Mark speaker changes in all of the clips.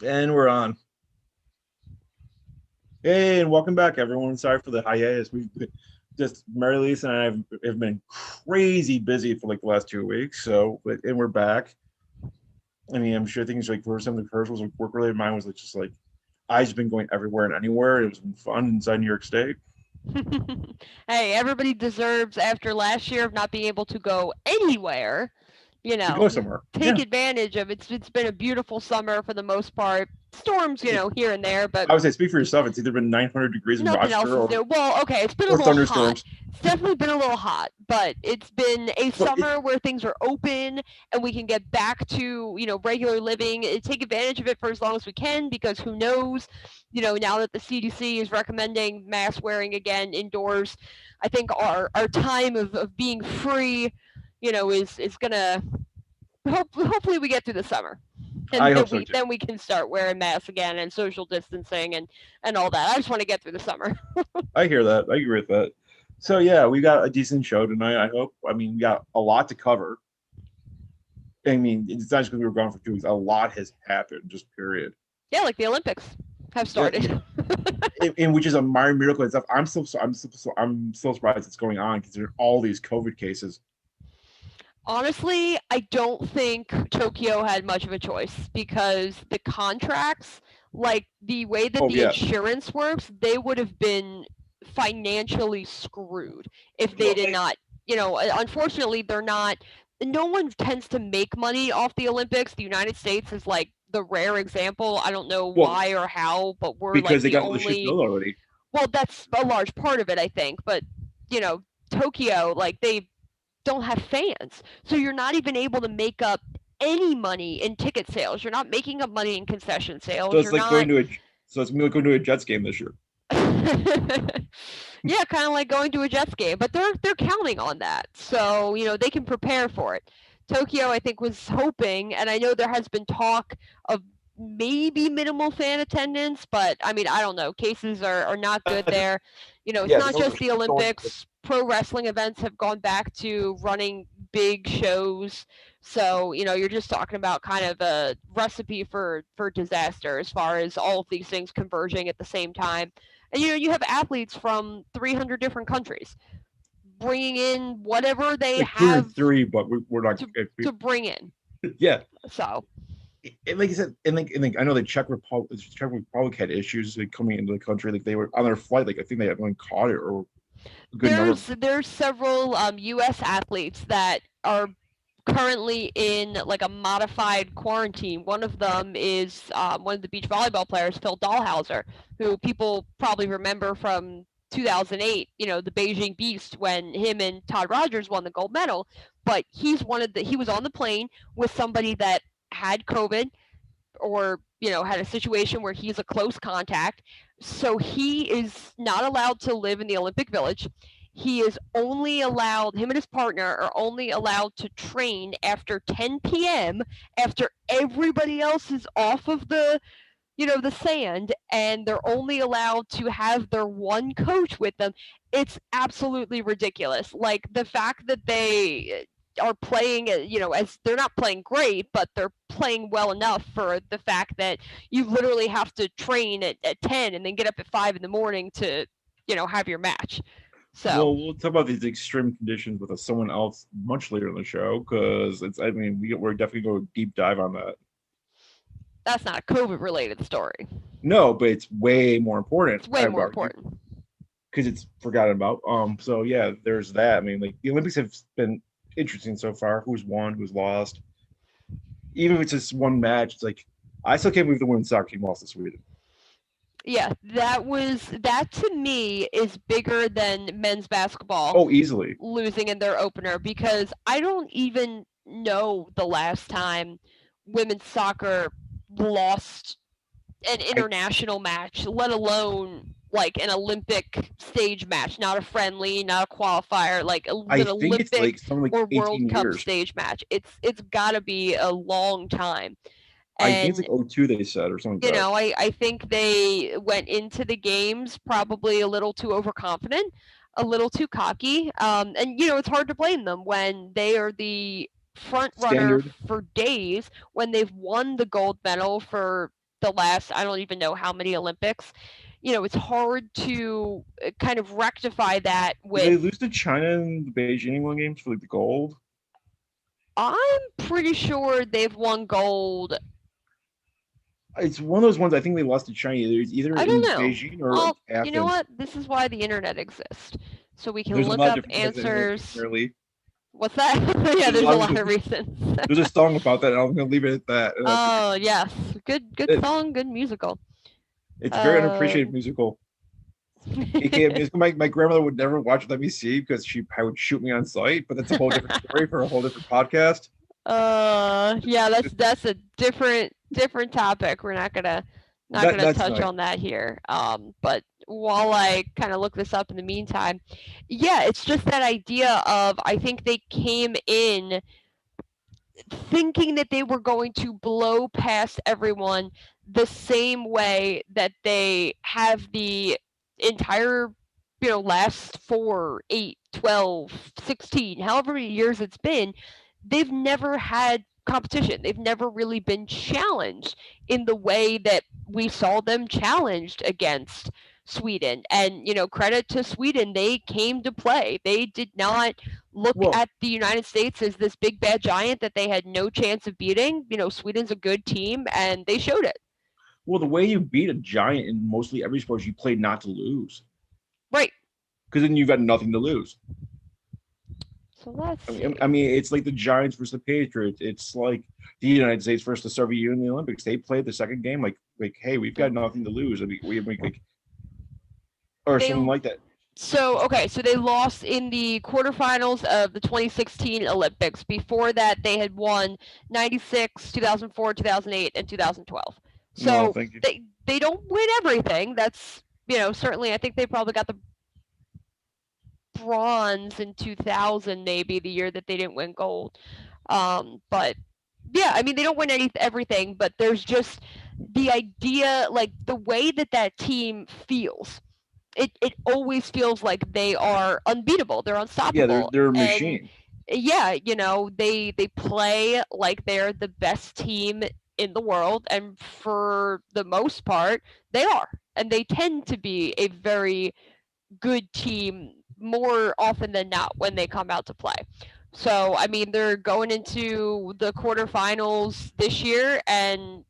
Speaker 1: And we're on. Hey, and welcome back, everyone. Sorry for the hiatus. We've just Mary Lisa and I have been crazy busy for like the last 2 weeks. And we're back. I mean, I'm sure things like for some of the commercials like work related. Mine was like just like I've just been going everywhere and anywhere. It was been fun inside New York State.
Speaker 2: Hey, everybody deserves after last year of not being able to go anywhere, you
Speaker 1: To
Speaker 2: know,
Speaker 1: go somewhere.
Speaker 2: take
Speaker 1: Yeah.
Speaker 2: advantage of it's been a beautiful summer for the most part. Storms,
Speaker 1: Hey,
Speaker 2: here and there, but
Speaker 1: I would say speak for yourself. It's either been 900 degrees in
Speaker 2: nothing else
Speaker 1: Rochester
Speaker 2: is new. Well, okay, it's been a
Speaker 1: or
Speaker 2: little hot.
Speaker 1: thunderstorms.
Speaker 2: It's definitely been a little hot, but it's been a
Speaker 1: Well,
Speaker 2: summer where things are open and we can get back to, regular living, take advantage of it for as long as we can because who knows, now that the CDC is recommending mask wearing again indoors, I think our time of being free, is going to hopefully we get through the summer and
Speaker 1: I
Speaker 2: then
Speaker 1: hope so
Speaker 2: we
Speaker 1: too.
Speaker 2: then we can start wearing masks again and social distancing and all that. I just want to get through the summer.
Speaker 1: I hear that. I agree with that. So yeah, we got a decent show tonight. I hope. I mean, we got a lot to cover. I mean, it's not just because we were gone for 2 weeks. A lot has happened, just period.
Speaker 2: Yeah, like the Olympics have
Speaker 1: Yeah, yeah.
Speaker 2: started.
Speaker 1: And which is a minor miracle and stuff. I'm still surprised it's going on considering all these COVID cases.
Speaker 2: Honestly, I don't think Tokyo had much of a choice because the contracts, like the way that
Speaker 1: Oh
Speaker 2: the
Speaker 1: yeah.
Speaker 2: insurance works, they would have been financially screwed if they
Speaker 1: Well,
Speaker 2: did not, unfortunately, they're not. No one tends to make money off the Olympics. The United States is like the rare example. I don't know
Speaker 1: well,
Speaker 2: why or how, but we're
Speaker 1: because
Speaker 2: like
Speaker 1: they
Speaker 2: the
Speaker 1: got all the shit
Speaker 2: only.
Speaker 1: built already.
Speaker 2: Well, that's a large part of it, I think. But, you know, Tokyo, like they don't have fans. So you're not even able to make up any money in ticket sales. You're not making up money in concession
Speaker 1: So
Speaker 2: sales.
Speaker 1: it's
Speaker 2: You're
Speaker 1: like
Speaker 2: not.
Speaker 1: going to a so it's like going to a Jets game this year.
Speaker 2: Yeah, kind of like going to a Jets game, but they're counting on that. So, they can prepare for it. Tokyo, I think, was hoping, and I know there has been talk of maybe minimal fan attendance, but I mean, I don't know. Cases are not good
Speaker 1: Just
Speaker 2: there. It's
Speaker 1: yeah,
Speaker 2: not
Speaker 1: just no
Speaker 2: just the
Speaker 1: restrictions going.
Speaker 2: Olympics. Pro wrestling events have gone back to running big shows. So, you're just talking about kind of a recipe for disaster as far as all of these things converging at the same time. And you have athletes from 300 different countries bringing in whatever they
Speaker 1: Like two or
Speaker 2: have
Speaker 1: three, but we're not.
Speaker 2: to to bring in.
Speaker 1: Yeah,
Speaker 2: So
Speaker 1: and like I said, and I know the Czech Republic had issues like coming into the country. Like they were on their flight. Like I think they had one caught it or a good number.
Speaker 2: there's several U.S. athletes that are currently in like a modified quarantine. One of them is one of the beach volleyball players, Phil Dahlhauser, who people probably remember from 2008, the Beijing Beast when him and Todd Rogers won the gold medal. But he was on the plane with somebody that had COVID or had a situation where he's a close contact, so he is not allowed to live in the Olympic Village. He is only allowed, him and his partner are only allowed to train after 10 p.m. after everybody else is off of the sand, and they're only allowed to have their one coach with them. It's absolutely ridiculous. Like the fact that they are playing, as they're not playing great, but they're playing well enough for the fact that you literally have to train at 10 and then get up at 5 in the morning to, have your match. So
Speaker 1: Well, we'll talk about these extreme conditions with someone else much later in the show because it's. I mean, we're definitely going to deep dive on that.
Speaker 2: that's not a COVID related story.
Speaker 1: No, but it's way more important.
Speaker 2: It's way
Speaker 1: I would
Speaker 2: more
Speaker 1: argue
Speaker 2: important.
Speaker 1: because it's forgotten about. So yeah, there's that. I mean, like the Olympics have been interesting so far. Who's won? Who's lost? Even if it's just one match, it's like I still can't believe the women's soccer team lost to Sweden.
Speaker 2: Yeah, that to me is bigger than men's basketball
Speaker 1: Oh, easily.
Speaker 2: losing in their opener because I don't even know the last time women's soccer lost an
Speaker 1: I
Speaker 2: international match, let alone like an Olympic stage match, not a friendly, not a qualifier, like
Speaker 1: I
Speaker 2: an
Speaker 1: think it's like
Speaker 2: Olympic
Speaker 1: something like
Speaker 2: or World
Speaker 1: 18
Speaker 2: Cup
Speaker 1: years.
Speaker 2: stage match. It's got to be a long time.
Speaker 1: I think it's like
Speaker 2: And
Speaker 1: '02 they said or something like that.
Speaker 2: I think they went into the games probably a little too overconfident, a little too cocky. And, it's hard to blame them when they are the front runner
Speaker 1: Standard.
Speaker 2: for days, when they've won the gold medal for the last, I don't even know how many Olympics. It's hard to kind of rectify that
Speaker 1: Did they
Speaker 2: with.
Speaker 1: lose to China in the Beijing Olympic Games for like the gold?
Speaker 2: I'm pretty sure they've won gold.
Speaker 1: It's one of those ones I think they lost to China. There's either
Speaker 2: I don't
Speaker 1: in
Speaker 2: know.
Speaker 1: Beijing or like
Speaker 2: Well, you know
Speaker 1: Athens.
Speaker 2: what? This is why the internet exists. So we can
Speaker 1: There's a
Speaker 2: look
Speaker 1: lot of
Speaker 2: up
Speaker 1: different types of internet,
Speaker 2: answers.
Speaker 1: Apparently.
Speaker 2: What's that? Yeah,
Speaker 1: There's a
Speaker 2: there's a
Speaker 1: lot of
Speaker 2: lot of reasons.
Speaker 1: there's a song about that, and I'm gonna leave it at that. And that's
Speaker 2: Oh, yes. Good
Speaker 1: it,
Speaker 2: song, good musical.
Speaker 1: it's a very unappreciated musical. AKA musical. My grandmother would never watch Let Me See because she would shoot me on sight, but that's a whole different story for a whole different podcast.
Speaker 2: Yeah, that's a different topic. We're not gonna
Speaker 1: That's
Speaker 2: touch
Speaker 1: nice.
Speaker 2: on that here. But while I kind of look this up in the meantime, yeah, it's just that idea of, I think they came in thinking that they were going to blow past everyone the same way that they have the entire, last 4, 8, 12, 16, however many years it's been. They've never had competition. They've never really been challenged in the way that we saw them challenged against Sweden. And, credit to Sweden, they came to play. They did not look
Speaker 1: Well,
Speaker 2: at the United States as this big bad giant that they had no chance of beating. Sweden's a good team, and they showed it.
Speaker 1: well, the way you beat a giant in mostly every sport, you play not to lose.
Speaker 2: Right.
Speaker 1: Because then you've got nothing to lose.
Speaker 2: So let's see.
Speaker 1: I mean, it's like the Giants versus the Patriots. It's like the United States versus the Soviet Union in the Olympics. They played the second game like, hey, we've got nothing to lose. I mean, we like, or something like that.
Speaker 2: So they lost in the quarterfinals of the 2016 Olympics. Before that, they had won 96, 2004, 2008, and 2012. So
Speaker 1: thank you.
Speaker 2: they don't win everything. That's, certainly, I think they probably got the bronze in 2000, maybe the year that they didn't win gold. But yeah, I mean, they don't win everything, but there's just the idea, like the way that team feels. It always feels like they are unbeatable. They're unstoppable.
Speaker 1: Yeah, they're a machine.
Speaker 2: Yeah, they play like they're the best team in the world, and for the most part, they are. And they tend to be a very good team more often than not when they come out to play. So, I mean, they're going into the quarterfinals this year, and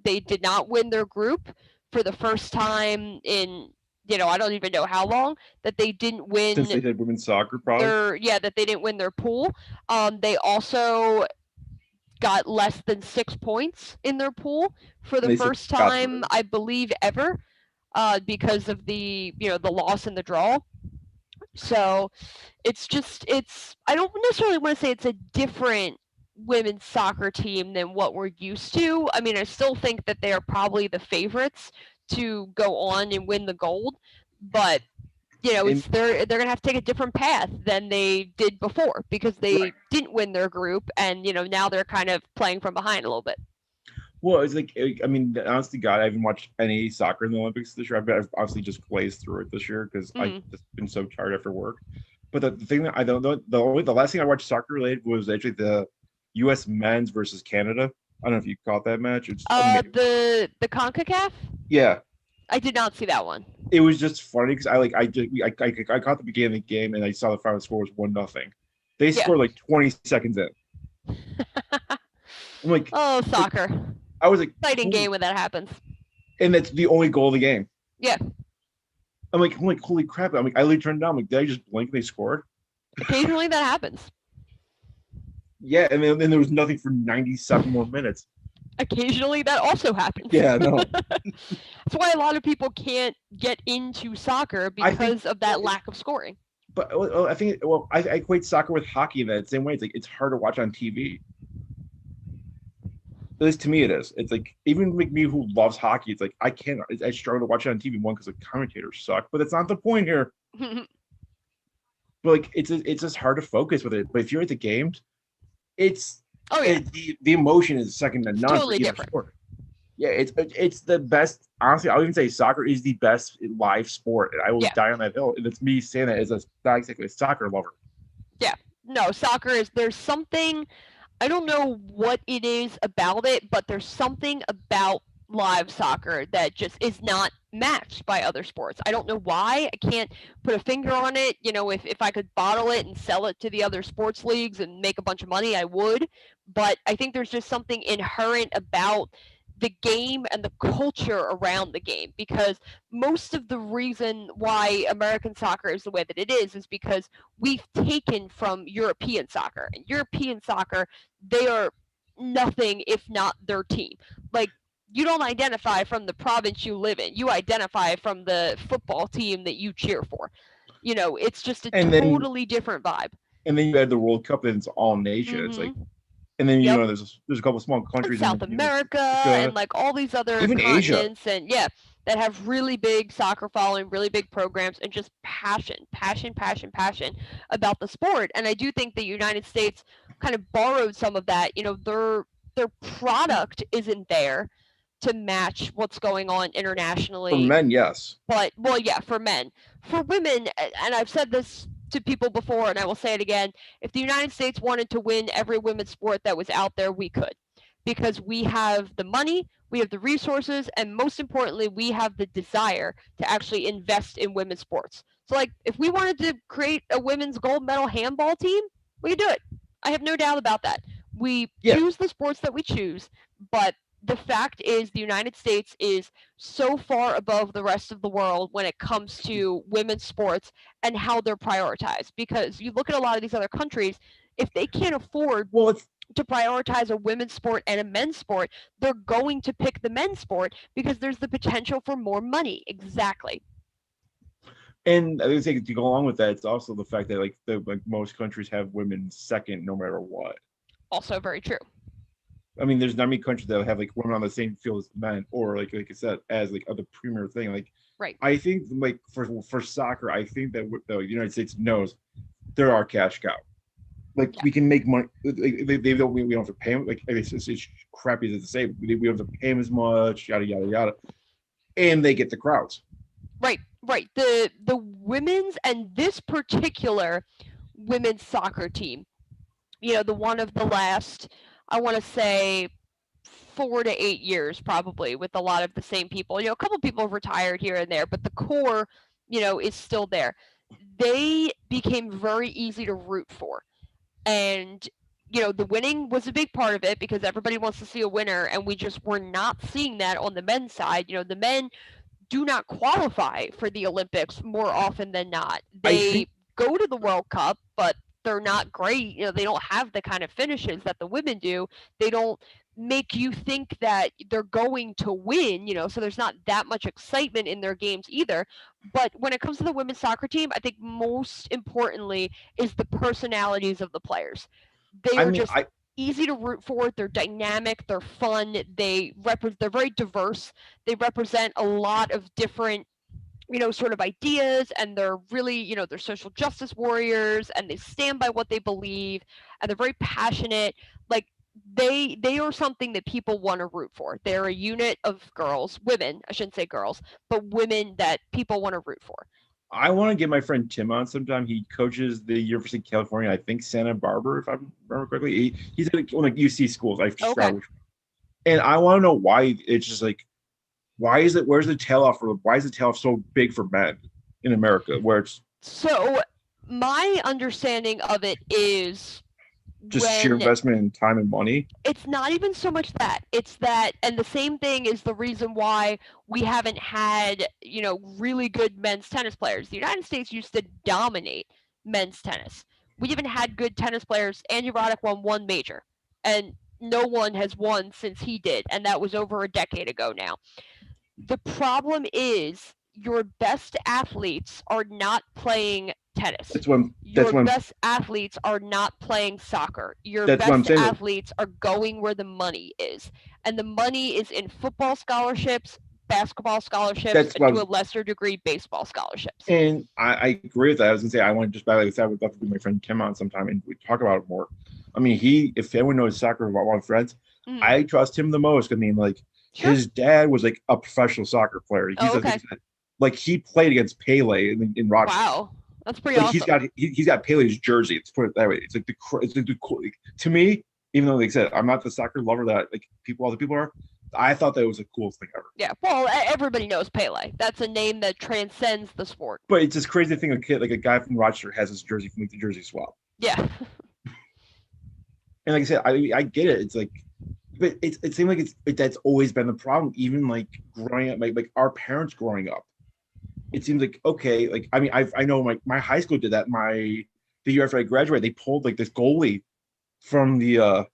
Speaker 2: they did not win their group for the first time in, I don't even know how long, that they didn't win.
Speaker 1: Since they did women's soccer, probably.
Speaker 2: That they didn't win their pool. They also got less than 6 points in their pool for the first time, I believe, ever, because of the loss in the draw. So it's I don't necessarily want to say it's a different women's soccer team than what we're used to. I mean, I still think that they are probably the favorites to go on and win the gold, but they're gonna have to take a different path than they did before, because they didn't win their group, and now they're kind of playing from behind a little bit.
Speaker 1: Well, it's like, I mean, honestly, God, I haven't watched any soccer in the Olympics this year. I've honestly just glazed through it this year because I've just been so tired after work. But the thing that I don't know, the last thing I watched soccer related was actually the U.S. men's versus Canada. I don't know if you caught that match. It's
Speaker 2: the CONCACAF.
Speaker 1: Yeah,
Speaker 2: I did not see that one.
Speaker 1: It was just funny because I caught the beginning of the game and I saw the final score was 1-0. They scored like 20 seconds in. I'm like,
Speaker 2: oh, soccer.
Speaker 1: I was like,
Speaker 2: exciting game when that happens.
Speaker 1: And that's the only goal of the game.
Speaker 2: Yeah.
Speaker 1: I'm like, holy crap! I literally turned it down. I'm like, did I just blink and they scored?
Speaker 2: Occasionally that happens.
Speaker 1: Yeah, and then there was nothing for 97 more minutes.
Speaker 2: Occasionally that also happens.
Speaker 1: Yeah, no.
Speaker 2: That's why a lot of people can't get into soccer because of that lack of scoring.
Speaker 1: But I think, I equate soccer with hockey in that same way. It's like, it's hard to watch on TV. At least to me it is. It's like, even like me who loves hockey, it's like I struggle to watch it on TV, one because the commentators suck, but that's not the point here. But like it's just hard to focus with it. But if you're at the games, it's the emotion is second to none.
Speaker 2: Totally different.
Speaker 1: Sport. Yeah, it's the best. Honestly, I'll even say soccer is the best live sport, and I will die on that hill. And it's me saying that as not exactly a soccer lover.
Speaker 2: Yeah, no, soccer is, there's something, I don't know what it is about it, but there's something about live soccer that just is not matched by other sports. I don't know why. I can't put a finger on it. If I could bottle it and sell it to the other sports leagues and make a bunch of money, I would. But I think there's just something inherent about the game and the culture around the game, because most of the reason why American soccer is the way that it is because we've taken from European soccer. And European soccer, they are nothing if not their team. Like, you don't identify from the province you live in. You identify from the football team that you cheer for. It's just a totally different vibe.
Speaker 1: And then you had the World Cup, and it's all nation.
Speaker 2: Mm-hmm.
Speaker 1: It's like, and then
Speaker 2: Yep.
Speaker 1: There's a couple small countries
Speaker 2: in South America and like all these other
Speaker 1: even
Speaker 2: continents,
Speaker 1: Asia.
Speaker 2: and that have really big soccer following, really big programs, and just passion about the sport. And I do think the United States kind of borrowed some of that. Their product isn't there to match what's going on internationally.
Speaker 1: For men, yes.
Speaker 2: But for men. For women, and I've said this to people before, and I will say it again, if the United States wanted to win every women's sport that was out there, we could. Because we have the money, we have the resources, and most importantly, we have the desire to actually invest in women's sports. So, like, if we wanted to create a women's gold medal handball team, we could do it. I have no doubt about that. We choose the sports that we choose, but the fact is the United States is so far above the rest of the world when it comes to women's sports and how they're prioritized. Because you look at a lot of these other countries, if they can't afford to prioritize a women's sport and a men's sport, they're going to pick the men's sport because there's the potential for more money. Exactly.
Speaker 1: And I think to go along with that, it's also the fact that like most countries have women second no matter what.
Speaker 2: Also very true.
Speaker 1: I mean, there's not many countries that have like women on the same field as men, or like I said, as like other premier thing. Like,
Speaker 2: right.
Speaker 1: I think like for soccer, I think that the United States knows there are cash cow. Like we can make money. They don't. We don't have to pay them. Like it's crappy to say. We don't have to pay them as much. Yada yada yada. And they get the crowds.
Speaker 2: Right. The women's and this particular women's soccer team, the one of the last, I want to say 4 to 8 years probably, with a lot of the same people. A couple people have retired here and there, but the core, is still there. They became very easy to root for. And the winning was a big part of it because everybody wants to see a winner, and we just were not seeing that on the men's side. The men do not qualify for the Olympics more often than not. They go to the World Cup, but they're not great. They don't have the kind of finishes that the women do. They don't make you think that they're going to win, so there's not that much excitement in their games either. But when it comes to the women's soccer team, I think most importantly is the personalities of the players. They are easy to root for. They're dynamic. They're fun. They're very diverse. They represent a lot of different sort of ideas, and they're really, they're social justice warriors, and they stand by what they believe, and they're very passionate. Like, they are something that people want to root for. They're a unit of women, I shouldn't say girls, but women that people want to root for.
Speaker 1: I want to get my friend Tim on sometime. He coaches the University of California, I think Santa Barbara, if I remember correctly. He's at one of UC schools. I just forgot which one. And I want to know why it's just like, where's the tail off so big for men in America, where it's
Speaker 2: so my understanding of it is
Speaker 1: just sheer investment in time and money.
Speaker 2: It's not even so much that. It's that, and the same thing is the reason why we haven't had, really good men's tennis players. The United States used to dominate men's tennis. We even had good tennis players. Andy Roddick won one major, and no one has won since he did, and that was over a decade ago now. The problem is your best athletes are not playing tennis. Your best athletes are not playing soccer. Your best athletes are going where the money is. And the money is in football scholarships, basketball scholarships, and to a lesser degree, baseball scholarships.
Speaker 1: And I agree with that. I was going to say, I want to just badly say I would love to bring my friend Tim on sometime and we talk about it more. I mean, if anyone knows soccer about one friends, I trust him the most. I mean, like, his dad was like a professional soccer player. Like, he played against Pele in Rochester.
Speaker 2: Wow. That's pretty awesome.
Speaker 1: He's got Pele's jersey. Let's put it that way. It's like to me, even though they said I'm not the soccer lover that like other people are, I thought that was the coolest thing ever.
Speaker 2: Yeah, well, everybody knows Pele. That's a name that transcends the sport.
Speaker 1: But it's just crazy to think a kid like a guy from Rochester has his jersey from like the Jersey Swap.
Speaker 2: Yeah.
Speaker 1: And like I said, I get it. It's like, but it seemed like that's always been the problem. Even like growing up, like our parents growing up, it seems like okay. Like I mean, I know my high school did that. The year after I graduated, they pulled like this goalie from the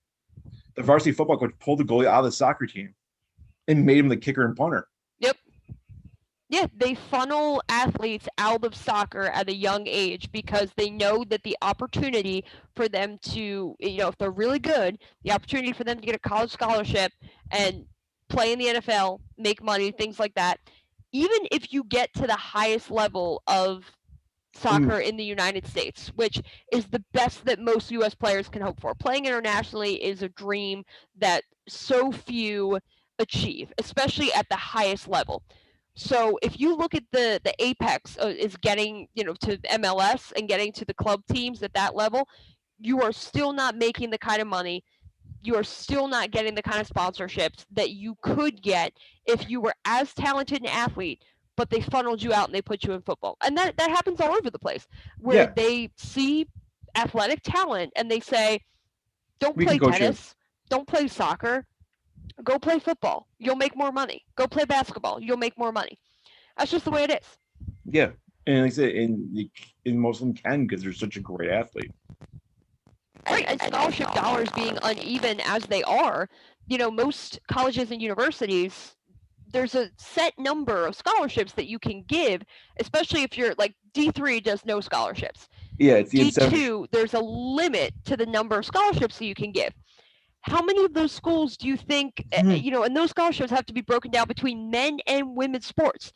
Speaker 1: varsity football coach pulled the goalie out of the soccer team and made him the kicker and punter.
Speaker 2: Yep. Yeah, they funnel athletes out of soccer at a young age because they know that the opportunity for them to, if they're really good, the opportunity for them to get a college scholarship and play in the NFL, make money, things like that. Even if you get to the highest level of soccer in the United States, which is the best that most US players can hope for. Playing internationally is a dream that so few achieve, especially at the highest level. So if you look at the apex is getting, to MLS and getting to the club teams at that level, you are still not making the kind of money. You are still not getting the kind of sponsorships that you could get if you were as talented an athlete, but they funneled you out and they put you in football. And that happens all over the place where they see athletic talent and they say, don't play tennis, don't play soccer, go play football. You'll make more money. Go play basketball. You'll make more money. That's just the way it is.
Speaker 1: Yeah. And like I said, and most of them can because they're such a great athlete.
Speaker 2: Right, and scholarship dollars being uneven as they are, most colleges and universities, there's a set number of scholarships that you can give, especially if you're like D3 does no scholarships.
Speaker 1: Yeah, it's the
Speaker 2: D2, there's a limit to the number of scholarships that you can give. How many of those schools do you think, and those scholarships have to be broken down between men and women's sports?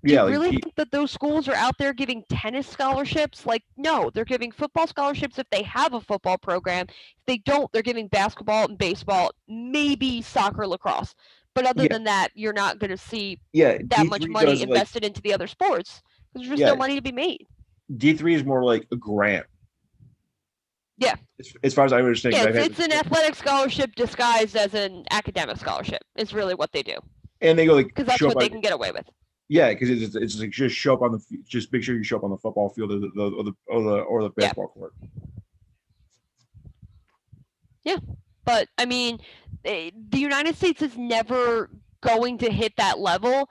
Speaker 2: Do you really think that those schools are out there giving tennis scholarships? Like, no, they're giving football scholarships if they have a football program. If they don't, they're giving basketball and baseball, maybe soccer, lacrosse. But other than that, you're not going to see that much money invested into the other sports because there's just no money to be made.
Speaker 1: D3 is more like a grant.
Speaker 2: Yeah.
Speaker 1: As far as I understand.
Speaker 2: Yeah, it's an athletic scholarship disguised as an academic scholarship is really what they do.
Speaker 1: And they go like
Speaker 2: because that's what they can get away with.
Speaker 1: Yeah, because it's like just show up on just make sure you show up on the football field or the baseball court.
Speaker 2: Yeah, but I mean, the United States is never going to hit that level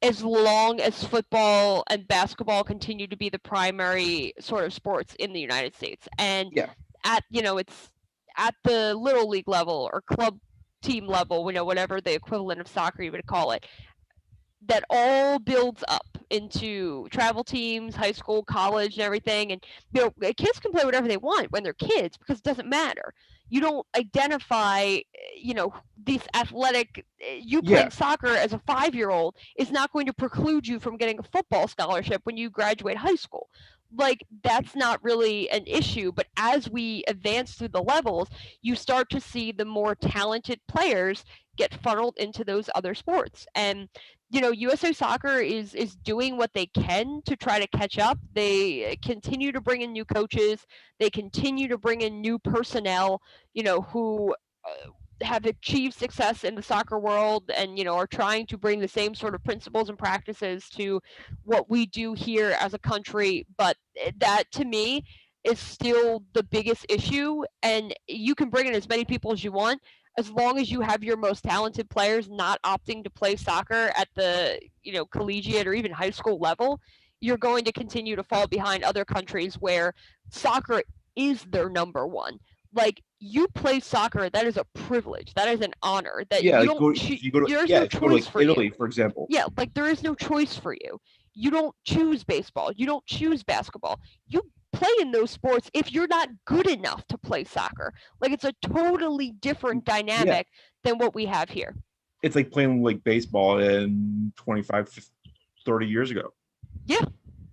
Speaker 2: as long as football and basketball continue to be the primary sort of sports in the United States. And at it's at the little league level or club team level, whatever the equivalent of soccer you would call it. That all builds up into travel teams, high school, college, and everything. And kids can play whatever they want when they're kids because it doesn't matter. You don't identify, these athletic. You playing soccer as a 5-year-old is not going to preclude you from getting a football scholarship when you graduate high school. Like that's not really an issue. But as we advance through the levels, you start to see the more talented players get funneled into those other sports. And USA Soccer is doing what they can to try to catch up. They continue to bring in new coaches. They continue to bring in new personnel, who have achieved success in the soccer world and, are trying to bring the same sort of principles and practices to what we do here as a country. But that, to me, is still the biggest issue. And you can bring in as many people as you want. As long as you have your most talented players not opting to play soccer at the, collegiate or even high school level, you're going to continue to fall behind other countries where soccer is their number one. Like, you play soccer, that is a privilege. That is an honor. That
Speaker 1: you
Speaker 2: don't there's no choice for
Speaker 1: Italy,
Speaker 2: you.
Speaker 1: For example.
Speaker 2: Yeah, like there is no choice for you. You don't choose baseball. You don't choose basketball. You play in those sports if you're not good enough to play soccer. Like it's a totally different dynamic than what we have here.
Speaker 1: It's like playing like baseball in 25, 30 years ago.
Speaker 2: Yeah.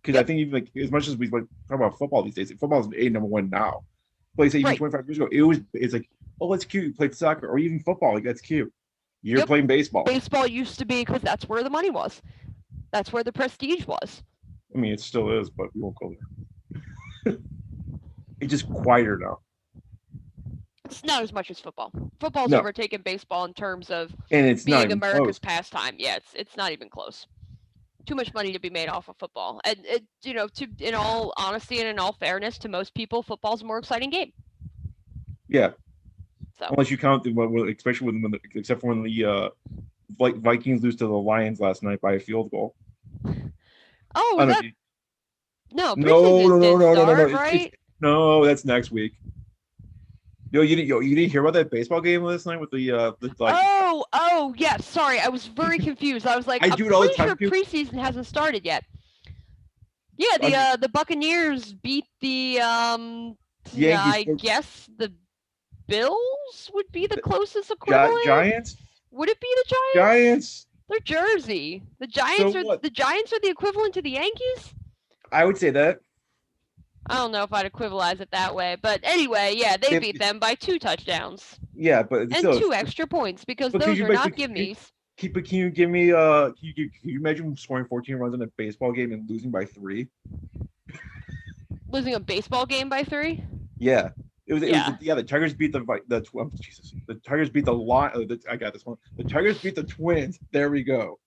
Speaker 1: Because I think even like as much as we talk about football these days, football is number one now. But like, say even 25 years ago, it's like, oh, that's cute. You played soccer or even football. Like that's cute. You're playing baseball.
Speaker 2: Baseball used to be because that's where the money was. That's where the prestige was.
Speaker 1: I mean, it still is, but we won't go there. It's just quieter now.
Speaker 2: It's not as much as football. Football's
Speaker 1: No.
Speaker 2: overtaken baseball in terms of
Speaker 1: And it's not
Speaker 2: being
Speaker 1: even
Speaker 2: America's
Speaker 1: close.
Speaker 2: pastime. Yeah, it's not even close. Too much money to be made off of football. And it, in all honesty and in all fairness to most people, football's a more exciting game.
Speaker 1: Yeah.
Speaker 2: So
Speaker 1: Unless you count especially except for when the Vikings lose to the Lions last night by a field goal.
Speaker 2: Oh, was that? No,
Speaker 1: no,
Speaker 2: preseason didn't start,
Speaker 1: no.
Speaker 2: right?
Speaker 1: No, that's next week. You didn't hear about that baseball game last night with the
Speaker 2: Oh, yeah. Sorry, I was very confused. I was like,
Speaker 1: I
Speaker 2: I'm
Speaker 1: do it all the
Speaker 2: pretty
Speaker 1: time,
Speaker 2: sure
Speaker 1: too.
Speaker 2: preseason hasn't started yet. Yeah, the Buccaneers beat the
Speaker 1: Yankees.
Speaker 2: I guess the Bills would be the closest equivalent.
Speaker 1: Giants.
Speaker 2: Would it be the Giants?
Speaker 1: Giants.
Speaker 2: They're Jersey. The Giants
Speaker 1: So
Speaker 2: are
Speaker 1: what?
Speaker 2: the Giants are the equivalent to the Yankees.
Speaker 1: I would say that.
Speaker 2: I don't know if I'd equivalize it that way, but anyway, yeah, they beat them by 2 touchdowns.
Speaker 1: Yeah, but
Speaker 2: and
Speaker 1: still,
Speaker 2: 2 extra points because those are not gimmies.
Speaker 1: Can you give me can you imagine scoring 14 runs in a baseball game and losing by 3?
Speaker 2: Losing a baseball game by 3?
Speaker 1: Yeah. The Tigers beat the Tigers beat the Lions. I got this one. The Tigers beat the Twins. There we go.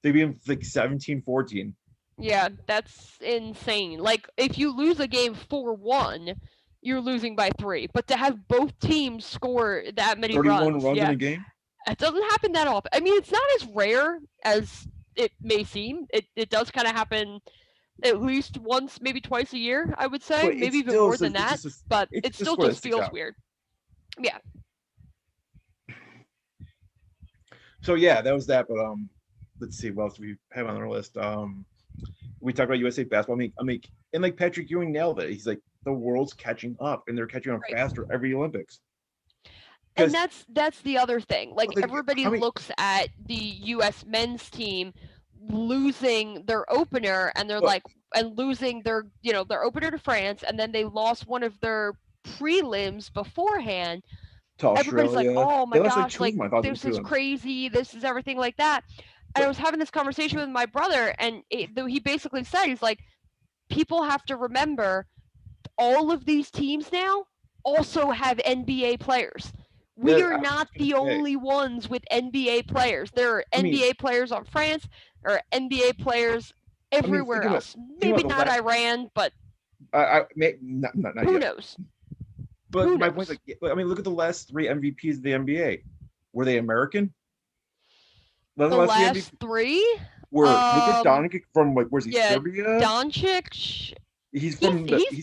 Speaker 1: They beat them like 17-14.
Speaker 2: Yeah, that's insane. Like if you lose a game 4-1, you're losing by 3. But to have both teams score that many
Speaker 1: 31 runs in a game?
Speaker 2: It doesn't happen that often. I mean, it's not as rare as it may seem. It does kind of happen at least once, maybe twice a year, I would say. Maybe even more than that. But it still just feels weird. Yeah.
Speaker 1: So yeah, that was that. But let's see what else we have on our list. We talked about USA basketball. And like Patrick Ewing nailed it. He's like, the world's catching up, and they're catching up faster every Olympics.
Speaker 2: And that's the other thing. Like everybody looks at the U.S. men's team losing their opener, and they're losing their their opener to France, and then they lost one of their prelims beforehand. Everybody's like, oh my gosh, like this is crazy. This is everything like that. And I was having this conversation with my brother, and he basically said, he's like, people have to remember all of these teams now also have NBA players. We are not the only ones with NBA players. There are NBA players on France, or NBA players everywhere else. Maybe not Iran, but who knows?
Speaker 1: But my point is, look at the last 3 MVPs of the NBA. Were they American?
Speaker 2: The last 3?
Speaker 1: Look at Doncic from where's he? Serbia?
Speaker 2: Doncic. He's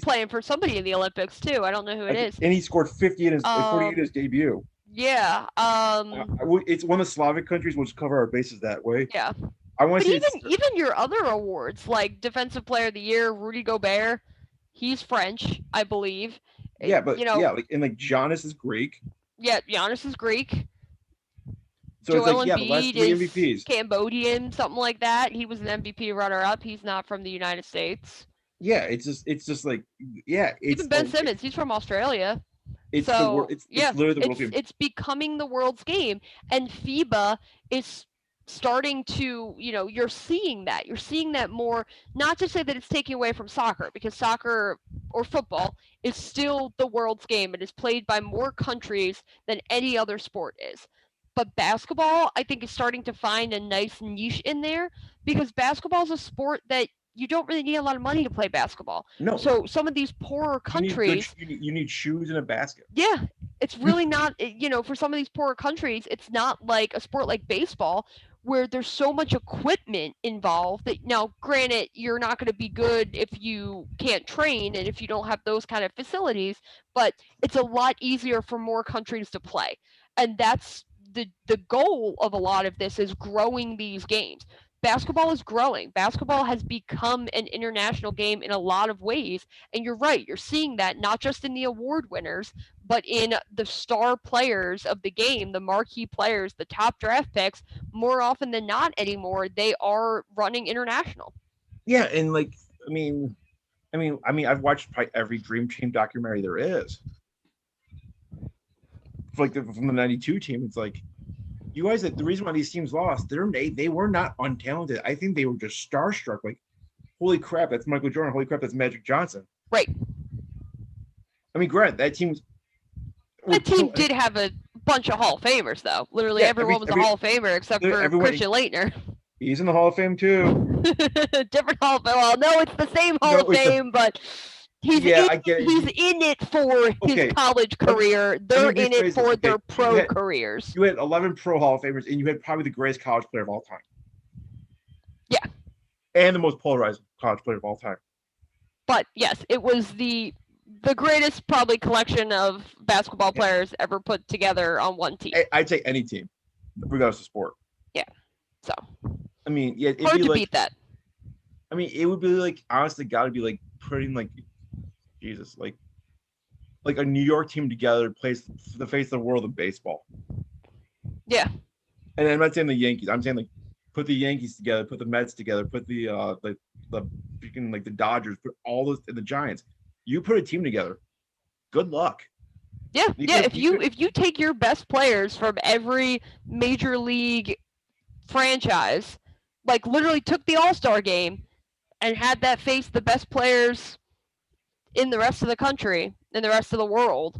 Speaker 2: playing for somebody in the Olympics too. I don't know who it is.
Speaker 1: And he scored 50 in 48 in his debut.
Speaker 2: Yeah.
Speaker 1: It's one of the Slavic countries. We'll just cover our bases that way.
Speaker 2: Yeah.
Speaker 1: I want to say
Speaker 2: even your other awards, like Defensive Player of the Year, Rudy Gobert, he's French, I believe.
Speaker 1: Yeah, but Giannis is Greek.
Speaker 2: Yeah, Giannis is Greek.
Speaker 1: So
Speaker 2: Joel
Speaker 1: it's the last 3 MVPs.
Speaker 2: Is Cambodian, something like that. He was an MVP runner-up. He's not from the United States.
Speaker 1: Yeah, it's just like
Speaker 2: even Ben Simmons, he's from Australia.
Speaker 1: It's literally the world game.
Speaker 2: It's becoming the world's game, and FIBA is starting to, you're seeing that. You're seeing that more, not to say that it's taking away from soccer, because soccer or football is still the world's game. It is played by more countries than any other sport is. But basketball, I think, is starting to find a nice niche in there, because basketball is a sport that you don't really need a lot of money to play basketball.
Speaker 1: No.
Speaker 2: So some of these poorer countries,
Speaker 1: you need shoes and a basket.
Speaker 2: Yeah, it's really not. For some of these poorer countries, it's not like a sport like baseball, where there's so much equipment involved that, now, granted, you're not going to be good if you can't train and if you don't have those kind of facilities, but it's a lot easier for more countries to play, and that's the goal of a lot of this, is growing these games. Basketball is growing. Basketball has become an international game in a lot of ways. And you're right. You're seeing that not just in the award winners, but in the star players of the game, the marquee players, the top draft picks. More often than not anymore, they are running international.
Speaker 1: Yeah. And I've watched probably every Dream Team documentary there is. Like from the 92 team, it's like, you guys, the reason why these teams lost, they were not untalented. I think they were just starstruck. Like, holy crap, that's Michael Jordan. Holy crap, that's Magic Johnson.
Speaker 2: Right.
Speaker 1: Grant, that team was
Speaker 2: That team did have a bunch of Hall of Famers, though. Literally everyone was a Hall of Famer except for Christian Laettner.
Speaker 1: He's in the Hall of Fame too.
Speaker 2: Different Hall of Fame. Well, no, it's the same Hall of Fame, but he's
Speaker 1: I get it.
Speaker 2: He's in it for his college career. They're in it for their pro careers.
Speaker 1: You had 11 pro Hall of Famers, and you had probably the greatest college player of all time.
Speaker 2: Yeah.
Speaker 1: And the most polarized college player of all time.
Speaker 2: But yes, it was the greatest probably collection of basketball players ever put together on one team.
Speaker 1: I'd say any team, regardless of sport.
Speaker 2: Yeah. So.
Speaker 1: I mean, yeah, it'd
Speaker 2: hard
Speaker 1: be
Speaker 2: to
Speaker 1: like,
Speaker 2: beat that.
Speaker 1: I mean, it would be like, honestly, gotta be like putting like, Jesus, like a New York team together plays the face of the world of baseball.
Speaker 2: Yeah.
Speaker 1: And I'm not saying the Yankees. I'm saying like put the Yankees together, put the Mets together, put the freaking like the Dodgers, put all those and the Giants. You put a team together. Good luck.
Speaker 2: Yeah, if you take your best players from every major league franchise, like literally took the All-Star game and had that face the best players in the rest of the country, in the rest of the world,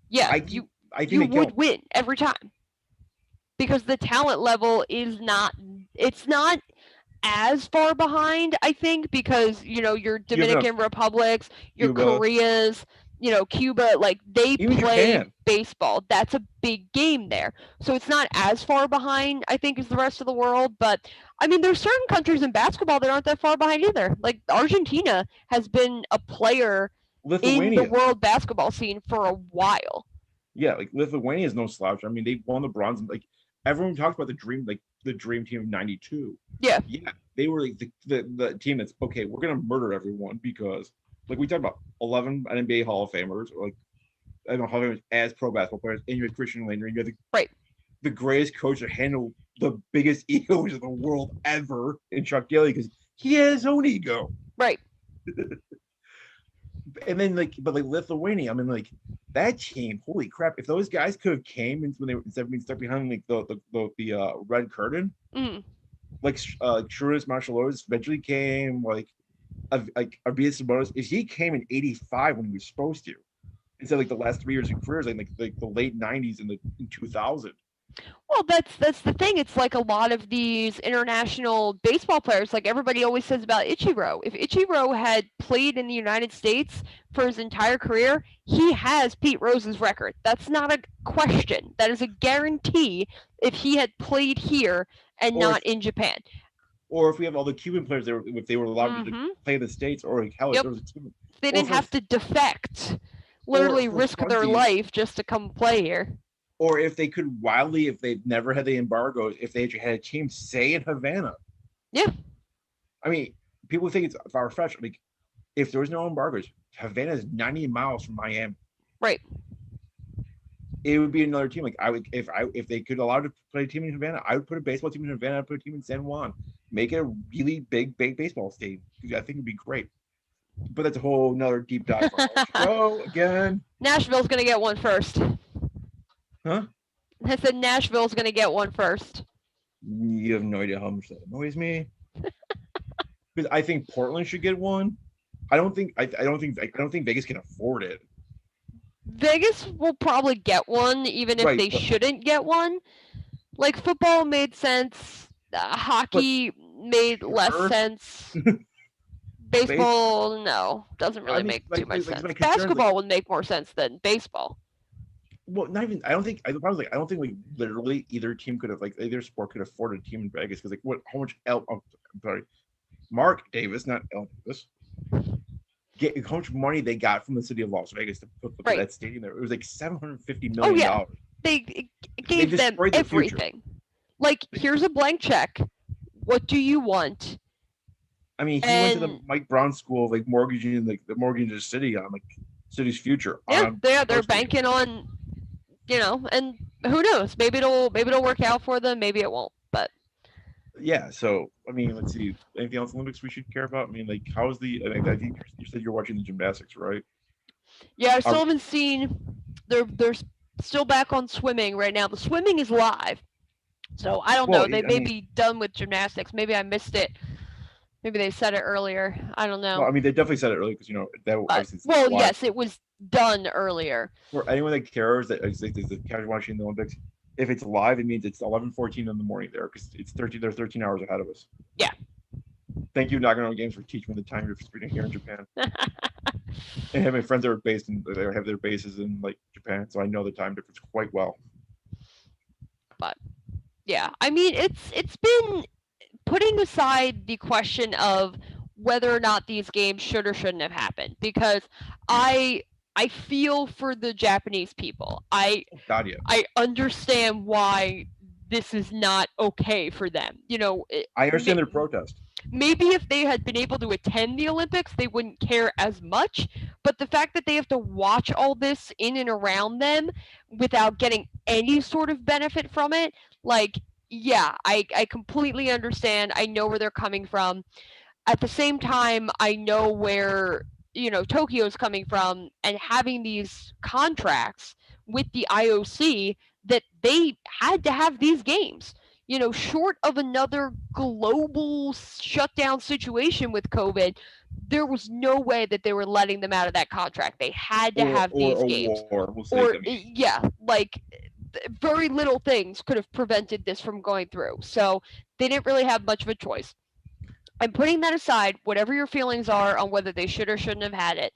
Speaker 2: you would win every time. Because the talent level is not as far behind, I think, because your Dominican Republics, your Koreas, Cuba, like they play baseball. That's a big game there. So it's not as far behind, I think, as the rest of the world. But I mean, there's certain countries in basketball that aren't that far behind either. Like Argentina has been a player in the world basketball scene for a while.
Speaker 1: Yeah, like Lithuania is no slouch. I mean, they won the bronze. Like everyone talks about the dream team of '92.
Speaker 2: Yeah,
Speaker 1: they were like the team that's okay. We're gonna murder everyone because, like we talked about, 11 NBA Hall of Famers, or like I don't know Hall of Famers as pro basketball players, and you had Christian Laettner, you had the greatest coach to handle the biggest egos of the world ever in Chuck Daly because he had his own ego.
Speaker 2: Right.
Speaker 1: And then but Lithuania, I mean, like that team, holy crap! If those guys could have came when they were instead of being stuck behind like the red curtain, like Šarūnas Marčiulaitis eventually came, like Arvydas Sabonis, if he came in '85 when he was supposed to, instead of like the last 3 years of careers, like the late '90s and in 2000.
Speaker 2: Well, that's the thing. It's like a lot of these international baseball players, like everybody always says about Ichiro. If Ichiro had played in the United States for his entire career, he has Pete Rose's record. That's not a question. That is a guarantee if he had played here and not in Japan.
Speaker 1: Or if we have all the Cuban players, if they were allowed to play in the States, or like hell, there was a team.
Speaker 2: They didn't have to defect, literally risk their life just to come play here.
Speaker 1: Or if they could wildly, if they never had the embargo, if they had a team, say in Havana.
Speaker 2: Yeah.
Speaker 1: I mean, people think it's far-fetched. Like, if there was no embargoes, Havana is 90 miles from Miami.
Speaker 2: Right.
Speaker 1: It would be another team. Like if they could allow to play a team in Havana, I would put a baseball team in Havana. I'd put a team in San Juan. Make it a really big baseball stadium. I think it'd be great. But that's a whole another deep dive. So again,
Speaker 2: Nashville's gonna get one first.
Speaker 1: Huh?
Speaker 2: I said Nashville's gonna get one first.
Speaker 1: You have no idea how much that annoys me. Because I think Portland should get one. I don't think Vegas can afford it.
Speaker 2: Vegas will probably get one, even if they shouldn't get one. Like football made sense. Hockey made less sense. Baseball, no, doesn't really make too much sense. Basketball would make more sense than baseball.
Speaker 1: Well, not even. I don't think like literally either team could have either sport could afford a team in Vegas because how much Mark Davis, not L Davis, how much money they got from the city of Las Vegas to put that stadium there. It was like $750 million. Oh, yeah.
Speaker 2: They gave them everything. Like, here's a blank check. What do you want?
Speaker 1: I mean, he went to the Mike Brown School of mortgaging the mortgaging the city on city's future.
Speaker 2: Yeah, they're banking on. And who knows? Maybe it'll work out for them. Maybe it won't. But
Speaker 1: yeah. So I mean, let's see. Anything else Olympics we should care about? I mean, like, how's the? I think you said you're watching the gymnastics, right?
Speaker 2: Yeah, I still haven't seen. They're still back on swimming right now. The swimming is live, so I don't know. They may be done with gymnastics. Maybe I missed it. Maybe they said it earlier. I don't know.
Speaker 1: Well, I mean, they definitely said it earlier because that obviously.
Speaker 2: Well, yes, it was done earlier.
Speaker 1: For anyone that cares that is casual watching the Olympics, if it's live, it means it's 11:14 in the morning there because it's 13. They're 13 hours ahead of us.
Speaker 2: Yeah.
Speaker 1: Thank you, Nagano Games, for teaching me the time difference here in Japan. I have my friends that are based in. They have their bases in like Japan, so I know the time difference quite well.
Speaker 2: But yeah, I mean, it's been, putting aside the question of whether or not these games should or shouldn't have happened, because I feel for the Japanese people. I understand why this is not okay for them.
Speaker 1: I understand their protest.
Speaker 2: Maybe if they had been able to attend the Olympics, they wouldn't care as much. But the fact that they have to watch all this in and around them without getting any sort of benefit from it, like, yeah, I completely understand. I know where they're coming from. At the same time, I know where, Tokyo's coming from, and having these contracts with the IOC that they had to have these games. Short of another global shutdown situation with COVID, there was no way that they were letting them out of that contract. They had to have these games. Yeah, like, very little things could have prevented this from going through. So they didn't really have much of a choice. And putting that aside, whatever your feelings are on whether they should or shouldn't have had it,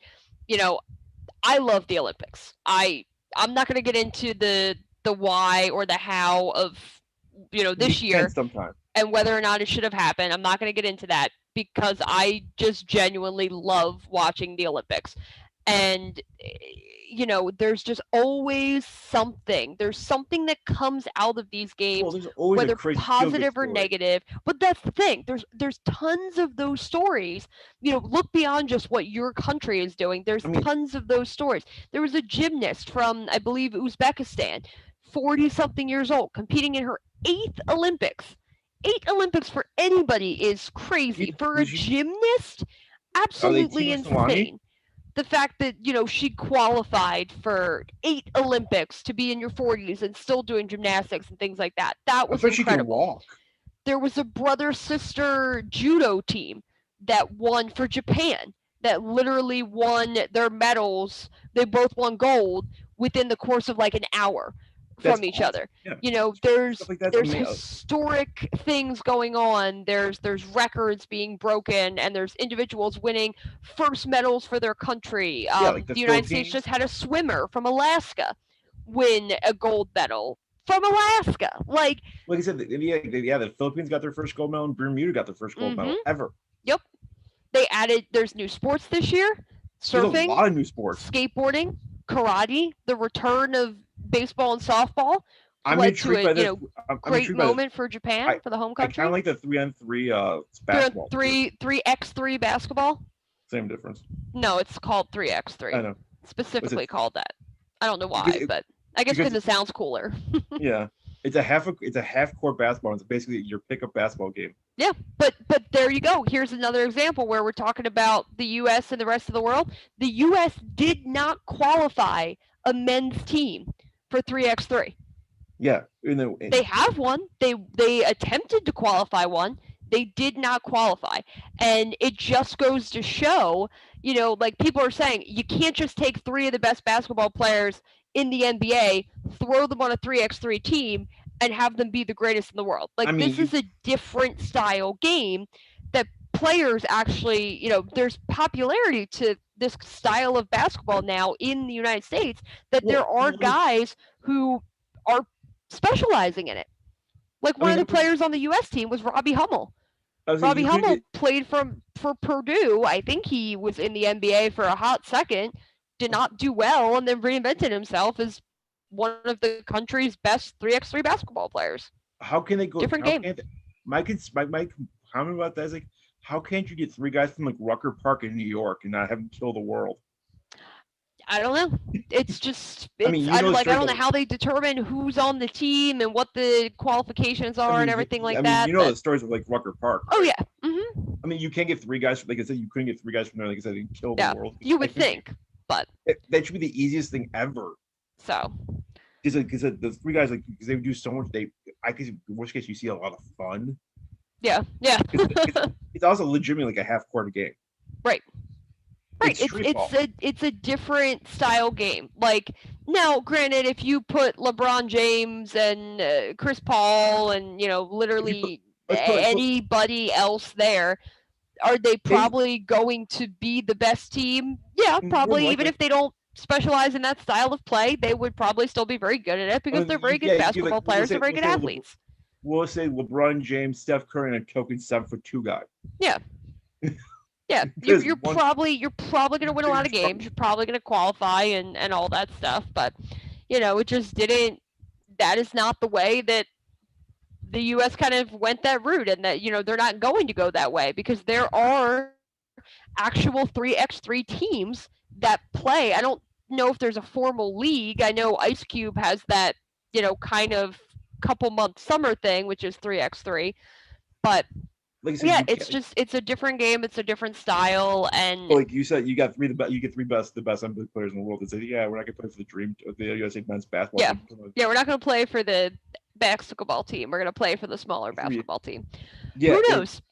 Speaker 2: I love the Olympics. I'm not going to get into the why or the how of this year and whether or not it should have happened. I'm not going to get into that because I just genuinely love watching the Olympics. And there's just always something. There's something that comes out of these games, whether positive or negative. But that's the thing. There's tons of those stories. Look beyond just what your country is doing. There's tons of those stories. There was a gymnast from, I believe, Uzbekistan, 40-something years old, competing in her 8th Olympics. 8 Olympics for anybody is crazy. For a gymnast, absolutely insane. The fact that, she qualified for 8 Olympics to be in your 40s and still doing gymnastics and things like that. That was incredible. There was a brother-sister judo team that won for Japan, that literally won their medals. They both won gold within the course of like an hour from each other. Yeah. There's historic things going on. There's records being broken, and there's individuals winning first medals for their country. The United States just had a swimmer from Alaska win a gold medal from Alaska. Like
Speaker 1: I said, the Philippines got their first gold medal, and Bermuda got their first gold medal ever.
Speaker 2: Yep. There's new sports this year. Surfing,
Speaker 1: there's a lot of new sports.
Speaker 2: Skateboarding, karate, the return of baseball and softball led to a great moment for Japan, for the home country.
Speaker 1: I kind of like the 3-on-3 basketball.
Speaker 2: 3x3 basketball.
Speaker 1: Same difference.
Speaker 2: No, it's called 3x3.
Speaker 1: I know.
Speaker 2: Specifically called that. I don't know why, but I guess because it sounds cooler.
Speaker 1: Yeah, it's a half court basketball. It's basically your pickup basketball game.
Speaker 2: Yeah, but there you go. Here's another example where we're talking about the U.S. and the rest of the world. The U.S. did not qualify a men's team for 3x3.
Speaker 1: Yeah.
Speaker 2: They have one. They attempted to qualify one. They did not qualify. And it just goes to show, like people are saying, you can't just take 3 of the best basketball players in the NBA, throw them on a 3x3 team, and have them be the greatest in the world. This is a different style game that players actually, there's popularity to this style of basketball now in the United States, that there are guys who are specializing in it. One of the players on the U.S. team was Robbie Hummel. Robbie Hummel played for Purdue. I think he was in the NBA for a hot second, did not do well, and then reinvented himself as one of the country's best 3x3 basketball players.
Speaker 1: How can they go
Speaker 2: different game?
Speaker 1: My comment about that is how can't you get 3 guys from Rucker Park in New York and not have them kill the world?
Speaker 2: I don't know. It's just I don't know how they determine who's on the team and what the qualifications are and everything like that.
Speaker 1: The stories of Rucker Park.
Speaker 2: Right? Oh yeah. Mm-hmm.
Speaker 1: You can't get 3 guys. Like I said, you couldn't get 3 guys from there. Like I said, and kill the world.
Speaker 2: You would think, but
Speaker 1: that should be the easiest thing ever.
Speaker 2: So,
Speaker 1: because the 3 guys because they would do so much. I guess in worst case you see a lot of fun.
Speaker 2: Yeah, yeah.
Speaker 1: It's also legitimately like a half court game.
Speaker 2: Right. Right.
Speaker 1: It's street ball.
Speaker 2: It's a different style game. Like now, granted, if you put LeBron James and Chris Paul and literally
Speaker 1: Let's put
Speaker 2: anybody else there, are they
Speaker 1: they
Speaker 2: probably going to be the best team? Yeah,
Speaker 1: more than
Speaker 2: probably. Even
Speaker 1: likely.
Speaker 2: if they don't specialize in that style of play, they would probably still be very good at it because they're very good
Speaker 1: Yeah, you like
Speaker 2: basketball players. They're very good athletes.
Speaker 1: we'll say LeBron James, Steph Curry, and a token 7'2" guy.
Speaker 2: Yeah. Yeah, you're probably going to win a lot of games. You're probably going to qualify and all that stuff. But it just didn't. That is not the way that the U.S. kind of went that route, and that they're not going to go that way because there are actual 3x3 teams that play. I don't know if there's a formal league. I know Ice Cube has that kind of couple month summer thing, which is 3x3, but
Speaker 1: like I said,
Speaker 2: yeah, it's a different game. It's a different style, and
Speaker 1: like you said, you got the best Olympic players in the world. That say, yeah, we're not gonna play for the USA men's basketball team.
Speaker 2: Yeah, we're not gonna play for the basketball team. We're gonna play for the smaller basketball team.
Speaker 1: Yeah,
Speaker 2: who knows?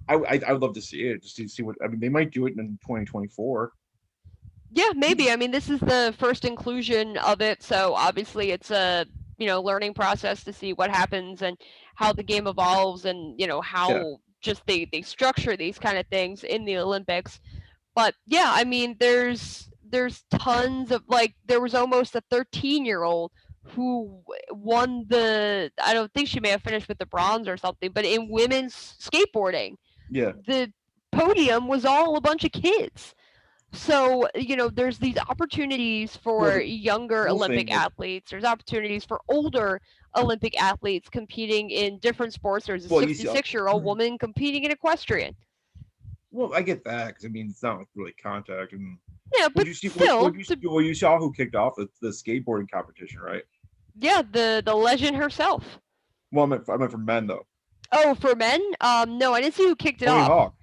Speaker 1: I would love to see it, just to see what. I mean, they might do it in 2024.
Speaker 2: Yeah, maybe. I mean, this is the first inclusion of it, so obviously it's a learning process to see what happens and how the game evolves, and how just they structure these kind of things in the Olympics. But yeah, I mean, there's tons of, like, there was almost a 13-year-old who won I don't think she may have finished with the bronze or something, but in women's skateboarding, the podium was all a bunch of kids. So, there's these opportunities for younger Olympic athletes. There's opportunities for older Olympic athletes competing in different sports. There's a 66-year-old woman competing in equestrian.
Speaker 1: Well, I get that because I mean it's not really contact, and
Speaker 2: yeah, but
Speaker 1: you saw who kicked off the skateboarding competition, right?
Speaker 2: Yeah, the legend herself.
Speaker 1: Well, I meant for men though.
Speaker 2: Oh, for men? No, I didn't see who kicked it off.
Speaker 1: Hawk.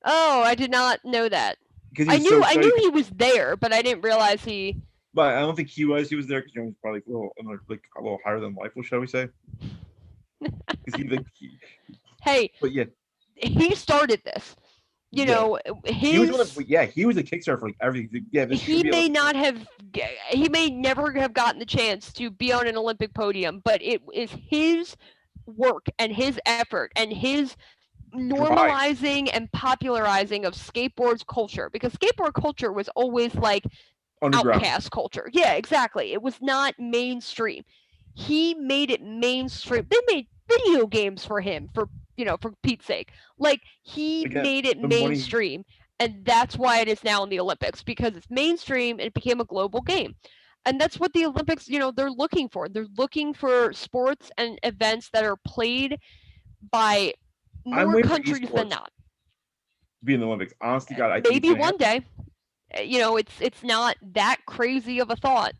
Speaker 2: Oh, I did not know that.
Speaker 1: I
Speaker 2: knew he was there, but I didn't realize he.
Speaker 1: But I don't think he was. He was there because he was probably a little higher than life, shall we say?
Speaker 2: Hey.
Speaker 1: But yeah,
Speaker 2: he started this. He was
Speaker 1: a Kickstarter for like everything. Yeah,
Speaker 2: he may not have. He may never have gotten the chance to be on an Olympic podium, but it is his work and his effort and his normalizing and popularizing of skateboards culture, because skateboard culture was always like outcast culture. Yeah, exactly. It was not mainstream. He made it mainstream. They made video games for him, for Pete's sake. Like, he made it mainstream, and that's why it is now in the Olympics, because it's mainstream and it became a global game. And that's what the Olympics, they're looking for. They're looking for sports and events that are played by more countries than not.
Speaker 1: Be in the Olympics. Honestly, God, I
Speaker 2: maybe one day. It's not that crazy of a thought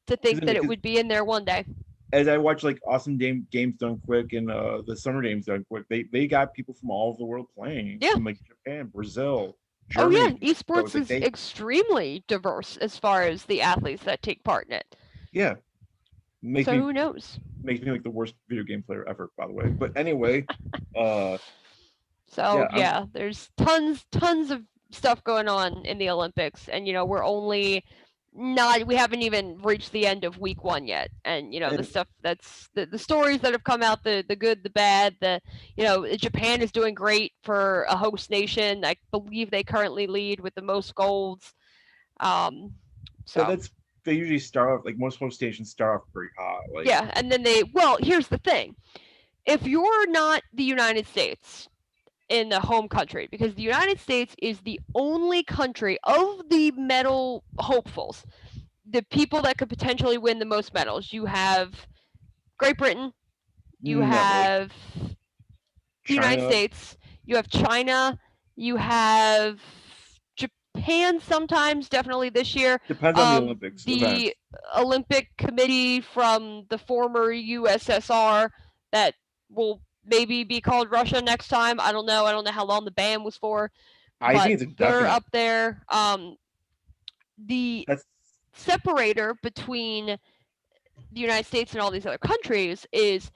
Speaker 2: to think that it would be in there one day.
Speaker 1: As I watch like awesome games done quick and the summer games done quick, they got people from all over the world playing.
Speaker 2: Yeah,
Speaker 1: from like Japan, Brazil, Germany.
Speaker 2: Oh yeah, esports is extremely diverse as far as the athletes that take part in it.
Speaker 1: Yeah.
Speaker 2: Who knows?
Speaker 1: Makes me like the worst video game player ever, by the way. But anyway,
Speaker 2: So yeah, there's tons of stuff going on in the Olympics, and we haven't even reached the end of week 1 yet, and the stuff that's the stories that have come out, the good, the bad, Japan is doing great for a host nation. I believe they currently lead with the most golds.
Speaker 1: So they usually start off, like most host stations start off pretty hot.
Speaker 2: Yeah, and then here's the thing: if you're not the United States in the home country, because the United States is the only country of the medal hopefuls, the people that could potentially win the most medals. You have Great Britain, you have the United States, you have China, you have Japan sometimes, definitely this year.
Speaker 1: Depends on the Olympics.
Speaker 2: The Olympic Committee from the former USSR that will maybe be called Russia next time. I don't know how long the ban was for.
Speaker 1: I think it's
Speaker 2: they're up there. The separator between the United States and all these other countries is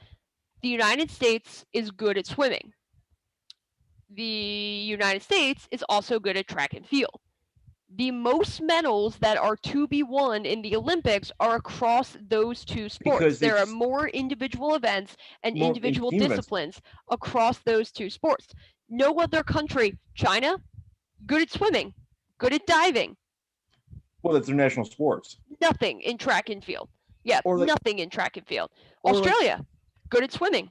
Speaker 2: the United States is good at swimming. the United States is also good at track and field. The most medals that are to be won in the Olympics are across those two sports.
Speaker 1: Because
Speaker 2: There are
Speaker 1: it's
Speaker 2: more individual events and
Speaker 1: more
Speaker 2: individual
Speaker 1: team events.
Speaker 2: disciplines across those two sports. No other country, China, good at swimming, good at diving,
Speaker 1: Well, that's their national sports.
Speaker 2: nothing in track and field. Yeah,
Speaker 1: Or like-
Speaker 2: nothing in track and field.
Speaker 1: or like-
Speaker 2: Australia, good at swimming,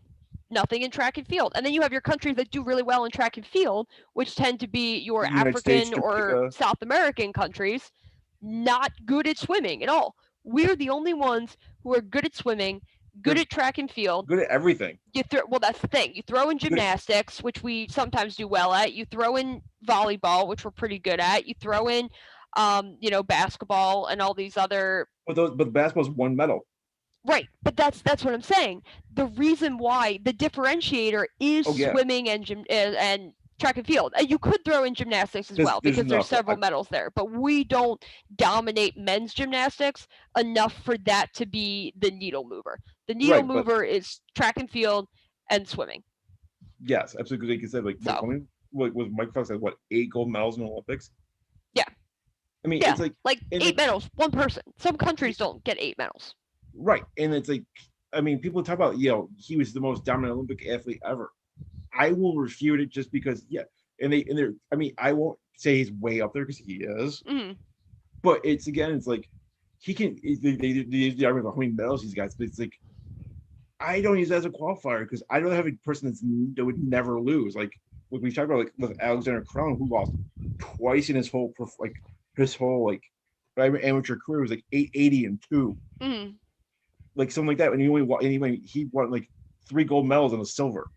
Speaker 2: nothing in track and field. And then you have your countries that do really well in track and field, which tend to be your
Speaker 1: The United
Speaker 2: African
Speaker 1: States,
Speaker 2: or
Speaker 1: Jamaica.
Speaker 2: South American countries, not good at swimming at all. We're the only ones who are good at swimming, good
Speaker 1: Good-
Speaker 2: at track and field.
Speaker 1: Good at everything.
Speaker 2: Well, that's the thing. You throw in gymnastics, which we sometimes do well at. You throw in volleyball, which we're pretty good at. You throw in, basketball and all these other.
Speaker 1: But basketball's one medal.
Speaker 2: Right, but that's what I'm saying. The reason why the differentiator is
Speaker 1: Oh, yeah.
Speaker 2: swimming and track and field. You could throw in gymnastics as well
Speaker 1: There's
Speaker 2: because there's
Speaker 1: enough.
Speaker 2: several medals there, but we don't dominate men's gymnastics enough for that to be the needle mover. The needle
Speaker 1: Right, but-
Speaker 2: mover is track and field and swimming.
Speaker 1: Yes, absolutely. Like you said, like
Speaker 2: So-
Speaker 1: was Mike Fox had what 8 gold medals in the Olympics?
Speaker 2: Yeah.
Speaker 1: I mean,
Speaker 2: Yeah.
Speaker 1: it's like
Speaker 2: Like
Speaker 1: and
Speaker 2: 8 medals, one person. Some countries don't get 8 medals.
Speaker 1: right, and it's like, I mean, people talk about he was the most dominant Olympic athlete ever. I will refute it just because they're. I mean, I won't say he's way up there because he is,
Speaker 2: Mhm.
Speaker 1: but it's like he can. They use the argument about how many medals he's got, but it's like I don't use that as a qualifier because I don't have a person that would never lose. Like what we talked about, like with Alexander Crown, who lost twice in his whole amateur career, was like 880 and 2,
Speaker 2: Mhm.
Speaker 1: like something like that. And he won like 3 gold medals and a silver.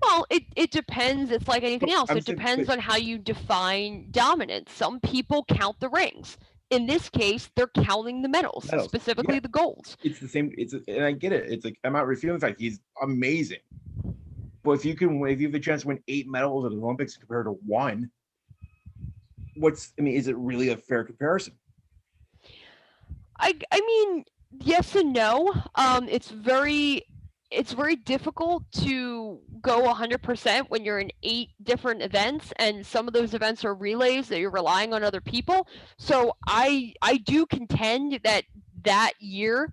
Speaker 2: Well, it depends. It's like anything
Speaker 1: But
Speaker 2: else.
Speaker 1: I'm
Speaker 2: It
Speaker 1: saying-
Speaker 2: depends on how you define dominance. Some people count the rings. In this case, they're counting the medals,
Speaker 1: Medals,
Speaker 2: specifically
Speaker 1: yeah.
Speaker 2: the golds.
Speaker 1: It's the same. And I get it. It's like I'm not refuting the fact he's amazing. But if you have the chance to win 8 medals at the Olympics compared to 1, is it really a fair comparison?
Speaker 2: I mean, yes and no. It's very difficult to go 100% when you're in 8 different events, and some of those events are relays that you're relying on other people. So I do contend that year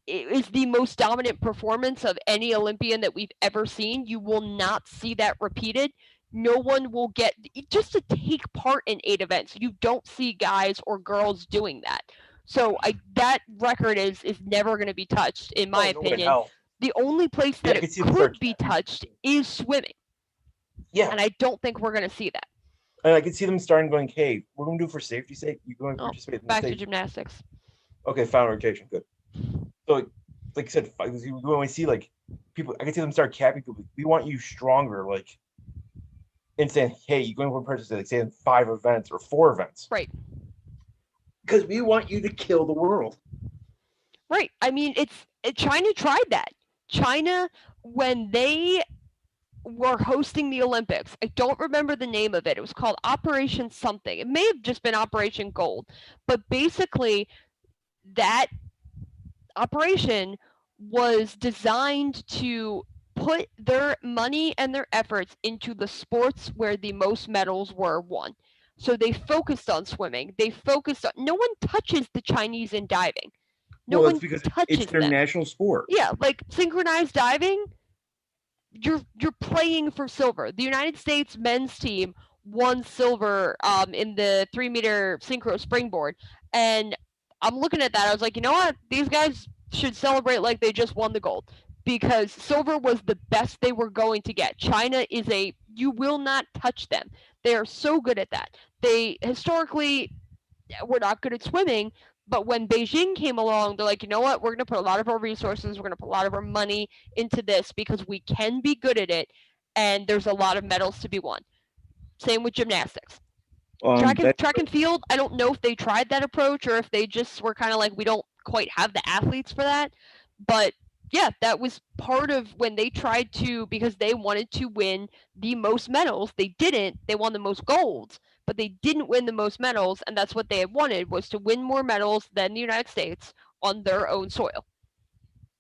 Speaker 2: is the most dominant performance of any Olympian that we've ever seen. You will not see that repeated. No one will get just to take part in 8 events. You don't see guys or girls doing that. So that record is never going to be touched, in my opinion. The only place that
Speaker 1: I could
Speaker 2: it
Speaker 1: see the
Speaker 2: could
Speaker 1: third
Speaker 2: be touched is swimming,
Speaker 1: Yeah,
Speaker 2: and I don't think we're going to see that.
Speaker 1: and I could see them starting going, "Hey, we're going to do it for safety's sake. You're going to
Speaker 2: Oh,
Speaker 1: participate in the
Speaker 2: Back to
Speaker 1: state."
Speaker 2: gymnastics.
Speaker 1: Okay, final rotation, good. So, like I said, when we see like people, I can see them start capping people. We want you stronger, like, and saying, "Hey, you're going to participate, like, say in 5 events or 4 events."
Speaker 2: Right.
Speaker 1: Because we want you to kill the world.
Speaker 2: Right. I mean, China tried that. China, when they were hosting the Olympics, I don't remember the name of it. It was called Operation something. It may have just been Operation Gold, but basically that operation was designed to put their money and their efforts into the sports where the most medals were won. So they focused on swimming. No one touches the Chinese in diving. No
Speaker 1: Well,
Speaker 2: one
Speaker 1: that's because
Speaker 2: touches
Speaker 1: it's their
Speaker 2: them.
Speaker 1: national sport.
Speaker 2: Yeah, like synchronized diving, you're playing for silver. The United States men's team won silver in the 3-meter synchro springboard, and I'm looking at that. I was like, you know what? These guys should celebrate like they just won the gold, because silver was the best they were going to get. China you will not touch them. They are so good at that. They historically were not good at swimming. But when Beijing came along, they're like, you know what? We're going to put a lot of our resources, we're going to put a lot of our money into this because we can be good at it, and there's a lot of medals to be won. Same with gymnastics. Track and field, I don't know if they tried that approach or if they just were kind of like, we don't quite have the athletes for that. But yeah, that was part of when they tried to, because they wanted to win the most medals. They didn't. They won the most golds, but they didn't win the most medals, and that's what they had wanted, was to win more medals than the United States on their own soil.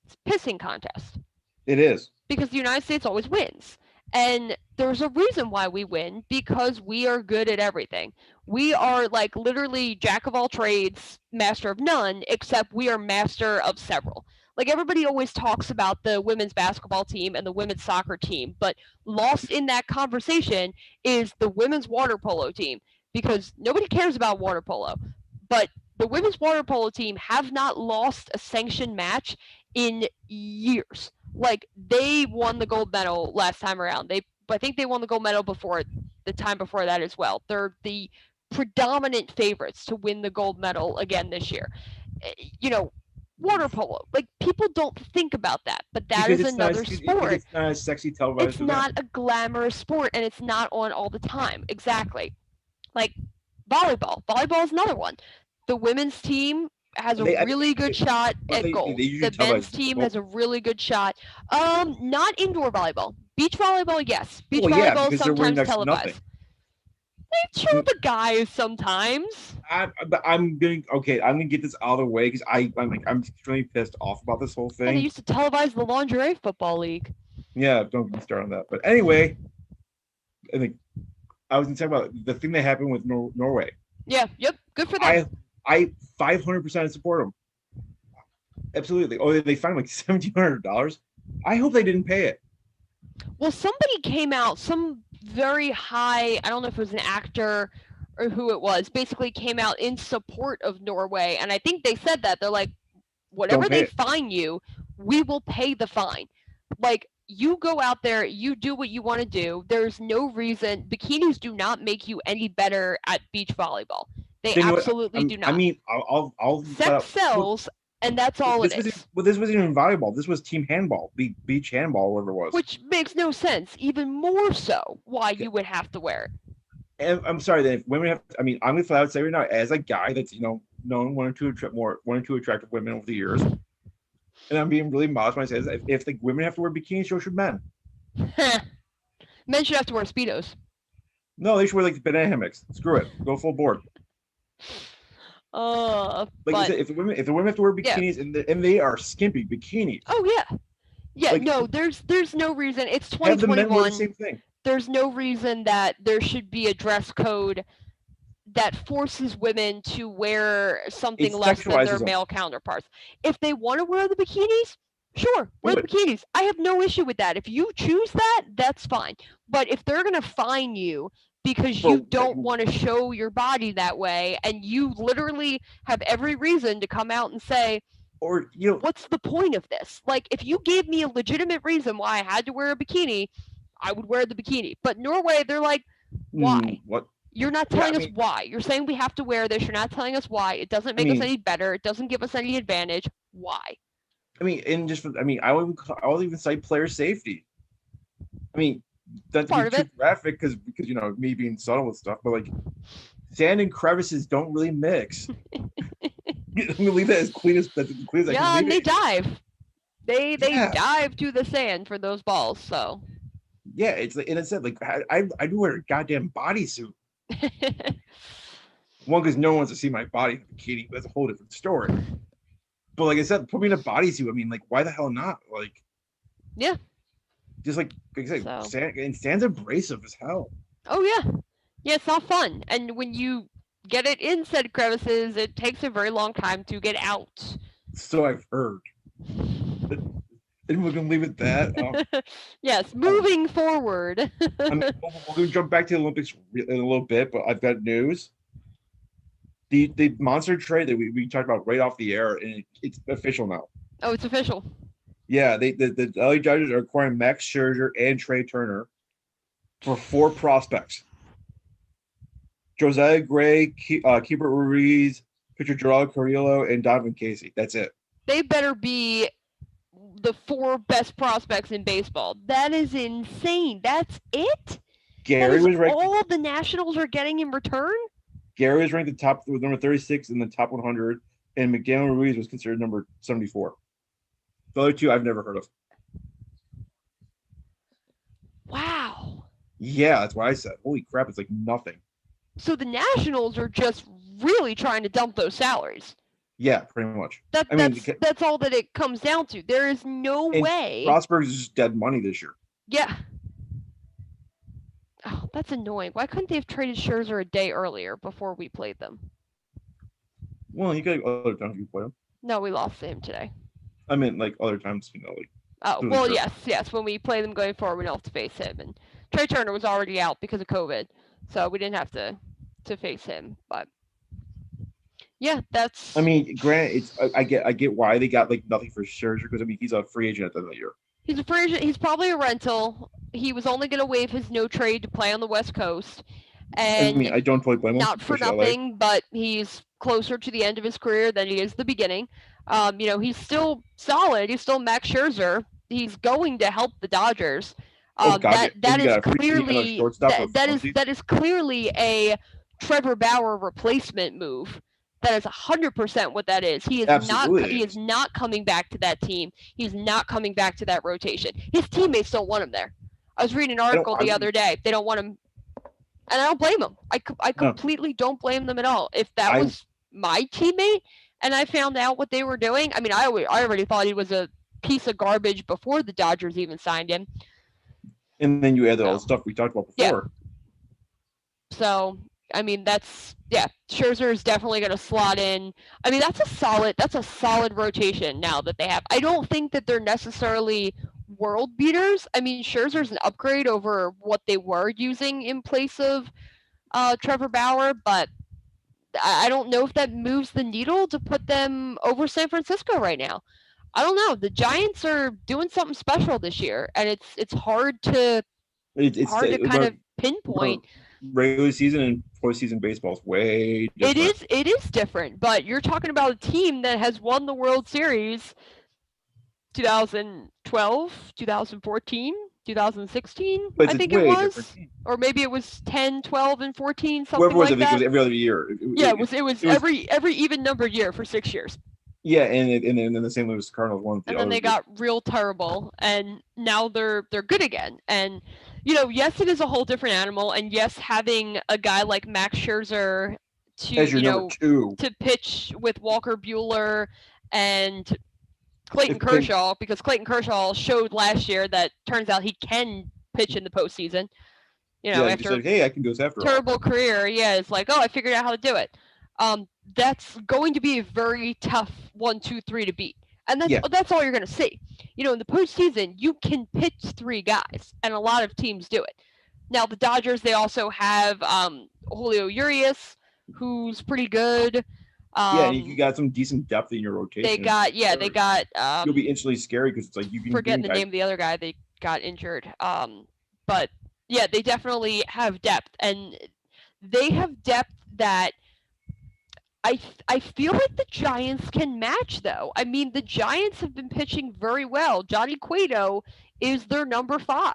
Speaker 2: It's a pissing contest
Speaker 1: It is.
Speaker 2: because the United States always wins. And there's a reason why we win, because we are good at everything. We are like literally jack of all trades, master of none, except we are master of several. Like everybody always talks about the women's basketball team and the women's soccer team, but lost in that conversation is the women's water polo team, because nobody cares about water polo. But the women's water polo team have not lost a sanctioned match in years. Like they won the gold medal last time around. I think they won the gold medal before the time before that as well. They're the predominant favorites to win the gold medal again this year. You know, water polo. Like people don't think about that, but that
Speaker 1: Because
Speaker 2: is another sport.
Speaker 1: It's not a sexy televised
Speaker 2: It's
Speaker 1: event.
Speaker 2: not a glamorous sport, and it's not on all the time. Exactly. Like volleyball. Volleyball is another one. The women's team has a really good shot at goal. The men's team has a really good shot. Not indoor volleyball. Beach volleyball, yes. Beach volleyball is sometimes televised. They show the guys sometimes.
Speaker 1: I'm gonna get this out of the way because I'm extremely pissed off about this whole thing.
Speaker 2: And they used to televise the lingerie football league.
Speaker 1: Yeah, don't get me started on that. But anyway, I think I was gonna talk about the thing that happened with Norway.
Speaker 2: Yeah, yep, good for them.
Speaker 1: I 500% support them. Absolutely. Oh, they fined like $1,700. I hope they didn't pay it.
Speaker 2: Well, somebody came out, some very high, I don't know if it was an actor or who it was, basically came out in support of Norway. And I think they said that. They're like, whatever they fine you, we will pay the fine. Like, you go out there, you do what you want to do. There's no reason. Bikinis do not make you any better at beach volleyball. They absolutely do not.
Speaker 1: I mean, I'll
Speaker 2: sex sells, and that's all it is.
Speaker 1: Well, this wasn't even volleyball. This was team handball, beach handball, whatever it was.
Speaker 2: Which makes no sense. Even more so, why you would have to wear it.
Speaker 1: And I'm sorry that if women have. I mean, I'm gonna flat out say right now, as a guy that's known one or two attractive women over the years, and I'm being really modest when I say this. If the women have to wear bikinis, so should men.
Speaker 2: Men should have to wear Speedos.
Speaker 1: No, they should wear like banana hammocks. Screw it. Go full board. Like I said, if the women have to wear bikinis and they are skimpy bikinis.
Speaker 2: Oh yeah. No, there's no reason. It's 2021. Have the men wear the same thing. There's no reason that there should be a dress code that forces women to wear something less than their male counterparts. If they want to wear the bikinis, sure, wear the bikinis. I have no issue with that. If you choose that, that's fine. But if they're going to fine you because you don't want to show your body that way, and you literally have every reason to come out and say,
Speaker 1: or
Speaker 2: what's the point of this? Like, if you gave me a legitimate reason why I had to wear a bikini, I would wear the bikini. But Norway, they're like, why?
Speaker 1: What?
Speaker 2: You're not telling us why. You're saying we have to wear this. You're not telling us why. It doesn't make us any better. It doesn't give us any advantage. Why?
Speaker 1: I mean, I'll even cite player safety. I mean, that's part of it. Graphic because me being subtle with stuff, but like sand and crevices don't really mix. I'm gonna leave that as clean as I can.
Speaker 2: Yeah, and they dive. They dive to the sand for those balls. So.
Speaker 1: Yeah, it's like, and it said like I do wear a goddamn bodysuit. One, because no one wants to see my body in a bikini. That's a whole different story. But like I said, put me in a bodysuit. I mean, like, why the hell not? Like,
Speaker 2: yeah.
Speaker 1: Just like I said, Stan's abrasive as hell.
Speaker 2: Oh yeah, it's not fun. And when you get it in said crevices, it takes a very long time to get out.
Speaker 1: So I've heard. And we're gonna leave it at that.
Speaker 2: Yes, moving forward.
Speaker 1: We're gonna jump back to the Olympics in a little bit, but I've got news. The monster trade that we talked about right off the air, and it's official now.
Speaker 2: Oh, it's official.
Speaker 1: Yeah, the LA judges are acquiring Max Scherzer and Trey Turner for 4 prospects: Josiah Gray, Keibert Ruiz, pitcher Geraldo Carrillo, and Donovan Casey. That's it.
Speaker 2: They better be the 4 best prospects in baseball. That is insane. That's it?
Speaker 1: Gary was ranked.
Speaker 2: All the Nationals are getting in return?
Speaker 1: Gary was ranked the top with number 36 in the top 100, and Miguel Ruiz was considered number 74. The other 2 I've never heard of.
Speaker 2: Wow.
Speaker 1: Yeah, that's what I said. Holy crap, it's like nothing.
Speaker 2: So the Nationals are just really trying to dump those salaries.
Speaker 1: Yeah, pretty much.
Speaker 2: That's all that it comes down to. There is no way.
Speaker 1: Strasburg is just dead money this year.
Speaker 2: Yeah. That's annoying. Why couldn't they have traded Scherzer a day earlier before we played them?
Speaker 1: Well, you got other times you play him.
Speaker 2: No, we lost to him today.
Speaker 1: I mean, like other times, like.
Speaker 2: Oh, well, yes. When we play them going forward, we don't have to face him. And Trey Turner was already out because of COVID, so we didn't have to face him. But yeah, that's.
Speaker 1: I mean, granted, it's I get why they got like nothing for Scherzer because I mean he's a free agent at the end of the year.
Speaker 2: He's a free agent. He's probably a rental. He was only going to waive his no trade to play on the West Coast. And
Speaker 1: I mean, I don't totally blame him.
Speaker 2: not for nothing, but he's closer to the end of his career than he is the beginning. He's still solid. He's still Max Scherzer. He's going to help the Dodgers. That is clearly a Trevor Bauer replacement move. That is 100% what that is. He is not coming back to that team. He's not coming back to that rotation. His teammates don't want him there. I was reading an article the other day. They don't want him, and I don't blame them. I completely don't blame them at all. If that was my teammate and I found out what they were doing, I mean, I already thought he was a piece of garbage before the Dodgers even signed him.
Speaker 1: And then you add all the stuff we talked about before.
Speaker 2: Yeah. So, I mean, Scherzer is definitely going to slot in. I mean, that's a solid rotation now that they have. I don't think that they're necessarily world beaters. I mean, Scherzer's an upgrade over what they were using in place of Trevor Bauer, but I don't know if that moves the needle to put them over San Francisco right now. I don't know. The Giants are doing something special this year, and it's hard to kind of pinpoint.
Speaker 1: Regular season and postseason baseball is way different.
Speaker 2: It is different, but you're talking about a team that has won the World Series 2012, 2014, 2016, I think it was. Or maybe it was 10, 12, and 14, something like that.
Speaker 1: It was every other year.
Speaker 2: It was every even numbered year for 6 years.
Speaker 1: Yeah, and then the St. Louis Cardinals won.
Speaker 2: And then they got real terrible, and now they're good again. And yes, it is a whole different animal, and yes, having a guy like Max Scherzer to pitch with Walker Buehler and Clayton Kershaw, because Clayton Kershaw showed last year that turns out he can pitch in the postseason. After
Speaker 1: I can do this after
Speaker 2: terrible career, it's like, I figured out how to do it. That's going to be a very tough 1, 2, 3 to beat. And that's all you're going to see. In the postseason, you can pitch 3 guys, and a lot of teams do it. Now, the Dodgers, they also have Julio Urias, who's pretty good.
Speaker 1: You got some decent depth in your rotation.
Speaker 2: They got.
Speaker 1: You'll be instantly scary because it's like you can.
Speaker 2: Forgetting the name of the other guy, they got injured. But yeah, they definitely have depth, and they have depth that I feel like the Giants can match, though. I mean, the Giants have been pitching very well. Johnny Cueto is their number 5.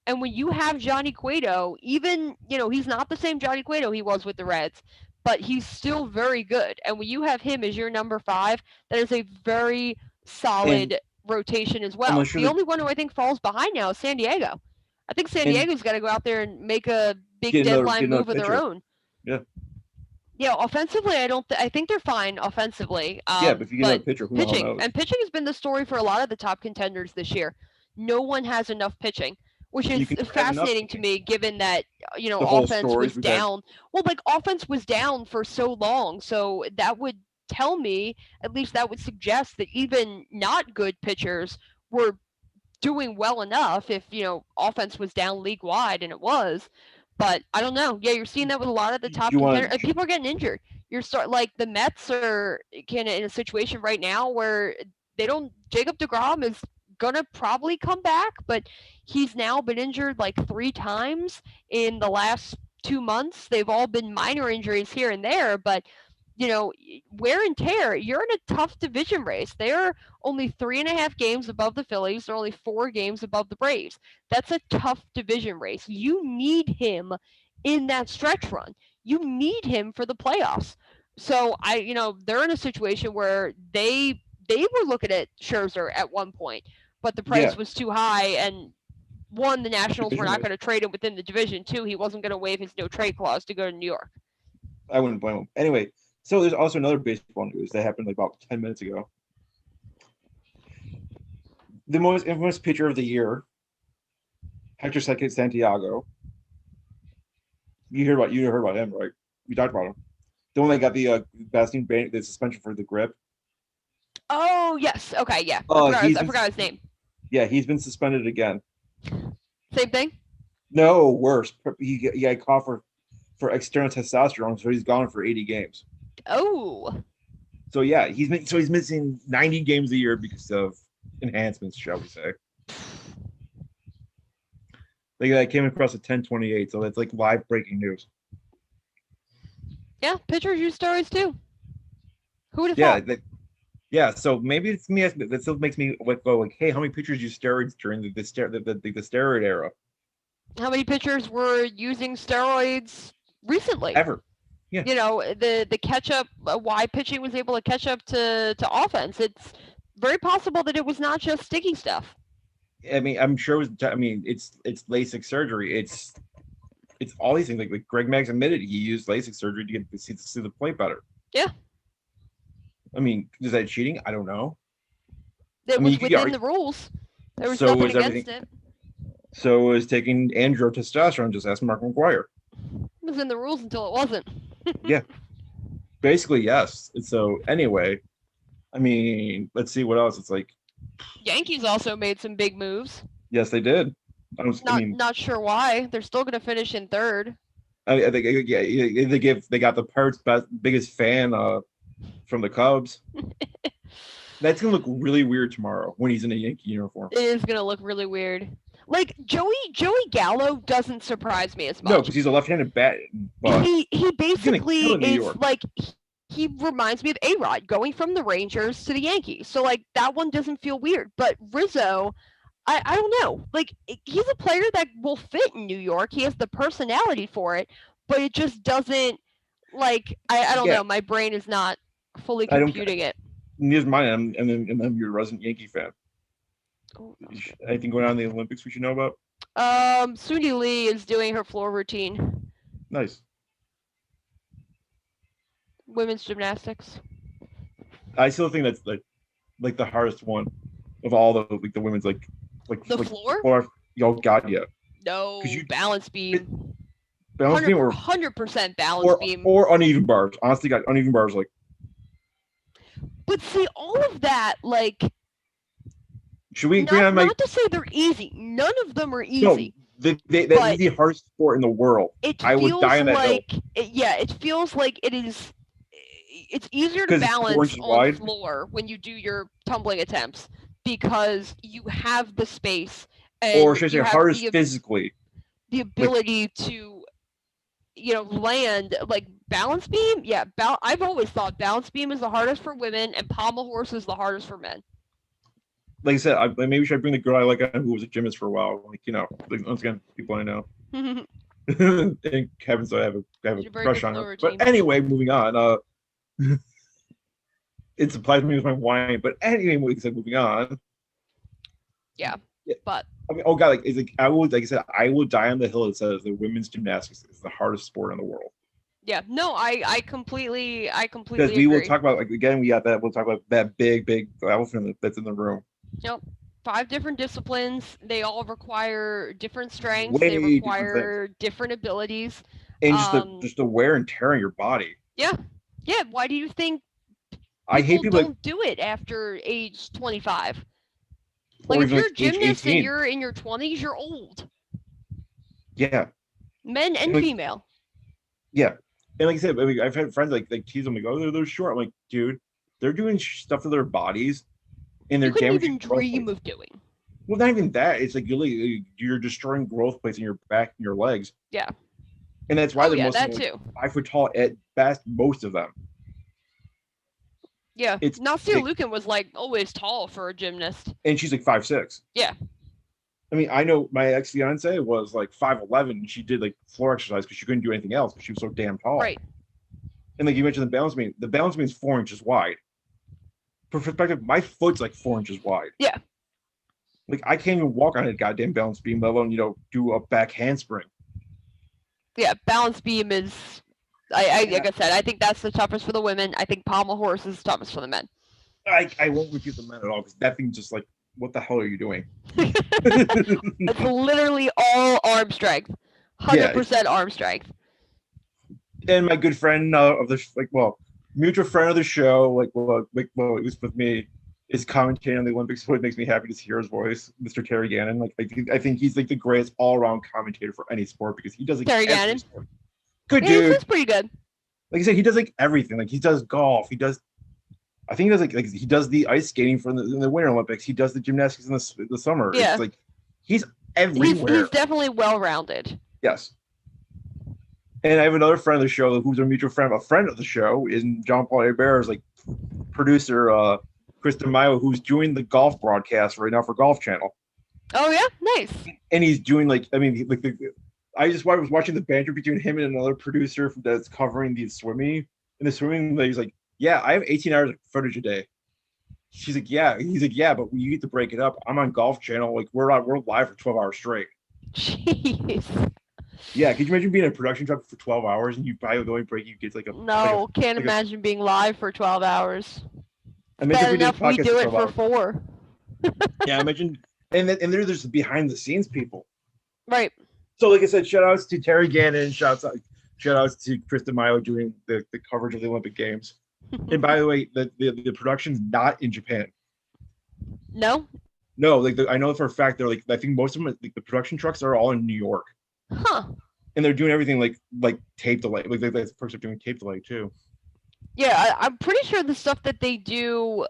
Speaker 2: And when you have Johnny Cueto, even, he's not the same Johnny Cueto he was with the Reds, but he's still very good. And when you have him as your number 5, that is a very solid rotation as well. The only one who I think falls behind now is San Diego. I think San Diego's got to go out there and make a big deadline move of their own.
Speaker 1: Yeah.
Speaker 2: Yeah, offensively, I think they're fine offensively.
Speaker 1: But if you get a pitcher, who
Speaker 2: pitching has been the story for a lot of the top contenders this year. No one has enough pitching, which is fascinating to me, given that offense was down. Well, offense was down for so long, so that would tell me, at least that would suggest that even not good pitchers were doing well enough. If offense was down league wide, and it was. But I don't know. Yeah, you're seeing that with a lot of the top contenders. People are getting injured. The Mets are in a situation right now where Jacob deGrom is gonna probably come back, but he's now been injured 3 times in the last 2 months. They've all been minor injuries here and there, but wear and tear. You're in a tough division race. They're only 3.5 games above the Phillies. They're only 4 games above the Braves. That's a tough division race. You need him in that stretch run. You need him for the playoffs. So they're in a situation where they were looking at Scherzer at one point, but the price was too high. And 1, the Nationals were not going to trade him within the division. 2, he wasn't going to waive his no trade clause to go to New York.
Speaker 1: I wouldn't blame him. Anyway. So there's also another baseball news that happened about 10 minutes ago. The most infamous pitcher of the year, Hector Santiago, You heard about him, right? We talked about him. The one that got the Bastien ban the suspension for the grip.
Speaker 2: Oh yes, okay, yeah.
Speaker 1: He's
Speaker 2: I
Speaker 1: been
Speaker 2: forgot his name.
Speaker 1: yeah, he's been suspended again.
Speaker 2: Same thing.
Speaker 1: No, worse. He got caught for external testosterone, so he's gone for 80 games.
Speaker 2: Oh.
Speaker 1: So yeah, he's missing 90 games a year because of enhancements, shall we say? They came across at 10:28, so that's like live breaking news.
Speaker 2: Yeah, pitchers use steroids too. Who would have
Speaker 1: Yeah,
Speaker 2: thought?
Speaker 1: yeah. So maybe it's me. That still makes me like go like, hey, how many pitchers use steroids during the steroid era?
Speaker 2: How many pitchers were using steroids recently?
Speaker 1: Ever? Yeah.
Speaker 2: You know, the catch up, why pitching was able to catch up to offense. It's very possible that it was not just sticky stuff.
Speaker 1: I mean, I'm sure it was. I mean, it's LASIK surgery. It's all these things. Like Greg Maggs admitted, he used LASIK surgery to get to see the plate better.
Speaker 2: Yeah.
Speaker 1: I mean, is that cheating? I don't know.
Speaker 2: It was within the rules. There was nothing against it.
Speaker 1: So is taking andro testosterone. Just ask Mark McGwire.
Speaker 2: It was in the rules until it wasn't.
Speaker 1: Yeah. Basically, yes. So anyway, I mean, let's see what else. It's like
Speaker 2: Yankees also made some big moves.
Speaker 1: yes, they did.
Speaker 2: Not sure why. They're still going to finish in third.
Speaker 1: I think yeah, they got the Pirates' biggest fan from the Cubs. That's gonna look really weird tomorrow when he's in a Yankee uniform.
Speaker 2: It is gonna look really weird. Like Joey Gallo doesn't surprise me as much.
Speaker 1: No, because he's a left-handed bat.
Speaker 2: He basically is like he reminds me of A-Rod going from the Rangers to the Yankees. So like that one doesn't feel weird. But Rizzo, I don't know. Like he's a player that will fit in New York. He has the personality for it, but it just doesn't like I don't know. My brain is not fully computing it.
Speaker 1: Neither mine. I'm your resident Yankee fan. Oh, anything going on in the Olympics we should know about?
Speaker 2: Suni Lee is doing her floor routine.
Speaker 1: Nice.
Speaker 2: Women's gymnastics.
Speaker 1: I still think that's like the hardest one of all the women's like
Speaker 2: the floor.
Speaker 1: Oh God, yeah.
Speaker 2: No, balance beam.
Speaker 1: Balance beam or
Speaker 2: 100% balance beam
Speaker 1: or uneven bars. Honestly, got uneven bars like.
Speaker 2: But see, all of that, like.
Speaker 1: Should we agree on
Speaker 2: not to say they're easy. None of them are easy.
Speaker 1: No, that's the hardest sport in the world.
Speaker 2: I would die on that hill. It feels like it is. It's easier to balance on the floor when you do your tumbling attempts because you have the space.
Speaker 1: Or should I say hardest physically?
Speaker 2: The ability to, land like balance beam. Yeah, I've always thought balance beam is the hardest for women and pommel horse is the hardest for men.
Speaker 1: Like I said, maybe should I bring the girl I like who was a gymnast for a while? Once again, people I know. And Kevin, so I have a crush on her. But anyway, moving on. It supplies me with my wine. But anyway, moving on.
Speaker 2: Yeah. But
Speaker 1: I mean, oh God, I will die on the hill that says the women's gymnastics is the hardest sport in the world.
Speaker 2: Yeah, no, I completely
Speaker 1: because we will talk about we'll talk about that big elephant that's in the room.
Speaker 2: Yep. 5 different disciplines. They all require different strengths. They require different abilities.
Speaker 1: And just the wear and tear on your body.
Speaker 2: Yeah. Yeah. Why do you think
Speaker 1: I hate people
Speaker 2: don't do it after age 25? Like if you're a gymnast and you're in your 20s, you're old.
Speaker 1: Yeah.
Speaker 2: Men and female.
Speaker 1: Yeah. And like I said, I've had friends like tease them, like, oh, they're short. I'm like, dude, they're doing stuff to their bodies, and they're damaging.
Speaker 2: You couldn't even dream of doing.
Speaker 1: Well, not even that. It's like you're destroying growth plates in your back and your legs.
Speaker 2: Yeah.
Speaker 1: And that's why they're most
Speaker 2: that too.
Speaker 1: 5 foot tall at best, most of them.
Speaker 2: Yeah. Nastia Lukin was like always tall for a gymnast.
Speaker 1: And she's like 5'6".
Speaker 2: Yeah.
Speaker 1: I mean, I know my ex-fiance was like 5'11", and she did like floor exercise because she couldn't do anything else because she was so damn tall.
Speaker 2: Right.
Speaker 1: And like you mentioned, the balance beam is 4 inches wide. For perspective, my foot's like 4 inches wide.
Speaker 2: Yeah.
Speaker 1: Like I can't even walk on a goddamn balance beam, let alone do a back handspring.
Speaker 2: Yeah, balance beam is. Like I said, I think that's the toughest for the women. I think pommel horse is the toughest for the men.
Speaker 1: I won't refute the men at all because that thing's just like, what the hell are you doing?
Speaker 2: It's literally all arm strength, 100% arm strength.
Speaker 1: And my good friend of the mutual friend of the show, it was with me, is commentating on the Olympics. So it makes me happy to hear his voice, Mr. Terry Gannon. I think he's like the greatest all around commentator for any sport because he does like
Speaker 2: Terry
Speaker 1: every
Speaker 2: Gannon.
Speaker 1: sport. Good
Speaker 2: Yeah,
Speaker 1: dude.
Speaker 2: he's pretty good.
Speaker 1: Like I said, he does like everything. Like he does golf. He does. I think he does like he does the ice skating for the Winter Olympics. He does the gymnastics in the summer.
Speaker 2: Yeah.
Speaker 1: It's like he's everywhere.
Speaker 2: He's definitely well rounded.
Speaker 1: Yes. And I have another friend of the show who's a mutual friend. A friend of the show is John Paul Hebert's like producer, Kristen Mayo, who's doing the golf broadcast right now for Golf Channel.
Speaker 2: Oh yeah, nice.
Speaker 1: And he's doing I was watching the banter between him and another producer that's covering the swimming. And the swimming, he's like, "Yeah, I have 18 hours of footage a day." She's like, "Yeah." He's like, "Yeah, but you get to break it up. I'm on Golf Channel. Like we're live for 12 hours straight."
Speaker 2: Jeez.
Speaker 1: Yeah, could you imagine being in a production truck for 12 hours and you probably the only break you get like a
Speaker 2: no, can't imagine being live for 12 hours.
Speaker 1: Imagine
Speaker 2: we enough we do it for 4.
Speaker 1: Yeah, imagine, and there's behind the scenes people.
Speaker 2: Right.
Speaker 1: So, like I said, shout outs to Terry Gannon, shout outs to Kristen Mayo doing the coverage of the Olympic Games. And by the way, the production's not in Japan.
Speaker 2: No.
Speaker 1: No, I know for a fact they're I think most of them the production trucks are all in New York.
Speaker 2: Huh.
Speaker 1: And they're doing everything like tape delay. Like that's the perks of doing tape delay too.
Speaker 2: Yeah, I'm pretty sure the stuff that they do,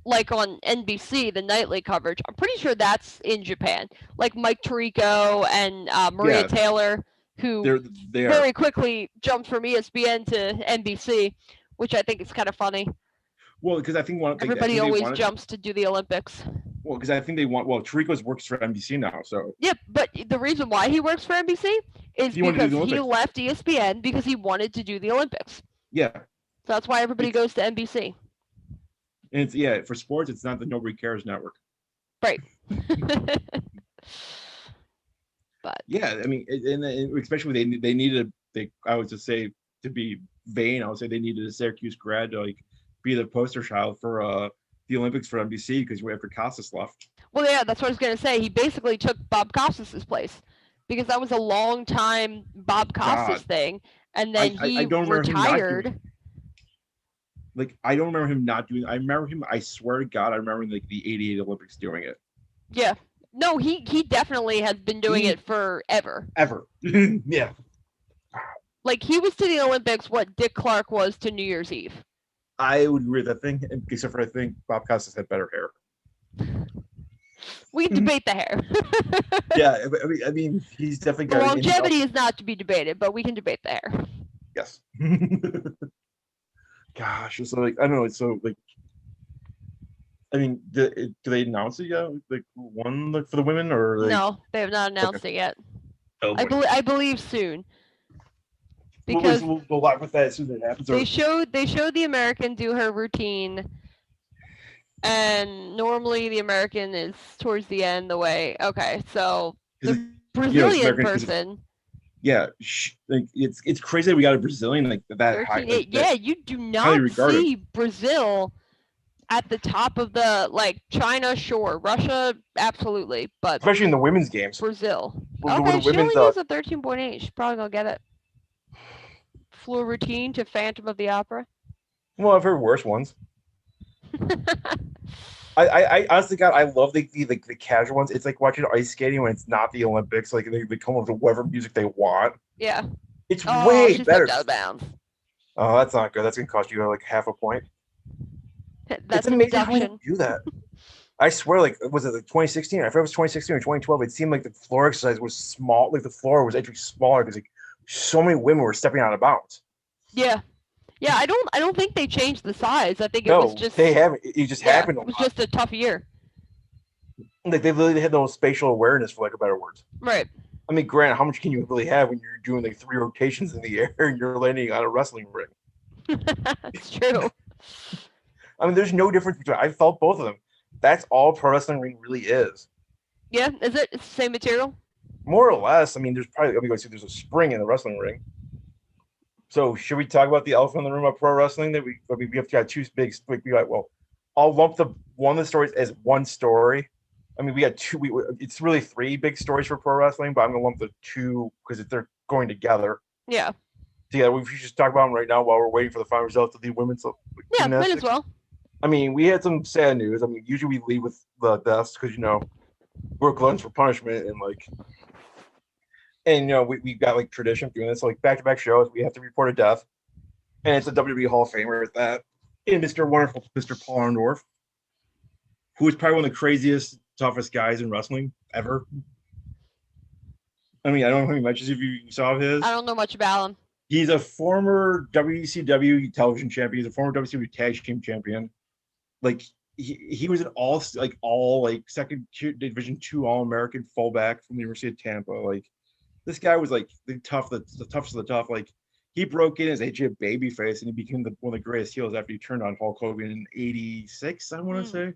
Speaker 2: like on NBC, the nightly coverage, I'm pretty sure that's in Japan. Like Mike Tirico and Maria Taylor, who very quickly jumped from ESPN to NBC, which I think is kind of funny.
Speaker 1: Well, because I think
Speaker 2: everybody always jumps to do the Olympics.
Speaker 1: Well, because I think they want. Well, Tirico's works for NBC now, so.
Speaker 2: Yeah, but the reason why he works for NBC is because he left ESPN because he wanted to do the Olympics.
Speaker 1: Yeah.
Speaker 2: So that's why everybody goes to NBC.
Speaker 1: And it's for sports. It's not the Nobody Cares network.
Speaker 2: Right. But
Speaker 1: yeah, I mean, and especially they needed. I would just say, to be vain, I would say they needed a Syracuse grad to be the poster child for the Olympics for NBC because after Costas left.
Speaker 2: Well, yeah, that's what I was gonna say. He basically took Bob Costas's place because that was a long time Bob Costas thing, and then he retired.
Speaker 1: I don't remember him not doing. I remember him. I swear to God, I remember the '88 Olympics doing it.
Speaker 2: Yeah. No, he definitely has been doing it forever.
Speaker 1: Ever. Yeah.
Speaker 2: Like he was to the Olympics what Dick Clark was to New Year's Eve.
Speaker 1: I would agree with that thing, except for I think Bob Costas had better hair.
Speaker 2: We can debate the hair.
Speaker 1: Yeah, I mean, he's definitely got.
Speaker 2: The longevity is not to be debated, but we can debate the hair.
Speaker 1: Yes. Gosh, so I don't know. So I mean, do they announce it yet? One for the women or
Speaker 2: no? They have not announced it yet.
Speaker 1: Oh,
Speaker 2: I believe soon. Because
Speaker 1: we'll go live with that as soon as it happens.
Speaker 2: They showed the American do her routine, and normally the American is towards the end. The way so the Brazilian person.
Speaker 1: Yeah, it's crazy that we got a Brazilian that high.
Speaker 2: Yeah, you do not see Brazil at the top of the China, sure, Russia, absolutely, but
Speaker 1: especially in the women's games.
Speaker 2: Brazil. Okay, she only has a 13.8. She's probably gonna get it. Floor routine to Phantom of the Opera.
Speaker 1: Well, I've heard worse ones. I honestly, God, I love the casual ones. It's like watching ice skating when it's not the Olympics. Like they come up with whatever music they want.
Speaker 2: Yeah,
Speaker 1: it's way better.
Speaker 2: Out of bounds.
Speaker 1: Oh, that's not good. That's gonna cost you half a point.
Speaker 2: That's
Speaker 1: it's amazing how you do that. I swear, was it 2016? I forget it was 2016 or 2012. It seemed like the floor exercise was small. Like the floor was actually smaller because so many women were stepping out of bounds.
Speaker 2: Yeah. Yeah, I don't think they changed the size. I think it was just
Speaker 1: they haven't. It just happened.
Speaker 2: It was just a tough year.
Speaker 1: They really had no spatial awareness, for lack of better words.
Speaker 2: Right.
Speaker 1: I mean, granted, how much can you really have when you're doing 3 rotations in the air and you're landing on a wrestling ring?
Speaker 2: It's true.
Speaker 1: I mean, there's no difference between. I felt both of them. That's all pro wrestling ring really is.
Speaker 2: Yeah, is it? It's the same material?
Speaker 1: More or less. I mean, there's there's a spring in the wrestling ring. So should we talk about the elephant in the room of pro wrestling? That we have got two big. I'll lump one of the stories as one story. I mean, we got two. It's really 3 big stories for pro wrestling, but I'm gonna lump the 2 because they're going together.
Speaker 2: Yeah.
Speaker 1: yeah, we should just talk about them right now while we're waiting for the final results of the women's
Speaker 2: Yeah, might as
Speaker 1: gymnastics.
Speaker 2: well.
Speaker 1: I mean, we had some sad news. I mean, usually we lead with the deaths because we're gluttons for punishment and we got like tradition doing this. So, like back-to-back shows, we have to report a death, and it's a WWE Hall of Famer at that. And Mr. Wonderful, Mr. Paul Orndorff, who is probably one of the craziest, toughest guys in wrestling ever. I mean, I don't know how many matches if you saw of his.
Speaker 2: I don't know much about him.
Speaker 1: He's a former WCW television champion. He's a former WCW tag team champion. Like he was an all second Division II All American fullback from the University of Tampa. Like this guy was like the toughest of the tough. Like he broke in as a babyface and he became one of the greatest heels after he turned on Hulk Hogan in '86. I want to say.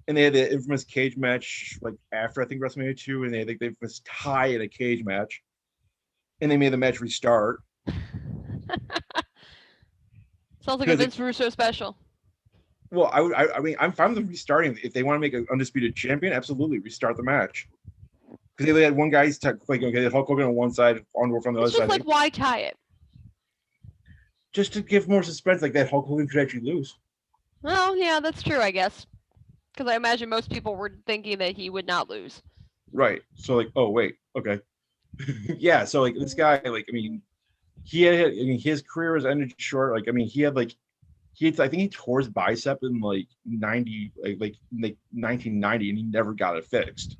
Speaker 1: And they had the infamous cage match like after I think WrestleMania 2, and they was tie in a cage match, and they made the match restart.
Speaker 2: Sounds like a Vince Russo special.
Speaker 1: Well, I mean, I'm fine with them restarting. If they want to make an undisputed champion, absolutely restart the match. Because they had one guy's like Hulk Hogan on one side, Orndorff on the other side.
Speaker 2: Like, why tie it?
Speaker 1: Just to give more suspense, like that Hulk Hogan could actually lose.
Speaker 2: Well, yeah, that's true, I guess. Because I imagine most people were thinking that he would not lose.
Speaker 1: Right. So like, oh wait, okay, yeah. So like this guy, like I mean, his career was ended short. Like I mean, I think he tore his bicep in like 1990, and he never got it fixed.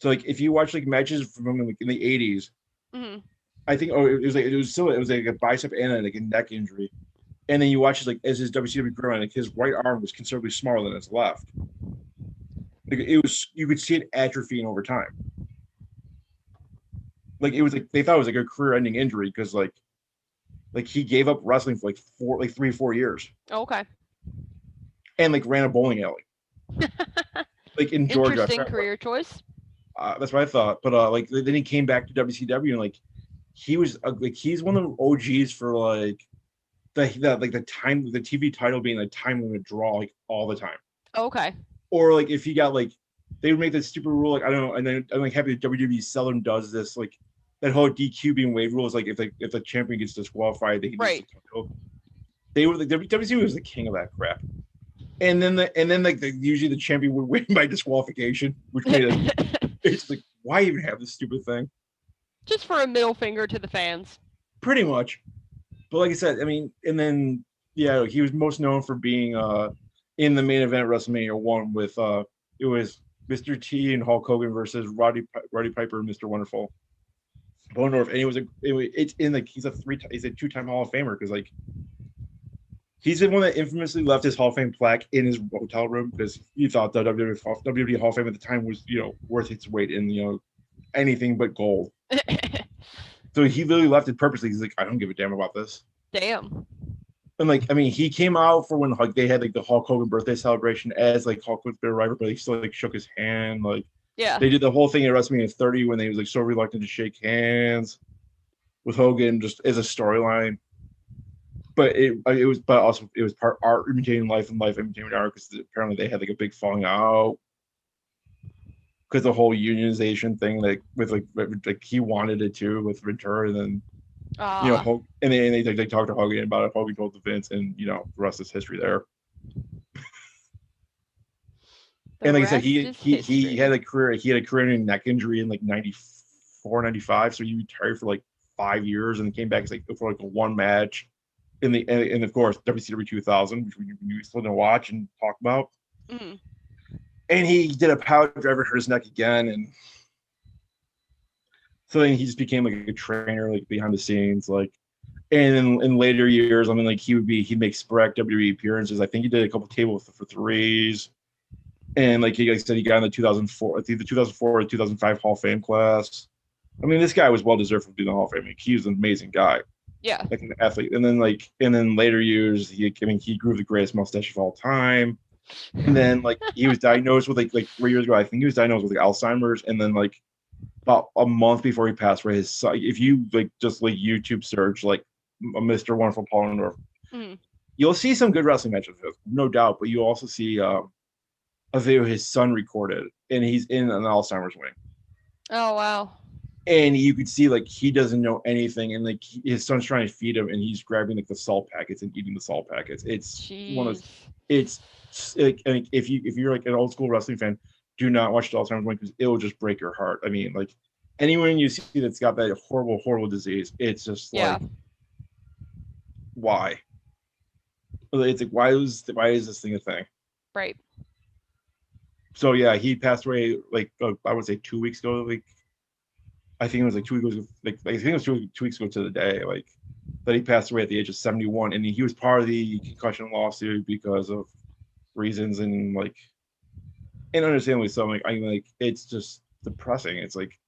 Speaker 1: So like, if you watch like matches from him like in the 80s,
Speaker 2: mm-hmm.
Speaker 1: I think it was like a bicep and like a neck injury. And then you watch as his WCW grew on, like his right arm was considerably smaller than his left. Like you could see it atrophying over time. Like it was like they thought it was like a career-ending injury because like he gave up wrestling for like 3-4 years.
Speaker 2: Oh, okay.
Speaker 1: And like ran a bowling alley. Like in Georgia.
Speaker 2: Interesting career choice.
Speaker 1: That's what I thought. But like then he came back to WCW and like he was like he's one of the OGs for like the TV title being a time limit draw like all the time.
Speaker 2: Okay.
Speaker 1: Or like if you got like they would make this stupid rule like I don't know, and then I'm like happy that WWE seldom does this like that whole DQ being waived rule is like if the champion gets disqualified they can
Speaker 2: right.
Speaker 1: They were like WWE was the king of that crap. And then usually the champion would win by disqualification, which made it it's like why even have this stupid thing?
Speaker 2: Just for a middle finger to the fans.
Speaker 1: Pretty much. But like I said, I mean, and then yeah, he was most known for being in the main event WrestleMania 1 with it was Mr. T and Hulk Hogan versus Roddy Piper and Mr. Wonderful Orndorff, and he's a 2-time Hall of Famer because like he's the one that infamously left his Hall of Fame plaque in his hotel room because he thought the WWE Hall of Fame at the time was worth its weight in anything but gold. So he literally left it purposely. He's like, I don't give a damn about this.
Speaker 2: Damn.
Speaker 1: And like, I mean, he came out for when like they had like the Hulk Hogan birthday celebration as like Hulk was their rival, but he still like shook his hand. Like,
Speaker 2: yeah,
Speaker 1: they did the whole thing at WrestleMania 30 when they was like so reluctant to shake hands with Hogan just as a storyline. But it was part art imitating life and life imitating art because apparently they had like a big falling out. Because the whole unionization thing, like with like he wanted it too with Ventura, and then Hulk, and they talked to Hogan about it. Hogan told the Vince, and the rest is history there. And like I said, he had a career. He had a career-ending neck injury in like 94, 95. So he retired for like 5 years, and came back for like a one match in the and of course WCW 2000, which we still didn't watch and talk about.
Speaker 2: Mm-hmm.
Speaker 1: And he did a power driver, hurt his neck again, and so then he just became like a trainer, like behind the scenes, like. And in later years, I mean, like he'd make sporadic WWE appearances. I think he did a couple tables for threes, and like I said, he got in the 2004, I think the 2004 or 2005 Hall of Fame class. I mean, this guy was well deserved for being the Hall of Fame. Like, he was an amazing guy,
Speaker 2: yeah,
Speaker 1: like an athlete. And then later years, he grew the greatest mustache of all time. And then like he was diagnosed with like 3 years ago, I think he was diagnosed with like Alzheimer's, and then like about a month before he passed away, his son, if you like just like YouTube search like Mr. Wonderful Paul Orndorff, you'll see some good wrestling matches, no doubt, but you also see a video his son recorded, and he's in an Alzheimer's wing.
Speaker 2: Oh wow!
Speaker 1: and you could see like he doesn't know anything, and like his son's trying to feed him, and he's grabbing like the salt packets and eating the salt packets. It's one of
Speaker 2: Jeez.
Speaker 1: those. It's like, I mean, if you're like an old school wrestling fan, do not watch the Alzheimer's one because it will just break your heart. I mean, like anyone you see that's got that horrible disease, it's just
Speaker 2: Yeah.
Speaker 1: like, why? It's like, why is this thing a thing?
Speaker 2: Right.
Speaker 1: So yeah, he passed away like I would say 2 weeks ago. Like I think it was like 2 weeks ago. Like I think it was 2 weeks ago to the day. Like that he passed away at the age of 71, and he was part of the concussion lawsuit because of reasons, and like, and understandably so. Like I mean, like it's just depressing. It's like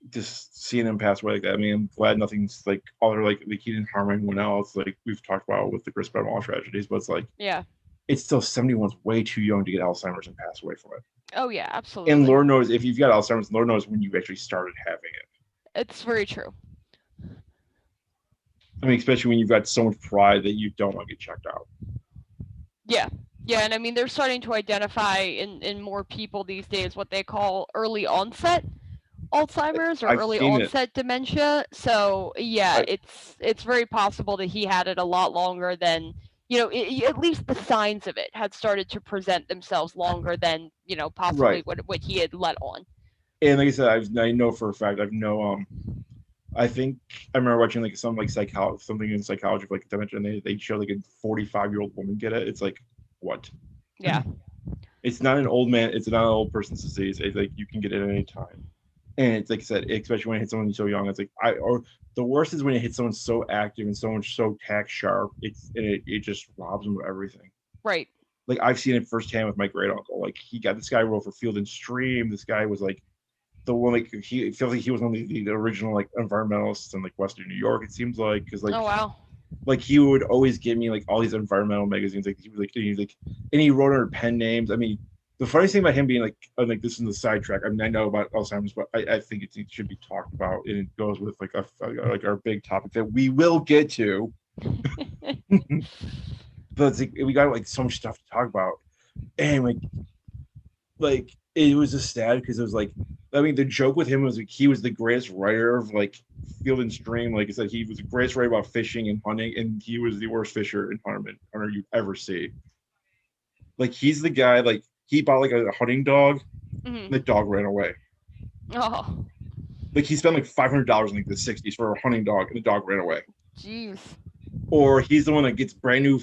Speaker 1: just seeing him pass away like that. I mean, I'm glad nothing's like other like he didn't harm anyone else. Like we've talked about with the Chris Benoit tragedies, but it's like,
Speaker 2: Yeah.
Speaker 1: it's still 71's way too young to get Alzheimer's and pass away from it.
Speaker 2: Oh yeah,
Speaker 1: And
Speaker 2: absolutely.
Speaker 1: Lord knows if you've got Alzheimer's, Lord knows when you actually started having it.
Speaker 2: It's very true.
Speaker 1: I mean, especially when you've got so much pride that you don't want to get checked out.
Speaker 2: Yeah. Yeah, and I mean they're starting to identify in more people these days what they call early onset Alzheimer's or
Speaker 1: I've
Speaker 2: early
Speaker 1: seen it.
Speaker 2: onset dementia. So yeah, it's very possible that he had it a lot longer than, at least the signs of it had started to present themselves longer than, possibly
Speaker 1: Right.
Speaker 2: what he had let on.
Speaker 1: And like I said, I know for a fact, I think I remember watching like some like psychology, something in psychology of like dementia, and they show like a 45-year-old woman get it. It's like, what?
Speaker 2: Yeah.
Speaker 1: It's not an old man. It's not an old person's disease. It's like you can get it at any time. And it's like I said, especially when it hits someone so young. It's like or the worst is when it hits someone so active and someone so tack sharp. It just robs them of everything.
Speaker 2: Right.
Speaker 1: Like I've seen it firsthand with my great uncle. Like he got this guy wrote for Field and Stream. This guy was like the one, like he feels like he was one of the original like environmentalists in like Western New York. It seems like because like
Speaker 2: Oh wow.
Speaker 1: like he would always give me like all these environmental magazines. Like he was like and he wrote under pen names. I mean, the funniest thing about him being like this is the sidetrack. I mean, I know about Alzheimer's, but I think it should be talked about, and it goes with like like our big topic that we will get to. But it's like, we got like so much stuff to talk about, and like it was just sad because it was like, I mean, the joke with him was like he was the greatest writer of like Field and Stream. Like I said, he was the greatest writer about fishing and hunting, and he was the worst fisher and hunter you ever see. Like he's the guy, like he bought like a hunting dog, and the dog ran away.
Speaker 2: Oh.
Speaker 1: Like he spent like $500 in like the 60s for a hunting dog, and the dog ran away.
Speaker 2: Jeez.
Speaker 1: Or he's the one that gets brand new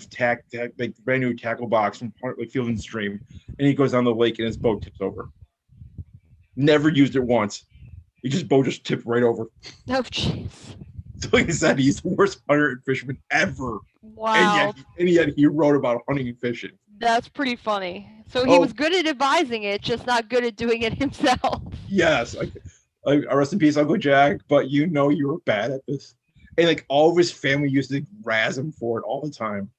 Speaker 1: tackle box from like Field and Stream, and he goes down the lake and his boat tips over. Never used it once. Boat just tipped right over.
Speaker 2: Oh jeez.
Speaker 1: So like I said, he's the worst hunter and fisherman ever.
Speaker 2: Wow.
Speaker 1: And yet he wrote about hunting and fishing.
Speaker 2: That's pretty funny. So he was good at advising it, just not good at doing it himself.
Speaker 1: Yes. Rest in peace, Uncle Jack, but you know you were bad at this. And like all of his family used to razz him for it all the time.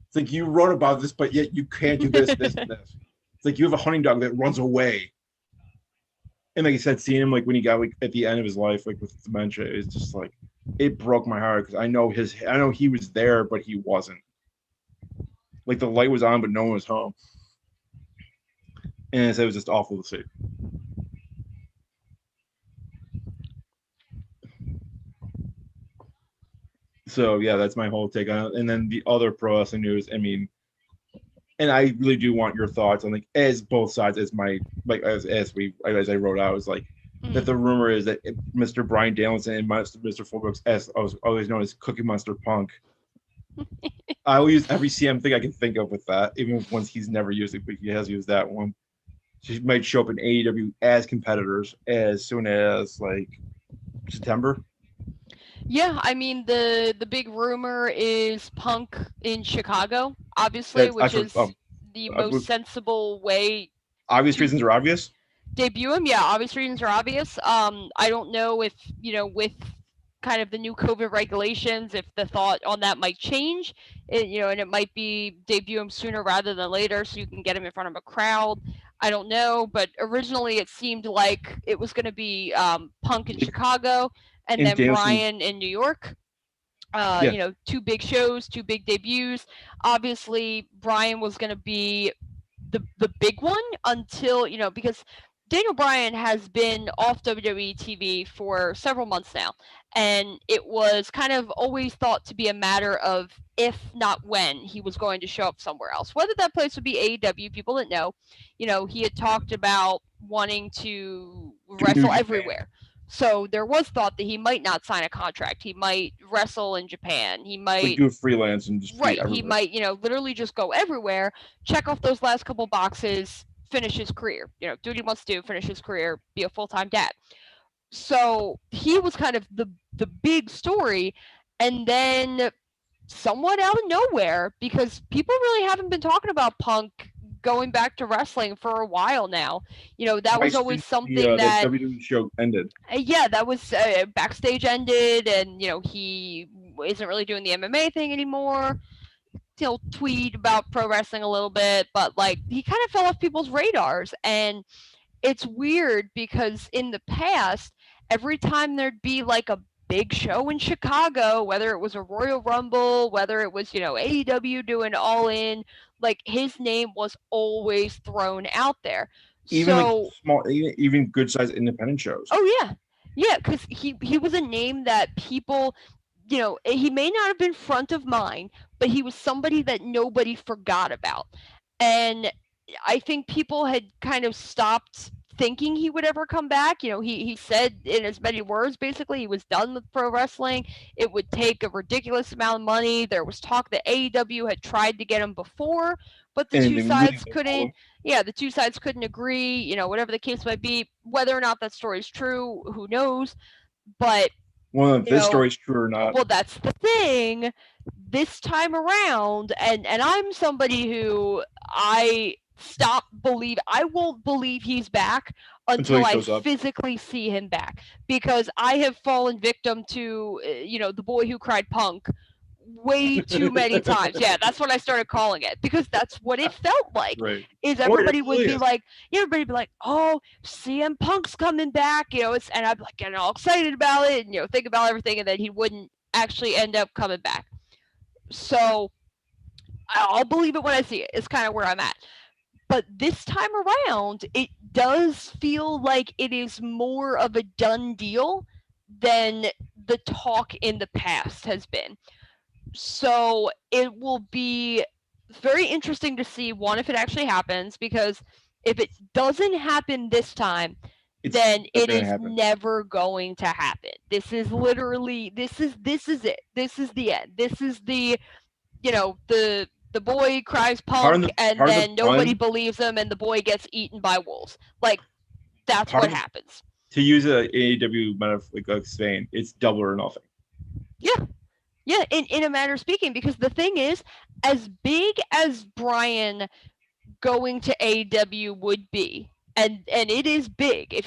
Speaker 1: It's like, you wrote about this, but yet you can't do this, this, and this. It's like you have a hunting dog that runs away. And like I said, seeing him like when he got like at the end of his life, like with dementia, it's just like it broke my heart because I know he was there, but he wasn't. Like the light was on, but no one was home. And it was just awful to see. So yeah, that's my whole take on it. And then the other pro wrestling news, I mean, and I really do want your thoughts on like as both sides as my like as I wrote out, was like that the rumor is that Mr. Bryan Danielson and Mr. Fullbrook's always known as Cookie Monster Punk. I will use every CM thing I can think of with that, even if once he's never used it, but he has used that one. She might show up in AEW as competitors as soon as like September.
Speaker 2: Yeah, I mean the big rumor is Punk in Chicago, obviously, which is the most sensible way.
Speaker 1: Obvious reasons are obvious.
Speaker 2: Debut him, yeah. Obvious reasons are obvious. I don't know if with kind of the new COVID regulations, if the thought on that might change. And it might be debut him sooner rather than later, so you can get him in front of a crowd. I don't know, but originally it seemed like it was going to be Punk in Chicago and then Danielson. Bryan in New York. Two big shows, two big debuts. Obviously, Bryan was going to be the big one until because Daniel Bryan has been off WWE TV for several months now, and it was kind of always thought to be a matter of if not when he was going to show up somewhere else. Whether that place would be AEW, people didn't know. He had talked about wanting to wrestle everywhere. So there was thought that he might not sign a contract. He might wrestle in Japan. He might
Speaker 1: do freelance and just
Speaker 2: right. He might, literally just go everywhere, check off those last couple boxes, finish his career. Do what he wants to do, finish his career, be a full-time dad. So he was kind of the big story, and then somewhat out of nowhere, because people really haven't been talking about Punk going back to wrestling for a while now. That was always something that
Speaker 1: the WWE show ended.
Speaker 2: Yeah, that was backstage ended, and he isn't really doing the MMA thing anymore. He'll tweet about pro wrestling a little bit, but he kind of fell off people's radars, and it's weird because in the past, every time there'd be a big show in Chicago, whether it was a Royal Rumble, whether it was AEW doing All In, his name was always thrown out there.
Speaker 1: Even small, even good sized independent shows.
Speaker 2: Oh yeah, because he was a name that people, he may not have been front of mind, but he was somebody that nobody forgot about, and I think people had kind of stopped thinking he would ever come back. He said in as many words, basically, he was done with pro wrestling. It would take a ridiculous amount of money. There was talk that AEW had tried to get him before, but the two sides couldn't. Yeah, the two sides couldn't agree. Whatever the case might be, whether or not that story is true, who knows? But
Speaker 1: well, if this story's true or not.
Speaker 2: Well, that's the thing. This time around, and I'm somebody who I won't believe he's back until I physically see him back, because I have fallen victim to the boy who cried Punk way too many times. Yeah, that's what I started calling it, because that's what it felt like.
Speaker 1: Right.
Speaker 2: Is everybody would be like, everybody be like, oh, CM Punk's coming back, and I'd be getting all excited about it, and think about everything, and then he wouldn't actually end up coming back. So I'll believe it when I see it. It's kind of where I'm at. But this time around, it does feel like it is more of a done deal than the talk in the past has been. So it will be very interesting to see, one, if it actually happens, because if it doesn't happen this time, then it is never going to happen. This is literally, this is it. This is the end. This is the boy cries Punk, and then nobody believes him, and the boy gets eaten by wolves. That's what happens.
Speaker 1: To use a AEW metaphor, saying, it's double or nothing.
Speaker 2: Yeah. Yeah, in a manner of speaking, because the thing is, as big as Bryan going to AEW would be, and it is big if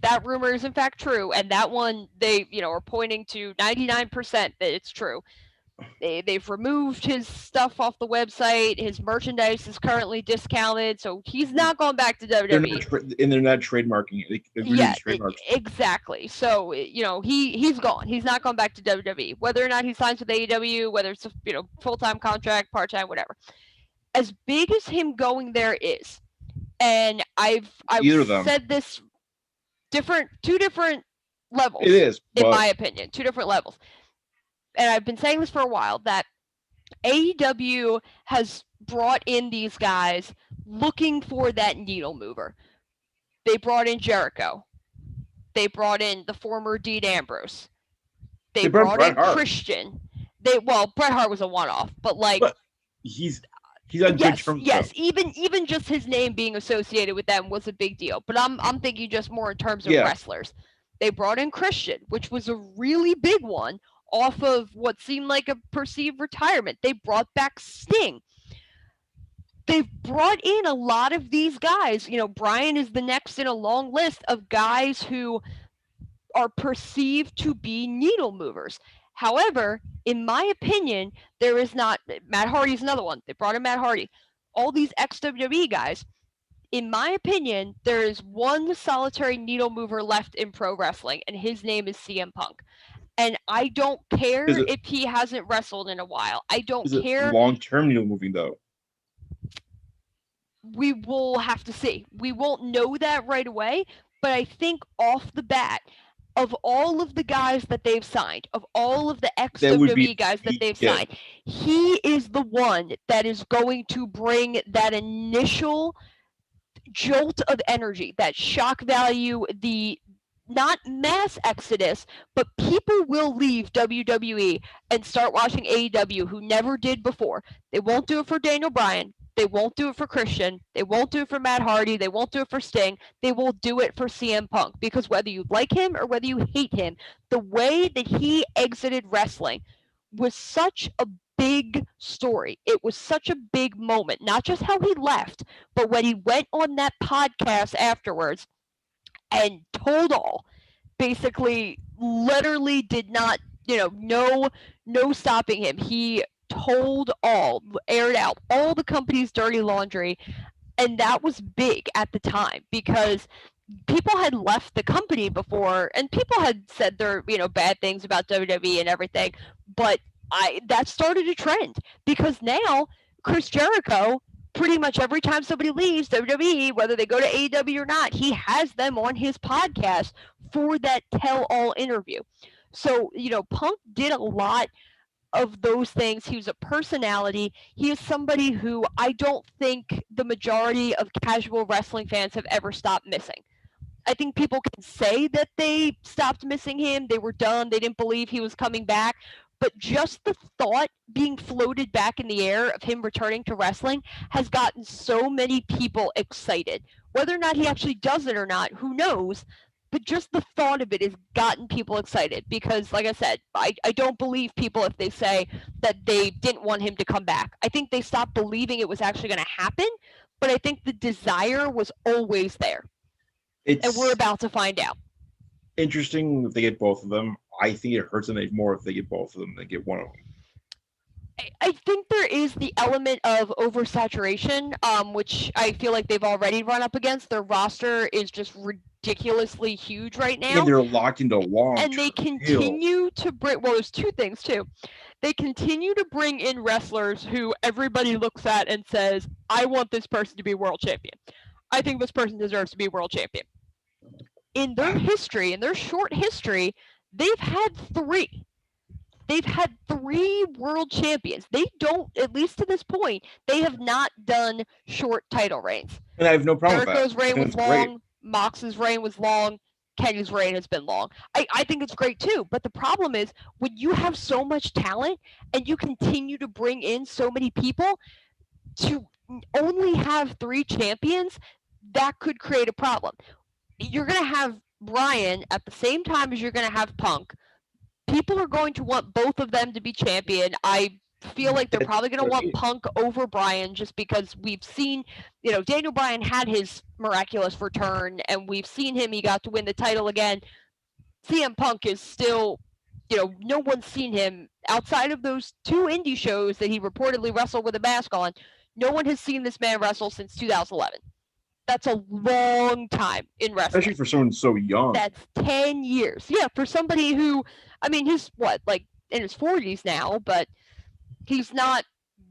Speaker 2: that rumor is in fact true, and that one they are pointing to 99% that it's true. They've removed his stuff off the website. His merchandise is currently discounted, so he's not going back to WWE.
Speaker 1: They're not trademarking it.
Speaker 2: Yeah, exactly. So he's gone. He's not going back to WWE. Whether or not he signs with AEW, whether it's a full-time contract, part-time, whatever. As big as him going there is, and I've said this, two different levels.
Speaker 1: It is,
Speaker 2: in my opinion, two different levels. And I've been saying this for a while, that AEW has brought in these guys looking for that needle mover. They brought in Jericho. They brought in the former Dean Ambrose. They brought in Christian. Bret Hart was a one-off, but
Speaker 1: he's on good terms.
Speaker 2: Yes, even just his name being associated with them was a big deal. But I'm thinking just more in terms of wrestlers. They brought in Christian, which was a really big one, off of what seemed like a perceived retirement. They brought back Sting. They've brought in a lot of these guys. Bryan is the next in a long list of guys who are perceived to be needle movers. However, in my opinion, there is not. Matt Hardy's another one. They brought in Matt Hardy. All these ex-WWE guys. In my opinion, there is one solitary needle mover left in pro wrestling, and his name is CM Punk. And I don't care if he hasn't wrestled in a while. I don't care.
Speaker 1: Long-term needle moving, though.
Speaker 2: we will have to see. We won't know that right away, but I think off the bat, of all of the guys that they've signed, of all of the
Speaker 1: That would be
Speaker 2: ex-WWE guys that they've
Speaker 1: yeah.
Speaker 2: signed, he is the one that is going to bring that initial jolt of energy, that shock value, the not mass exodus, but people will leave WWE and start watching AEW who never did before. They won't do it for Daniel Bryan. They won't do it for Christian. They won't do it for Matt Hardy. They won't do it for Sting. They will do it for CM Punk because whether you like him or whether you hate him, the way that he exited wrestling was such a big story. It was such a big moment. Not just how he left, but when he went on that podcast afterwards and told all, basically, literally did not, no stopping him. He told all, aired out all the company's dirty laundry, and that was big at the time because people had left the company before and people had said their bad things about WWE and everything, but that started a trend because now Chris Jericho, pretty much every time somebody leaves WWE, whether they go to AEW or not, he has them on his podcast for that tell-all interview. So Punk did a lot of those things. He was a personality. He is somebody who I don't think the majority of casual wrestling fans have ever stopped missing. I think people can say that they stopped missing him. They were done. They didn't believe he was coming back. But just the thought being floated back in the air of him returning to wrestling has gotten so many people excited. Whether or not he actually does it or not, who knows? But just the thought of it has gotten people excited because, like I said, I don't believe people if they say that they didn't want him to come back. I think they stopped believing it was actually going to happen, but I think the desire was always there. And we're
Speaker 1: It's
Speaker 2: about to find out.
Speaker 1: interesting if they get both of them. I think it hurts them more if they get both of them than get one of them.
Speaker 2: I think there is the element of oversaturation, which I feel like they've already run up against. Their roster is just ridiculously huge right now.
Speaker 1: And they're locked into long.
Speaker 2: And they continue to bring, well, there's two things too. They continue to bring in wrestlers who everybody looks at and says, I want this person to be world champion. I think this person deserves to be world champion. In their history, in their short history, they've had three. They've had three world champions. They don't, at least to this point, they have not done short title reigns.
Speaker 1: And I have no problem
Speaker 2: Jericho's
Speaker 1: with that.
Speaker 2: reign was long. Mox's reign was long. Kenny's reign has been long. I think it's great too. But the problem is when you have so much talent and you continue to bring in so many people, to only have three champions, that could create a problem. You're going to have Bryan at the same time as you're going to have Punk. People are going to want both of them to be champion. I feel like they're probably going to want Punk over Bryan just because we've seen, Daniel Bryan had his miraculous return and we've seen him. He got to win the title again. CM Punk is still, no one's seen him outside of those two indie shows that he reportedly wrestled with a mask on. No one has seen this man wrestle since 2011. That's a long time in wrestling.
Speaker 1: Especially for someone so young.
Speaker 2: That's 10 years. Yeah, for somebody who, he's in his 40s now, but he's not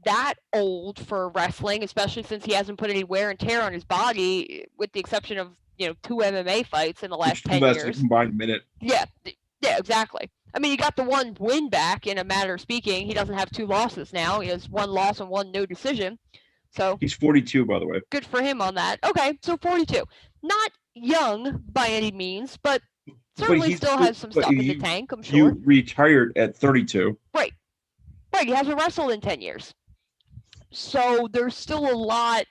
Speaker 2: that old for wrestling, especially since he hasn't put any wear and tear on his body, with the exception of, 2 MMA fights in the last 10 years.
Speaker 1: Combined minute.
Speaker 2: Yeah, exactly. He got the one win back in a matter of speaking. He doesn't have 2 losses now. He has 1 loss and 1 no decision. So
Speaker 1: he's 42, by the way.
Speaker 2: Good for him on that. Okay, so 42. Not young by any means, but certainly still has some stuff in the tank, I'm sure.
Speaker 1: You retired at 32.
Speaker 2: Right. He hasn't wrestled in 10 years. So there's still a lot,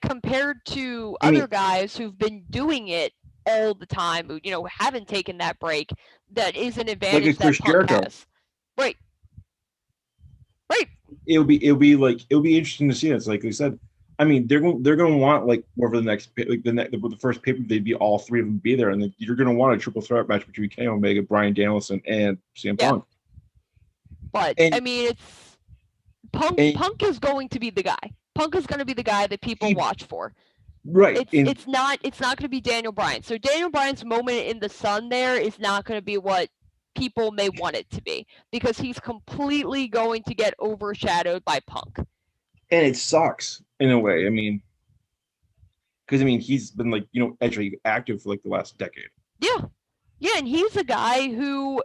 Speaker 2: compared to other guys who've been doing it all the time, who, haven't taken that break, that is an advantage that Punk has. Right.
Speaker 1: It'll be interesting to see. It's like they said. They're going to want whatever the next the first paper they'd be all three of them be there, and you're going to want a triple threat match between Kenny Omega, Bryan Danielson, and CM Punk.
Speaker 2: But it's Punk is going to be the guy. Punk is going to be the guy that people watch for.
Speaker 1: Right.
Speaker 2: It's not going to be Daniel Bryan. So Daniel Bryan's moment in the sun there is not going to be what people may want it to be, because he's completely going to get overshadowed by Punk.
Speaker 1: And it sucks in a way. Because I mean, he's been like, actually active for like the last decade.
Speaker 2: Yeah. Yeah, and he's a guy who,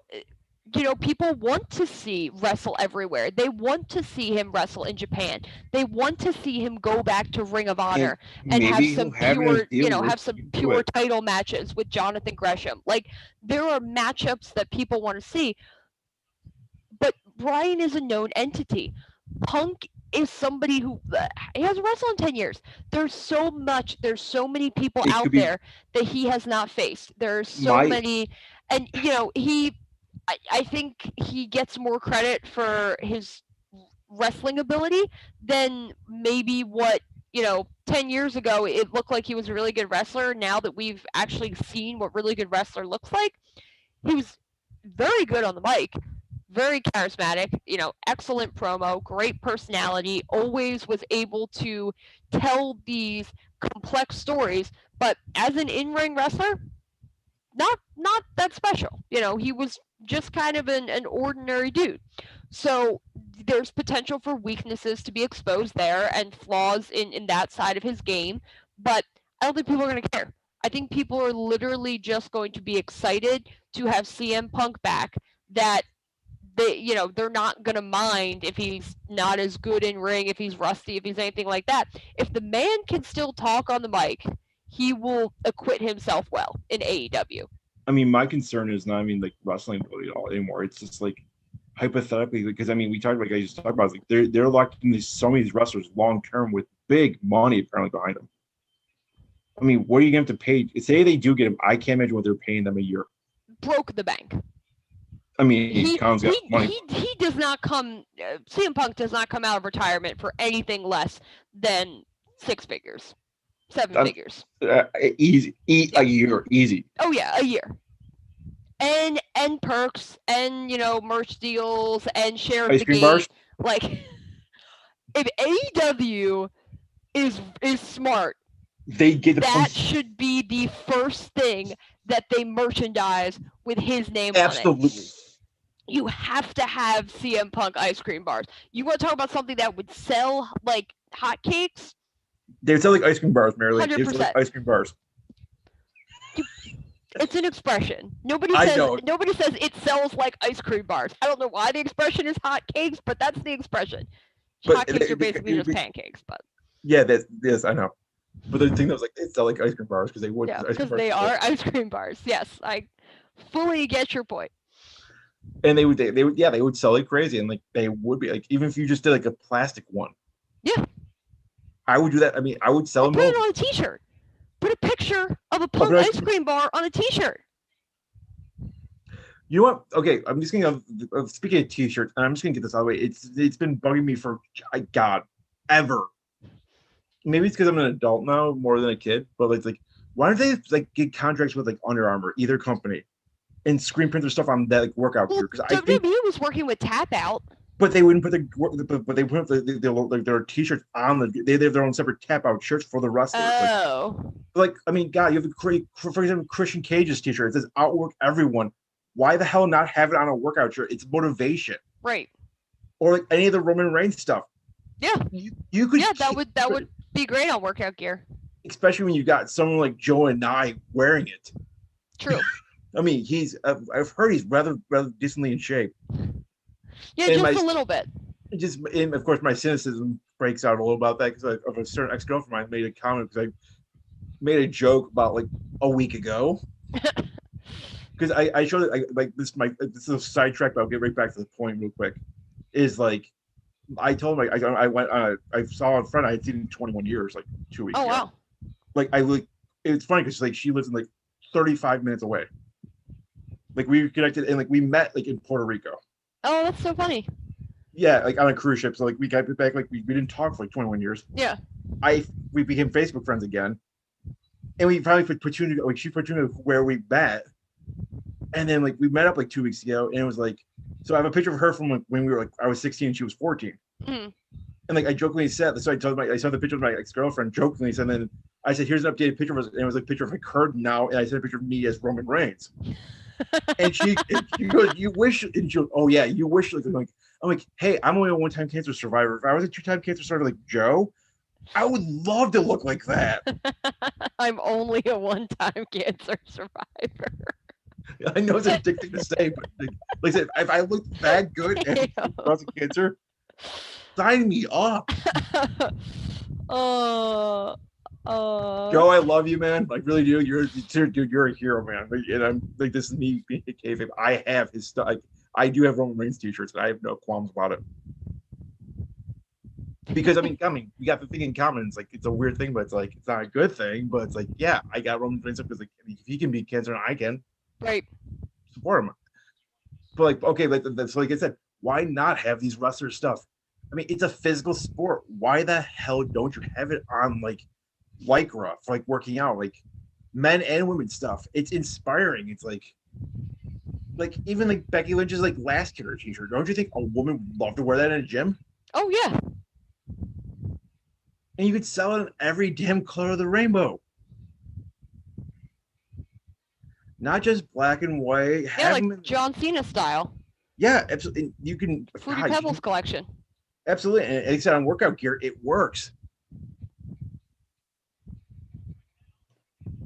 Speaker 2: people want to see wrestle everywhere. They want to see him wrestle in Japan. They want to see him go back to Ring of Honor and have
Speaker 1: Maybe he'll
Speaker 2: some
Speaker 1: have
Speaker 2: pure,
Speaker 1: a deal where
Speaker 2: have
Speaker 1: he
Speaker 2: some
Speaker 1: can do
Speaker 2: pure
Speaker 1: it.
Speaker 2: title matches with Jonathan Gresham. Like, there are matchups that people want to see, but Bryan is a known entity. Punk is somebody who he has wrestled in 10 years. There's so many people
Speaker 1: It
Speaker 2: out
Speaker 1: could be
Speaker 2: there that he has not faced. There's so
Speaker 1: my
Speaker 2: many, and I think he gets more credit for his wrestling ability than maybe what 10 years ago it looked like he was a really good wrestler. Now that we've actually seen what really good wrestler looks like, he was very good on the mic, very charismatic, excellent promo, great personality, always was able to tell these complex stories, but as an in-ring wrestler, not that special. He was just kind of an ordinary dude. So there's potential for weaknesses to be exposed there and flaws in that side of his game, but I don't think people are going to care. I think people are literally just going to be excited to have CM Punk back, that they're not going to mind if he's not as good in ring, if he's rusty, if he's anything like that. If the man can still talk on the mic, he will acquit himself well in AEW.
Speaker 1: I mean, my concern is not, like wrestling ability at all anymore. It's just like hypothetically, because I mean, we talked, like I just talked about, like they're locked in so many of these wrestlers long term with big money apparently behind them. I mean, what are you going to pay? Say they do get him, I can't imagine what they're paying them a year.
Speaker 2: Broke the bank.
Speaker 1: I mean, Khan's got money.
Speaker 2: He does not come. CM Punk does not come out of retirement for anything less than 6 figures, 7 figures.
Speaker 1: Easy, a year, easy.
Speaker 2: Oh yeah, a year. And perks and merch deals and share
Speaker 1: ice
Speaker 2: the
Speaker 1: cream
Speaker 2: game.
Speaker 1: Bars.
Speaker 2: Like, if AEW is smart,
Speaker 1: they get
Speaker 2: that should be the first thing that they merchandise with his name on it.
Speaker 1: Absolutely.
Speaker 2: You have to have CM Punk ice cream bars. You want to talk about something that would sell like hotcakes?
Speaker 1: They sell like ice cream bars, Marilyn.
Speaker 2: 100%.
Speaker 1: Like ice cream bars.
Speaker 2: It's an expression. Nobody says it sells like ice cream bars. I don't know why the expression is hotcakes, but that's the expression. Hotcakes are basically just pancakes, but
Speaker 1: yeah, yes, I know. But the thing that was like, they sell like ice cream bars because they would.
Speaker 2: Yeah, because they are ice cream bars. Yes, I fully get your point.
Speaker 1: And they would sell like crazy, and like they would be like, even if you just did like a plastic one.
Speaker 2: Yeah.
Speaker 1: I would do that. I mean, I would sell them.
Speaker 2: Put it on a T-shirt. Put a picture of a Punk ice cream bar on a T-shirt.
Speaker 1: You know what? Okay, I'm just gonna speaking of T-shirts, and I'm just gonna get this out of the way. It's been bugging me for ever. Maybe it's because I'm an adult now more than a kid, but like why don't they like get contracts with like Under Armour, either company, and screen print their stuff on that like workout gear?
Speaker 2: Because WWE was working with Tap Out.
Speaker 1: But they wouldn't put but they put their T-shirts on they have their own separate Tap Out shirts for the wrestlers.
Speaker 2: Oh.
Speaker 1: Like I mean, God, you have for example Christian Cage's T-shirt. It says "Outwork Everyone." Why the hell not have it on a workout shirt? It's motivation,
Speaker 2: right?
Speaker 1: Or like any of the Roman Reigns stuff.
Speaker 2: Yeah,
Speaker 1: you could.
Speaker 2: Yeah, that would be great on workout gear.
Speaker 1: Especially when you got someone like Joe and I wearing it.
Speaker 2: True.
Speaker 1: I mean, I've heard he's rather decently in shape.
Speaker 2: Yeah, and just a little bit.
Speaker 1: And of course, my cynicism breaks out a little about that because of a certain ex-girlfriend of mine made a comment because I made a joke about like a week ago. Because I showed it like this is a sidetrack, but I'll get right back to the point real quick. Is like I told him I saw a friend I had seen in 21 years, like 2 weeks ago.
Speaker 2: Wow.
Speaker 1: Like it's funny because like she lives in like 35 minutes away. Like we connected and like we met like in Puerto Rico.
Speaker 2: Oh, that's so funny.
Speaker 1: Yeah, like on a cruise ship. So like we got back, like we didn't talk for like 21 years.
Speaker 2: Yeah.
Speaker 1: We became Facebook friends again, and we probably put she put where we met. And then like we met up like 2 weeks ago, and it was like, so I have a picture of her from like, when we were like I was 16 and she was 14.
Speaker 2: Mm.
Speaker 1: And like I jokingly said, so I saw the picture of my ex-girlfriend jokingly, and then I said, "Here's an updated picture of us," and it was like a picture of like her now, and I sent a picture of me as Roman Reigns. And she goes, "You wish," and she goes, "Oh yeah, you wish." Like I'm like, "Hey, I'm only a one-time cancer survivor. If I was a two-time cancer survivor like Joe, I would love to look like that.
Speaker 2: I'm only a one-time cancer survivor.
Speaker 1: I know it's addicting to say, but like I said, if I look that good and breast cancer, sign me up.
Speaker 2: uh,
Speaker 1: Joe, I love you, man. I really do. You're a hero, man. And I'm like, this is me being a kayfabe. I have his stuff. I do have Roman Reigns t-shirts, and I have no qualms about it. Because I mean, we got the thing in common. It's like it's a weird thing, but it's like it's not a good thing. But it's like, yeah, I got Roman Reigns because like if he can beat cancer, and I can
Speaker 2: right.
Speaker 1: support him. But like, okay, so like I said, why not have these wrestler stuff? I mean, it's a physical sport. Why the hell don't you have it on like Lycra for like working out, like men and women stuff? It's inspiring. It's like even like Becky Lynch's like last killer t-shirt. Don't you think a woman would love to wear that in a gym?
Speaker 2: Oh yeah.
Speaker 1: And you could sell it in every damn color of the rainbow. Not just black and white.
Speaker 2: Yeah, like John Cena style.
Speaker 1: Yeah, absolutely. You can
Speaker 2: Fruity Pebbles collection.
Speaker 1: Absolutely. And like I said, on workout gear, it works.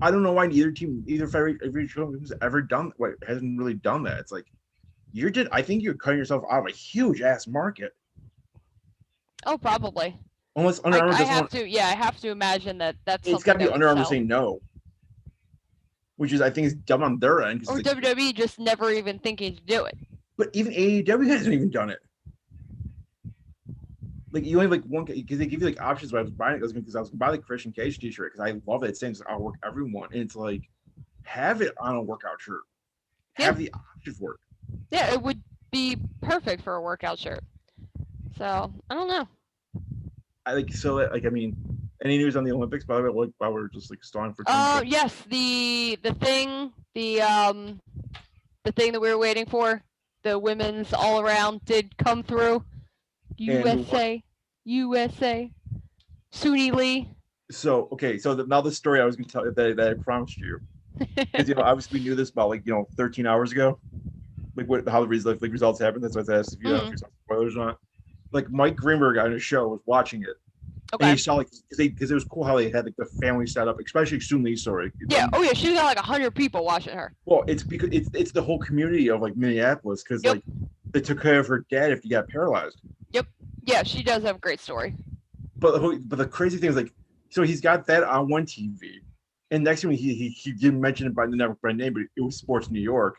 Speaker 1: I don't know why every team has ever done what hasn't really done that. It's like I think you're cutting yourself out of a huge ass market.
Speaker 2: Oh, probably.
Speaker 1: Unless Under Armour
Speaker 2: I have to imagine that's
Speaker 1: it's got to be Under Armour saying no, which is I think is dumb on their end.
Speaker 2: Or WWE just never even thinking to do it.
Speaker 1: But even AEW hasn't even done it. Like you only have like one because they give you like options. But I was buying it because I was gonna buy the Christian Cage t-shirt because I love it. It says I'll work everyone, and it's like have it on a workout shirt. Have the option for it.
Speaker 2: Yeah, it would be perfect for a workout shirt. So I don't know.
Speaker 1: I mean, any news on the Olympics? By the way, like while we're just like stalling for.
Speaker 2: Yes, the thing that we were waiting for, the women's all around did come through. USA, Suni Lee.
Speaker 1: So now the story I was going to tell you that I promised you, because obviously we knew this about 13 hours ago, like how the results happened. That's why I asked if you have spoilers or not. Like Mike Greenberg on his show was watching it.
Speaker 2: Okay.
Speaker 1: And he saw because it was cool how they had like the family set up, especially Suni Lee's story.
Speaker 2: Yeah. Oh yeah, she got like 100 people watching her.
Speaker 1: Well, it's because it's the whole community of like Minneapolis because like they took care of her dad if he got paralyzed.
Speaker 2: Yep. Yeah, she does have a great story.
Speaker 1: But the crazy thing is like, so he's got that on one TV, and next to me he didn't mention it by the network brand name, but it was Sports New York,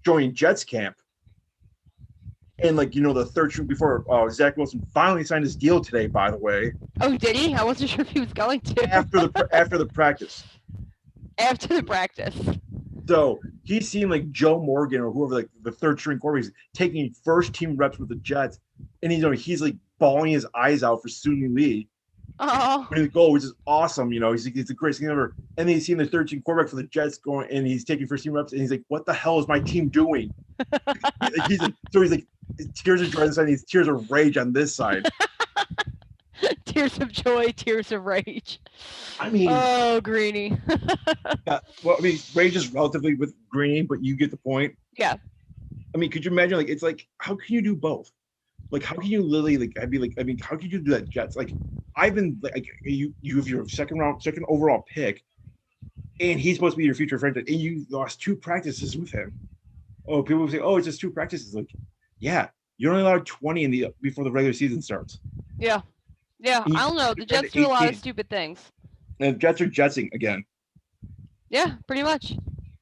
Speaker 1: joining Jets camp. And the third shoot before Zach Wilson finally signed his deal today, by the way.
Speaker 2: Oh, did he? I wasn't sure if he was going to.
Speaker 1: After the practice.
Speaker 2: After the practice.
Speaker 1: So he's seen like Joe Morgan or whoever, like the third string quarterback, taking first team reps with the Jets, and he's like bawling his eyes out for Suni Lee.
Speaker 2: Oh.
Speaker 1: Winning the goal, which is awesome. He's like, it's the greatest thing ever. And then he's seen the third team quarterback for the Jets going, and he's taking first team reps, and he's like, "What the hell is my team doing?" he's like, tears of joy on this side, and tears of rage on this side.
Speaker 2: Tears of joy, tears of rage.
Speaker 1: I mean,
Speaker 2: oh, Greeny.
Speaker 1: Yeah, well, I mean, rage is relatively with Greeny, but you get the point.
Speaker 2: Yeah.
Speaker 1: I mean, could you imagine? Like, it's like, how can you do both? Like, how can you literally how could you do that, Jets? Like, I've been like, you have your second overall pick, and he's supposed to be your future friend, and you lost 2 practices with him. Oh, people say, oh, it's just 2 practices. Like, yeah, you're only allowed 20 before the regular season starts.
Speaker 2: Yeah. Yeah, I don't know. The Jets do a lot of stupid things.
Speaker 1: And the Jets are jetsing again.
Speaker 2: Yeah, pretty much.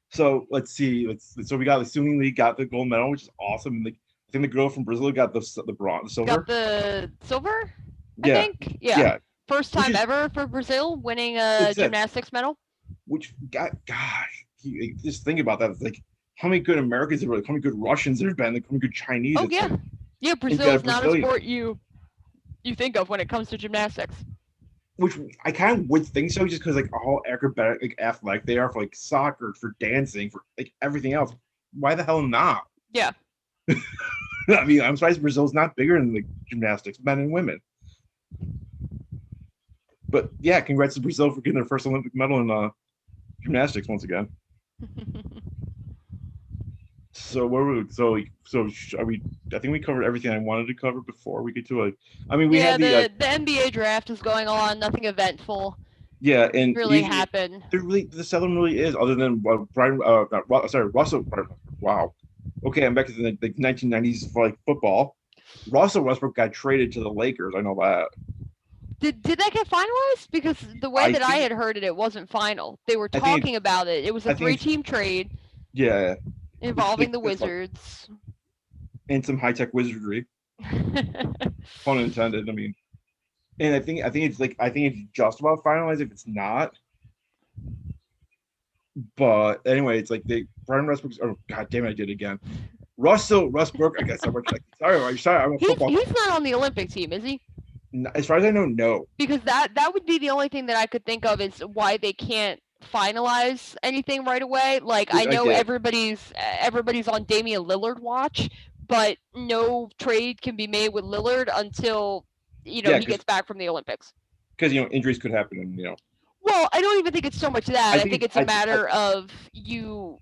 Speaker 1: So let's see. So we got the Suni Lee got the gold medal, which is awesome. And I think the girl from Brazil got the bronze, silver.
Speaker 2: Got the silver. I think. Yeah. First time ever for Brazil winning a gymnastics medal.
Speaker 1: Which just think about that. It's like how many good Americans there were, how many good Russians there have been, like how many good Chinese.
Speaker 2: Oh yeah, yeah. Brazil is not a sport you think of when it comes to gymnastics.
Speaker 1: Which I kind of would think so, just because like all acrobatic, like athletic they are for like soccer, for dancing, for like everything else. Why the hell not?
Speaker 2: Yeah.
Speaker 1: I mean, I'm surprised Brazil's not bigger than like gymnastics, men and women. But yeah, congrats to Brazil for getting their first Olympic medal in gymnastics once again. So where we are we? I think we covered everything I wanted to cover before we get to like. I mean, we
Speaker 2: Yeah,
Speaker 1: had
Speaker 2: the NBA draft is going on. Nothing eventful
Speaker 1: yeah, and
Speaker 2: really
Speaker 1: usually
Speaker 2: happened.
Speaker 1: the seldom really is other than Brian. Not, sorry, Russell. Wow. Okay, I'm back to the 1990s for like football. Russell Westbrook got traded to the Lakers. I know that.
Speaker 2: Did that get finalized? Because the way
Speaker 1: I
Speaker 2: that I
Speaker 1: think
Speaker 2: had heard it, it wasn't final. They were
Speaker 1: I think
Speaker 2: talking about it. It was a
Speaker 1: I think it's
Speaker 2: three-team trade
Speaker 1: yeah. It's
Speaker 2: involving
Speaker 1: like
Speaker 2: the
Speaker 1: this one
Speaker 2: Wizards.
Speaker 1: and some high tech wizardry, pun intended. I mean, and I think it's just about finalized if it's not. But anyway, it's like Brian Westbrook's. Oh god damn it, I did it again. Russell Westbrook. I guess I'm sorry. I'm a football.
Speaker 2: He's not on the Olympic team, is he?
Speaker 1: As far as I know, no.
Speaker 2: Because that would be the only thing that I could think of is why they can't finalize anything right away. Like I
Speaker 1: I
Speaker 2: know
Speaker 1: get it.
Speaker 2: everybody's on Damian Lillard watch, but no trade can be made with Lillard until he gets back from the Olympics.
Speaker 1: Because injuries could happen, and
Speaker 2: Well, I don't even think it's so much that. I think it's a
Speaker 1: I
Speaker 2: matter of you're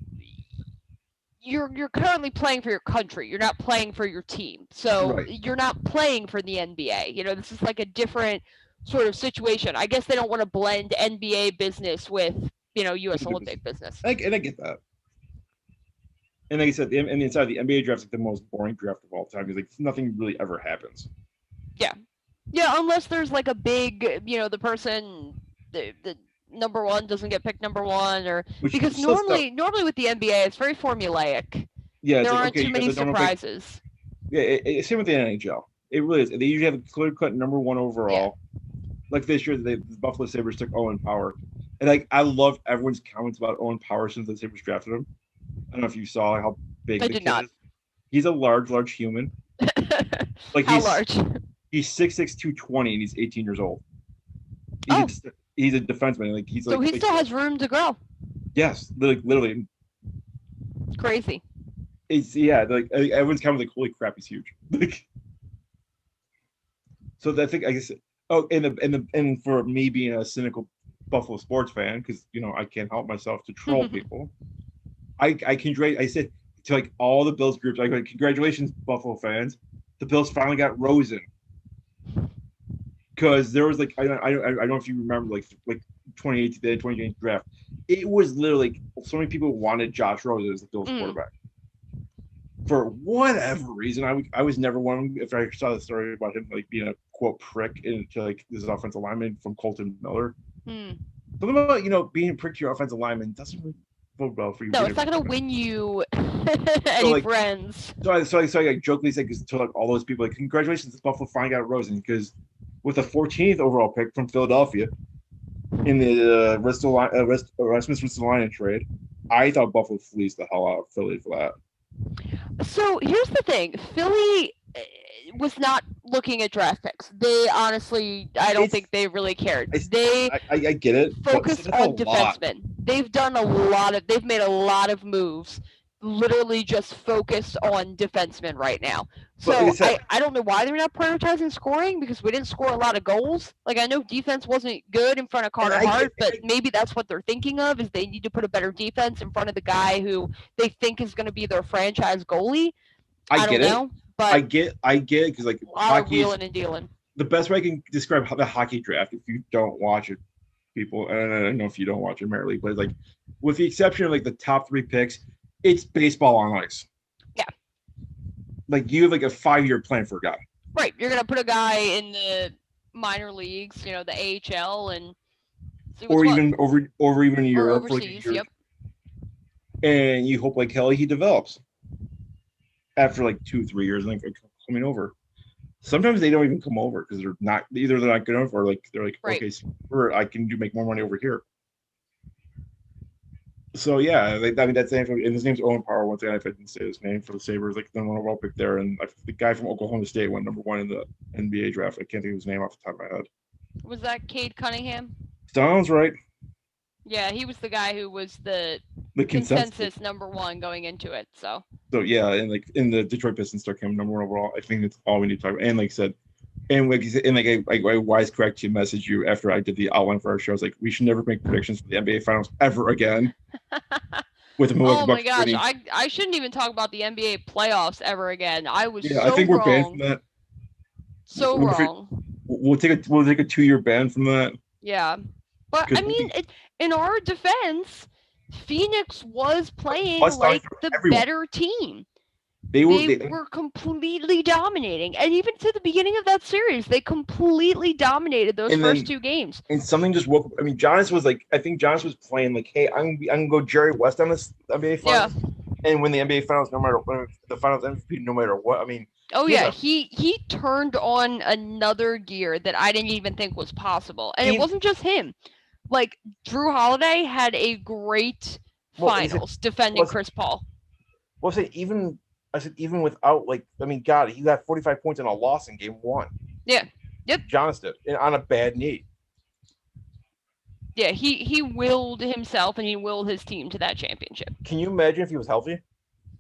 Speaker 2: currently playing for your country. You're not playing for your team. So
Speaker 1: right.
Speaker 2: you're not playing for the NBA. This is like a different sort of situation. I guess they don't want to blend NBA business with, US Olympic business.
Speaker 1: And I get that. And like I said, and inside the NBA draft is like the most boring draft of all time because like nothing really ever happens.
Speaker 2: Yeah. Yeah, unless there's like a big, the person, the number one doesn't get picked number one, or because normally with the NBA it's very formulaic.
Speaker 1: Yeah,
Speaker 2: there aren't too many surprises.
Speaker 1: Yeah, same with the NHL. It really is. They usually have a clear cut number one overall. Yeah. Like this year, the Buffalo Sabres took Owen Power, and like I love everyone's comments about Owen Power since the Sabres drafted him. I don't know if you saw how big the kid is. He's a large human.
Speaker 2: Like how large?
Speaker 1: He's 6'6", 220, and he's 18 years old. He's a defenseman. Like he's
Speaker 2: so he still has room to grow.
Speaker 1: Yes, literally.
Speaker 2: Crazy.
Speaker 1: It's like everyone's kind of like, holy crap, he's huge. Like, so I think I guess. Oh, and for me being a cynical Buffalo sports fan, because I can't help myself to troll people. I said to like all the Bills groups, I go, congratulations, Buffalo fans. The Bills finally got Rosen. Because there was like I don't know if you remember like 2018 draft. It was literally so many people wanted Josh Rosen as the Bills quarterback. For whatever reason, I was never one. If I saw the story about him like being a quote prick into like this offensive lineman from Colton Miller. Something about being a prick to your offensive lineman doesn't really bode well for you.
Speaker 2: No, it's not going to win you any friends.
Speaker 1: So I jokingly said to like all those people like congratulations, Buffalo finally got Rosen because with the 14th overall pick from Philadelphia in the Rasmus Ristolainen trade, I thought Buffalo fleeced the hell out of Philly for that.
Speaker 2: So here's the thing. Philly was not looking at draft picks. They honestly, I don't think they really cared.
Speaker 1: I get it.
Speaker 2: Focused on defensemen. They've made a lot of moves literally just focused on defensemen right now. So I don't know why they're not prioritizing scoring because we didn't score a lot of goals. Like I know defense wasn't good in front of Carter Hart, but maybe that's what they're thinking of is they need to put a better defense in front of the guy who they think is going to be their franchise goalie. I don't know, but
Speaker 1: I get it because like
Speaker 2: hockey wheeling and dealing.
Speaker 1: The best way I can describe the hockey draft, if you don't watch it, people, and I don't know if you don't watch it, Mary League, but like with the exception of like the top 3 picks, it's baseball on ice.
Speaker 2: Yeah.
Speaker 1: Like you have like a 5-year plan for a guy.
Speaker 2: Right. You're gonna put a guy in the minor leagues, the AHL, and
Speaker 1: or even Europe
Speaker 2: or overseas. Yep.
Speaker 1: And you hope like hell he develops after like 2-3 years, and like coming over. Sometimes they don't even come over because they're not good enough, or like they're like, right. Okay, I can make more money over here. So yeah, I mean that's the name. And his name's Owen Power. Once again, if I didn't say his name for the Sabres, like the one overall pick there, and the guy from Oklahoma State went number 1 in the NBA draft. I can't think of his name off the top of my head.
Speaker 2: Was that Cade Cunningham?
Speaker 1: Sounds right.
Speaker 2: Yeah, he was the guy who was the consensus number 1 going into it. So
Speaker 1: yeah, and like in the Detroit Pistons took him number 1 overall. I think that's all we need to talk about. And like I said. And like you said, and like I wisecracked to message you after I did the outline for our show. I was like, we should never make predictions for the NBA Finals ever again. with the Milwaukee
Speaker 2: Oh my
Speaker 1: Bucks
Speaker 2: gosh,
Speaker 1: winning.
Speaker 2: I shouldn't even talk about the NBA playoffs ever again. I was
Speaker 1: Yeah, I
Speaker 2: so
Speaker 1: think we're banned from
Speaker 2: wrong.
Speaker 1: that.
Speaker 2: So
Speaker 1: What if it,
Speaker 2: wrong.
Speaker 1: we'll take a 2-year ban from that
Speaker 2: Yeah. But I
Speaker 1: because
Speaker 2: mean, in our defense, Phoenix was playing
Speaker 1: bust down
Speaker 2: like
Speaker 1: through
Speaker 2: the
Speaker 1: everyone.
Speaker 2: better team.
Speaker 1: They
Speaker 2: They
Speaker 1: were
Speaker 2: were completely dominating. And even to the beginning of that series, they completely dominated those
Speaker 1: and
Speaker 2: first
Speaker 1: then
Speaker 2: two games.
Speaker 1: and something just woke up. I mean, Giannis was like, I think Giannis was playing like, hey, I'm gonna go Jerry West on this NBA
Speaker 2: Yeah.
Speaker 1: finals and win the NBA finals no matter what, the finals MVP no matter what. I mean,
Speaker 2: Oh
Speaker 1: he has
Speaker 2: yeah,
Speaker 1: a
Speaker 2: he turned on another gear that I didn't even think was possible. And it
Speaker 1: he
Speaker 2: wasn't just him. Like Drew Holiday had a great
Speaker 1: well,
Speaker 2: finals defending Chris Paul.
Speaker 1: Well, I said even without like, I mean, God, he got 45 points in a loss in game one.
Speaker 2: Yeah. Yep.
Speaker 1: Giannis did on a bad knee.
Speaker 2: Yeah, he willed himself and he willed his team to that championship.
Speaker 1: Can you imagine if he was healthy?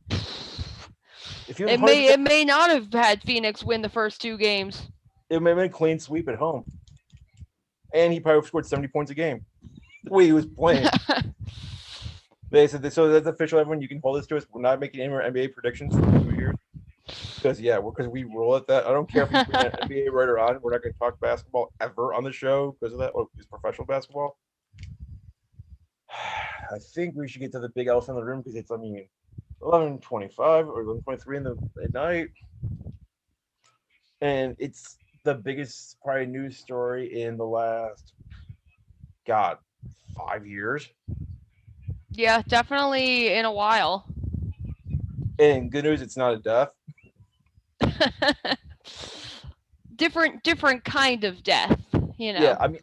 Speaker 2: If he was it may not have had Phoenix win the first two games.
Speaker 1: It may have been a clean sweep at home. And he probably scored 70 points a game. The way he was playing. They said, so that's official, everyone. You can hold this to us. We're not making any more NBA predictions for 2 years. Because, we roll at that. I don't care if we bring an NBA writer on. We're not going to talk basketball ever on the show because of that. Or it's professional basketball. I think we should get to the big elephant in the room because it's, 11:25 or 11:23 at night. And it's the biggest probably news story in the last, 5 years.
Speaker 2: Yeah, definitely in a while.
Speaker 1: And good news, it's not a death.
Speaker 2: different kind of death, you know.
Speaker 1: Yeah, I mean,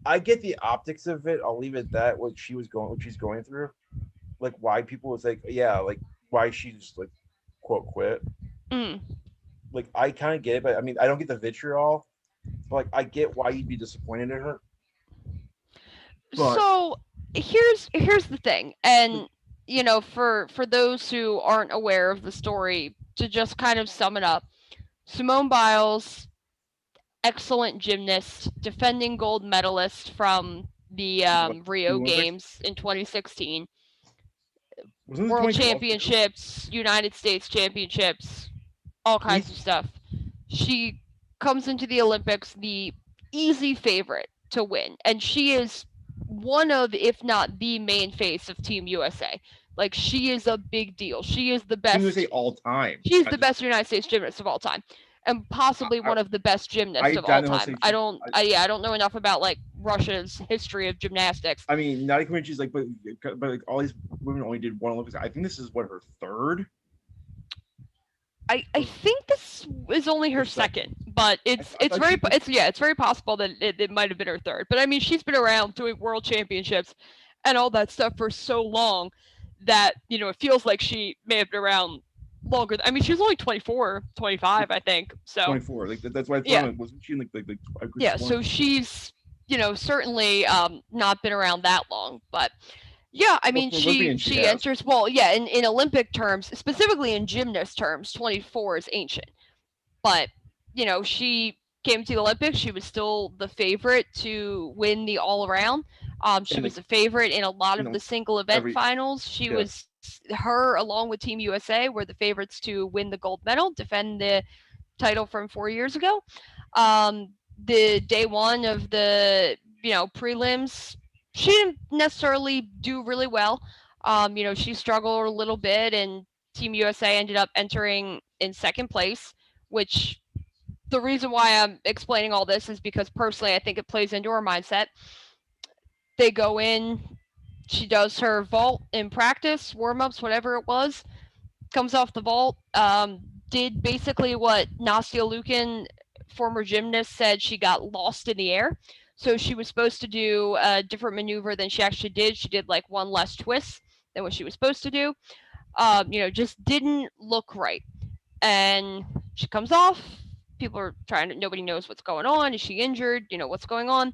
Speaker 1: I get the optics of it. I'll leave it at that. What she's going through, like why people was like, yeah, like why she just like quote quit. Like I kind of get it, but I mean, I don't get the vitriol. But like I get why you'd be disappointed in her.
Speaker 2: But so here's the thing, and you know, for those who aren't aware of the story, to just kind of sum it up, Simone Biles, excellent gymnast, defending gold medalist from the Rio Games in 2016. World Championships, United States Championships, all kinds of stuff. She comes into the Olympics the easy favorite to win, and she is one of, if not the main face of Team USA. Like, she is a big deal. She is the best.
Speaker 1: Team USA all time.
Speaker 2: She's the best United States gymnast of all time, and possibly one of the best gymnasts of all time. I don't know enough about like Russia's history of gymnastics.
Speaker 1: I mean, not even she's like, but like all these women only did one Olympics. I think this is what, her third.
Speaker 2: I think this is only her second, but it's very possible that it might have been her third. But I mean, she's been around doing world championships and all that stuff for so long that, you know, it feels like she may have been around longer. I mean, she was only 24, 25, I think. So
Speaker 1: 24. Like that's why I thought wasn't she like
Speaker 2: yeah, so she's, you know, certainly not been around that long, but yeah, I mean, she enters, in Olympic terms, specifically in gymnast terms, 24 is ancient. But, you know, she came to the Olympics. She was still the favorite to win the all-around. She was a favorite in a lot of the single event finals. Her, along with Team USA, were the favorites to win the gold medal, defend the title from 4 years ago. The day one of the, prelims, she didn't necessarily do really well. You know, she struggled a little bit, and Team USA ended up entering in second place, which the reason why I'm explaining all this is because personally I think it plays into her mindset. They go in, she does her vault in practice, warm-ups, whatever it was, comes off the vault, did basically what Nastia Liukin, former gymnast, said she got lost in the air. So she was supposed to do a different maneuver than she actually did. She did like one less twist than what she was supposed to do. Just didn't look right. And she comes off. People are nobody knows what's going on. Is she injured? What's going on?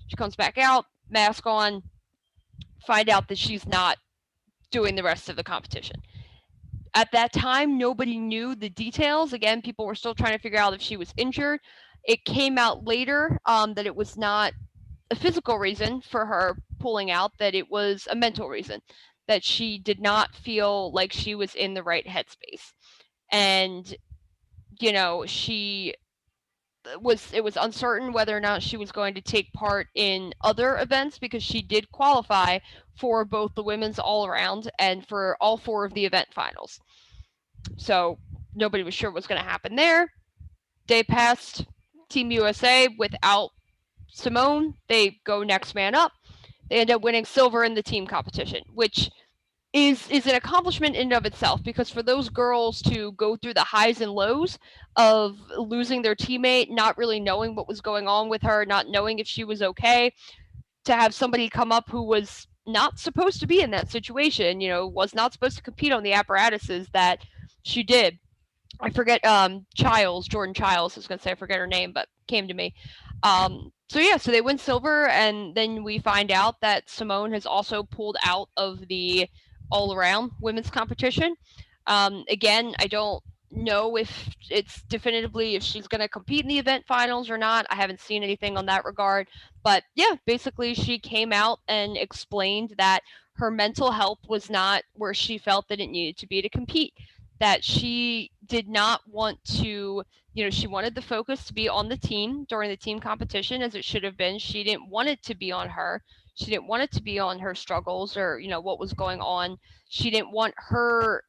Speaker 2: She comes back out, mask on, find out that she's not doing the rest of the competition. At that time, nobody knew the details. Again, people were still trying to figure out if she was injured. It came out later that it was not a physical reason for her pulling out, that it was a mental reason. that she did not feel like she was in the right headspace. And, you know, it was uncertain whether or not she was going to take part in other events, because she did qualify for both the women's all around and for all 4 of the event finals. So nobody was sure what was going to happen there. Day passed. Team USA without Simone, they go next man up. They end up winning silver in the team competition, which is an accomplishment in and of itself, because for those girls to go through the highs and lows of losing their teammate, not really knowing what was going on with her, not knowing if she was okay, to have somebody come up who was not supposed to be in that situation, you know, was not supposed to compete on the apparatuses that she did. I forget Jordan Childs, I was gonna say I forget her name, but came to me. So yeah, so they win silver, and then we find out that Simone has also pulled out of the all around women's competition. Again, I don't know if it's definitively if she's going to compete in the event finals or not. I haven't seen anything on that regard. But yeah, basically, she came out and explained that her mental health was not where she felt that it needed to be to compete. That she did not want to, you know, she wanted the focus to be on the team during the team competition, as it should have been. She didn't want it to be on her. She didn't want it to be on her struggles or, you know, what was going on. She didn't want her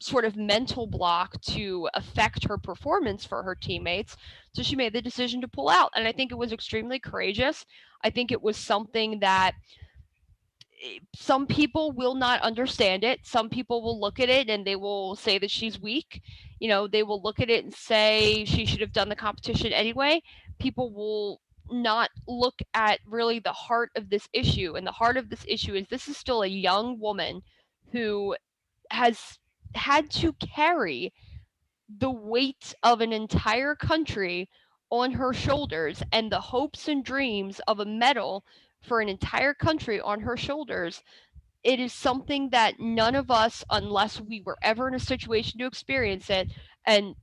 Speaker 2: sort of mental block to affect her performance for her teammates. So she made the decision to pull out. And I think it was extremely courageous. I think it was something that some people will not understand it. Some people will look at it and they will say that she's weak. You know, they will look at it and say she should have done the competition anyway. People will not look at really the heart of this issue. And the heart of this issue is this is still a young woman who has had to carry the weight of an entire country on her shoulders, and the hopes and dreams of a medal for an entire country on her shoulders. It is something that none of us, unless we were ever in a situation to experience it, and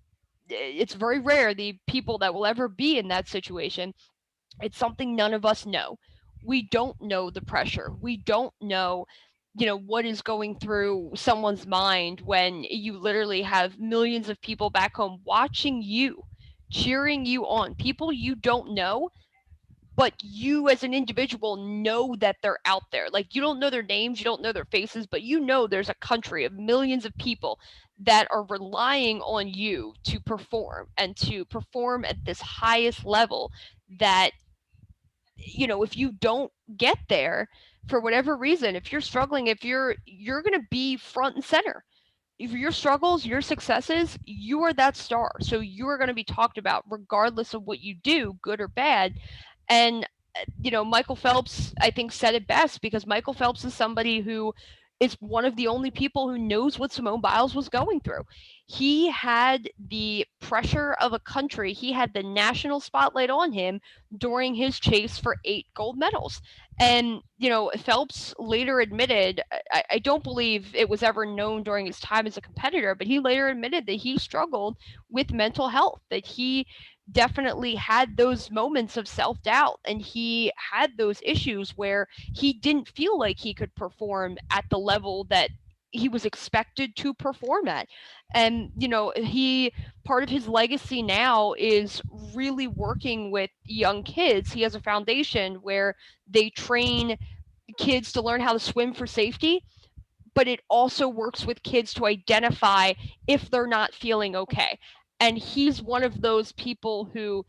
Speaker 2: it's very rare the people that will ever be in that situation, it's something none of us know. We don't know the pressure. We don't know, you know, what is going through someone's mind when you literally have millions of people back home watching you, cheering you on, people you don't know, but you as an individual know that they're out there. Like, you don't know their names, you don't know their faces, but you know there's a country of millions of people that are relying on you to perform, and to perform at this highest level. That, you know, if you don't get there for whatever reason, if you're struggling, if you're going to be front and center. If your struggles, your successes, you are that star. So you are going to be talked about regardless of what you do, good or bad. And you know, Michael Phelps, I think, said it best, because Michael Phelps is somebody who is one of the only people who knows what Simone Biles was going through. He had the pressure of a country, he had the national spotlight on him during his chase for 8 gold medals. And, you know, Phelps later admitted, I don't believe it was ever known during his time as a competitor, but he later admitted that he struggled with mental health, that he definitely had those moments of self-doubt, and he had those issues where he didn't feel like he could perform at the level that he was expected to perform at. And you know, he, part of his legacy now is really working with young kids. He has a foundation where they train kids to learn how to swim for safety, but it also works with kids to identify if they're not feeling okay. And he's one of those people who,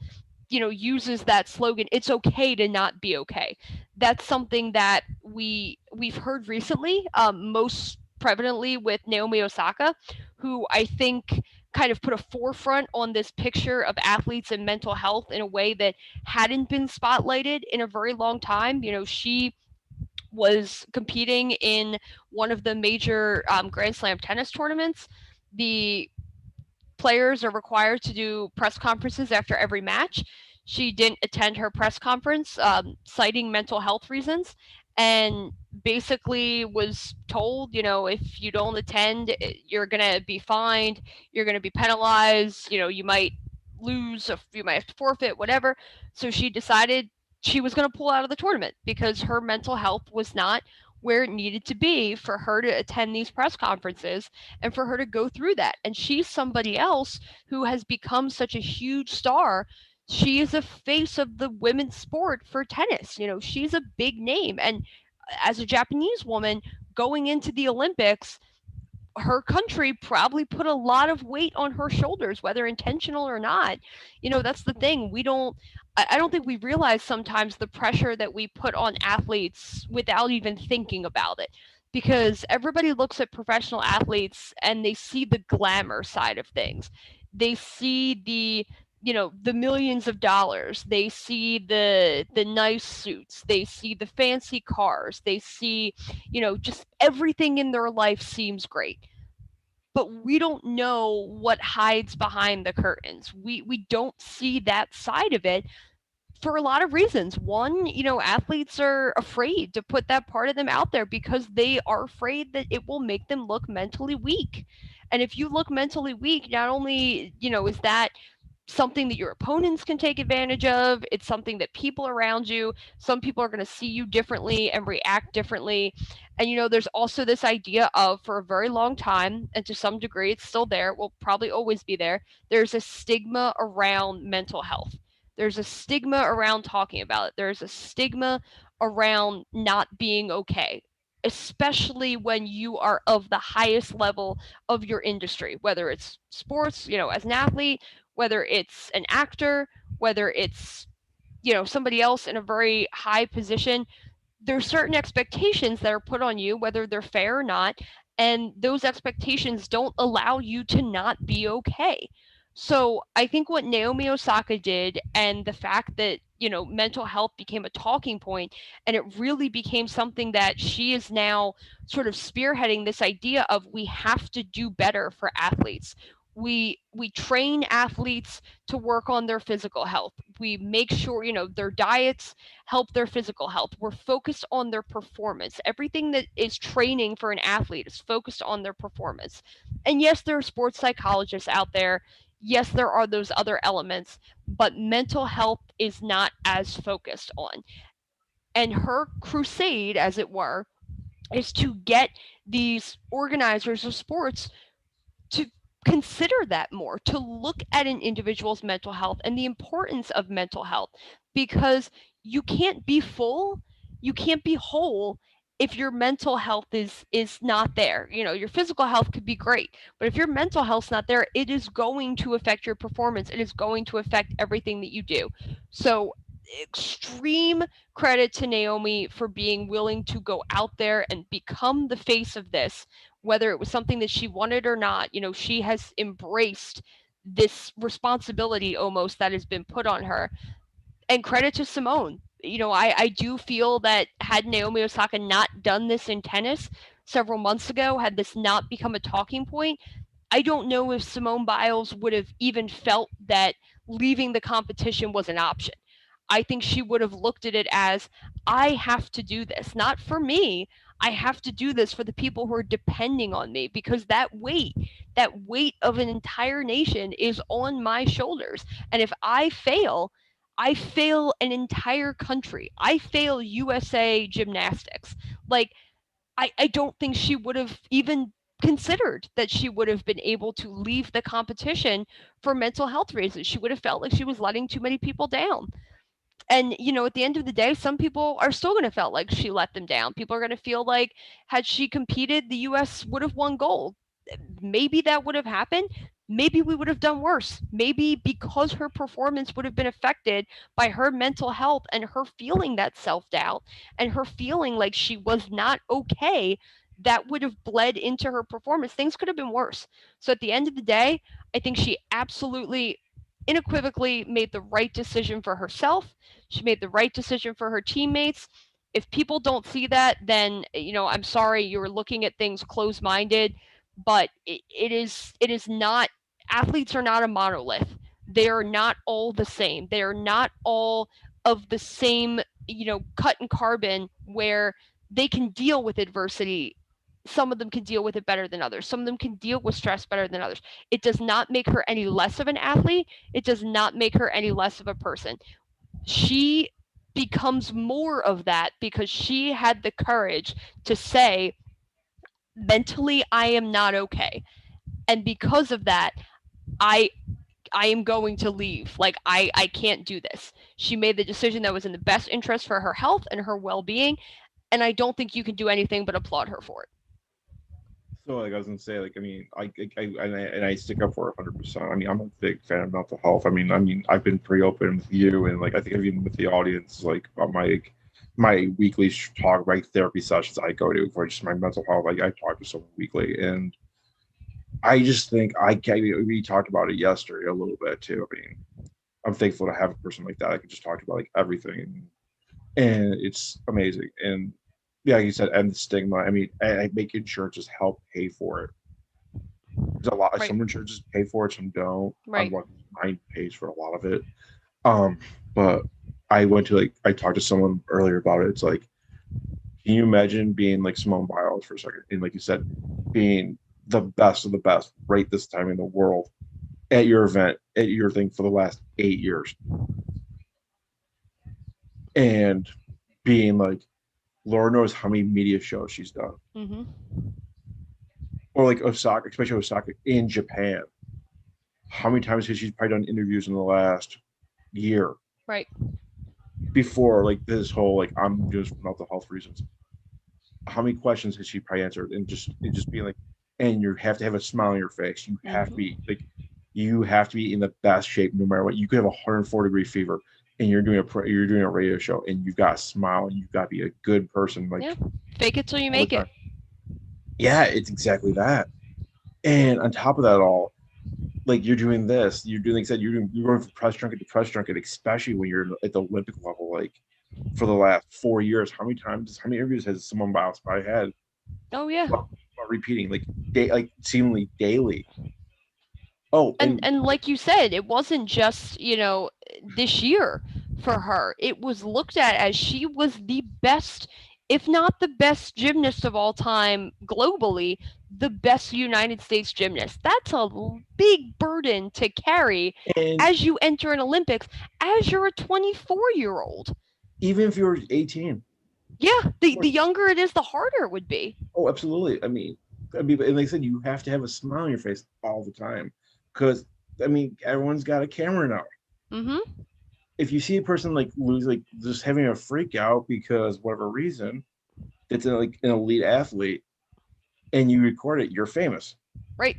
Speaker 2: you know, uses that slogan, it's okay to not be okay. That's something that we've heard recently, most prevalently with Naomi Osaka, who I think kind of put a forefront on this picture of athletes and mental health in a way that hadn't been spotlighted in a very long time. You know, she was competing in one of the major Grand Slam tennis tournaments. The players are required to do press conferences after every match. She didn't attend her press conference, citing mental health reasons, and basically was told, you know, if you don't attend, you're going to be fined, you're going to be penalized, you know, you might lose, you might have to forfeit, whatever. So she decided she was going to pull out of the tournament because her mental health was not where it needed to be for her to attend these press conferences and for her to go through that. And she's somebody else who has become such a huge star. She is a face of the women's sport for tennis. You know, she's a big name. And as a Japanese woman going into the Olympics, her country probably put a lot of weight on her shoulders, whether intentional or not. You know, that's the thing. I don't think we realize sometimes the pressure that we put on athletes without even thinking about it. Because everybody looks at professional athletes and they see the glamour side of things. They see the millions of dollars. They see the nice suits. They see the fancy cars. They see, just everything in their life seems great, but we don't know what hides behind the curtains. We don't see that side of it for a lot of reasons. One, athletes are afraid to put that part of them out there because they are afraid that it will make them look mentally weak. And if you look mentally weak, not only, is that something that your opponents can take advantage of, it's something that people around you, some people are going to see you differently and react differently. And there's also this idea of, for a very long time, and to some degree it's still there, will probably always be there, there's a stigma around mental health. There's a stigma around talking about it. There's a stigma around not being okay, especially when you are of the highest level of your industry, whether it's sports, as an athlete, whether it's an actor, whether it's, somebody else in a very high position. There's certain expectations that are put on you, whether they're fair or not, and those expectations don't allow you to not be okay. So I think what Naomi Osaka did, and the fact that, mental health became a talking point, and it really became something that she is now sort of spearheading, this idea of, we have to do better for athletes. We train athletes to work on their physical health. We make sure, their diets help their physical health. We're focused on their performance. Everything that is training for an athlete is focused on their performance. And yes, there are sports psychologists out there. Yes, there are those other elements, but mental health is not as focused on. And her crusade, as it were, is to get these organizers of sports to consider that more, to look at an individual's mental health and the importance of mental health, because you can't be full, you can't be whole if your mental health is not there. Your physical health could be great, but if your mental health's not there, it is going to affect your performance. It is going to affect everything that you do. So extreme credit to Naomi for being willing to go out there and become the face of this, whether it was something that she wanted or not. She has embraced this responsibility almost that has been put on her. And credit to Simone. I do feel that had Naomi Osaka not done this in tennis several months ago, had this not become a talking point, I don't know if Simone Biles would have even felt that leaving the competition was an option. I think she would have looked at it as, I have to do this, not for me. I have to do this for the people who are depending on me, because that weight of an entire nation is on my shoulders. And if I fail an entire country. I fail USA Gymnastics. Like, I don't think she would have even considered that she would have been able to leave the competition for mental health reasons. She would have felt like she was letting too many people down. And at the end of the day, some people are still going to feel like she let them down. People are going to feel like, had she competed, the US would have won gold. Maybe that would have happened. Maybe we would have done worse. Maybe because her performance would have been affected by her mental health and her feeling that self-doubt and her feeling like she was not okay, that would have bled into her performance. Things could have been worse. So at the end of the day, I think she absolutely, unequivocally made the right decision for herself. She made the right decision for her teammates. If people don't see that, then, I'm sorry, you're looking at things closed-minded, but it is not, athletes are not a monolith. They are not all the same. They are not all of the same, cut and carbon, where they can deal with adversity. Some of them can deal with it better than others. Some of them can deal with stress better than others. It does not make her any less of an athlete. It does not make her any less of a person. She becomes more of that because she had the courage to say, mentally, I am not okay. And because of that, I I am going to leave. Like I can't do this. She made the decision that was in the best interest for her health and her well-being, and I don't think you can do anything but applaud her for it.
Speaker 1: So like I was gonna say, like I mean, I stick up for 100%. I mean, I'm a big fan of mental health. I mean, I've been pretty open with you, and like I think even with the audience, like about my weekly talk, my therapy sessions I go to for just my mental health. Like I talk to someone weekly, and I just think I can. We talked about it yesterday a little bit too. I mean, I'm thankful to have a person like that. I can just talk about like everything, and it's amazing. And yeah, like you said, and the stigma. I mean, I make insurances help pay for it. There's a lot.
Speaker 2: Right.
Speaker 1: Some insurances pay for it, some don't.
Speaker 2: Right.
Speaker 1: Mine pays for a lot of it. Um, but I talked to someone earlier about it. It's like, can you imagine being like Simone Biles for a second, and like you said, being the best of the best right this time in the world at your event, at your thing for the last 8 years, and being like, Lord knows how many media shows she's done,
Speaker 2: Mm-hmm.
Speaker 1: or like Osaka, especially Osaka in Japan. How many times has she probably done interviews in the last year
Speaker 2: Right.
Speaker 1: before like this whole like I'm just for mental health reasons? How many questions has she probably answered, and just being like, and you have to have a smile on your face. You have to be like, you have to be in the best shape no matter what. You could have 104-degree fever, and you're doing a radio show, and you've got to smile, and you've got to be a good person. Like,
Speaker 2: Yeah. Fake it till you
Speaker 1: all the
Speaker 2: make it.
Speaker 1: time. Yeah, it's exactly that. And on top of that all, like you're doing this, you're doing like I said, you're going from press junket to press junket, especially when you're at the Olympic level. Like for the last 4 years, how many interviews has Simone Biles probably had
Speaker 2: Oh yeah.
Speaker 1: about repeating like seemingly daily? Oh,
Speaker 2: And like you said, it wasn't just, this year for her. It was looked at as she was the best, if not the best gymnast of all time globally, the best United States gymnast. That's a big burden to carry
Speaker 1: and
Speaker 2: as you enter an Olympics as you're a 24-year-old.
Speaker 1: even if you're 18.
Speaker 2: Yeah, the younger it is, the harder it would be.
Speaker 1: Oh, absolutely. And like I said, you have to have a smile on your face all the time because everyone's got a camera now.
Speaker 2: Mm-hmm.
Speaker 1: If you see a person like lose, like just having a freak out because whatever reason, it's like an elite athlete, and you record it, you're famous.
Speaker 2: Right.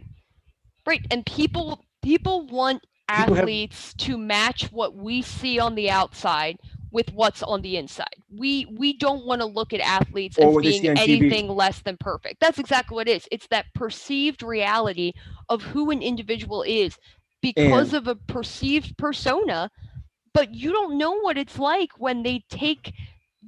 Speaker 2: Right. And people want athletes to match what we see on the outside with what's on the inside. We don't want to look at athletes as being anything less than perfect. That's exactly what it is. It's that perceived reality of who an individual is because of a perceived persona, but you don't know what it's like when they take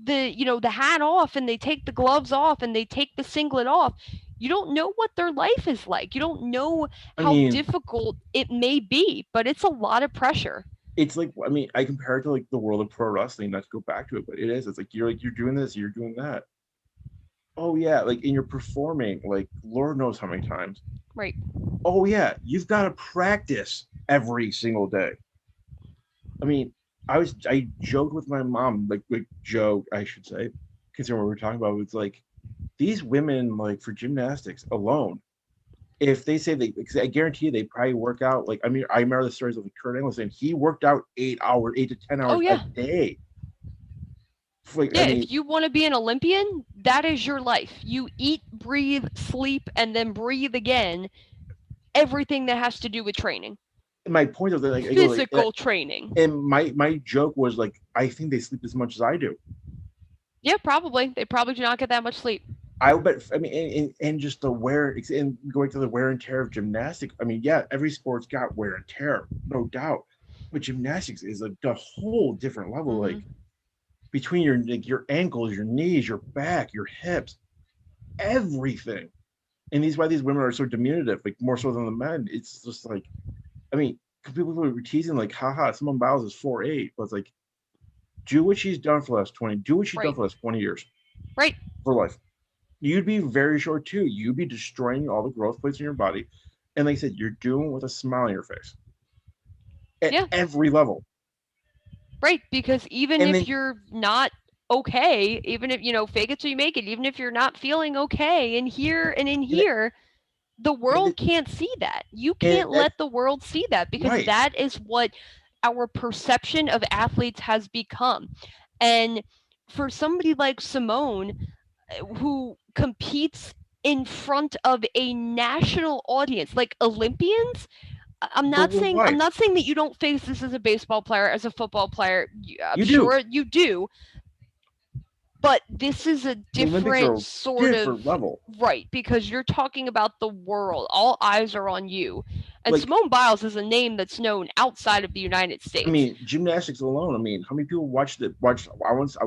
Speaker 2: the hat off and they take the gloves off and they take the singlet off. You don't know what their life is like. You don't know how difficult it may be, but it's a lot of pressure.
Speaker 1: It's like, I compare it to like the world of pro wrestling, not to go back to it, but it is. It's like you're doing this, you're doing that. Oh yeah, like and you're performing like Lord knows how many times.
Speaker 2: Right.
Speaker 1: Oh yeah, you've got to practice every single day. I joked with my mom, like joke, I should say, considering what we're talking about. It's like these women, like for gymnastics alone, if they say because I guarantee you they probably work out. Like I remember the stories of Kurt Angle saying he worked out 8 to 10 hours a day.
Speaker 2: Like, if you want to be an Olympian, that is your life. You eat, breathe, sleep, and then breathe again. Everything that has to do with training.
Speaker 1: My point of like
Speaker 2: physical training.
Speaker 1: And my joke was like, I think they sleep as much as I do.
Speaker 2: Yeah, probably. They probably do not get that much sleep.
Speaker 1: I bet. And just the wear, and going to the wear and tear of gymnastics. Yeah, every sport's got wear and tear, no doubt, but gymnastics is a whole different level. Mm-hmm. Like between your ankles, your knees, your back, your hips, everything. And why these women are so diminutive, like more so than the men. It's just like, people were teasing like, haha, Simone Biles is 4'8", but it's like, do what she's done for the last 20. Do what she's done for the last 20 years.
Speaker 2: Right.
Speaker 1: For life. You'd be very short too. You'd be destroying all the growth plates in your body. And like I said, you're doing it with a smile on your face. At every level.
Speaker 2: Right, because even
Speaker 1: And
Speaker 2: if
Speaker 1: then
Speaker 2: you're not okay, even if, fake it till you make it, even if you're not feeling okay in here and in
Speaker 1: and,
Speaker 2: here, the
Speaker 1: and,
Speaker 2: world can't see that. You
Speaker 1: and
Speaker 2: can't
Speaker 1: that
Speaker 2: let the world see that because
Speaker 1: right.
Speaker 2: that is what our perception of athletes has become. And for somebody like Simone, who competes in front of a national audience, like Olympians, I'm
Speaker 1: But
Speaker 2: not saying I'm
Speaker 1: worldwide,
Speaker 2: not saying that you don't face this as a baseball player, as a football player. I'm
Speaker 1: you do.
Speaker 2: sure you do, but this is a
Speaker 1: The Olympics are
Speaker 2: different
Speaker 1: a
Speaker 2: sort of
Speaker 1: different level.
Speaker 2: right because you're talking about the world. All eyes are on you. And
Speaker 1: Like,
Speaker 2: Simone Biles is a name that's known outside of the United
Speaker 1: I
Speaker 2: States.
Speaker 1: mean, gymnastics alone. I mean, how many people watch? I'd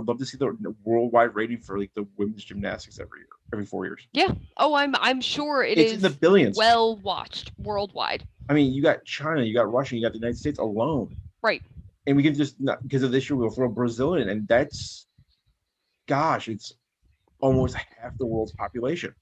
Speaker 1: love to see the worldwide rating for like the women's gymnastics every year, every 4 years.
Speaker 2: Yeah. Oh, I'm sure it
Speaker 1: It's in the
Speaker 2: is
Speaker 1: billions.
Speaker 2: well watched worldwide.
Speaker 1: I mean, you got China, you got Russia, you got the United States alone,
Speaker 2: Right.
Speaker 1: and we can just not because of this year we'll throw Brazil in, and that's, gosh, it's almost half the world's population.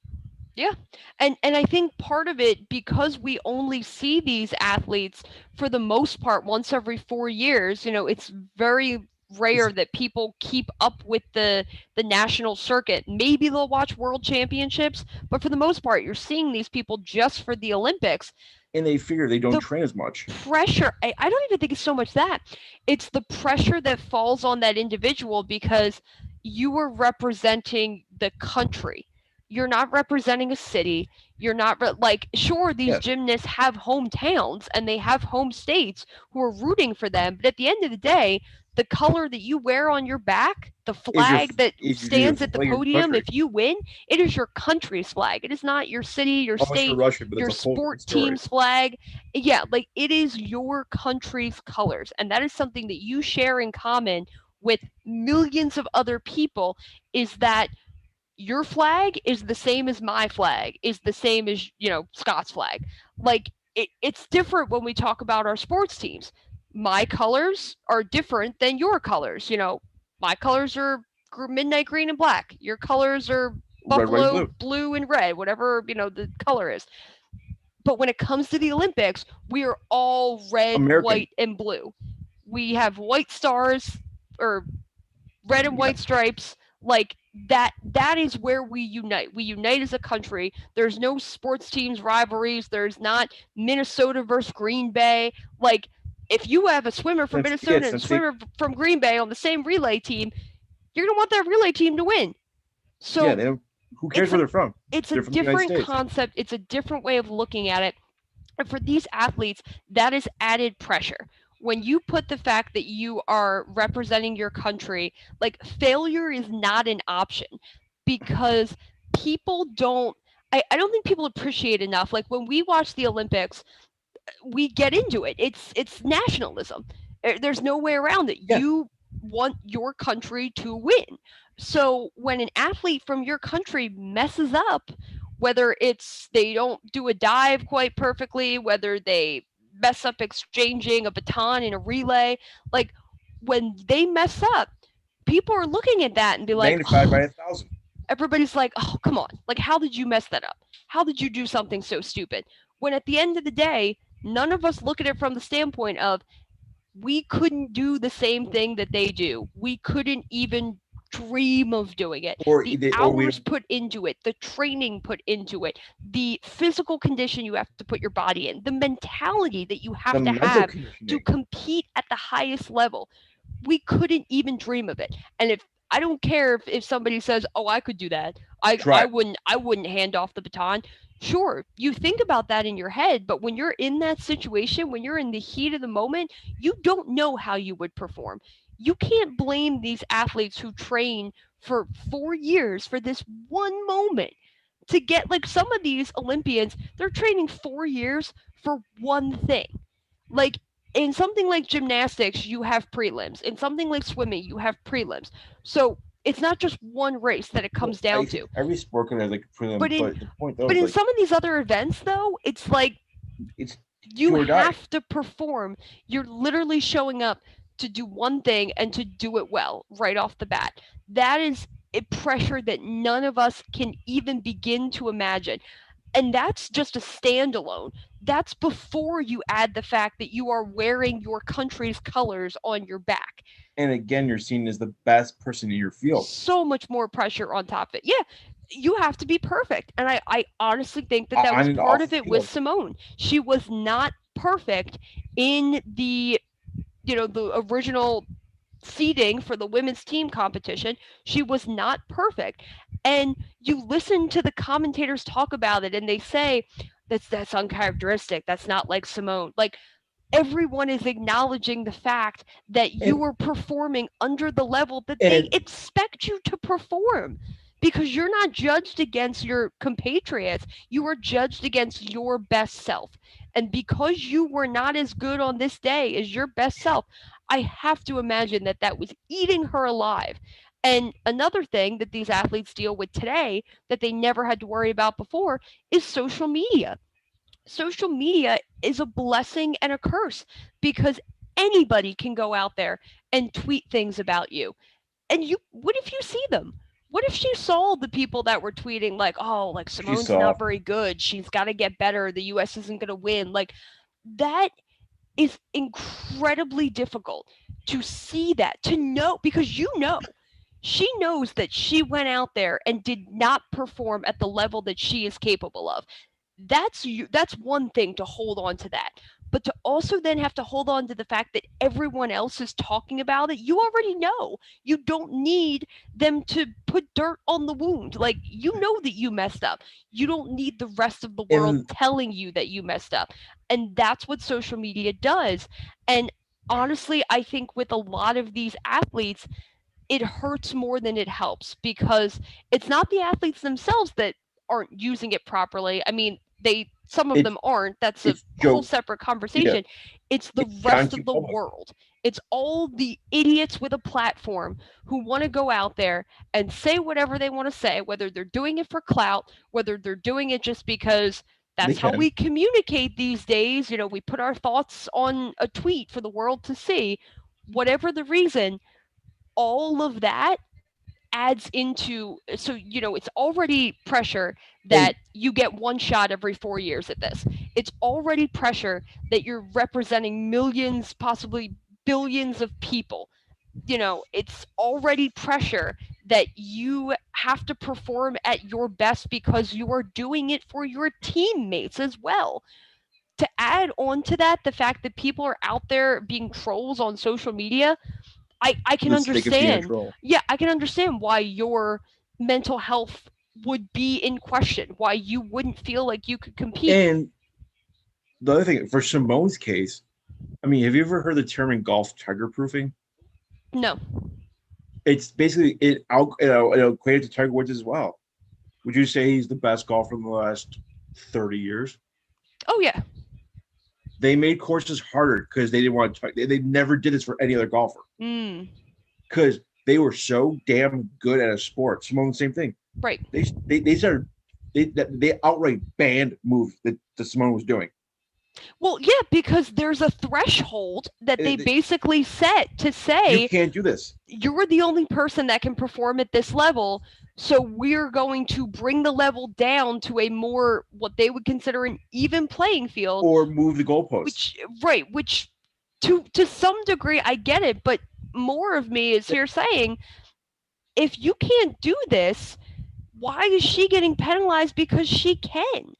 Speaker 2: Yeah. And I think part of it, because we only see these athletes for the most part once every 4 years, it's very rare
Speaker 1: It's,
Speaker 2: that people keep up with the national circuit. Maybe they'll watch world championships, but for the most part you're seeing these people just for the Olympics.
Speaker 1: and they figure they don't
Speaker 2: The
Speaker 1: train as much.
Speaker 2: pressure, I don't even think it's so much that. It's the pressure that falls on that individual because you are representing the country. You're not representing a city. You're not like, sure, these
Speaker 1: Yes,
Speaker 2: gymnasts have hometowns and they have home states who are rooting for them, but at the end of the day, the color that you wear on your back, the
Speaker 1: is your
Speaker 2: flag that
Speaker 1: is your
Speaker 2: stands at the
Speaker 1: flag your
Speaker 2: podium,
Speaker 1: country?
Speaker 2: if you win, it is your country's flag. It is not your city, your
Speaker 1: Almost for
Speaker 2: state,
Speaker 1: Russia, but it's
Speaker 2: your
Speaker 1: a whole
Speaker 2: sport
Speaker 1: different story.
Speaker 2: team's flag. Yeah, like it is your country's colors. And that is something that you share in common with millions of other people, is that your flag is the same as my flag, is the same as, Scott's flag. Like it's different when we talk about our sports teams. My colors are different than your colors. My colors are midnight green and black. Your colors are
Speaker 1: Red, white, and
Speaker 2: buffalo
Speaker 1: blue.
Speaker 2: blue and red, whatever, the color is. But when it comes to the Olympics, we are all red,
Speaker 1: American.
Speaker 2: white, and blue. We have white stars or red and
Speaker 1: Yeah,
Speaker 2: white stripes. Like that is where we unite. We unite as a country. There's no sports teams rivalries. There's not Minnesota versus Green Bay. Like if you have a swimmer from Minnesota and a
Speaker 1: Since they
Speaker 2: swimmer from Green Bay on the same relay team, you're going to want that relay team to win.
Speaker 1: yeah,
Speaker 2: So
Speaker 1: they don't, who cares
Speaker 2: it's
Speaker 1: where
Speaker 2: a
Speaker 1: they're from?
Speaker 2: it's a
Speaker 1: They're from the United
Speaker 2: different
Speaker 1: States.
Speaker 2: concept. It's a different way of looking at it. And for these athletes, that is added pressure. When you put the fact that you are representing your country, like failure is not an option because people don't. I don't think people appreciate enough. Like when we watch the Olympics, we get into it. It's nationalism. There's no way around it.
Speaker 1: Yeah,
Speaker 2: You want your country to win. So when an athlete from your country messes up, whether it's they don't do a dive quite perfectly, whether they mess up exchanging a baton in a relay, like when they mess up, people are looking at that and be like,
Speaker 1: magnified by
Speaker 2: oh,
Speaker 1: 1,000.
Speaker 2: everybody's like, oh, come on. Like, how did you mess that up? How did you do something so stupid? When at the end of the day, none of us look at it from the standpoint of we couldn't do the same thing that they do. We couldn't even dream of doing it.
Speaker 1: Or
Speaker 2: The
Speaker 1: they, or we
Speaker 2: hours put into it, the training put into it, the physical condition you have to put your body in, the mentality that you
Speaker 1: the
Speaker 2: have to
Speaker 1: mental
Speaker 2: have to
Speaker 1: conditioning.
Speaker 2: compete at the highest level. We couldn't even dream of it. And if I don't care if somebody says, "Oh, I could do that," I
Speaker 1: Try
Speaker 2: I
Speaker 1: it.
Speaker 2: wouldn't I wouldn't hand off the baton. Sure, you think about that in your head, but when you're in that situation, when you're in the heat of the moment, you don't know how you would perform. You can't blame these athletes who train for 4 years for this one moment to get, like, some of these Olympians, they're training 4 years for one thing. Like in something like gymnastics, you have prelims. In something like swimming, you have prelims. So it's not just one race that it
Speaker 1: Well,
Speaker 2: comes
Speaker 1: I
Speaker 2: down
Speaker 1: think
Speaker 2: to.
Speaker 1: every sport can have like
Speaker 2: But
Speaker 1: prelim,
Speaker 2: in
Speaker 1: but the point though
Speaker 2: but
Speaker 1: is
Speaker 2: in
Speaker 1: like
Speaker 2: some of these other events though, it's like
Speaker 1: it's
Speaker 2: you
Speaker 1: do or die.
Speaker 2: have to perform. You're literally showing up to do one thing and to do it well right off the bat. That is a pressure that none of us can even begin to imagine. And that's just a standalone. That's before you add the fact that you are wearing your country's colors on your back.
Speaker 1: And again, you're seen as the best person in your field.
Speaker 2: So much more pressure on top of it. Yeah, you have to be perfect. And I honestly think that that was
Speaker 1: On and
Speaker 2: part
Speaker 1: off
Speaker 2: of
Speaker 1: the
Speaker 2: it with
Speaker 1: field.
Speaker 2: Simone. She was not perfect in the, the original seeding for the women's team competition. She was not perfect. And you listen to the commentators talk about it and they say that's uncharacteristic. That's not like Simone. Like, everyone is acknowledging the fact that you
Speaker 1: And
Speaker 2: are performing under the level that they
Speaker 1: and
Speaker 2: expect you to perform, because you're not judged against your compatriots, you are judged against your best self. And because you were not as good on this day as your best self, I have to imagine that that was eating her alive. And another thing that these athletes deal with today that they never had to worry about before is social media. Social media is a blessing and a curse, because anybody can go out there and tweet things about you. And what if you see them? What if she saw the people that were tweeting like, "Oh, like
Speaker 1: she
Speaker 2: Simone's
Speaker 1: saw
Speaker 2: not very good. She's got to get better. The US isn't going to win." Like, that is incredibly difficult to see, that to know, because she knows that she went out there and did not perform at the level that she is capable of. That's one thing, to hold on to that, but to also then have to hold on to the fact that everyone else is talking about it. You already know. You don't need them to put dirt on the wound. Like, you know that you messed up. You don't need the rest of the world
Speaker 1: and
Speaker 2: telling you that you messed up. And that's what social media does. And honestly, I think with a lot of these athletes, it hurts more than it helps, because it's not the athletes themselves that aren't using it properly. I mean, some of
Speaker 1: it's
Speaker 2: them aren't. That's a
Speaker 1: it's
Speaker 2: whole
Speaker 1: Joe.
Speaker 2: separate
Speaker 1: Yeah,
Speaker 2: conversation. It's the
Speaker 1: it's John
Speaker 2: rest
Speaker 1: Q.
Speaker 2: of the
Speaker 1: Public.
Speaker 2: world. It's all the idiots with a platform who want to go out there and say whatever they want to say, whether they're doing it for clout, whether they're doing it just because
Speaker 1: They
Speaker 2: that's how
Speaker 1: can.
Speaker 2: we communicate these days. We put our thoughts on a tweet for the world to see. Whatever the reason, all of that adds into, so it's already pressure that
Speaker 1: And
Speaker 2: you get one shot every 4 years at this. It's already pressure that you're representing millions, possibly billions of people. It's already pressure that you have to perform at your best because you are doing it for your teammates as well. To add on to that, the fact that people are out there being trolls on social media, I
Speaker 1: for
Speaker 2: can
Speaker 1: the sake of being a
Speaker 2: understand.
Speaker 1: troll.
Speaker 2: Yeah, I can understand why your mental health would be in question, why you wouldn't feel like you could compete.
Speaker 1: And the other thing for Simone's case, I mean, have you ever heard the term in golf tiger proofing?
Speaker 2: No.
Speaker 1: It's basically it equated to Tiger Woods as well. Would you say he's the best golfer in the last 30 years?
Speaker 2: Oh yeah.
Speaker 1: They made courses harder because they didn't want to. They never did this for any other golfer
Speaker 2: Mm,
Speaker 1: because they were so damn good at a sport. Simone, same thing.
Speaker 2: right.
Speaker 1: They started they outright banned moves that Simone was doing.
Speaker 2: Well, yeah, because there's a threshold that they basically set to
Speaker 1: You
Speaker 2: say
Speaker 1: can't do this.
Speaker 2: you're the only person that can perform at this level. So we're going to bring the level down to a more, what they would consider, an even playing field.
Speaker 1: Or move the goalposts.
Speaker 2: Which to some degree I get it, but more of me is here saying, if you can't do this, why is she getting penalized because she can?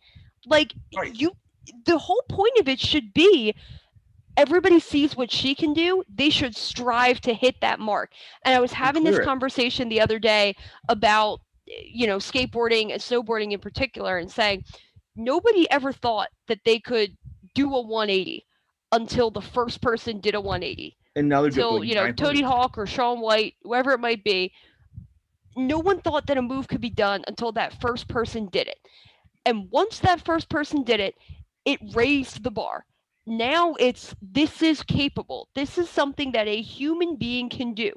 Speaker 2: Like,
Speaker 1: Right.
Speaker 2: the whole point of it should be, everybody sees what she can do, they should strive to hit that mark. And I was having this
Speaker 1: Clear it.
Speaker 2: conversation the other day about skateboarding and snowboarding in particular, and saying nobody ever thought that they could do a 180 until the first person did a 180.
Speaker 1: And now they're
Speaker 2: Till
Speaker 1: doing
Speaker 2: Tony Hawk or Shaun White, whoever it might be, no one thought that a move could be done until that first person did it. And once that first person did it, it raised the bar. Now this is capable. This is something that a human being can do.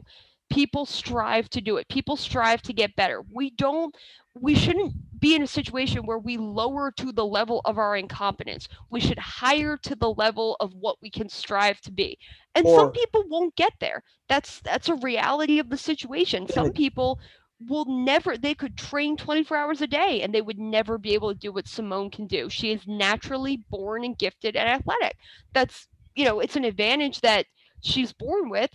Speaker 2: People strive to do it. People strive to get better. We shouldn't be in a situation where we lower to the level of our incompetence. We should higher to the level of what we can strive to be. And some
Speaker 1: Or
Speaker 2: people won't get there. That's a reality of the situation. Some people they could train 24 hours a day and they would never be able to do what Simone can do. She is naturally born and gifted and athletic. That's, it's an advantage that she's born with.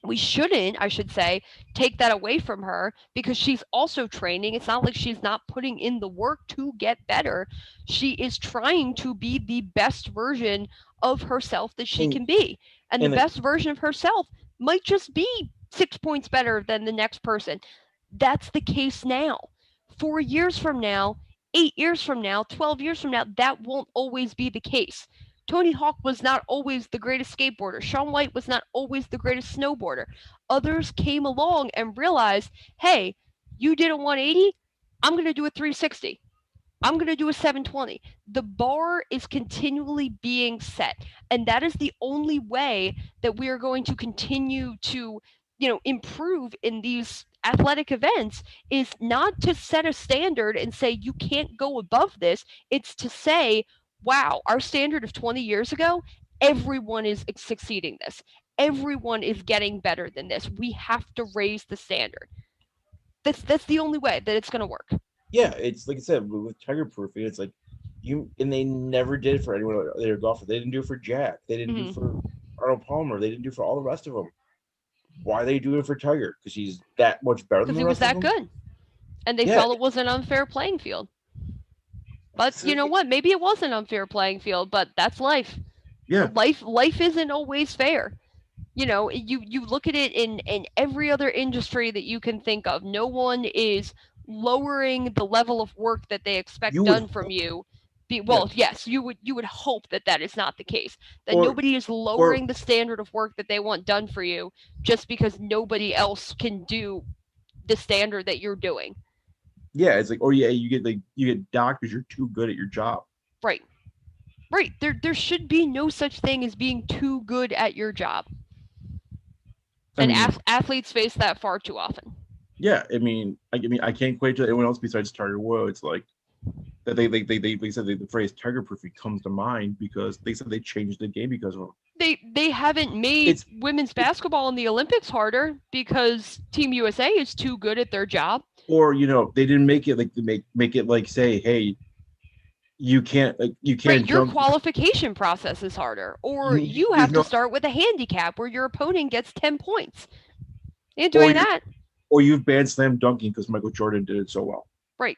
Speaker 2: We shouldn't, I should say, take that away from her because she's also training. It's not like she's not putting in the work to get better. She is trying to be the best version of herself that she can be. And the best version of herself might just be 6 points better than the next person. That's the case now. 4 years from now, 8 years from now, 12 years from now, that won't always be the case. Tony Hawk was not always the greatest skateboarder. Shaun White was not always the greatest snowboarder. Others came along and realized, hey, you did a 180, I'm going to do a 360. I'm going to do a 720. The bar is continually being set. And that is the only way that we are going to continue to, improve in these athletic events, is not to set a standard and say you can't go above this. It's to say, wow, our standard of 20 years ago, everyone is succeeding this. Everyone is getting better than this. We have to raise the standard. That's the only way that it's going to work.
Speaker 1: Yeah, it's like I said with Tiger Proofing, it's like and they never did it for anyone their golfer. They didn't do it for Jack. They didn't do it for Arnold Palmer. They didn't do it for all the rest of them. Why are they doing it for Tiger? Because he's that much better than the rest of them?
Speaker 2: Because he was that good. And they felt it was an unfair playing field. But you know what? Maybe it was an unfair playing field, but that's life.
Speaker 1: Yeah.
Speaker 2: Life isn't always fair. You look at it in every other industry that you can think of. No one is lowering the level of work that they expect done from you. Yes, you would hope that is not the case. That nobody is lowering the standard of work that they want done for you just because nobody else can do the standard that you're doing.
Speaker 1: Yeah, it's like, you get docked because you're too good at your job.
Speaker 2: Right. There should be no such thing as being too good at your job. And athletes face that far too often.
Speaker 1: Yeah, I can't quite to anyone else besides Tiger Woods. Like that, they said the phrase Tiger Proofing comes to mind because they said they changed the game because of him.
Speaker 2: They haven't made women's basketball in the Olympics harder because Team USA is too good at their job.
Speaker 1: Or they didn't make it like make it like say, hey, you can't
Speaker 2: jump. Your qualification process is harder, or you have to start with a handicap where your opponent gets 10 points. You're doing that.
Speaker 1: Or you've banned slam dunking because Michael Jordan did it so well.
Speaker 2: Right.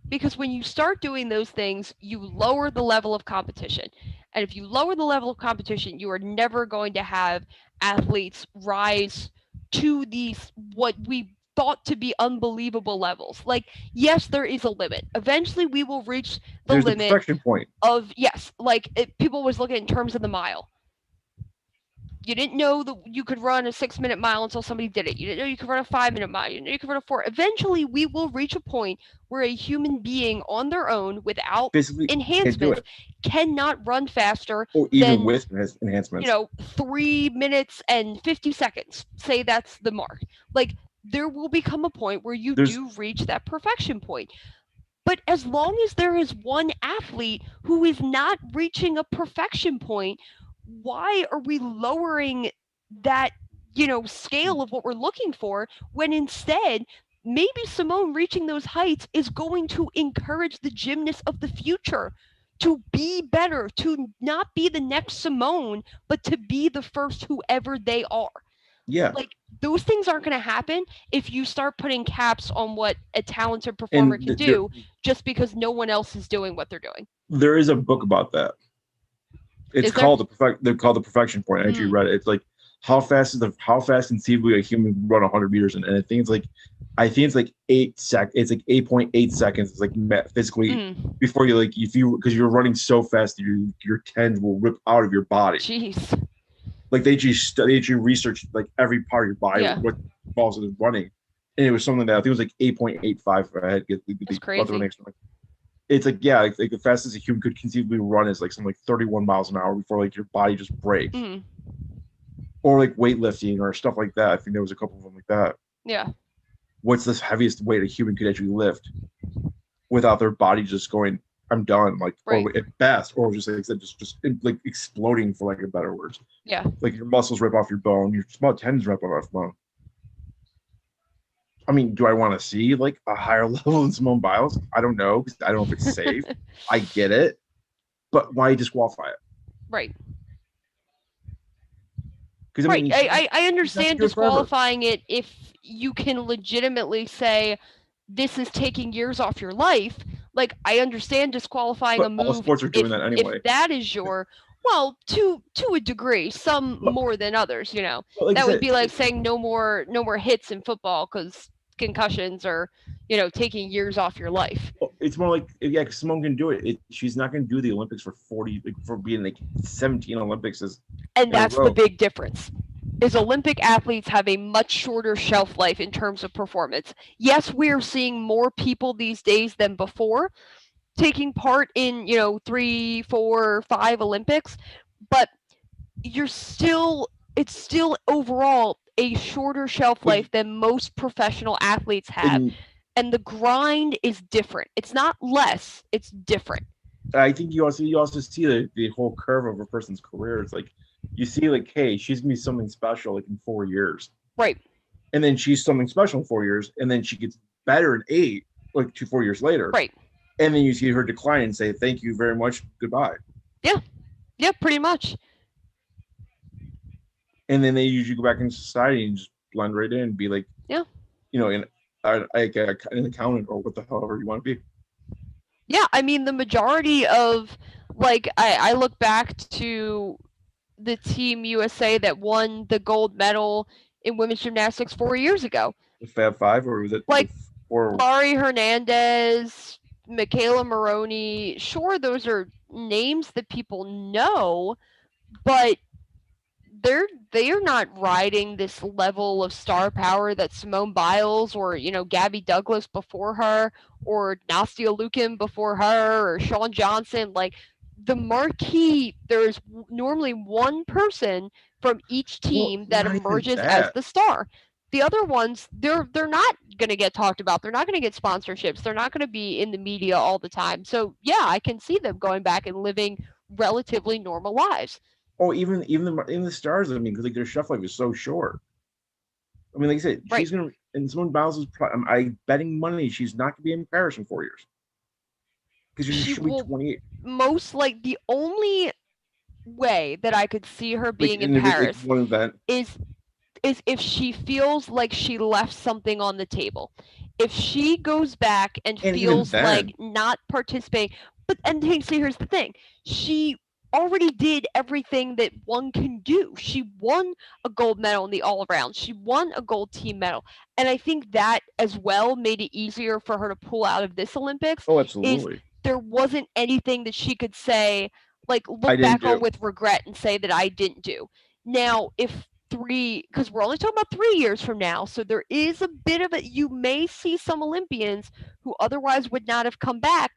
Speaker 2: Because when you start doing those things, you lower the level of competition. And if you lower the level of competition, you are never going to have athletes rise to these what we thought to be unbelievable levels. Like, yes, there is a limit. Eventually, we will reach the limit.
Speaker 1: The perfection point.
Speaker 2: Of, yes, like people always look at it in terms of the mile. You didn't know that you could run a 6-minute mile until somebody did it. You didn't know you could run a 5-minute mile. You didn't know you could run a 4. Eventually, we will reach a point where a human being on their own, without physically enhancements, cannot run faster.
Speaker 1: Or even with enhancements.
Speaker 2: 3 minutes and 50 seconds. Say that's the mark. Like, there will become a point where you do reach that perfection point. But as long as there is one athlete who is not reaching a perfection point, why are we lowering that, scale of what we're looking for, when instead maybe Simone reaching those heights is going to encourage the gymnasts of the future to be better, to not be the next Simone, but to be the first whoever they are.
Speaker 1: Yeah.
Speaker 2: Like, those things aren't going to happen if you start putting caps on what a talented performer can do just because no one else is doing what they're doing.
Speaker 1: There is a book about that. It's called the Perfection Point. I actually read it. It's like how fast conceivably a human can run 100 meters, and I think it's like 8 seconds. It's like 8.8 seconds. It's like physically before you because you're running so fast that your tendons will rip out of your body.
Speaker 2: Jeez.
Speaker 1: Like they actually researched like every part of your body, what involves in running, and it was something that I think it was like 8.85. I had to get
Speaker 2: That's crazy.
Speaker 1: It's like like the fastest a human could conceivably run is like something like 31 miles an hour before like your body just breaks. Or like weightlifting or stuff like that. I think there was a couple of them like that.
Speaker 2: Yeah.
Speaker 1: What's the heaviest weight a human could actually lift without their body just going, I'm done, like, or at best, or just like I said, just like exploding, for lack of better words.
Speaker 2: Yeah.
Speaker 1: Like your muscles rip off your bone, your small tendons rip off your bone. I mean, do I want to see like a higher level than Simone Biles? I don't know, because I don't know if it's safe. I get it, but why disqualify it?
Speaker 2: Right.
Speaker 1: Because I
Speaker 2: Right.
Speaker 1: mean,
Speaker 2: I
Speaker 1: she's not
Speaker 2: understand
Speaker 1: good forever.
Speaker 2: disqualifying it if you can legitimately say this is taking years off your life. Like I understand disqualifying a
Speaker 1: But all
Speaker 2: move
Speaker 1: sports are doing that
Speaker 2: if
Speaker 1: anyway.
Speaker 2: that is your well, to a degree, some
Speaker 1: But,
Speaker 2: more than others, you know.
Speaker 1: but like I
Speaker 2: That would
Speaker 1: said,
Speaker 2: be like saying no more hits in football cuz concussions are, you know, taking years off your life.
Speaker 1: it's more like yeah, because Simone can do it. She's not going to do the Olympics for 40, like, for being like 17 Olympics
Speaker 2: And
Speaker 1: in a
Speaker 2: that's the
Speaker 1: row.
Speaker 2: big difference. Is Olympic athletes have a much shorter shelf life in terms of performance. Yes, we're seeing more people these days than before taking part in, you know, 3, 4, 5 Olympics, but it's still overall a shorter shelf
Speaker 1: But
Speaker 2: life than most professional athletes have.
Speaker 1: and
Speaker 2: And the grind is different. It's not less, it's different.
Speaker 1: I think you also see the whole curve of a person's career. It's like you see like, hey, she's gonna be something special like in 4 years,
Speaker 2: Right.
Speaker 1: and then she's something special in 4 years, and then she gets better in 8, like 4 years later,
Speaker 2: Right.
Speaker 1: and then you see her decline and say thank you very much, goodbye.
Speaker 2: Yeah. Yeah, pretty much.
Speaker 1: And then they usually go back into society and just blend right in and be like,
Speaker 2: Yeah.
Speaker 1: you know, an accountant or what the hell ever you want to be.
Speaker 2: Yeah, I mean the majority of like I look back to the team USA that won the gold medal in women's gymnastics 4 years ago.
Speaker 1: The Fab Five, or was it
Speaker 2: Like
Speaker 1: or
Speaker 2: Laurie Hernandez, Michaela Maroney, sure those are names that people know, but they're not riding this level of star power that Simone Biles or, you know, Gabby Douglas before her or Nastia Lukin before her or Shawn Johnson. Like the marquee, there's normally one person from each
Speaker 1: well,
Speaker 2: team that
Speaker 1: not even
Speaker 2: emerges as
Speaker 1: that.
Speaker 2: the star. The other ones, they're not going to get talked about. They're not going to get sponsorships. They're not going to be in the media all the time. So yeah, I can see them going back and living relatively normal lives.
Speaker 1: Oh, even the stars. I mean, because like their shelf life is so short. I mean, like I said,
Speaker 2: Right.
Speaker 1: she's gonna and Simone Biles is. I betting money she's not gonna be in Paris in 4 years because
Speaker 2: She
Speaker 1: she'll be
Speaker 2: will
Speaker 1: 28.
Speaker 2: most like the only way that I could see her
Speaker 1: Like
Speaker 2: being in
Speaker 1: in like
Speaker 2: Paris
Speaker 1: one event,
Speaker 2: is if she feels like she left something on the table. If she goes back and
Speaker 1: and even
Speaker 2: feels like
Speaker 1: then,
Speaker 2: not participating, but and see here's the thing. She already did everything that one can do. She won a gold medal in the all around. She won a gold team medal. And I think that as well made it easier for her to pull out of this Olympics
Speaker 1: oh,
Speaker 2: is
Speaker 1: absolutely,
Speaker 2: there wasn't anything that she could say like
Speaker 1: I
Speaker 2: look
Speaker 1: didn't
Speaker 2: back on
Speaker 1: do.
Speaker 2: with regret and say that I didn't do. Now, if 3 because we're only talking about 3 years from now, so there is a bit of it. You may see some Olympians who otherwise would not have come back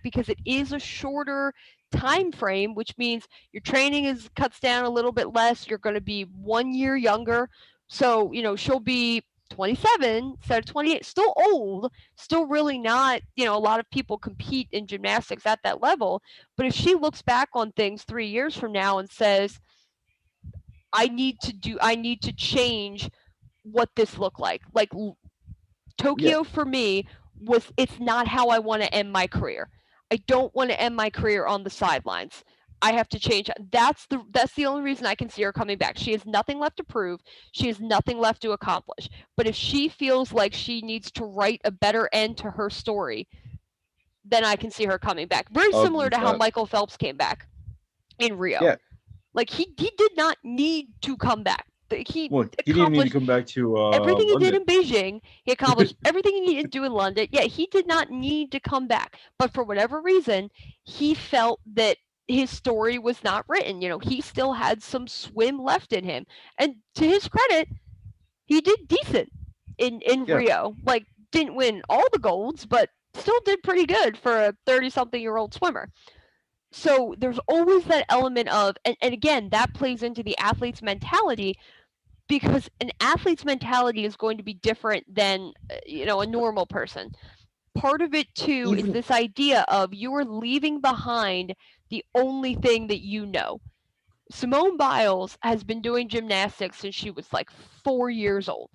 Speaker 2: because it is a shorter time frame, which means your training is cuts down a little bit less. You're going to be 1 year younger, so you know she'll be 27 instead of 28. Still old, still really not. You know, a lot of people compete in gymnastics at that level, but if she looks back on things 3 years from now and says, I need to change what this looked like. Like
Speaker 1: Yeah,
Speaker 2: Tokyo for me was it's not how I want to end my career. I don't want to end my career on the sidelines. I have to change. That's the only reason I can see her coming back. She has nothing left to prove. She has nothing left to accomplish. But if she feels like she needs to write a better end to her story, then I can see her coming back. Very similar to how
Speaker 1: 100%.
Speaker 2: Michael Phelps came back in Rio.
Speaker 1: Yeah,
Speaker 2: Like he did not need to come back. He
Speaker 1: well, he didn't need to
Speaker 2: accomplished
Speaker 1: come back to
Speaker 2: everything he did
Speaker 1: London.
Speaker 2: in Beijing. He accomplished everything he needed to do in London. Yeah, he did not need to come back. But for whatever reason, he felt that his story was not written. You know, he still had some swim left in him. And to his credit, he did decent in
Speaker 1: Yeah,
Speaker 2: Rio. Like didn't win all the golds, but still did pretty good for a 30-something-year-old swimmer. So there's always that element of and again, that plays into the athlete's mentality because an athlete's mentality is going to be different than you know a normal person. Part of it too is
Speaker 1: even
Speaker 2: this idea of you are leaving behind the only thing that you know. Simone Biles has been doing gymnastics since she was like 4 years old.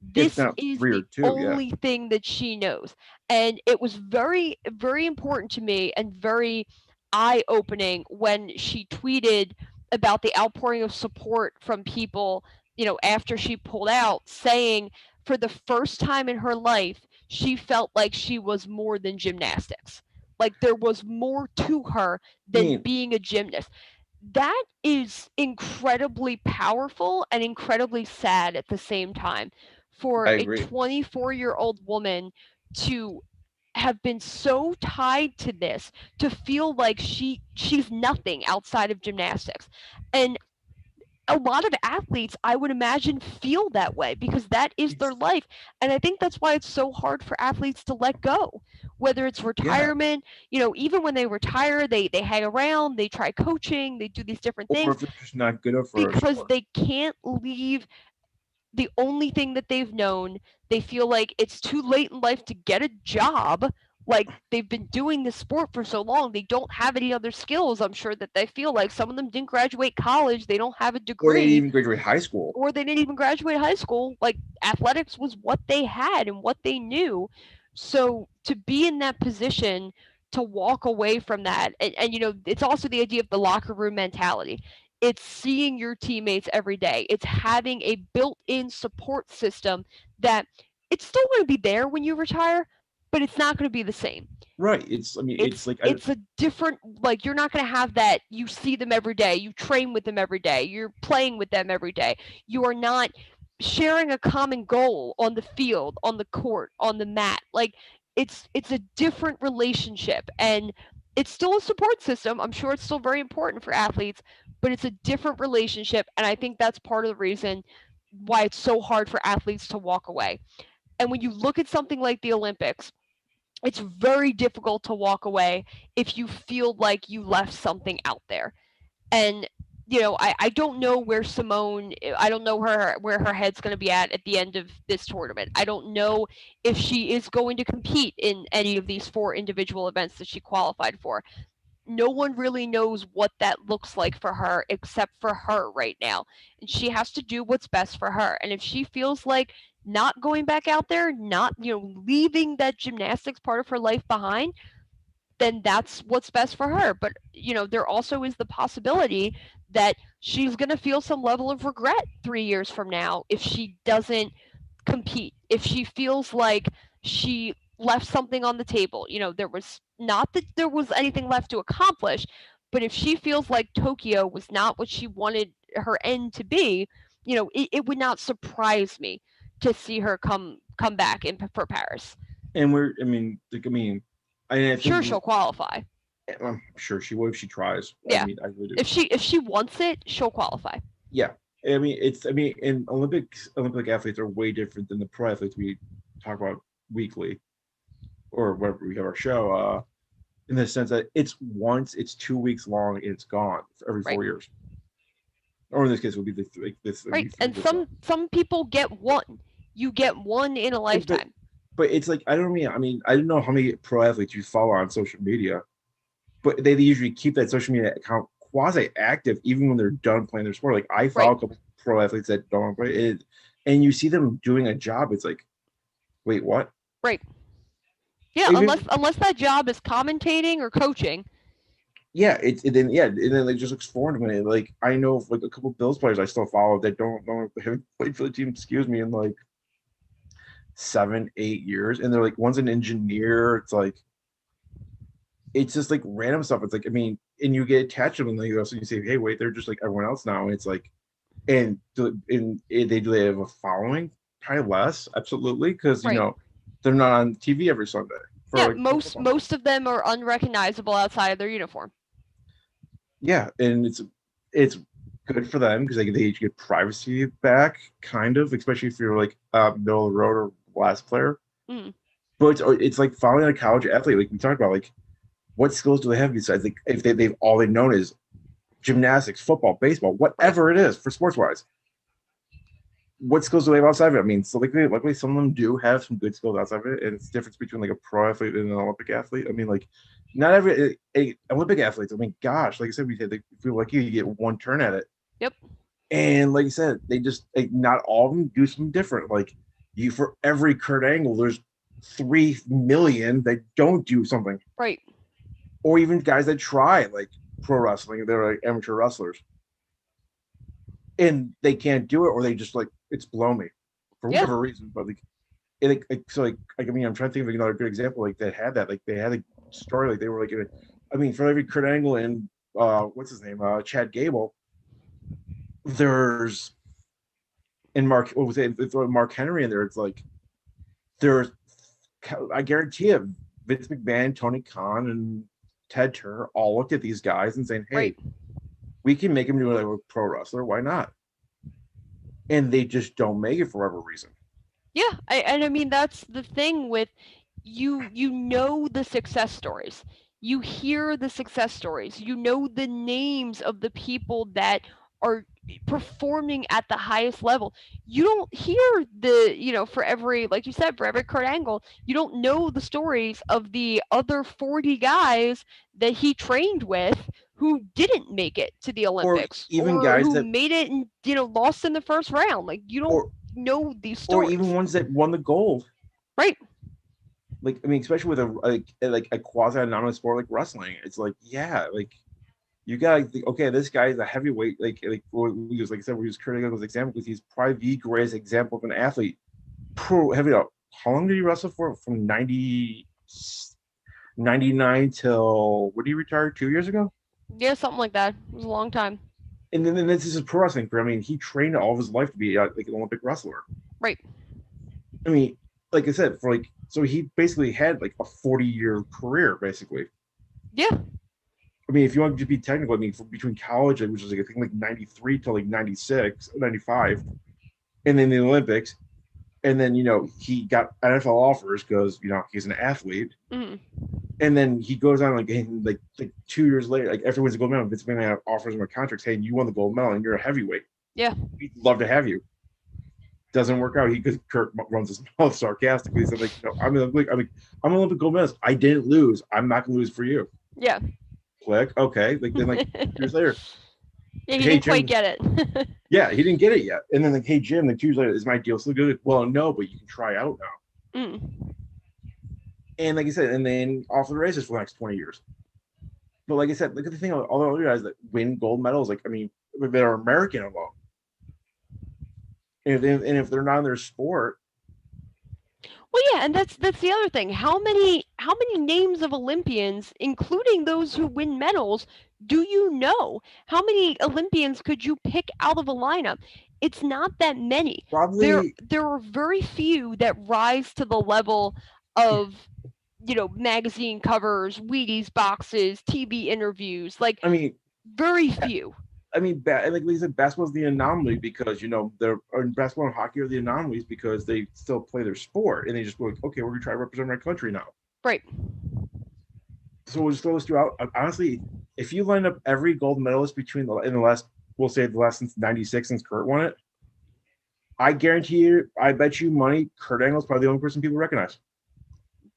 Speaker 1: If
Speaker 2: This
Speaker 1: not
Speaker 2: is
Speaker 1: 3 or
Speaker 2: the
Speaker 1: 2, yeah.
Speaker 2: only thing that she knows. And it was very, very important to me and very eye opening when she tweeted about the outpouring of support from people, after she pulled out, saying for the first time in her life, she felt like she was more than gymnastics. Like there was more to her
Speaker 1: I
Speaker 2: than
Speaker 1: mean,
Speaker 2: being a gymnast. That is incredibly powerful and incredibly sad at the same time
Speaker 1: I
Speaker 2: for a
Speaker 1: agree.
Speaker 2: 24-year-old woman to have been so tied to this, to feel like she's nothing outside of gymnastics. And a lot of athletes, I would imagine, feel that way because that is their
Speaker 1: It's
Speaker 2: life. And I think that's why it's so hard for athletes to let go. Whether it's
Speaker 1: yeah.
Speaker 2: retirement, even when they retire, they hang around, they try coaching, they do these different
Speaker 1: Or
Speaker 2: things
Speaker 1: if they're just not good enough for a
Speaker 2: because
Speaker 1: sport.
Speaker 2: they can't leave the only thing that they've known. They feel like it's too late in life to get a job. Like they've been doing this sport for so long, they don't have any other skills. I'm sure that they feel like some of them didn't graduate college, they don't have a
Speaker 1: Or they didn't
Speaker 2: degree,
Speaker 1: even graduate high school.
Speaker 2: or they didn't even graduate high school. Like athletics was what they had and what they knew. So to be in that position, to walk away from that, and it's also the idea of the locker room mentality. It's seeing your teammates every day. It's having a built-in support system that it's still going to be there when you retire, but it's not going to be the same.
Speaker 1: Right. It's I mean, it's
Speaker 2: it's
Speaker 1: like
Speaker 2: it's a different, like you're not going to have that. You see them every day, you train with them every day, you're playing with them every day. You are not sharing a common goal on the field, on the court, on the mat. Like it's a different relationship, and it's still a support system. I'm sure it's still very important for athletes, but it's a different relationship, and I think that's part of the reason why it's so hard for athletes to walk away. And when you look at something like the Olympics, it's very difficult to walk away if you feel like you left something out there. And I don't know where Simone, I don't know where her head's going to be at the end of this tournament. I don't know if she is going to compete in any of these 4 individual events that she qualified for. No one really knows what that looks like for her except for her right now. And she has to do what's best for her. And if she feels like not going back out there, not, leaving that gymnastics part of her life behind, then that's what's best for her. But, there also is the possibility that she's going to feel some level of regret 3 years from now if she doesn't compete, if she feels like she left something on the table. There was not that there was anything left to accomplish, but if she feels like Tokyo was not what she wanted her end to be, it would not surprise me to see her come back for Paris.
Speaker 1: and I think
Speaker 2: Sure, she'll qualify.
Speaker 1: I'm sure she will if she tries.
Speaker 2: Yeah,
Speaker 1: I really do.
Speaker 2: if she wants it, she'll qualify.
Speaker 1: Yeah. And Olympic athletes are way different than the pro athletes we talk about weekly or wherever we have our show. In the sense that it's 2 weeks long and it's gone for every
Speaker 2: Right.
Speaker 1: 4 years. Or in this case, it would be this.
Speaker 2: Right, and some people get one. You get one in a lifetime.
Speaker 1: But it's like I don't know how many pro athletes you follow on social media, but they usually keep that social media account quasi active even when they're done playing their sport. Like I follow a couple pro athletes that don't play it, and you see them doing a job. It's like, wait, what?
Speaker 2: Right. Yeah, unless that job is commentating or coaching.
Speaker 1: Yeah, and then it just looks foreign to me. Like I know of like a couple Bills players I still follow that don't know if they haven't played for the team. Excuse me, in like 7-8 years, and they're like one's an engineer. It's just like random stuff. It's like and you get attached to them, and then you say, hey, wait, they're just like everyone else now. And it's like, and do they have a following? Probably less, absolutely, because
Speaker 2: Right.
Speaker 1: They're not on TV every Sunday.
Speaker 2: Yeah, most of them are unrecognizable outside of their uniform.
Speaker 1: Yeah, and it's good for them because they get privacy back, kind of, especially if you're like middle of the road or last player.
Speaker 2: Mm.
Speaker 1: But it's like following a college athlete, like we talked about, like what skills do they have besides like if they've all they've known is gymnastics, football, baseball, whatever it is for sports wise. What skills do they have outside of it? So luckily some of them do have some good skills outside of it, and it's the difference between like a pro athlete and an Olympic athlete. Like not every Olympic athletes. Gosh, like I said, we feel like you get one turn at it.
Speaker 2: Yep.
Speaker 1: And like I said, they just not all of them do something different. Like for every Kurt Angle, there's 3 million that don't do something,
Speaker 2: Right.
Speaker 1: or even guys that try like pro wrestling, they're like amateur wrestlers, and they can't do it, or they just like it's below me for
Speaker 2: Yeah.
Speaker 1: whatever reason. But I mean, I'm trying to think of another good example like that had that, like they had a story, like they were like, I mean, for every Kurt Angle and what's his name, Chad Gable, there's and Mark, what was it? Throw Mark Henry in there. It's like there's, I guarantee it, Vince McMahon, Tony Khan, and Ted Turner all looked at these guys and saying, "Hey,
Speaker 2: Right.
Speaker 1: we can make him do like a pro wrestler. Why not?" And they just don't make it for whatever reason.
Speaker 2: Yeah, and I mean that's the thing with you. You know the success stories. You hear the success stories. You know the names of the people that are performing at the highest level. You don't hear for every, like you said, for every Kurt Angle, you don't know the stories of the other 40 guys that he trained with who didn't make it to the Olympics,
Speaker 1: even
Speaker 2: or
Speaker 1: guys
Speaker 2: who
Speaker 1: that,
Speaker 2: made it and lost in the first round. Like you don't
Speaker 1: or
Speaker 2: know these
Speaker 1: or
Speaker 2: stories.
Speaker 1: even ones that won the gold.
Speaker 2: Right.
Speaker 1: Like, I mean, especially with a quasi anonymous sport like wrestling, it's like, yeah, like you gotta think, okay, this guy is a heavyweight, like we was, like I said, we use Kurt Angle's example because he's probably the greatest example of an athlete. Pro heavyweight. How long did he wrestle for? From 99 till when did he retire? 2 years ago.
Speaker 2: Yeah, something like that. It was a long time.
Speaker 1: And then this is pro wrestling career. I mean, he trained all of his life to be like an Olympic wrestler.
Speaker 2: Right.
Speaker 1: I mean, like I said, for like, so he basically had like a 40-year career, basically.
Speaker 2: Yeah.
Speaker 1: I mean, if you want to be technical, I mean, between college, which was like I think like 93 to like 96, 95, and then the Olympics, and then he got NFL offers because he's an athlete,
Speaker 2: Mm-hmm.
Speaker 1: and then he goes on like 2 years later, like everyone's a gold medal. Vince McMahon offers him a contract saying you won the gold medal and you're a heavyweight.
Speaker 2: Yeah,
Speaker 1: we'd love to have you. Doesn't work out. Kurt runs his mouth sarcastically. He said like, I'm an Olympic gold medalist. I didn't lose. I'm not gonna lose for you.
Speaker 2: Yeah.
Speaker 1: Click. Okay. Like then like years later.
Speaker 2: Yeah, he didn't quite get it.
Speaker 1: Yeah, he didn't get it yet. And then like, hey Jim, like 2 years later, is my deal still good? Well, no, but you can try out now. And like I said, and then off the races for the next 20 years. But like I said, look at the thing, all the other guys that win gold medals, like I mean, they're American alone. And if they're not in their sport.
Speaker 2: Well, yeah, and that's the other thing. How many names of Olympians, including those who win medals, do you know? How many Olympians could you pick out of a lineup? It's not that many.
Speaker 1: Probably
Speaker 2: there are very few that rise to the level of magazine covers, Wheaties boxes, TV interviews. Like,
Speaker 1: I mean,
Speaker 2: very few.
Speaker 1: I mean, like we said, basketball's the anomaly because they're basketball and hockey are the anomalies because they still play their sport and they just go like, okay, we're gonna try to represent our country now.
Speaker 2: Right.
Speaker 1: So we'll just throw this throughout. Honestly, if you line up every gold medalist in the last, we'll say the last since '96 since Kurt won it, I guarantee you, I bet you money, Kurt Angle's probably the only person people recognize.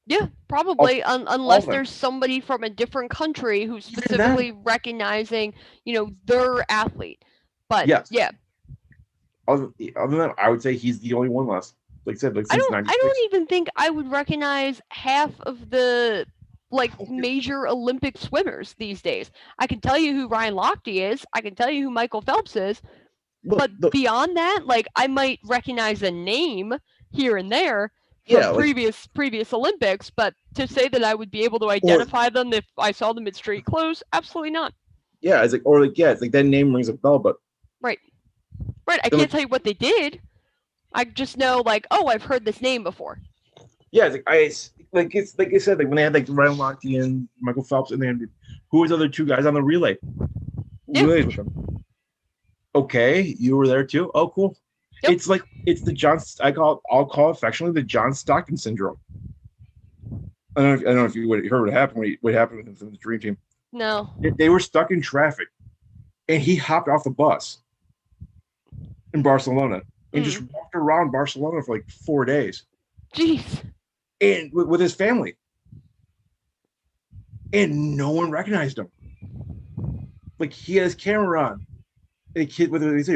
Speaker 2: Yeah, probably, unless there's somebody from a different country who's specifically recognizing, their athlete. But yes. Yeah.
Speaker 1: Other than that, I would say he's the only one left. Like I said, like since '96.
Speaker 2: I don't even think I would recognize half of the major Olympic swimmers these days. I can tell you who Ryan Lochte is. I can tell you who Michael Phelps is. But beyond that, like I might recognize a name here and there from previous Olympics, but to say that I would be able to identify them if I saw them at street clothes, absolutely not.
Speaker 1: Yeah, it's like it's like that name rings a bell, but
Speaker 2: right. I can't tell you what they did. I just know I've heard this name before.
Speaker 1: Yeah, it's like I said, like when they had like Ryan Lochte and Michael Phelps, and then who was the other two guys on the relay?
Speaker 2: Yeah.
Speaker 1: Relays with them. Okay, you were there too. Oh, cool. Yep. It's the John. I'll call affectionately the John Stockton syndrome. I don't know if you heard what happened with him from the Dream Team.
Speaker 2: No.
Speaker 1: They were stuck in traffic, and he hopped off the bus in Barcelona and just walked around Barcelona for like 4 days.
Speaker 2: Jeez.
Speaker 1: And with his family, and no one recognized him. Like he had his camera on. a kid with his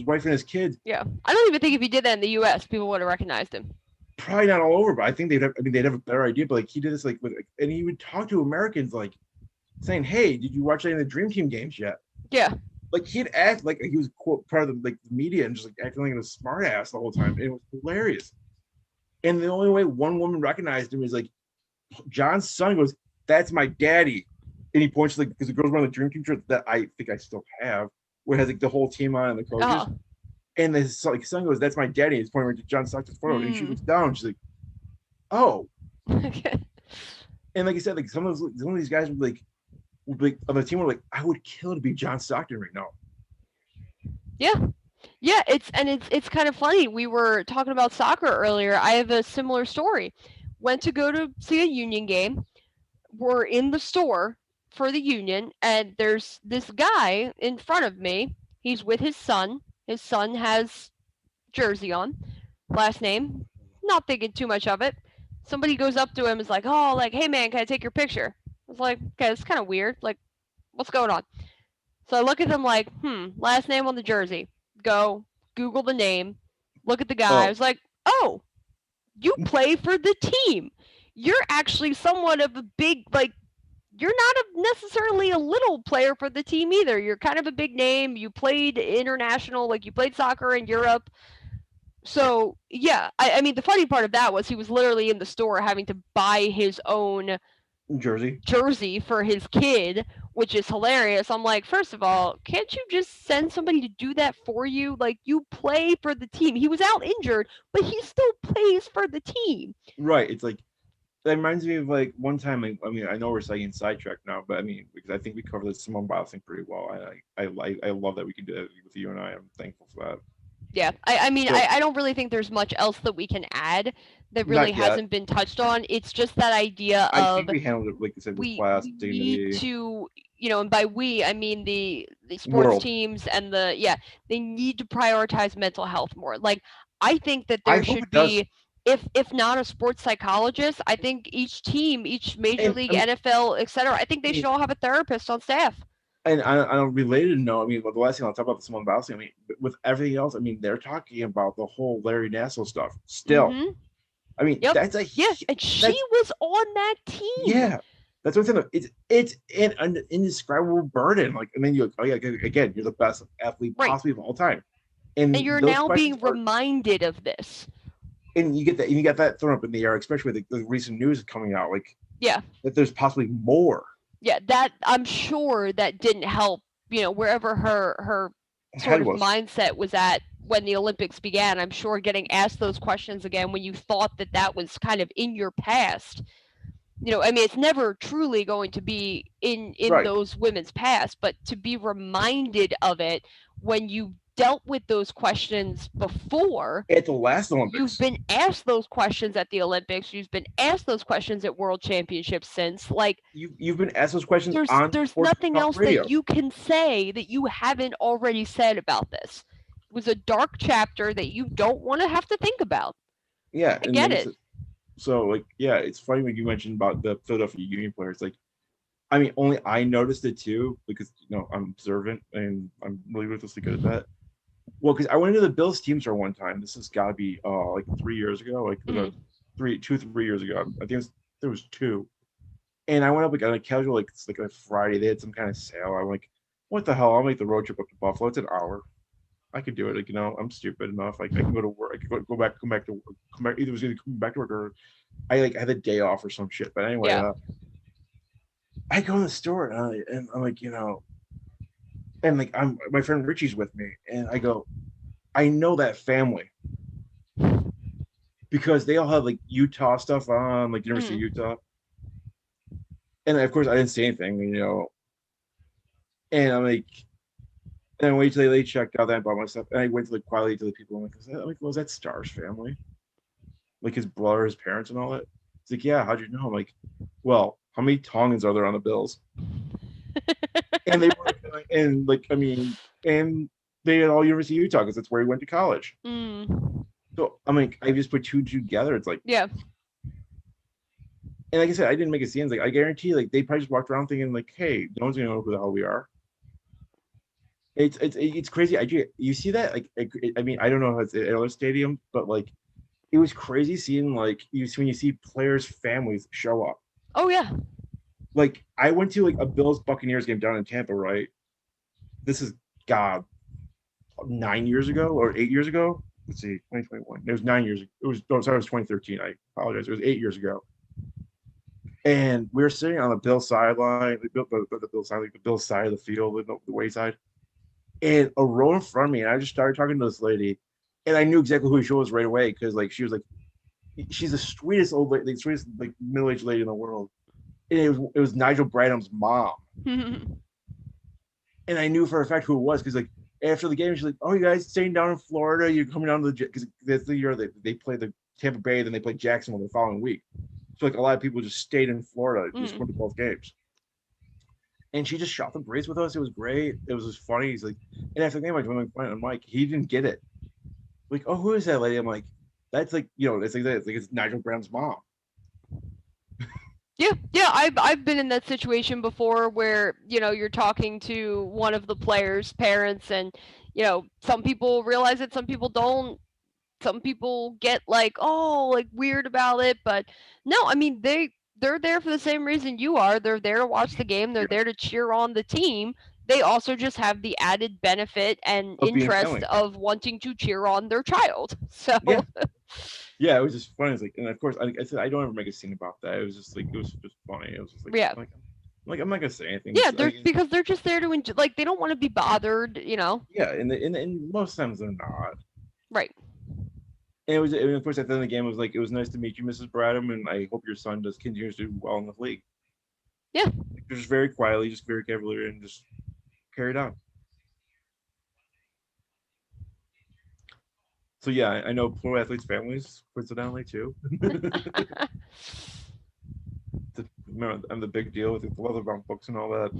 Speaker 1: wife and his kids.
Speaker 2: Yeah, I don't even think if he did that in the U.S., people would have recognized him.
Speaker 1: Probably not all over, but I think they'd have a better idea. But like he did this like and he would talk to Americans like saying, "Hey, did you watch any of the Dream Team games yet?"
Speaker 2: Yeah.
Speaker 1: Like he'd act like he was quote part of the like the media and just like acting like a smart ass the whole time. And it was hilarious. And the only way one woman recognized him is like John's son goes, "That's my daddy," and he points like because the girls run the Dream Team shirt that I think I still have, where it has like the whole team on and the coaches.
Speaker 2: Oh.
Speaker 1: And the son goes, "That's my daddy." He's pointing right to John Stockton's photo, and she looks down. She's like, "Oh." And like I said, like some of these guys would like on the team were like, "I would kill to be John Stockton right now."
Speaker 2: Yeah, it's kind of funny. We were talking about soccer earlier. I have a similar story. Went to go to see a Union game. We're in the store for the Union, and there's this guy in front of me. He's with his son. His son has jersey on. Last name, not thinking too much of it. Somebody goes up to him and is like, "Oh, like, hey man, can I take your picture?" I was like, "Okay, it's kind of weird. Like, what's going on?" So I look at them like, last name on the jersey. Go Google the name. Look at the guy. I was like, "Oh, you play for the team. You're actually somewhat of a big like." You're not necessarily a little player for the team either. You're kind of a big name. You played international, like you played soccer in Europe. So yeah, I mean the funny part of that was he was literally in the store having to buy his own jersey for his kid, which is hilarious. I'm like, first of all, can't you just send somebody to do that for you? Like you play for the team. He was out injured, but he still plays for the team.
Speaker 1: Right. It's like that reminds me of like one time. I mean, I know we're saying sidetrack now, but I mean, because I think we covered the Simone Biles thing pretty well. I love that we can do that with you and I'm thankful for that.
Speaker 2: Yeah, I mean,
Speaker 1: So,
Speaker 2: I don't really think there's much else that we can add that really hasn't been touched on. It's just that idea of
Speaker 1: I think we handled it like you said with class,
Speaker 2: we
Speaker 1: dignity.
Speaker 2: need to, and by we I mean the sports teams and they need to prioritize mental health more. Like I think that there should be, if not a sports psychologist, I think each team, each major league, NFL, etc., I think they should all have a therapist on staff.
Speaker 1: And on a related note, I mean, the last thing I'll talk about the Simone Biles thing. I mean, with everything else, I mean, they're talking about the whole Larry Nassar stuff still. I mean, that's a
Speaker 2: and she was on that team.
Speaker 1: Yeah, that's what I'm saying. It's an indescribable burden. Like, and then you're like, oh yeah, again, you're the best athlete possibly of all time, and
Speaker 2: you're now being reminded of this.
Speaker 1: And you get that thrown up in the air, especially with the recent news coming out. Like, that there's possibly more.
Speaker 2: Yeah, that I'm sure that didn't help. Wherever her sort of mindset was at when the Olympics began, I'm sure getting asked those questions again when you thought that was kind of in your past. I mean, it's never truly going to be in those women's past, but to be reminded of it when you dealt with those questions before
Speaker 1: at the last Olympics.
Speaker 2: You've been asked those questions at the Olympics. You've been asked those questions at World Championships since. Like
Speaker 1: you've been asked those questions.
Speaker 2: There's nothing else that you can say that you haven't already said about this. It was a dark chapter that you don't want to have to think about.
Speaker 1: Yeah,
Speaker 2: I get it.
Speaker 1: So like, yeah, it's funny when you mentioned about the Philadelphia Union players. Like, I mean, only I noticed it too because I'm observant and I'm really ruthlessly good at that. Well, because I went into the Bills team store one time. This has got to be like 3 years ago, like 3 years ago. I think there was 2, and I went up like on a casual, like it's like a Friday. They had some kind of sale. I'm like, what the hell? I'll make the road trip up to Buffalo. It's an hour. I could do it. Like, I'm stupid enough. Like I can go to work. I could go back to work. Either was going to come back to work or I like had a day off or some shit. But anyway, I go in the store and I'm like, and like my friend Richie's with me, and I go, I know that family because they all have like Utah stuff on, like University of Utah, and of course I didn't say anything, and I'm like, and I wait till they checked out that by myself, and I went to like quietly to the people. I'm like, was that Star's family? Like his brother, his parents, and all that. It's like, yeah, how'd you know? I'm like, well, how many Tongans are there on the Bills? And they were, and like, I mean, and they had all University of Utah because that's where he went to college. So I mean, I just put 2 together. It's like,
Speaker 2: yeah.
Speaker 1: And like I said, I didn't make a scene. Like I guarantee, like they probably just walked around thinking, like, hey, no one's gonna know who the hell we are. It's crazy. You see that I mean I don't know if it's at other stadiums, but like it was crazy seeing like when you see players' families show up.
Speaker 2: Oh yeah.
Speaker 1: Like I went to like a Bills Buccaneers game down in Tampa, right? This is God 9 years ago or 8 years ago. Let's see, 2021. It was 9 years. It was sorry, it was 2013. I apologize. It was 8 years ago. And we were sitting on the Bill sideline, the Bill side, like the Bill side of the field, the way side, and a row in front of me, and I just started talking to this lady, and I knew exactly who she was right away because like she was like, she's the sweetest old lady, the sweetest like middle aged lady in the world, and it was Nigel Bradham's mom, and I knew for a fact who it was because like after the game she's like, oh, you guys staying down in Florida, you're coming down to the because that's the year they played the Tampa Bay, then they played Jacksonville the following week, so like a lot of people just stayed in Florida, just went to both games. And she just shot the breeze with us. It was great. It was just funny. He's like, and after the game, I went on Mike. He didn't get it. Like, oh, who is that lady? I'm like, that's like, it's like that. It's like it's Nigel Brown's mom.
Speaker 2: Yeah, I've been in that situation before where, you're talking to one of the players' parents and, some people realize it, some people don't. Some people get like, oh, like weird about it, but no, I mean they're there for the same reason you are. They're there to watch the game, they're
Speaker 1: Yeah.
Speaker 2: there to cheer on the team. They also just have the added benefit and
Speaker 1: Of being
Speaker 2: interest
Speaker 1: family.
Speaker 2: of wanting to cheer on their child. So
Speaker 1: Yeah. Yeah, it was just funny. It's like, and of course, I said I don't ever make a scene about that. It was just like it was just funny. It was just like,
Speaker 2: yeah.
Speaker 1: I'm not gonna say anything.
Speaker 2: Yeah, because they're just there to enjoy, like they don't want to be bothered.
Speaker 1: Yeah, and most times they're not.
Speaker 2: Right.
Speaker 1: And it was, and of course, at the end of the game, it was nice to meet you, Mrs. Bradham, and I hope your son continues to do well in the league.
Speaker 2: Yeah.
Speaker 1: Like, just very quietly, just very cavalier, and just carried on. So yeah, I know pro athletes' families coincidentally too. Remember, I'm the big deal with the leather bound books and all that.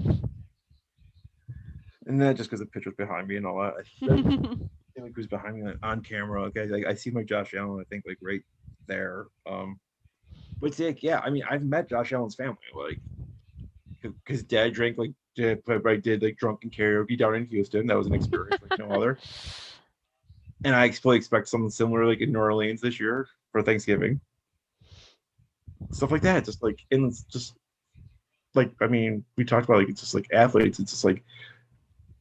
Speaker 1: And then just because the picture's behind me and all that, I think like who's behind me like, on camera. Okay, like I see my Josh Allen. I think like right there. But it's like, yeah, I mean, I've met Josh Allen's family, like, because Dad drank like did like drunken karaoke down in Houston. That was an experience like no other. And I fully expect something similar like in New Orleans this year for Thanksgiving. Stuff like that, just like in just like I mean, we talked about like it's just like athletes. It's just like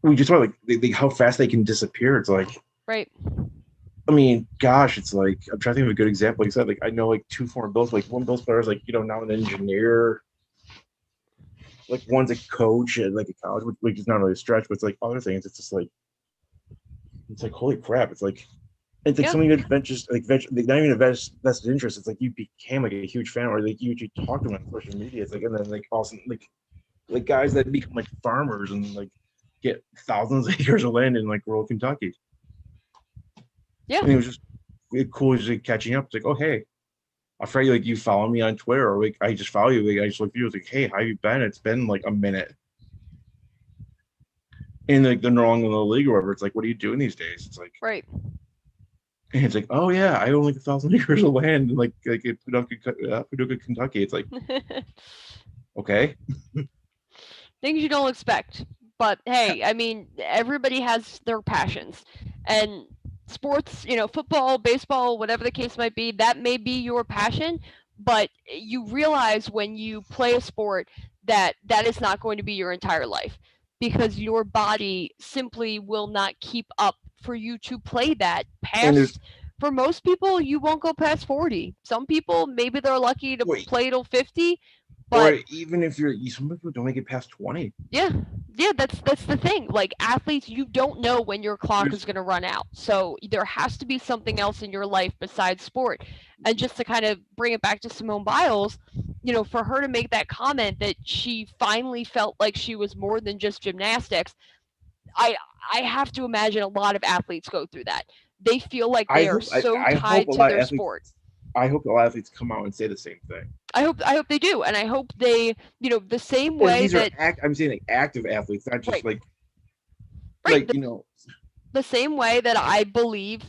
Speaker 1: we just want like how fast they can disappear. It's like
Speaker 2: right.
Speaker 1: I mean, gosh, it's like I'm trying to think of a good example. Like I said, like I know like two former Bills, like one Bills player is like now an engineer, like one's a coach at like a college, which is not really a stretch, but it's like other things. It's just like it's like holy crap! It's like something that ventures like not even a vested interest. It's like you became like a huge fan, or like you talk to them on social media. It's like and then like also like guys that become like farmers and like get thousands of acres of land in like rural Kentucky.
Speaker 2: Yeah,
Speaker 1: and it was just cool, just like catching up. It's like, oh hey, I'm afraid like you follow me on Twitter, or like I just follow you. Like I just look at you. It's like, hey, how you been? It's been like a minute. And like they're no longer in the league or whatever. It's like, what are you doing these days? It's like
Speaker 2: right.
Speaker 1: And it's like, oh yeah, I own like 1,000 acres of land, like in Paducah, Kentucky. It's like, okay,
Speaker 2: things you don't expect. But hey, I mean, everybody has their passions, and sports, football, baseball, whatever the case might be, that may be your passion. But you realize when you play a sport that is not going to be your entire life, because your body simply will not keep up for you to play that past. For most people, you won't go past 40. Some people, maybe they're lucky to play till 50. But
Speaker 1: or even if some people don't make it past 20.
Speaker 2: Yeah, that's the thing. Like athletes, you don't know when your clock is going to run out. So there has to be something else in your life besides sport. And just to kind of bring it back to Simone Biles, for her to make that comment that she finally felt like she was more than just gymnastics, I have to imagine a lot of athletes go through that. They feel like they are so tied to their sport.
Speaker 1: I hope a lot of athletes come out and say the same thing.
Speaker 2: I hope they do, and I hope they, the same way
Speaker 1: these I'm saying like active athletes, not just like
Speaker 2: The same way that I believe,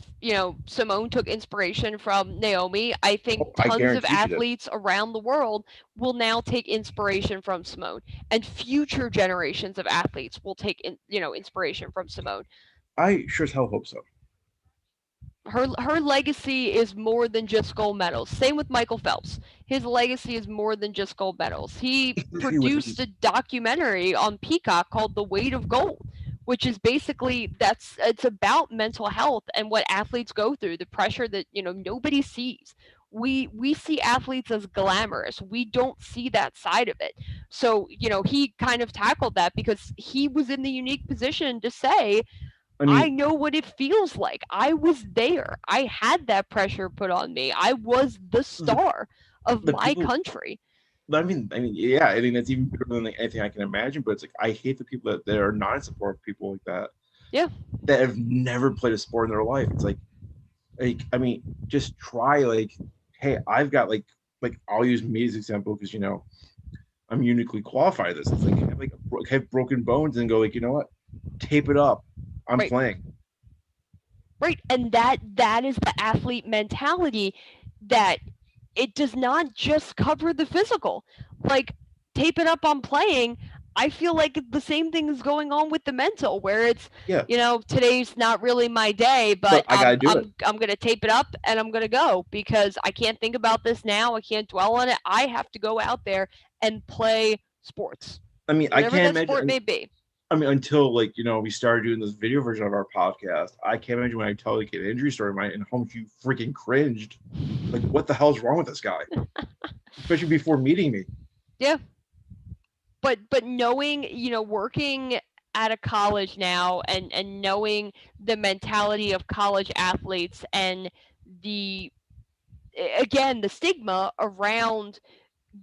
Speaker 2: Simone took inspiration from Naomi, I think
Speaker 1: Oh, I
Speaker 2: tons of
Speaker 1: guarantee she did.
Speaker 2: athletes around the world will now take inspiration from Simone, and future generations of athletes will take inspiration from Simone.
Speaker 1: I sure as hell hope so.
Speaker 2: Her legacy is more than just gold medals. Same with Michael Phelps. His legacy is more than just gold medals. He
Speaker 1: He was
Speaker 2: produced a documentary on Peacock called The Weight of Gold, which is basically it's about mental health and what athletes go through, the pressure that, nobody sees. We see athletes as glamorous. We don't see that side of it. So, he kind of tackled that because he was in the unique position to say,
Speaker 1: I
Speaker 2: I
Speaker 1: mean,
Speaker 2: know what it feels like. I was there. I had that pressure put on me. I was the
Speaker 1: the,
Speaker 2: star of
Speaker 1: the
Speaker 2: my
Speaker 1: people.
Speaker 2: country.
Speaker 1: Yeah. I mean, that's even bigger than like, anything I can imagine. But it's like I hate the people that are not in support of people like that
Speaker 2: Yeah.
Speaker 1: that have never played a sport in their life. It's like I mean, just try like, hey, I've got like I'll use me as an example because I'm uniquely qualified at this. It's like have broken bones and go like, you know what, tape it up. I'm
Speaker 2: Right.
Speaker 1: playing.
Speaker 2: Right. And that is the athlete mentality, that it does not just cover the physical. Like, tape it up on playing. I feel like the same thing is going on with the mental, where it's,
Speaker 1: Yeah,
Speaker 2: today's not really my day,
Speaker 1: but
Speaker 2: but
Speaker 1: I gotta do it.
Speaker 2: I'm gonna tape it up and I'm gonna go because I can't think about this now. I can't dwell on it. I have to go out there and play sports,
Speaker 1: I mean, I
Speaker 2: whatever
Speaker 1: can't
Speaker 2: that sport
Speaker 1: imagine.
Speaker 2: may be.
Speaker 1: I mean, until like we started doing this video version of our podcast, I can't imagine when I tell like an injury story of mine and how much you freaking cringed. Like, what the hell's wrong with this guy? Especially before meeting me.
Speaker 2: Yeah. But knowing, working at a college now, and knowing the mentality of college athletes, and the again, the stigma around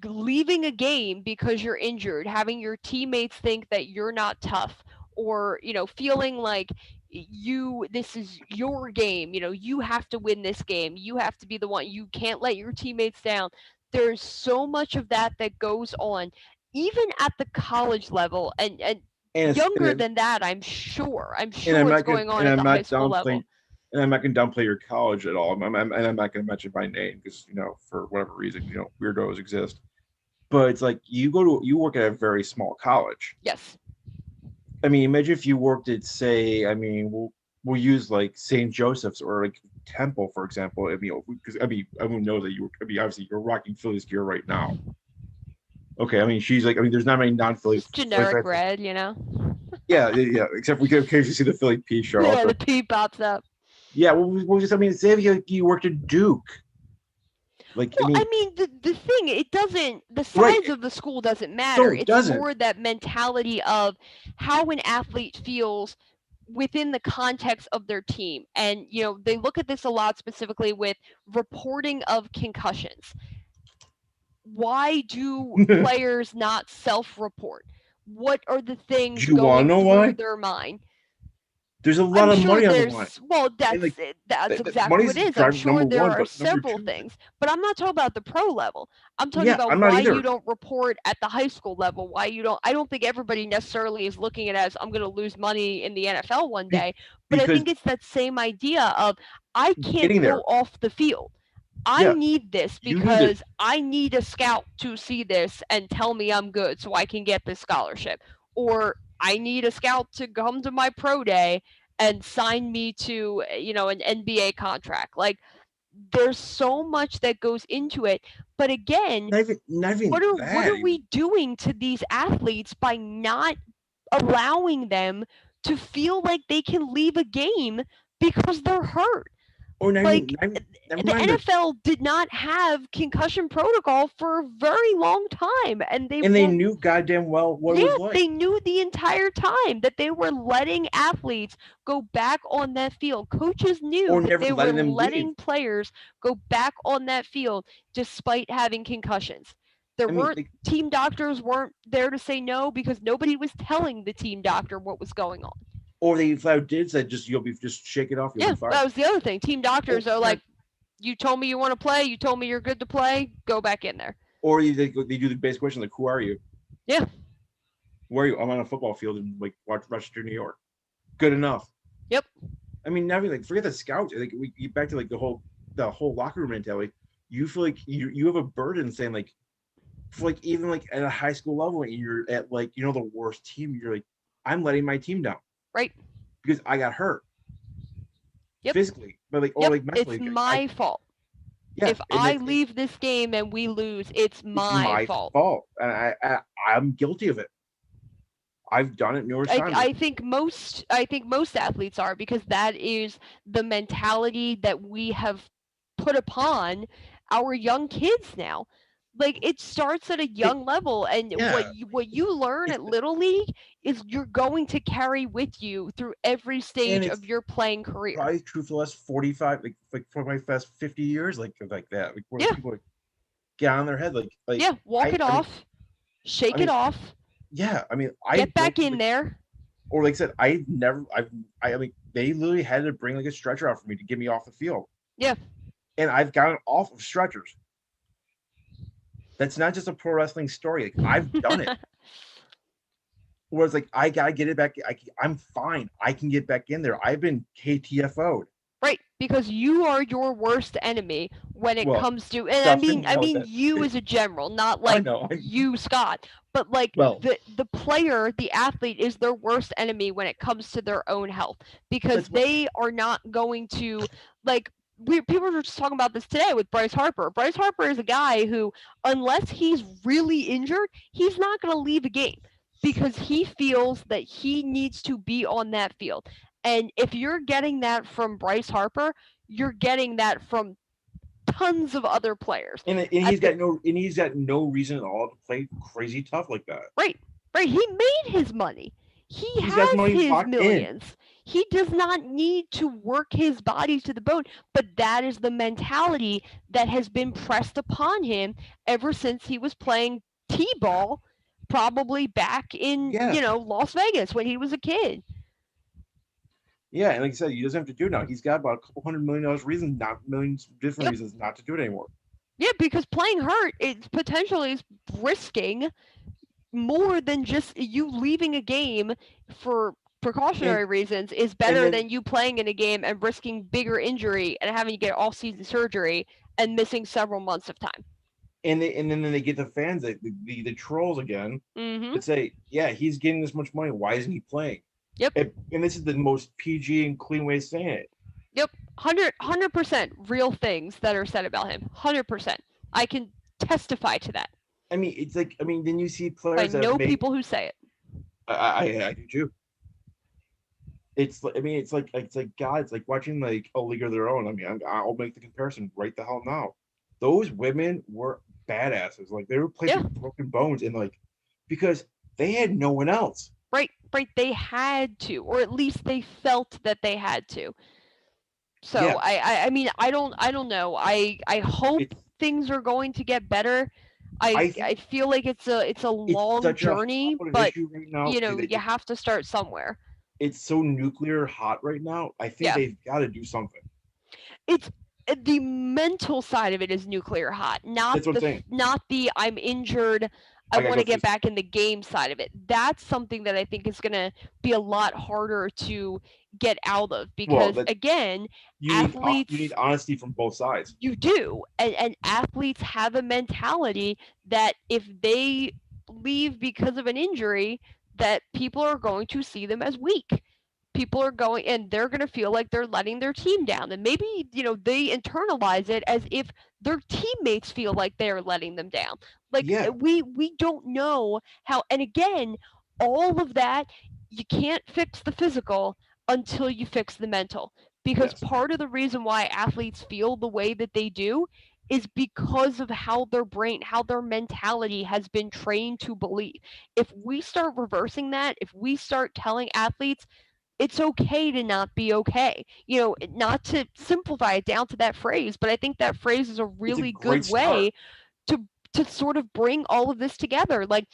Speaker 2: leaving a game because you're injured, having your teammates think that you're not tough, or, feeling like this is your game, you have to win this game, you have to be the one, you can't let your teammates down. There's so much of that goes on, even at the college level, and
Speaker 1: And it's
Speaker 2: younger than that. I'm
Speaker 1: and I'm
Speaker 2: sure it's
Speaker 1: not gonna
Speaker 2: going on
Speaker 1: and
Speaker 2: at
Speaker 1: I'm
Speaker 2: the high
Speaker 1: not
Speaker 2: school level.
Speaker 1: downplaying and I'm not gonna downplay your college at all. And I'm not gonna mention my name because for whatever reason weirdos exist. But it's like you work at a very small college.
Speaker 2: Yes.
Speaker 1: I mean, imagine if you worked at, say, I mean, we'll use like St. Joseph's or like Temple, for example. I mean, because I wouldn't know that you. I mean, obviously you're rocking Phillies gear right now. Okay, I mean, she's like, I mean, there's not many non-Philly
Speaker 2: Just
Speaker 1: Philly
Speaker 2: generic
Speaker 1: fans.
Speaker 2: red,
Speaker 1: Yeah. Except we can occasionally see the Philly P show up
Speaker 2: yeah,
Speaker 1: there.
Speaker 2: the P pops up.
Speaker 1: Yeah, well, we'll just. I mean, say if you worked at Duke, like, I
Speaker 2: Well, I
Speaker 1: mean,
Speaker 2: mean, the thing, it doesn't, the
Speaker 1: right?
Speaker 2: size of the school doesn't
Speaker 1: No,
Speaker 2: matter.
Speaker 1: it
Speaker 2: It's
Speaker 1: doesn't.
Speaker 2: more that mentality of how an athlete feels within the context of their team. And, they look at this a lot specifically with reporting of concussions. Why do players not self report? What are the
Speaker 1: Do
Speaker 2: things
Speaker 1: you want to
Speaker 2: going
Speaker 1: know
Speaker 2: through
Speaker 1: why?
Speaker 2: their mind?
Speaker 1: There's a lot
Speaker 2: I'm
Speaker 1: of
Speaker 2: sure
Speaker 1: money on the line,
Speaker 2: there's, well,
Speaker 1: and like
Speaker 2: that's exactly
Speaker 1: money's
Speaker 2: what it is. I'm
Speaker 1: drive
Speaker 2: sure
Speaker 1: number
Speaker 2: there
Speaker 1: one,
Speaker 2: are
Speaker 1: but number
Speaker 2: several
Speaker 1: two,
Speaker 2: things, but I'm not talking about the pro level. I'm talking
Speaker 1: yeah,
Speaker 2: about
Speaker 1: I'm not
Speaker 2: why you
Speaker 1: either.
Speaker 2: don't report at the high school level. Why you don't? I don't think everybody necessarily is looking at it as, I'm going to lose money in the NFL one
Speaker 1: Be-
Speaker 2: day, but I
Speaker 1: because
Speaker 2: think it's that same idea of, I can't
Speaker 1: getting
Speaker 2: go
Speaker 1: there,
Speaker 2: off the field. I
Speaker 1: yeah,
Speaker 2: need this
Speaker 1: you need it.
Speaker 2: because I need a scout to see this and tell me I'm good so I can get this scholarship. Or I need a scout to come to my pro day and sign me to, an NBA contract. Like, there's so much that goes into it. But again,
Speaker 1: Not even
Speaker 2: what
Speaker 1: that.
Speaker 2: are we doing to these athletes by not allowing them to feel like they can leave a game because they're hurt?
Speaker 1: Or
Speaker 2: Like,
Speaker 1: never
Speaker 2: the
Speaker 1: mind that.
Speaker 2: NFL did not have concussion protocol for a very long time, and they
Speaker 1: And they
Speaker 2: were,
Speaker 1: knew goddamn well what it
Speaker 2: yeah,
Speaker 1: was like.
Speaker 2: they knew the entire time that they were letting athletes go back on that field. Coaches knew
Speaker 1: Or
Speaker 2: that
Speaker 1: never
Speaker 2: they were
Speaker 1: letting them leave.
Speaker 2: letting players go back on that field despite having concussions. There
Speaker 1: I mean,
Speaker 2: weren't,
Speaker 1: like,
Speaker 2: team doctors weren't there to say no because nobody was telling the team doctor what was going on.
Speaker 1: or they flat out did say just you'll be just shake it off, you'll be
Speaker 2: Yeah,
Speaker 1: fine.
Speaker 2: that was the other thing. Team
Speaker 1: Or
Speaker 2: doctors are
Speaker 1: not,
Speaker 2: like, you told me you want to play, you told me you're good to play, go back in there.
Speaker 1: or they do the basic question like, who are you?
Speaker 2: Yeah.
Speaker 1: Where are you? I'm on a football field in like Rochester, New York. Good enough.
Speaker 2: Yep.
Speaker 1: I mean, now like forget the scouts. Like we get back to like the whole locker room mentality. You feel like you have a burden saying like for like even like at a high school level and you're at like the worst team, you're like, I'm letting my team down
Speaker 2: Right.
Speaker 1: because I got hurt
Speaker 2: Yep.
Speaker 1: physically, but like or
Speaker 2: Yep.
Speaker 1: like mentally.
Speaker 2: It's my fault.
Speaker 1: Yeah,
Speaker 2: If
Speaker 1: and
Speaker 2: I leave this game and we lose, it's
Speaker 1: it's
Speaker 2: my
Speaker 1: my
Speaker 2: fault.
Speaker 1: fault, and I'm guilty of it. I've done it numerous times.
Speaker 2: I think most athletes are, because that is the mentality that we have put upon our young kids now. Like, it starts at a young level, and
Speaker 1: Yeah,
Speaker 2: what you learn at Little League is you're going to carry with you through every
Speaker 1: and
Speaker 2: stage
Speaker 1: it's
Speaker 2: of your playing career.
Speaker 1: probably true for the last 45, like for my last 50 years, like that. Like where
Speaker 2: Yeah.
Speaker 1: people like, get on their head, like
Speaker 2: Yeah, walk it
Speaker 1: I mean,
Speaker 2: off, shake
Speaker 1: mean,
Speaker 2: it off,
Speaker 1: yeah. I mean, I
Speaker 2: get back
Speaker 1: broke,
Speaker 2: in
Speaker 1: like,
Speaker 2: there.
Speaker 1: or like I said, I mean, they literally had to bring like a stretcher out for me to get me off the field.
Speaker 2: Yeah.
Speaker 1: And I've gotten off of stretchers. That's not just a pro wrestling story. Like I've done it. Whereas like I gotta get it back. I'm fine. I can get back in there. I've been KTFO'd.
Speaker 2: Right, because you are your worst enemy when it
Speaker 1: Well,
Speaker 2: comes to, and
Speaker 1: Dustin,
Speaker 2: I
Speaker 1: no,
Speaker 2: mean
Speaker 1: that
Speaker 2: you as a general, not
Speaker 1: I
Speaker 2: like
Speaker 1: know.
Speaker 2: you, Scott, but like
Speaker 1: Well,
Speaker 2: the player, the athlete is their worst enemy when it comes to their own health, because
Speaker 1: that's what
Speaker 2: they are not going to, like, people were just talking about this today with Bryce Harper. Bryce Harper is a guy who, unless he's really injured, he's not going to leave a game because he feels that he needs to be on that field. And if you're getting that from Bryce Harper, you're getting that from tons of other players.
Speaker 1: and he's got no reason at all to play crazy tough like that.
Speaker 2: Right. He made his money.
Speaker 1: He's got
Speaker 2: Has
Speaker 1: money
Speaker 2: his
Speaker 1: locked in.
Speaker 2: millions. He does not need to work his body to the bone, but that is the mentality that has been pressed upon him ever since he was playing T-ball, probably back in,
Speaker 1: Yeah.
Speaker 2: Las Vegas when he was a kid.
Speaker 1: Yeah, and like I said, he doesn't have to do it now. He's got about a couple $100 million reasons, not millions different
Speaker 2: Yep.
Speaker 1: reasons not to do it anymore.
Speaker 2: Yeah, because playing hurt, it's potentially is risking more than just you leaving a game for precautionary reasons is better than you playing in a game and risking bigger injury and having to get off-season surgery and missing several months of time.
Speaker 1: And then they get the fans, the trolls again, that say, yeah, he's getting this much money. Why isn't he playing?
Speaker 2: Yep.
Speaker 1: And this is the most PG and clean way of saying it.
Speaker 2: Yep. 100% real things that are said about him. 100%. I can testify to that.
Speaker 1: I mean, it's like, then you see players.
Speaker 2: I know people who say it.
Speaker 1: I do too. It's like God. It's like watching like a League of Their Own. I mean, I'll make the comparison right the hell now. Those women were badasses. Like they were playing with broken bones, and like because they had no one else.
Speaker 2: Right. They had to, or at least they felt that they had to. So yeah. I mean, I don't know. I hope things are going to get better. I feel like it's a long journey, but right now, you have to start somewhere.
Speaker 1: It's so nuclear hot right now. I think they've got to do something.
Speaker 2: It's the mental side of it is nuclear hot, not the I'm injured, I want to get back in the game side of it. That's something that I think is going to be a lot harder to get out of because, again, athletes...
Speaker 1: You need honesty from both sides.
Speaker 2: You do. And athletes have a mentality that if they leave because of an injury, that people are going to see them as weak. People are going, and they're going to feel like they're letting their team down. And maybe, they internalize it as if their teammates feel like they're letting them down. Like, we don't know how, and again, all of that, you can't fix the physical until you fix the mental. Because part of the reason why athletes feel the way that they do is because of how their brain, how their mentality has been trained to believe. If we start reversing that, if we start telling athletes, it's okay to not be okay. Not to simplify it down to that phrase, but I think that phrase is a really good way to sort of bring all of this together. Like,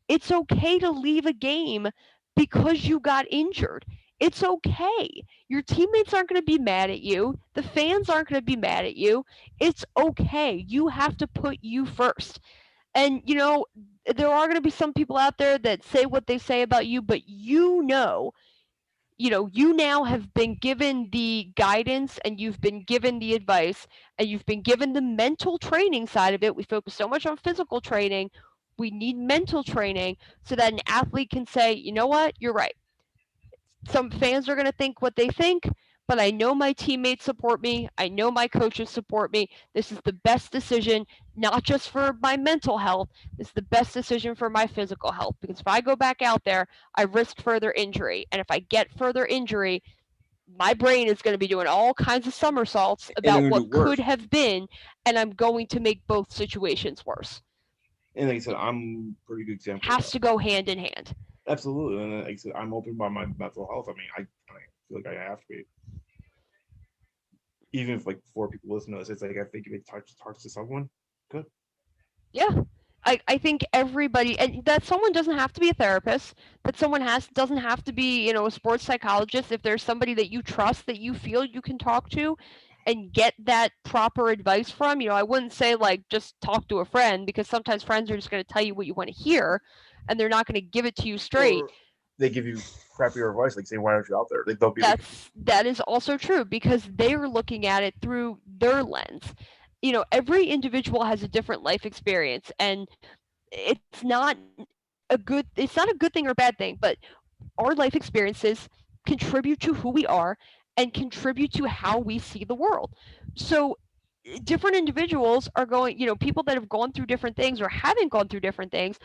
Speaker 2: it's okay to leave a game because you got injured. It's okay. Your teammates aren't going to be mad at you. The fans aren't going to be mad at you. It's okay. You have to put you first. And, there are going to be some people out there that say what they say about you, but you now have been given the guidance and you've been given the advice and you've been given the mental training side of it. We focus so much on physical training. We need mental training so that an athlete can say, you know what, you're right. Some fans are going to think what they think, but I know my teammates support me. I know my coaches support me. This is the best decision, not just for my mental health. This is the best decision for my physical health. Because if I go back out there, I risk further injury. And if I get further injury, my brain is going to be doing all kinds of somersaults about what could have been, and I'm going to make both situations worse.
Speaker 1: And like I said, I'm a pretty good example.
Speaker 2: Has to go hand in hand.
Speaker 1: Absolutely. And like I said, I'm open about my mental health. I mean, I feel like I have to be. Even if like 4 people listen to this, it's like I think if it talks to someone, good.
Speaker 2: Yeah. I think everybody, and that someone doesn't have to be a therapist, that someone doesn't have to be, a sports psychologist. If there's somebody that you trust that you feel you can talk to and get that proper advice from, I wouldn't say like just talk to a friend, because sometimes friends are just going to tell you what you want to hear and they're not going to give it to you straight.
Speaker 1: Or they give you crappier advice, like saying, why aren't you out there? They'll be
Speaker 2: that is also true, because they're looking at it through their lens. Every individual has a different life experience, and it's not a good thing or bad thing, but our life experiences contribute to who we are and contribute to how we see the world. So different individuals are going, people that have gone through different things or haven't gone through different things,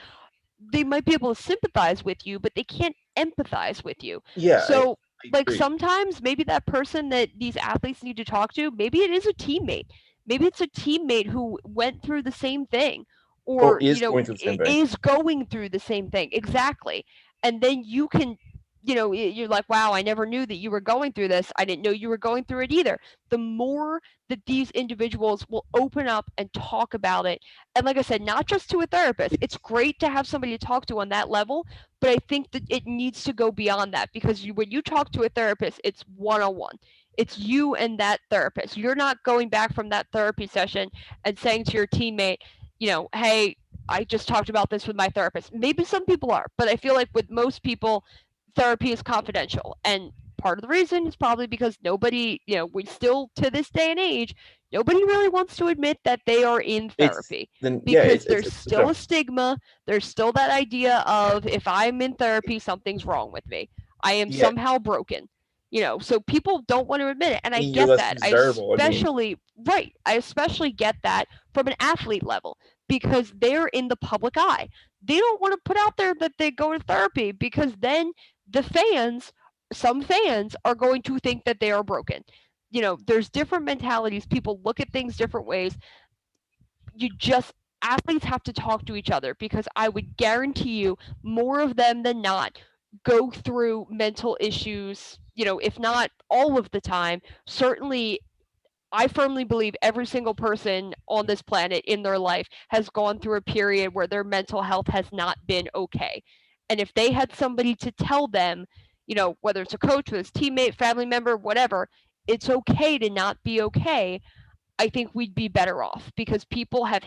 Speaker 2: they might be able to sympathize with you, but they can't empathize with you.
Speaker 1: Yeah.
Speaker 2: So like sometimes maybe that person that these athletes need to talk to, maybe it is a teammate. Maybe it's a teammate who went through the same thing, or
Speaker 1: is going
Speaker 2: through the same thing. Exactly. And then you can, you're like, wow, I never knew that you were going through this. I didn't know you were going through it either. The more that these individuals will open up and talk about it, and like I said, not just to a therapist. It's great to have somebody to talk to on that level, but I think that it needs to go beyond that, because when you talk to a therapist, it's one-on-one. It's you and that therapist. You're not going back from that therapy session and saying to your teammate, hey, I just talked about this with my therapist. Maybe some people are, but I feel like with most people, therapy is confidential. And part of the reason is probably because nobody, we still, to this day and age, nobody really wants to admit that they are in therapy, because there's still a stigma. There's still that idea of, if I'm in therapy, something's wrong with me. I am somehow broken. So people don't want to admit it, and I get that. I especially get that from an athlete level, because they're in the public eye. They don't want to put out there that they go to therapy, because then some fans are going to think that they are broken. There's different mentalities. People look at things different ways. Athletes have to talk to each other, because I would guarantee you more of them than not go through mental issues, if not all of the time. Certainly, I firmly believe every single person on this planet in their life has gone through a period where their mental health has not been okay. And if they had somebody to tell them, whether it's a coach, whether it's a teammate, family member, whatever, it's okay to not be okay, I think we'd be better off, because people have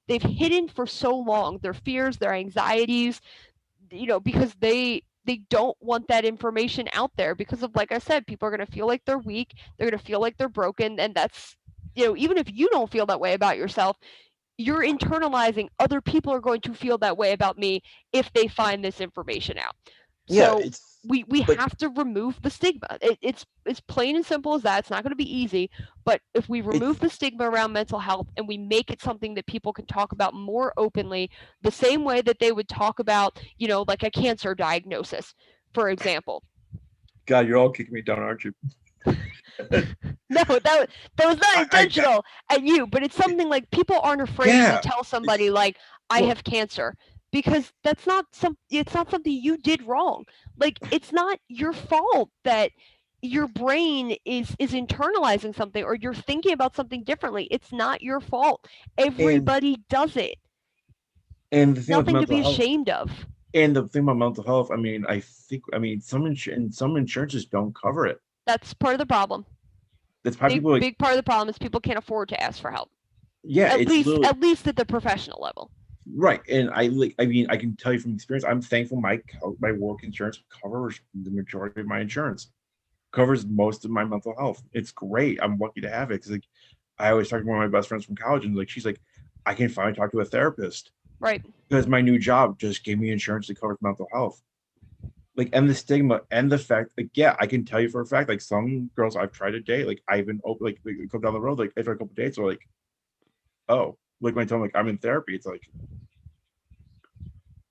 Speaker 2: they've hidden for so long their fears, their anxieties, because they don't want that information out there, because of, like I said, people are going to feel like they're weak. They're going to feel like they're broken. And that's, even if you don't feel that way about yourself, you're internalizing other people are going to feel that way about me if they find this information out. So we have to remove the stigma. It's plain and simple as that. It's not going to be easy, but if we remove the stigma around mental health and we make it something that people can talk about more openly, the same way that they would talk about, like a cancer diagnosis, for example.
Speaker 1: God, you're all kicking me down, aren't you?
Speaker 2: No, that was not intentional at you, but it's something like people aren't afraid to tell somebody like, I have cancer, because it's not something you did wrong. Like, it's not your fault that your brain is internalizing something, or you're thinking about something differently. It's not your fault. Everybody does it.
Speaker 1: And the thing
Speaker 2: nothing to be ashamed of.
Speaker 1: And the thing about mental health, some insurances don't cover it.
Speaker 2: That's part of the problem.
Speaker 1: That's
Speaker 2: big part of the problem is people can't afford to ask for help.
Speaker 1: Yeah,
Speaker 2: at least at the professional level.
Speaker 1: Right, and I mean, I can tell you from experience, I'm thankful my work insurance covers the majority of my insurance, covers most of my mental health. It's great. I'm lucky to have it because like I always talk to one of my best friends from college, and like she's like, I can finally talk to a therapist
Speaker 2: Right.
Speaker 1: because my new job just gave me insurance to cover mental health. Like, and the stigma and the fact, like, yeah, I can tell you for a fact, like some girls I've tried to date, like I've been open, like we come down the road, like after a couple dates, are like, oh, like when I tell them like I'm in therapy, it's like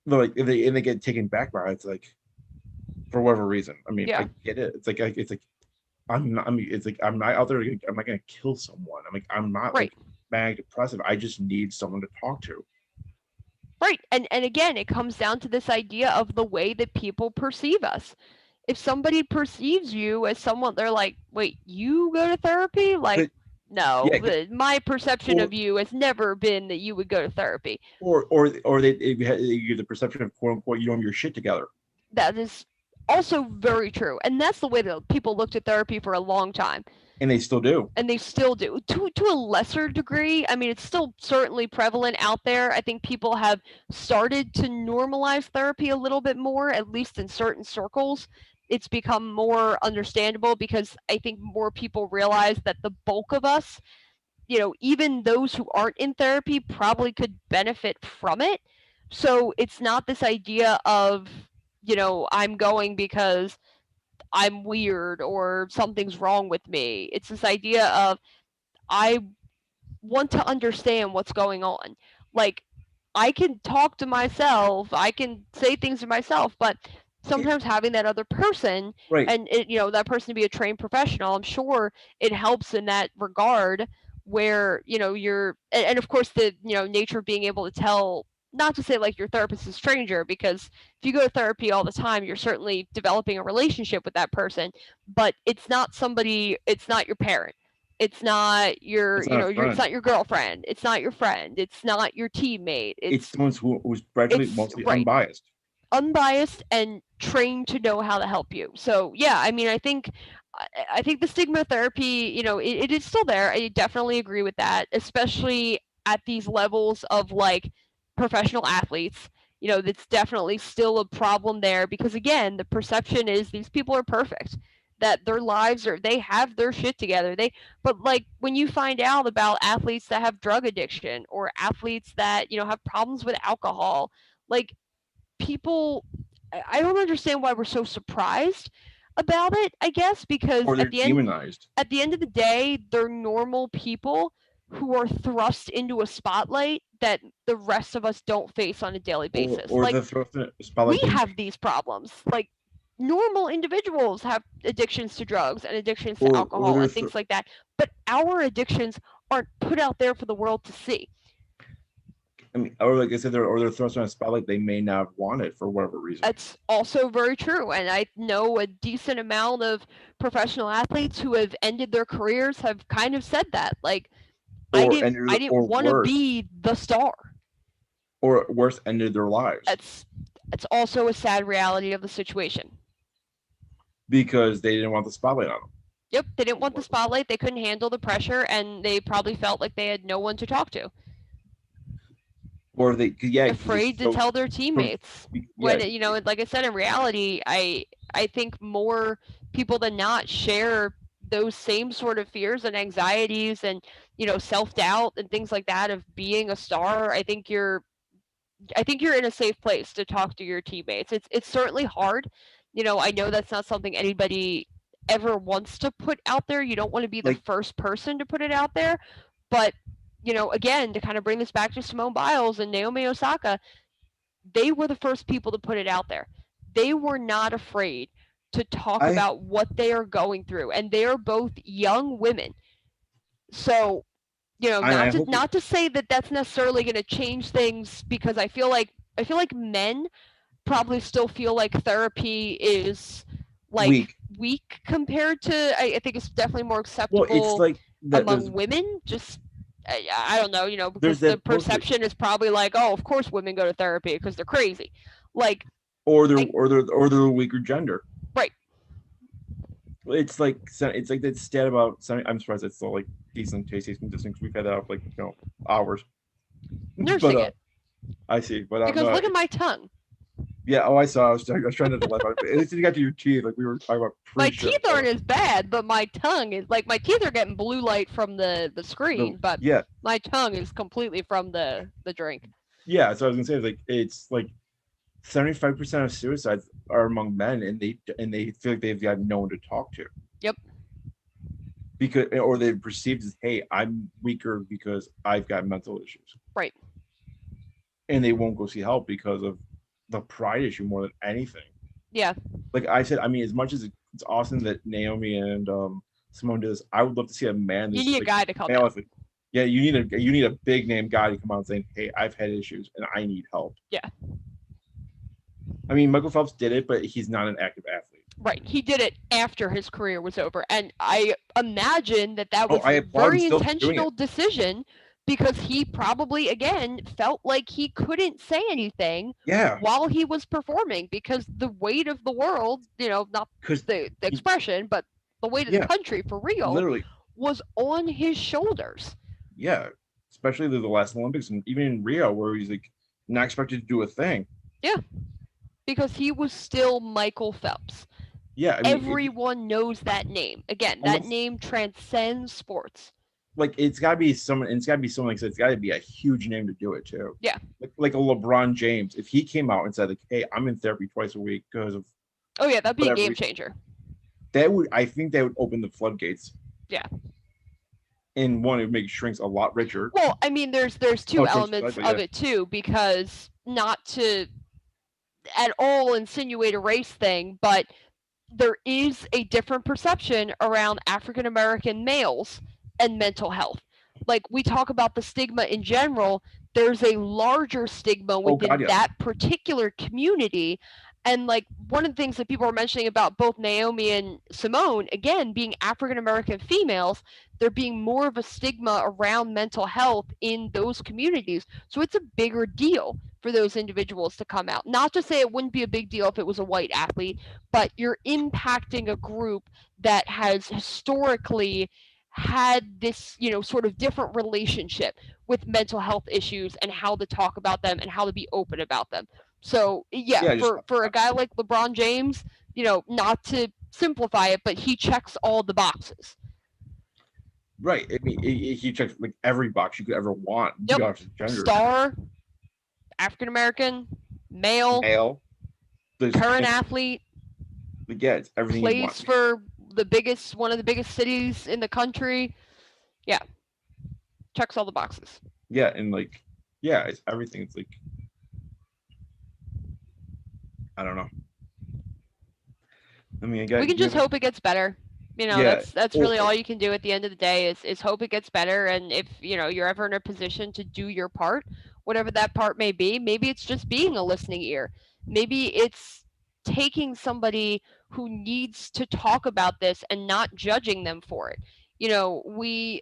Speaker 1: they're like if they get taken back by it, it's like for whatever reason. I mean,
Speaker 2: Yeah.
Speaker 1: I get it. It's like I'm not. I mean, it's like I'm not out there. I'm not gonna kill someone. I'm not
Speaker 2: Right.
Speaker 1: like manic depressive. I just need someone to talk to.
Speaker 2: Right. And again, it comes down to this idea of the way that people perceive us. If somebody perceives you as someone, they're like, wait, you go to therapy? Like,
Speaker 1: But
Speaker 2: no,
Speaker 1: yeah,
Speaker 2: my perception
Speaker 1: or
Speaker 2: of you has never been that you would go to therapy.
Speaker 1: or they get the perception of quote unquote you don't have your shit together.
Speaker 2: That is also very true. And that's the way that people looked at therapy for a long time.
Speaker 1: And they still do.
Speaker 2: And they still do to a lesser degree. I mean, it's still certainly prevalent out there. I think people have started to normalize therapy a little bit more, at least in certain circles. It's become more understandable because I think more people realize that the bulk of us, even those who aren't in therapy probably could benefit from it. So it's not this idea of, I'm going because I'm weird or something's wrong with me. It's this idea of I want to understand what's going on. Like, I can talk to myself, I can say things to myself, but sometimes having that other person
Speaker 1: Right.
Speaker 2: and that person to be a trained professional, I'm sure it helps in that regard where, you're and of course the, nature of being able to tell, not to say like your therapist is a stranger, because if you go to therapy all the time, you're certainly developing a relationship with that person, but it's not your parent, it's not
Speaker 1: It's not a
Speaker 2: it's
Speaker 1: friend.
Speaker 2: not your girlfriend, it's not your friend, it's not your teammate,
Speaker 1: It's someone who's practically
Speaker 2: it's
Speaker 1: mostly
Speaker 2: right,
Speaker 1: unbiased.
Speaker 2: unbiased and trained to know how to help you. So yeah, I mean, I think the stigma therapy, it is still there. I definitely agree with that, especially at these levels of like professional athletes. That's definitely still a problem there because again, the perception is these people are perfect, that their lives are, they have their shit together. But like when you find out about athletes that have drug addiction or athletes that, have problems with alcohol, like people, I don't understand why we're so surprised about it, I guess, because
Speaker 1: Or they're demonized.
Speaker 2: at the end of the day, they're normal people who are thrust into a spotlight that the rest of us don't face on a daily basis.
Speaker 1: Or
Speaker 2: Like
Speaker 1: the thrust in a
Speaker 2: we
Speaker 1: spotlight they
Speaker 2: have
Speaker 1: make.
Speaker 2: these problems. Like normal individuals have addictions to drugs and addictions to
Speaker 1: Or
Speaker 2: alcohol and things like that, but our addictions aren't put out there for the world to see.
Speaker 1: I mean, or like I said, they're thrust on a spotlight they may not want it for whatever reason.
Speaker 2: That's also very true. And I know a decent amount of professional athletes who have ended their careers have kind of said that. Like, I didn't
Speaker 1: Or
Speaker 2: want to
Speaker 1: worse,
Speaker 2: be the star.
Speaker 1: or worse, ended their lives
Speaker 2: That's also a sad reality of the situation.
Speaker 1: because they didn't want the spotlight on them.
Speaker 2: Yep, they didn't want the spotlight, they couldn't handle the pressure, and they probably felt like they had no one to talk to.
Speaker 1: Or yeah,
Speaker 2: Afraid to tell their teammates.
Speaker 1: yeah,
Speaker 2: When like I said, in reality, I think more people than not share those same sort of fears and anxieties and self-doubt and things like that of being a star. I think you're in a safe place to talk to your teammates. It's certainly hard. I know that's not something anybody ever wants to put out there. You don't want to be the
Speaker 1: like
Speaker 2: first person to put it out there. But, again, to kind of bring this back to Simone Biles and Naomi Osaka, they were the first people to put it out there. They were not afraid to talk about what they are going through. And they are both young women. So not to say that that's necessarily going to change things, because I feel like men probably still feel like therapy is like weak compared to, I think it's definitely more acceptable
Speaker 1: it's like
Speaker 2: among women. Just I don't know, because the perception is probably like, oh, of course women go to therapy because they're crazy, like,
Speaker 1: or they're a weaker gender.
Speaker 2: Right.
Speaker 1: It's like that stat about. I'm surprised it's still like decent taste. We've had that up like hours.
Speaker 2: Nursing it.
Speaker 1: I see, but
Speaker 2: Because
Speaker 1: no,
Speaker 2: look at my tongue.
Speaker 1: yeah. Oh, I saw. I was trying not to laugh. At least you got to your teeth, like we were talking about.
Speaker 2: My teeth aren't as bad, but my tongue is like my teeth are getting blue light from the screen, but
Speaker 1: Yeah,
Speaker 2: my tongue is completely from the drink.
Speaker 1: yeah. So I was gonna say, like, it's like 75% of suicides are among men, and they feel like they've got no one to talk to.
Speaker 2: Yep.
Speaker 1: Because, or they're perceived as, hey, I'm weaker because I've got mental issues.
Speaker 2: Right.
Speaker 1: And they won't go see help because of the pride issue more than anything.
Speaker 2: Yeah.
Speaker 1: Like I said, I mean, as much as it's awesome that Naomi and Simone did this, I would love to see a man.
Speaker 2: You need a guy to come out.
Speaker 1: Yeah, you need a big name guy to come out saying, hey, I've had issues and I need help.
Speaker 2: Yeah.
Speaker 1: I mean, Michael Phelps did it, but he's not an active athlete.
Speaker 2: Right. He did it after his career was over. And I imagine that was a very intentional decision because he probably, again, felt like he couldn't say anything while he was performing because the weight of the world, not the expression, but the weight of the country for real
Speaker 1: literally
Speaker 2: was on his shoulders.
Speaker 1: Yeah. Especially the last Olympics and even in Rio where he's like not expected to do a thing.
Speaker 2: Yeah. Because he was still Michael Phelps.
Speaker 1: Yeah, I mean,
Speaker 2: everyone knows that name. Again, that name transcends sports.
Speaker 1: Like it's got to be someone. It's got to be someone. Like it's got to be a huge name to do it too.
Speaker 2: Yeah,
Speaker 1: like a LeBron James. If he came out and said, like, "Hey, I'm in therapy twice a week because of,"
Speaker 2: oh yeah, that'd be a game changer.
Speaker 1: I think that would open the floodgates.
Speaker 2: Yeah.
Speaker 1: And one, it would make shrinks a lot richer.
Speaker 2: Well, I mean, there's two elements of it too, because not to at all insinuate a race thing, but there is a different perception around African American males and mental health. Like we talk about the stigma in general, there's a larger stigma within that particular community. And like one of the things that people are mentioning about both Naomi and Simone, again, being African American females, there being more of a stigma around mental health in those communities. So it's a bigger deal for those individuals to come out. Not to say it wouldn't be a big deal if it was a white athlete, but you're impacting a group that has historically had this, sort of different relationship with mental health issues and how to talk about them and how to be open about them. So for a guy like LeBron James, not to simplify it, but he checks all the boxes.
Speaker 1: Right. I mean, he checks like every box you could ever want.
Speaker 2: Yep. Star, African American, male, current athlete.
Speaker 1: Yeah, it's everything.
Speaker 2: Plays for one of the biggest cities in the country. Yeah. Checks all the boxes.
Speaker 1: Yeah, and it's everything. It's like, I don't know. I mean,
Speaker 2: we can just hope it gets better. That's really all you can do at the end of the day is hope it gets better. And if you're ever in a position to do your part, whatever that part may be, maybe it's just being a listening ear. Maybe it's taking somebody who needs to talk about this and not judging them for it. We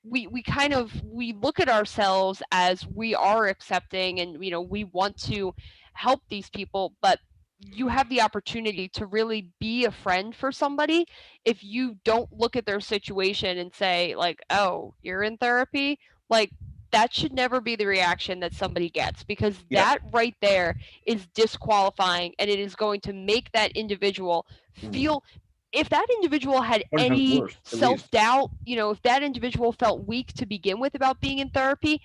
Speaker 2: look at ourselves as we are accepting and we want to help these people, but you have the opportunity to really be a friend for somebody if you don't look at their situation and say like, oh, you're in therapy. Like that should never be the reaction that somebody gets, because that right there is disqualifying, and it is going to make that individual feel, if that individual had any self-doubt, if that individual felt weak to begin with about being in therapy,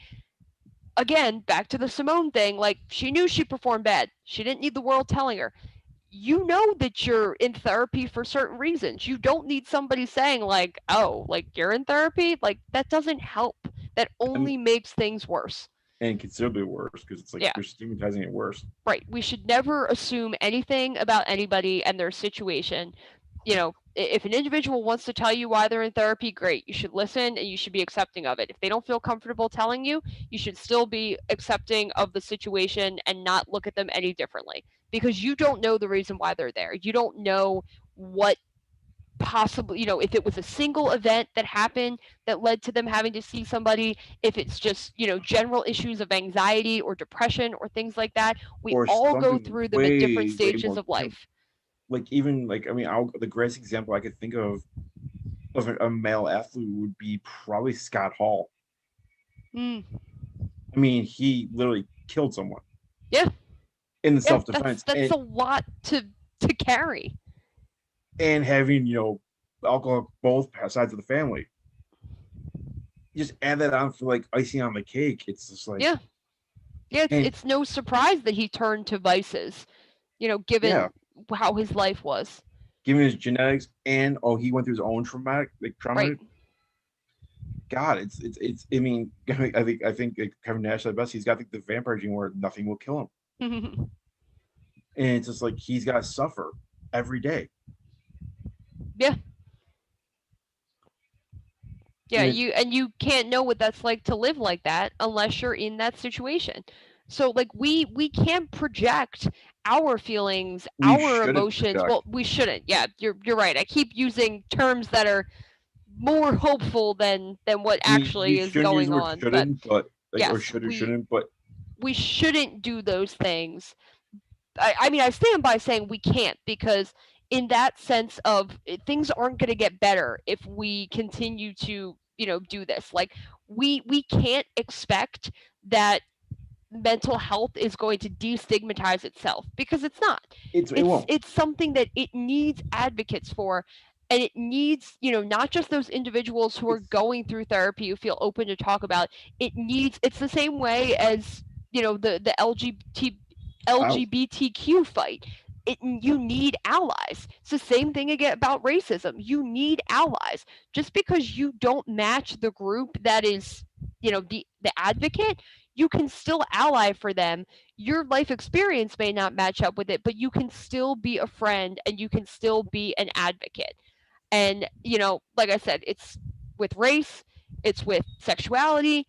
Speaker 2: again, back to the Simone thing, like she knew she performed bad. She didn't need the world telling her. You know that you're in therapy for certain reasons. You don't need somebody saying like, oh, like you're in therapy. Like that doesn't help. That only makes things worse.
Speaker 1: And considerably worse, because it's like you're stigmatizing it worse.
Speaker 2: Right. We should never assume anything about anybody and their situation. If an individual wants to tell you why they're in therapy, great. You should listen and you should be accepting of it. If they don't feel comfortable telling you, you should still be accepting of the situation and not look at them any differently, because you don't know the reason why they're there. You don't know what possibly, if it was a single event that happened that led to them having to see somebody, if it's just, general issues of anxiety or depression or things like that. We all go through them at different stages of life.
Speaker 1: Like even like, I mean, the greatest example I could think of a male athlete would be probably Scott Hall. I mean, he literally killed someone.
Speaker 2: Yeah.
Speaker 1: In the
Speaker 2: Yeah,
Speaker 1: self-defense.
Speaker 2: that's a lot to carry.
Speaker 1: And having, alcohol both sides of the family. Just add that on for like icing on the cake. It's just like,
Speaker 2: Yeah. Yeah,
Speaker 1: and
Speaker 2: it's no surprise that he turned to vices, given how his life was.
Speaker 1: given his genetics, and he went through his own trauma.
Speaker 2: Right.
Speaker 1: God, it's. I mean, I think like Kevin Nash said best. He's got the vampire gene where nothing will kill him, and it's just like he's got to suffer every day.
Speaker 2: Yeah. Yeah,
Speaker 1: And
Speaker 2: you can't know what that's like to live like that unless you're in that situation. So like we can't project our feelings,
Speaker 1: we
Speaker 2: our
Speaker 1: shouldn't
Speaker 2: emotions.
Speaker 1: project.
Speaker 2: Well, we shouldn't. Yeah, you're right. I keep using terms that are more hopeful than what actually is going on.
Speaker 1: Shouldn't, but like,
Speaker 2: yes,
Speaker 1: or should or shouldn't, but
Speaker 2: we shouldn't do those things. I mean, I stand by saying we can't, because in that sense of things aren't going to get better if we continue to do this. Like we can't expect that mental health is going to destigmatize itself, because it's not.
Speaker 1: it won't.
Speaker 2: It's something that it needs advocates for, and it needs not just those individuals who are going through therapy who feel open to talk about it. It's the same way as the LGBTQ fight. You need allies. It's the same thing again about racism. You need allies. Just because you don't match the group that is, the advocate, you can still ally for them. Your life experience may not match up with it, but you can still be a friend and you can still be an advocate. And, like I said, it's with race, it's with sexuality,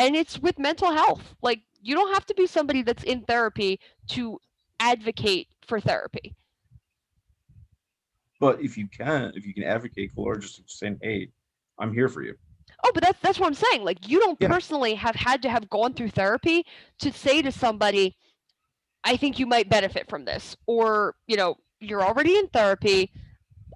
Speaker 2: and it's with mental health. Like you don't have to be somebody that's in therapy to advocate for therapy.
Speaker 1: But if you can advocate for, just saying, hey, I'm here for you.
Speaker 2: Oh, but that's what I'm saying. Like you don't personally have had to have gone through therapy to say to somebody, I think you might benefit from this. Or, you're already in therapy.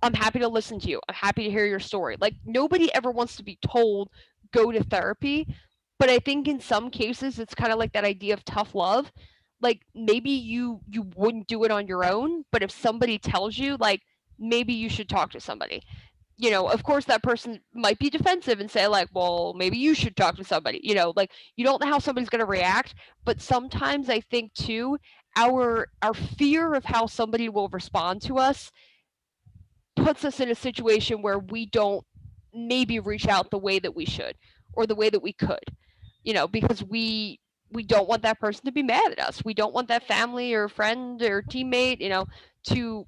Speaker 2: I'm happy to listen to you. I'm happy to hear your story. Like nobody ever wants to be told go to therapy. But I think in some cases it's kind of like that idea of tough love. Like maybe you wouldn't do it on your own, but if somebody tells you, like, maybe you should talk to somebody. Of course that person might be defensive and say like, well, maybe you should talk to somebody. Like you don't know how somebody's going to react, but sometimes I think too our fear of how somebody will respond to us puts us in a situation where we don't maybe reach out the way that we should or the way that we could, because we don't want that person to be mad at us. We don't want that family or friend or teammate, to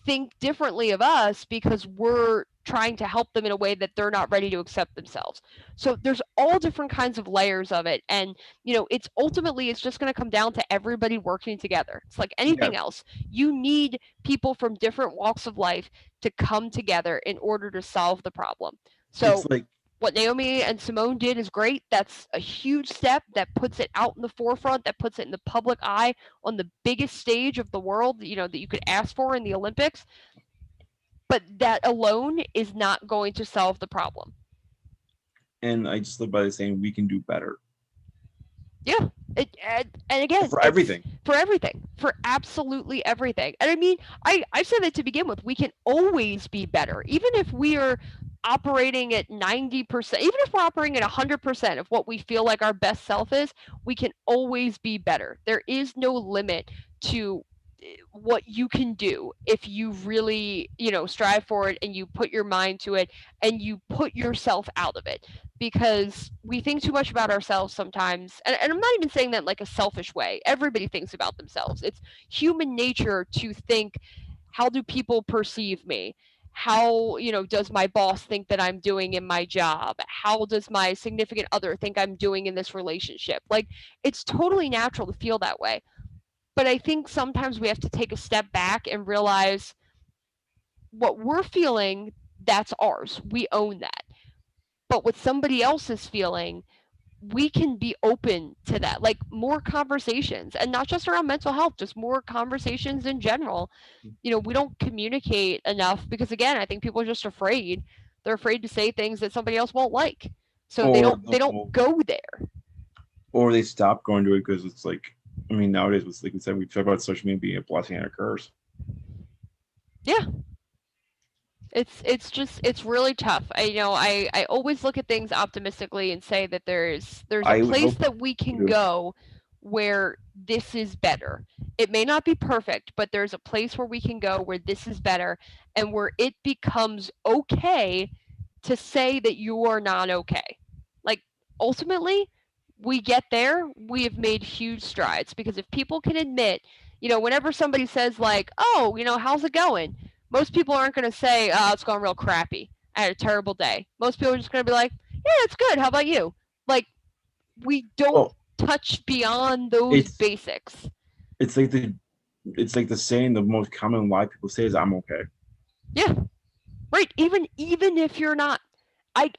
Speaker 2: think differently of us because we're trying to help them in a way that they're not ready to accept themselves. So there's all different kinds of layers of it. And, it's just going to come down to everybody working together. It's like anything else. You need people from different walks of life to come together in order to solve the problem. So
Speaker 1: it's like
Speaker 2: what Naomi and Simone did is great. That's a huge step that puts it out in the forefront, that puts it in the public eye on the biggest stage of the world, that you could ask for in the Olympics. But that alone is not going to solve the problem.
Speaker 1: And I just live by the saying, we can do better.
Speaker 2: Yeah. And again,
Speaker 1: for everything.
Speaker 2: For absolutely everything. And I mean, I said that to begin with. We can always be better. Even if we are operating at 90%, even if we're operating at 100% of what we feel like our best self is, we can always be better. There is no limit to what you can do if you really, strive for it and you put your mind to it and you put yourself out of it. Because we think too much about ourselves sometimes. And I'm not even saying that in like a selfish way. Everybody thinks about themselves. It's human nature to think, how do people perceive me? How, does my boss think that I'm doing in my job? How does my significant other think I'm doing in this relationship? Like, it's totally natural to feel that way. But I think sometimes we have to take a step back and realize what we're feeling, that's ours. We own that. But what somebody else is feeling, we can be open to that. Like more conversations, and not just around mental health, just more conversations in general. We don't communicate enough because, again, I think people are just afraid. They're afraid to say things that somebody else won't like. So they don't go there.
Speaker 1: or they stop going to it because it's like, I mean, nowadays, it's like we said, we talk about social media being a blessing and a curse.
Speaker 2: Yeah. It's really tough. I always look at things optimistically and say that there's a
Speaker 1: I would
Speaker 2: place
Speaker 1: hope
Speaker 2: that we can
Speaker 1: to.
Speaker 2: go where this is better. It may not be perfect, but there's a place where we can go where this is better and where it becomes okay to say that you are not okay. Like, ultimately, we get there, we have made huge strides, because if people can admit, whenever somebody says like, "Oh, how's it going?" Most people aren't going to say, "Oh, it's going real crappy. I had a terrible day." Most people are just going to be like, "Yeah, it's good. How about you?" Like, we don't
Speaker 1: Well,
Speaker 2: touch beyond those
Speaker 1: it's
Speaker 2: basics.
Speaker 1: it's like the saying, the most common lie people say is "I'm okay."
Speaker 2: Yeah, right. Even if you're not, I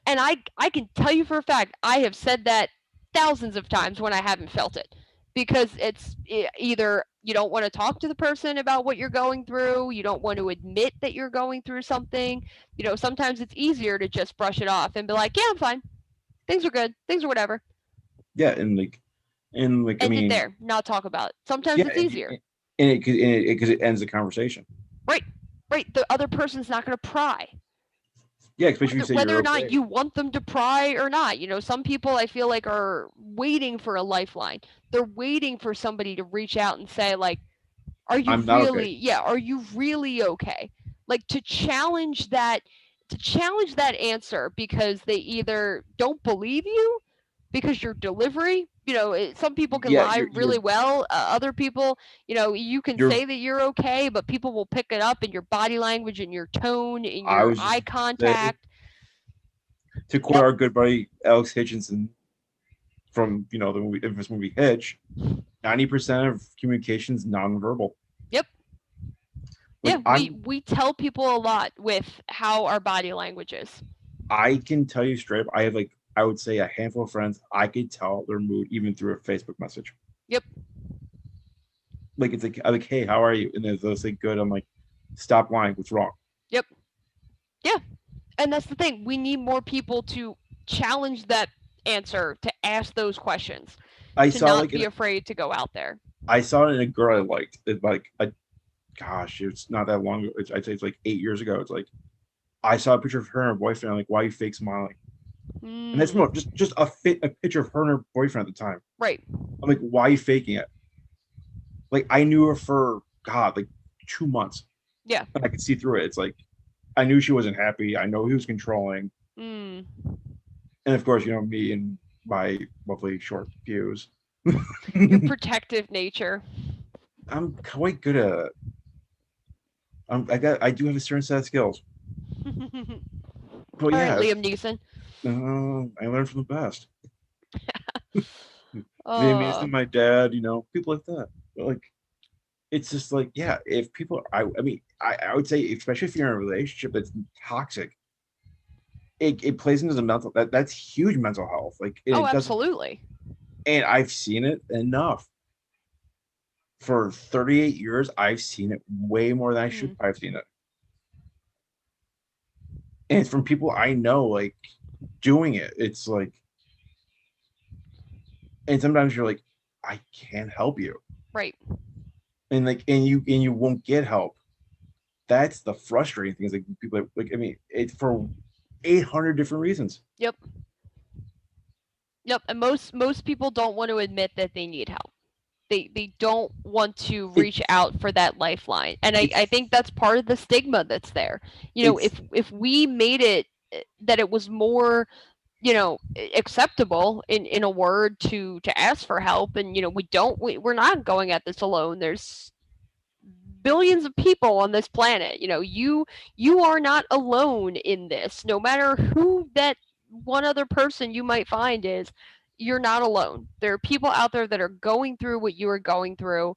Speaker 2: can tell you for a fact, I have said that thousands of times when I haven't felt it, because it's either you don't want to talk to the person about what you're going through, you don't want to admit that you're going through something. Sometimes it's easier to just brush it off and be like, "Yeah, I'm fine. Things are good. Things are whatever."
Speaker 1: Yeah, and I
Speaker 2: End it
Speaker 1: mean,
Speaker 2: there. Not talk about it. Sometimes
Speaker 1: yeah,
Speaker 2: it's easier.
Speaker 1: and it ends the conversation.
Speaker 2: Right. Right. The other person's not going to pry.
Speaker 1: Yeah, especially if you
Speaker 2: whether,
Speaker 1: say
Speaker 2: whether
Speaker 1: you're
Speaker 2: or not
Speaker 1: okay.
Speaker 2: you want them to pry or not. Some people I feel like are waiting for a lifeline. They're waiting for somebody to reach out and say like,
Speaker 1: I'm not okay.
Speaker 2: are you really okay? Like, to challenge that answer, because they either don't believe you, because your delivery, some people can
Speaker 1: Yeah,
Speaker 2: lie really well. Other people, you can
Speaker 1: you're.
Speaker 2: say that you're okay, but people will pick it up in your body language, in your tone, in
Speaker 1: I
Speaker 2: your
Speaker 1: was
Speaker 2: eye
Speaker 1: just say,
Speaker 2: contact.
Speaker 1: to quote
Speaker 2: Yep.
Speaker 1: our good buddy Alex Hitchinson from the infamous movie Hitch, 90% of communications nonverbal.
Speaker 2: Yep. Yeah,
Speaker 1: Like
Speaker 2: we tell people a lot with how our body language is.
Speaker 1: I can tell you straight up, I have, like, I would say, a handful of friends I could tell their mood even through a Facebook message.
Speaker 2: Yep.
Speaker 1: Like, it's like, I'm like, hey, how are you? And they'll say good. I'm like, stop lying. What's wrong?
Speaker 2: Yep. Yeah. And that's the thing. We need more people to challenge that answer, to ask those questions,
Speaker 1: I
Speaker 2: to
Speaker 1: saw
Speaker 2: not
Speaker 1: like
Speaker 2: be afraid to go out there.
Speaker 1: I saw it in a girl I liked. It's like gosh, it's not that long ago. I'd say it's like 8 years ago. It's like I saw a picture of her and her boyfriend. I'm like, why are you fake smiling? And that's more
Speaker 2: Mm,
Speaker 1: just a picture of her and her boyfriend at the time.
Speaker 2: right.
Speaker 1: I'm like, why are you faking it? Like, I knew her for God, like 2 months,
Speaker 2: Yeah.
Speaker 1: and I could see through it. It's like I knew she wasn't happy. I know he was controlling,
Speaker 2: Mm,
Speaker 1: and of course, me and my lovely short fuse.
Speaker 2: your protective nature.
Speaker 1: I'm quite good at. I do have a certain set of skills, but
Speaker 2: All right,
Speaker 1: yeah,
Speaker 2: Liam Neeson.
Speaker 1: I learned from the best. The
Speaker 2: Uh,
Speaker 1: amazing my dad, people like that. But, like, it's just like, yeah, if people, I mean, I would say, especially if you're in a relationship that's toxic, it plays into the that's huge mental health. Like, and
Speaker 2: oh,
Speaker 1: it doesn't,
Speaker 2: absolutely.
Speaker 1: and I've seen it enough. For 38 years, I've seen it way more than I should
Speaker 2: Mm,
Speaker 1: have seen it. And it's from people I know, like, doing it. It's like, and sometimes you're like, I can't help you.
Speaker 2: right.
Speaker 1: And like, and you won't get help. That's the frustrating thing, is like, people like, I mean, it's for 800 different reasons.
Speaker 2: Yep. Yep. And most people don't want to admit that they need help. They don't want to
Speaker 1: It
Speaker 2: reach out for that lifeline, and I
Speaker 1: it's
Speaker 2: think that's part of the stigma that's there.
Speaker 1: it's
Speaker 2: If we made it that it was more, acceptable in a word to ask for help, and we're not going at this alone. There's billions of people on this planet. You are not alone in this. No matter who that one other person you might find is, you're not alone. There are people out there that are going through what you are going through,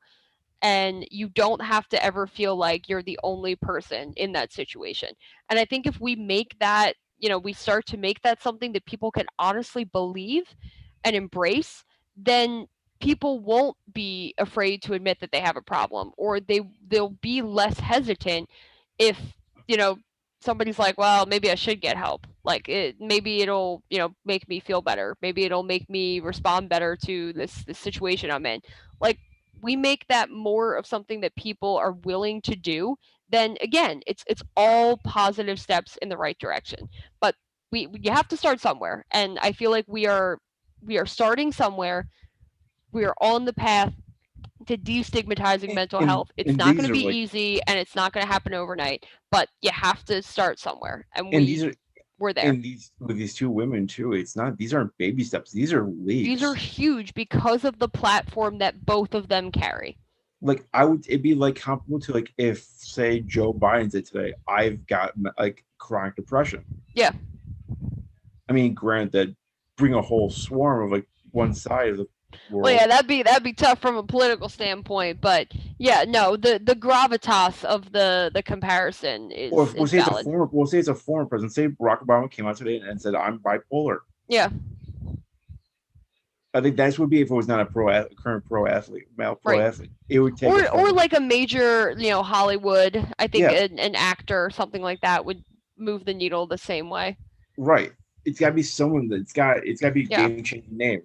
Speaker 2: and you don't have to ever feel like you're the only person in that situation. And I think if we make that, we start to make that something that people can honestly believe and embrace, then people won't be afraid to admit that they have a problem, or they'll be less hesitant if, you know somebody's like, well, maybe I should get help. Like maybe it'll, make me feel better. Maybe it'll make me respond better to this situation I'm in. Like we make that more of something that people are willing to do, then again, it's all positive steps in the right direction. But you have to start somewhere, and I feel like we are starting somewhere. We are on the path to destigmatizing mental
Speaker 1: and
Speaker 2: health. It's
Speaker 1: and
Speaker 2: not going
Speaker 1: these
Speaker 2: to
Speaker 1: are
Speaker 2: be
Speaker 1: like
Speaker 2: easy, and it's not going to happen overnight, but you have to start somewhere, and
Speaker 1: and these are
Speaker 2: we're there.
Speaker 1: and these with these two women too. It's not these aren't baby steps. These are
Speaker 2: These are
Speaker 1: leaps.
Speaker 2: huge because of the platform that both of them carry.
Speaker 1: Like it'd be like comparable to like if say Joe Biden said today, I've got like chronic depression.
Speaker 2: Yeah.
Speaker 1: I mean, granted that bring a whole swarm of like one side of the
Speaker 2: Well,
Speaker 1: world.
Speaker 2: yeah, that'd be tough from a political standpoint, but yeah, no, the gravitas of the comparison
Speaker 1: Or
Speaker 2: is
Speaker 1: if we'll
Speaker 2: is
Speaker 1: say it's a
Speaker 2: valid.
Speaker 1: former, we'll say it's a former president. Say Barack Obama came out today and said, "I'm bipolar."
Speaker 2: Yeah,
Speaker 1: I think that's would be if it was not a current pro athlete, male pro
Speaker 2: right.
Speaker 1: athlete. It would take a
Speaker 2: Or
Speaker 1: former.
Speaker 2: like a major, Hollywood. I think
Speaker 1: Yeah,
Speaker 2: an actor or something like that would move the needle the same way.
Speaker 1: right. It's got to be someone it's got to be a
Speaker 2: Yeah.
Speaker 1: game changing name.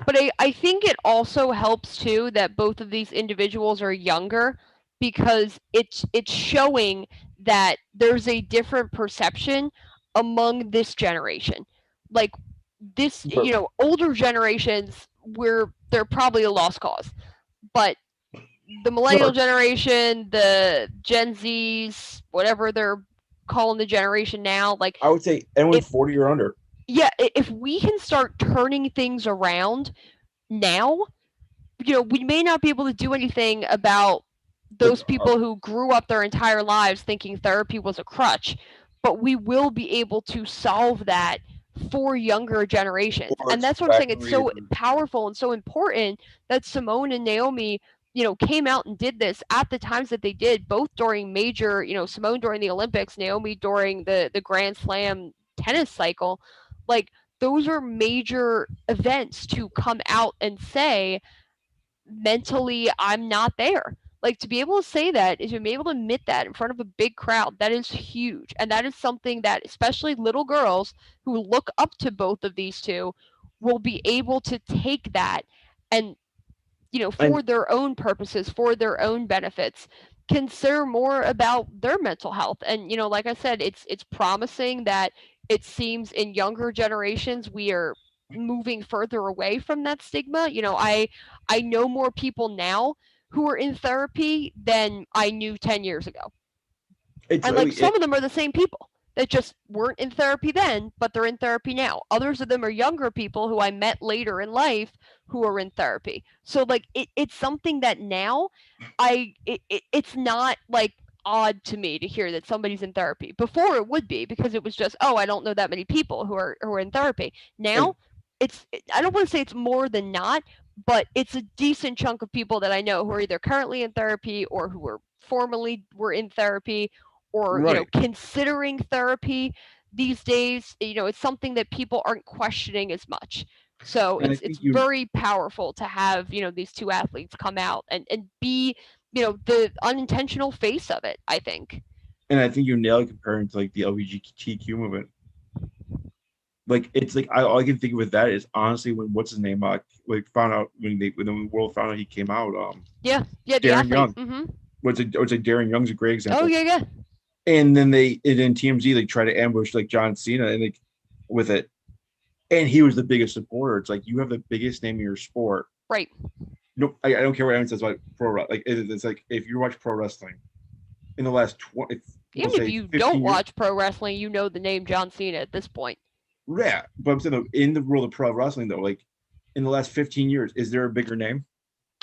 Speaker 2: But I think it also helps too that both of these individuals are younger, because it's showing that there's a different perception among this generation. Like this,
Speaker 1: But
Speaker 2: older generations, where they're probably a lost cause. But the millennial
Speaker 1: sure,
Speaker 2: generation, the Gen Zs, whatever they're calling the generation now, like
Speaker 1: I would say anyone
Speaker 2: if
Speaker 1: 40 or under.
Speaker 2: yeah, if we can start turning things around now, we may not be able to do anything about
Speaker 1: Like
Speaker 2: those people who grew up their entire lives thinking therapy was a crutch, but we will be able to solve that for younger generations.
Speaker 1: or
Speaker 2: And
Speaker 1: it's
Speaker 2: that's what I'm saying. It's
Speaker 1: weaponry.
Speaker 2: so powerful and so important that Simone and Naomi, came out and did this at the times that they did, both during major, Simone during the Olympics, Naomi during the Grand Slam tennis cycle. Like, those are major events to come out and say, mentally, I'm not there. Like, to be able to say that is to be able to admit that in front of a big crowd, that is huge. And that is something that especially little girls who look up to both of these two will be able to take that and,
Speaker 1: And
Speaker 2: for their own purposes, for their own benefits, consider more about their mental health. And, like I said, it's promising that it seems in younger generations we are moving further away from that stigma. I know more people now who are in therapy than I knew 10 years ago.
Speaker 1: it's
Speaker 2: And like
Speaker 1: it,
Speaker 2: some of them are the same people that just weren't in therapy then, but they're in therapy now. Others of them are younger people who I met later in life who are in therapy. So like it's something that now it's not like odd to me to hear that somebody's in therapy. Before it would be, because it was just, oh, I don't know that many people who are in therapy.
Speaker 1: and
Speaker 2: Now I don't want to say it's more than not, but it's a decent chunk of people that I know who are either currently in therapy or who were formerly were in therapy, or
Speaker 1: right.
Speaker 2: considering therapy these days. It's something that people aren't questioning as much. So
Speaker 1: And I
Speaker 2: it's
Speaker 1: think you
Speaker 2: very powerful to have these two athletes come out and be the unintentional face of it, I think.
Speaker 1: and I think you nailed comparing to like the LGBTQ movement. Like it's like all I can think of with that is honestly when what's his name like found out when the world found out he came out
Speaker 2: Yeah, the
Speaker 1: Darren
Speaker 2: athlete.
Speaker 1: Young was like Darren Young's a great
Speaker 2: Oh,
Speaker 1: example.
Speaker 2: yeah.
Speaker 1: And then TMZ like try to ambush like John Cena and like with it, and he was the biggest supporter. It's like you have the biggest name in your sport.
Speaker 2: Right.
Speaker 1: No, I don't care what anyone says about like it's like if you watch pro wrestling in the last 20, we'll
Speaker 2: Even if
Speaker 1: say
Speaker 2: you don't
Speaker 1: 15 years.
Speaker 2: watch pro wrestling, you know the name John Cena at this point.
Speaker 1: Yeah, but I'm saying though, in the world of pro wrestling though, like in the last 15 years, is there a bigger name?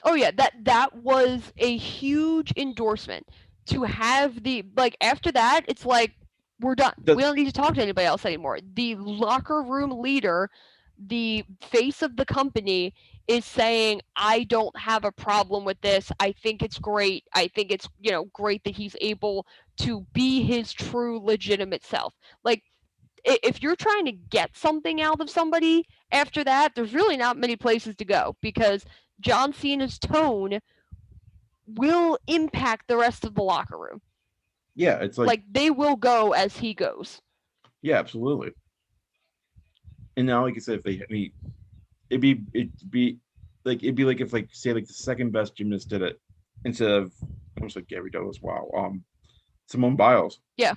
Speaker 2: Oh yeah, that was a huge endorsement to have the, like, after that it's like we're done.
Speaker 1: The,
Speaker 2: We don't need to talk to anybody else anymore. The locker room leader, the face of the company, is saying, I don't have a problem with this. I think it's great. I think it's, great that he's able to be his true legitimate self. Like, if you're trying to get something out of somebody after that, there's really not many places to go, because John Cena's tone will impact the rest of the locker room.
Speaker 1: Yeah, it's like,
Speaker 2: Like they will go as he goes.
Speaker 1: yeah, absolutely. And now, like I said, if they, I mean, it'd be like if like say like the second best gymnast did it instead of almost like Gabby Douglas. Wow, Simone Biles,
Speaker 2: Yeah.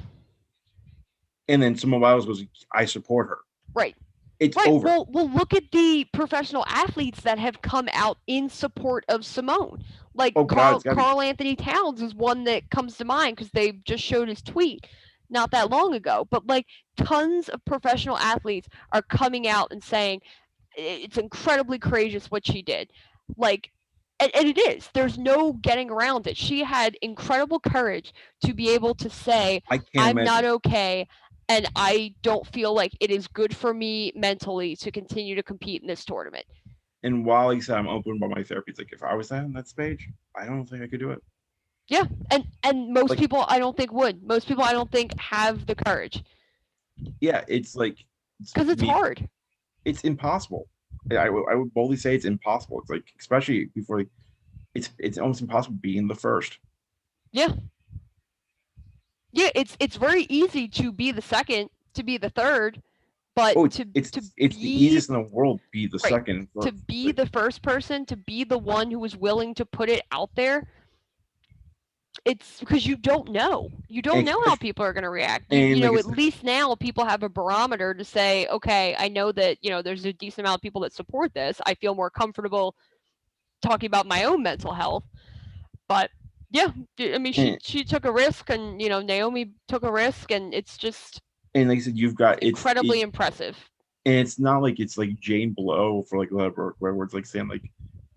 Speaker 1: and then Simone Biles goes, I support her.
Speaker 2: Right.
Speaker 1: It's
Speaker 2: Right.
Speaker 1: over.
Speaker 2: Well, look at the professional athletes that have come out in support of Simone. Like
Speaker 1: Oh God, it's gotta be.
Speaker 2: Carl Anthony Towns is one that comes to mind because they just showed his tweet not that long ago. But like tons of professional athletes are coming out and saying it's incredibly courageous what she did. Like, and it is. There's no getting around it. She had incredible courage to be able to say,
Speaker 1: I can't
Speaker 2: I'm not
Speaker 1: imagine.
Speaker 2: okay. And I don't feel like it is good for me mentally to continue to compete in this tournament.
Speaker 1: And while he said I'm open about my therapy, it's like if I was that on that stage, I don't think I could do it.
Speaker 2: Yeah, and most
Speaker 1: Like,
Speaker 2: people I don't think would. Most people I don't think have the courage
Speaker 1: yeah, it's like
Speaker 2: because
Speaker 1: to
Speaker 2: it's
Speaker 1: me,
Speaker 2: hard.
Speaker 1: it's impossible. I would boldly say it's impossible. It's like especially before like, it's almost impossible being the first.
Speaker 2: Yeah, yeah. It's very easy to be the second, to be the third, but
Speaker 1: Oh,
Speaker 2: to
Speaker 1: it's the
Speaker 2: be
Speaker 1: easiest in the world to be the
Speaker 2: right,
Speaker 1: second
Speaker 2: to
Speaker 1: first.
Speaker 2: be
Speaker 1: Like,
Speaker 2: the first person, to be the one who is willing to put it out there. It's because you don't know. You don't
Speaker 1: and
Speaker 2: know how people are going to react. You
Speaker 1: and like
Speaker 2: know,
Speaker 1: I
Speaker 2: at
Speaker 1: said,
Speaker 2: least now people have a barometer to say, okay, I know that, there's a decent amount of people that support this. I feel more comfortable talking about my own mental health. But yeah, I mean,
Speaker 1: and,
Speaker 2: she took a risk, and Naomi took a risk, and it's just
Speaker 1: and like I said, you've got
Speaker 2: incredibly impressive.
Speaker 1: and it's not like it's like Jane Blow for like where it's like saying like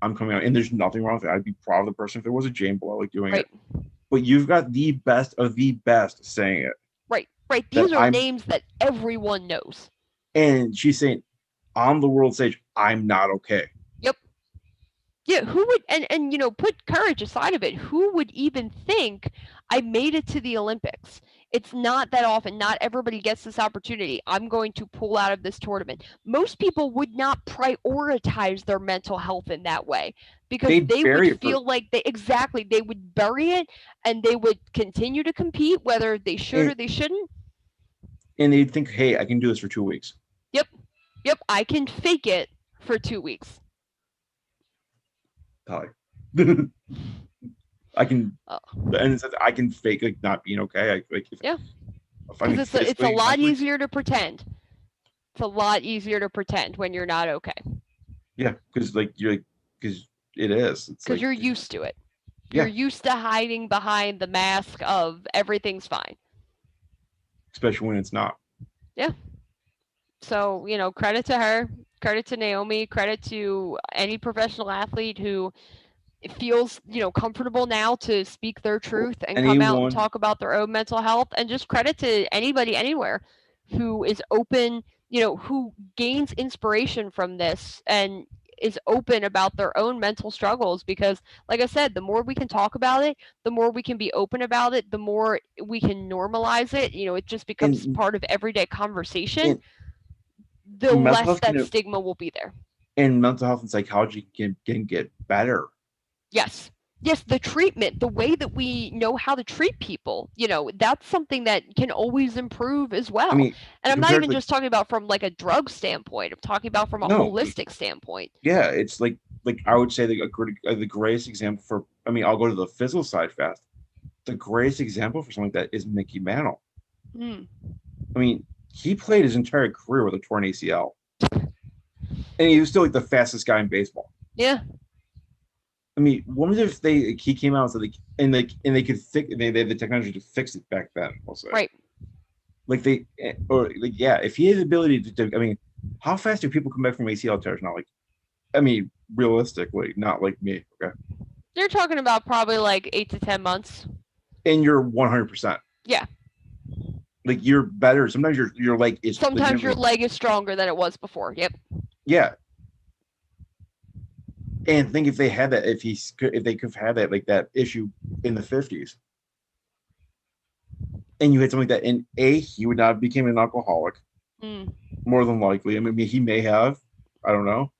Speaker 1: I'm coming out and there's nothing wrong with it. I'd be proud of the person if there was a Jane Blow like doing
Speaker 2: Right.
Speaker 1: it. But you've got the best of the best saying it.
Speaker 2: Right.
Speaker 1: That
Speaker 2: These are
Speaker 1: I'm
Speaker 2: names that everyone knows.
Speaker 1: and she's saying on the world stage, I'm not okay.
Speaker 2: Yep. Yeah, who would and put courage aside of it, who would even think I made it to the Olympics? It's not that often. Not everybody gets this opportunity. I'm going to pull out of this tournament. Most people would not prioritize their mental health in that way because
Speaker 1: They
Speaker 2: they
Speaker 1: bury
Speaker 2: would
Speaker 1: it for
Speaker 2: feel like they would bury it and they would continue to compete whether they should or
Speaker 1: and,
Speaker 2: they shouldn't.
Speaker 1: and they think, hey, I can do this for 2 weeks.
Speaker 2: Yep, I can fake it for 2 weeks.
Speaker 1: Probably. I can
Speaker 2: Oh.
Speaker 1: and it says I can fake like not being okay.
Speaker 2: Yeah.
Speaker 1: If I'm
Speaker 2: Because it's a
Speaker 1: physically,
Speaker 2: lot
Speaker 1: mentally,
Speaker 2: easier to pretend. It's a lot easier to pretend when you're not okay
Speaker 1: yeah, because like you're like because it is. It's
Speaker 2: because
Speaker 1: like
Speaker 2: you're used to it.
Speaker 1: Yeah.
Speaker 2: You're used to hiding behind the mask of everything's fine.
Speaker 1: especially when it's not.
Speaker 2: So, credit to her, credit to Naomi, credit to any professional athlete who feels, comfortable now to speak their truth and come out and
Speaker 1: Anyone
Speaker 2: talk about their own mental health. And just credit to anybody anywhere who is open, who gains inspiration from this and is open about their own mental struggles. Because like I said, the more we can talk about it, the more we can be open about it, the more we can normalize it, it just becomes
Speaker 1: and
Speaker 2: part of everyday conversation,
Speaker 1: and
Speaker 2: the
Speaker 1: mental
Speaker 2: less
Speaker 1: health
Speaker 2: that stigma will be there.
Speaker 1: and mental health and psychology can get better.
Speaker 2: Yes. Yes, the treatment, the way that we know how to treat people, that's something that can always improve as well.
Speaker 1: I mean,
Speaker 2: and I'm not even
Speaker 1: to,
Speaker 2: just talking about from like a drug standpoint. I'm talking about from a
Speaker 1: no,
Speaker 2: holistic standpoint.
Speaker 1: Yeah, it's like I would say the greatest example for. I mean, I'll go to the physical side fast. The greatest example for something like that is Mickey Mantle.
Speaker 2: Mm.
Speaker 1: I mean, he played his entire career with a torn ACL, and he was still like the fastest guy in baseball.
Speaker 2: Yeah.
Speaker 1: I mean, wonder if he came out and said and they could fix they had the technology to fix it back then. We'll say.
Speaker 2: Right.
Speaker 1: Like if he had the ability to I mean, how fast do people come back from ACL tears now? Like, I mean, realistically, not like me. Okay.
Speaker 2: You're talking about probably like 8 to 10 months.
Speaker 1: And you're 100%.
Speaker 2: Yeah.
Speaker 1: Like you're better. Sometimes your leg is.
Speaker 2: Sometimes your leg is stronger than it was before. Yep.
Speaker 1: Yeah. And think if they had that, if they could have had that like that issue in the 50s, and you had something like that, and he would not have became an alcoholic, more than likely. I mean, he may have. I don't know.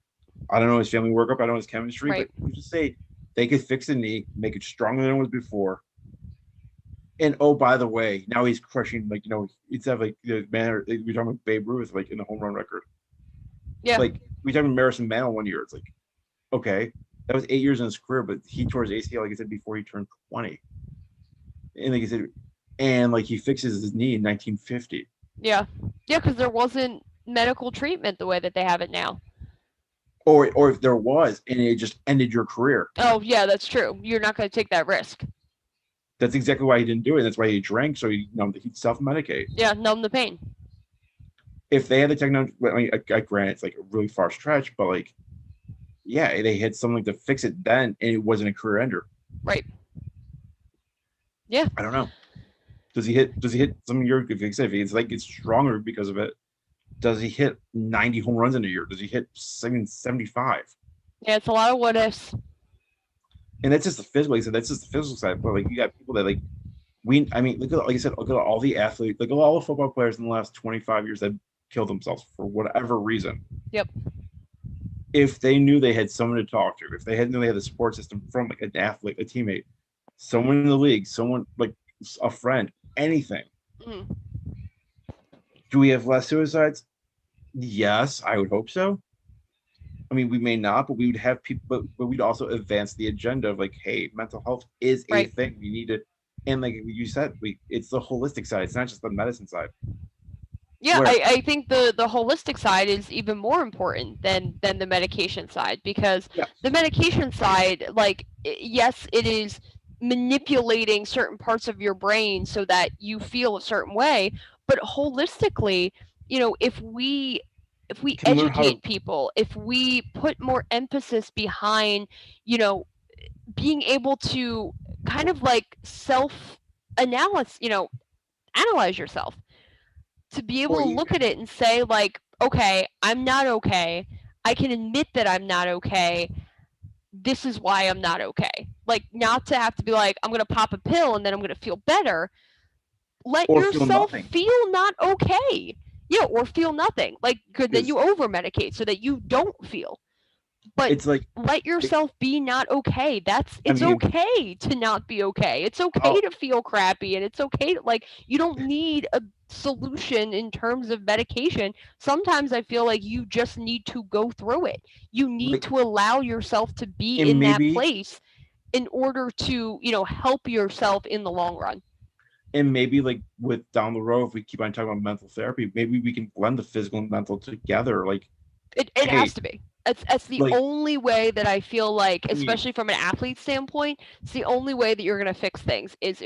Speaker 1: I don't know his family workup. I don't know his chemistry.
Speaker 2: Right.
Speaker 1: But you just say they could fix the knee, make it stronger than it was before, And oh, by the way, now he's crushing, like, instead of like the man, we're talking about Babe Ruth, like in the home run record.
Speaker 2: Yeah.
Speaker 1: Like we talking about Marison Mantle one year. It's like, okay, that was 8 years in his career, but he tore his ACL, like I said, before he turned 20. And like I said, and like he fixes his knee in 1950.
Speaker 2: Yeah. Yeah, because there wasn't medical treatment the way that they have it now.
Speaker 1: Or if there was, and it just ended your career.
Speaker 2: Oh, yeah, that's true. You're not going to take that risk.
Speaker 1: That's exactly why he didn't do it. That's why he drank, so he'd self-medicate.
Speaker 2: Yeah, numb the pain.
Speaker 1: If they had the technology, I mean, I grant it's like a really far stretch, but like, yeah, they had something to fix it then, and it wasn't a career ender.
Speaker 2: Right. Yeah.
Speaker 1: I don't know. Does he hit some year? If it's like it's stronger because of it, does he hit 90 home runs in a year? Does he hit 75?
Speaker 2: Yeah, it's a lot of what ifs.
Speaker 1: And that's just the physical. Like I said, that's just the physical side. But like you got people that like I mean, look at, like I said, look at all the athletes, look at all the football players in the last 25 years that killed themselves for whatever reason.
Speaker 2: Yep.
Speaker 1: If they knew they had someone to talk to, if they knew they had a support system from like an athlete, a teammate, someone in the league, someone like a friend, anything.
Speaker 2: Mm.
Speaker 1: Do we have less suicides? Yes, I would hope so. I mean, we may not, but we would have people, but we'd also advance the agenda of like, hey, mental health is a
Speaker 2: Right.
Speaker 1: thing. We need to, and like you said, it's the holistic side. It's not just the medicine side.
Speaker 2: Yeah,
Speaker 1: Where-
Speaker 2: I think the holistic side is even more important than the medication side, because
Speaker 1: Yeah.
Speaker 2: the medication side, like, yes, it is manipulating certain parts of your brain so that you feel a certain way, but holistically, if we
Speaker 1: Can learn how to-
Speaker 2: educate people, if we put more emphasis behind, being able to kind of like analyze yourself, to be able
Speaker 1: Well,
Speaker 2: to look at it and say, like, okay, I'm not okay. I can admit that I'm not okay. This is why I'm not okay. Like, not to have to be like, I'm going to pop a pill and then I'm going to feel better. Let
Speaker 1: Or feel
Speaker 2: yourself
Speaker 1: nothing.
Speaker 2: feel not okay. Yeah, or feel nothing. Like, good, then
Speaker 1: Because-
Speaker 2: you over medicate so that you don't feel. But
Speaker 1: It's like,
Speaker 2: let yourself be not okay. It's
Speaker 1: mean-
Speaker 2: okay to not be okay. It's okay to feel crappy, and it's okay to, like, you don't need a solution in terms of medication. Sometimes I feel like you just need to go through it. You need
Speaker 1: Like-
Speaker 2: to allow yourself to be
Speaker 1: And
Speaker 2: in
Speaker 1: maybe-
Speaker 2: that place in order to, help yourself in the long run.
Speaker 1: and maybe like with down the road, if we keep on talking about mental therapy, maybe we can blend the physical and mental together. Like,
Speaker 2: It
Speaker 1: Hey.
Speaker 2: has to be. That's the
Speaker 1: Like-
Speaker 2: only way that I feel like,
Speaker 1: I mean-
Speaker 2: especially from an athlete standpoint, it's the only way that you're going to fix things is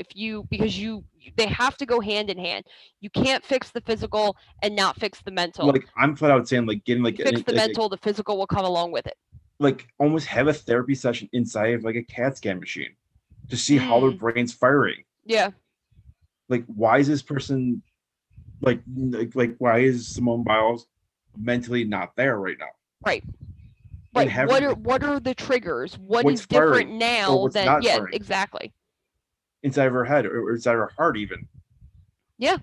Speaker 2: because they have to go hand in hand. You can't fix the physical and not fix the mental.
Speaker 1: like I'm flat out saying, like getting like
Speaker 2: You fix the
Speaker 1: like,
Speaker 2: mental, the physical will come along with it.
Speaker 1: like almost have a therapy session inside of like a CAT scan machine to see how their brain's firing.
Speaker 2: Yeah.
Speaker 1: Like, why is this person like why is Simone Biles mentally not there right now?
Speaker 2: Right.
Speaker 1: And
Speaker 2: Right.
Speaker 1: having-
Speaker 2: What are the triggers? What
Speaker 1: What's
Speaker 2: is different
Speaker 1: firing
Speaker 2: now
Speaker 1: what's
Speaker 2: than
Speaker 1: not
Speaker 2: yeah,
Speaker 1: firing?
Speaker 2: exactly.
Speaker 1: Inside of her head or inside of her heart even.
Speaker 2: Yeah,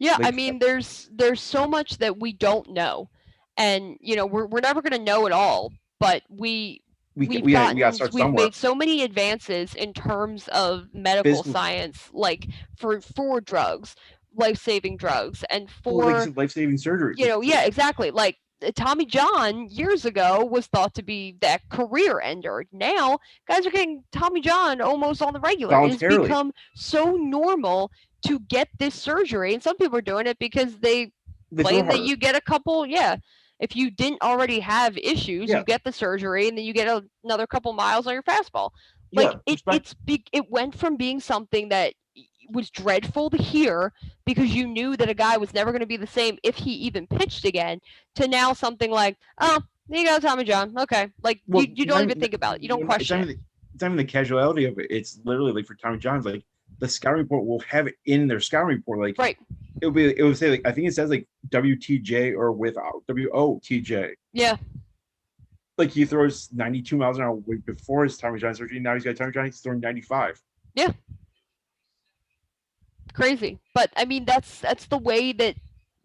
Speaker 2: I
Speaker 1: Like-
Speaker 2: mean, there's so much that we don't know, and we're never going to know it all. But
Speaker 1: we
Speaker 2: we've
Speaker 1: gotta start
Speaker 2: we've
Speaker 1: somewhere.
Speaker 2: made so many advances in terms of medical
Speaker 1: Physical-
Speaker 2: science, like for drugs, life-saving drugs, and for
Speaker 1: Well, like you said, life-saving surgery.
Speaker 2: yeah, exactly. Like Tommy John years ago was thought to be that career ender. Now guys are getting Tommy John almost on the regular. It's
Speaker 1: Voluntarily.
Speaker 2: become so normal to get this surgery, and some people are doing it because they
Speaker 1: They throw
Speaker 2: claim that
Speaker 1: harder.
Speaker 2: you get a couple. Yeah, if you didn't already have issues,
Speaker 1: Yeah.
Speaker 2: you get the surgery, and then you get another couple miles on your fastball.
Speaker 1: Yeah,
Speaker 2: Like
Speaker 1: respect.
Speaker 2: it went from being something that was dreadful to hear because you knew that a guy was never going to be the same if he even pitched again, to now something like, oh, there you go, Tommy John. Okay, like
Speaker 1: Well,
Speaker 2: you don't even think about it. You don't
Speaker 1: it's
Speaker 2: question
Speaker 1: not
Speaker 2: it.
Speaker 1: even it's not even the casuality of it. It's literally like for Tommy John's, like the scouting report will have it in their scouting report. Like
Speaker 2: Right.
Speaker 1: it would say like I think it says like WTJ or without WOTJ.
Speaker 2: Yeah.
Speaker 1: Like he throws 92 miles an hour before his Tommy John surgery. Now he's got Tommy John. He's throwing 95.
Speaker 2: Crazy. But I mean, that's the way that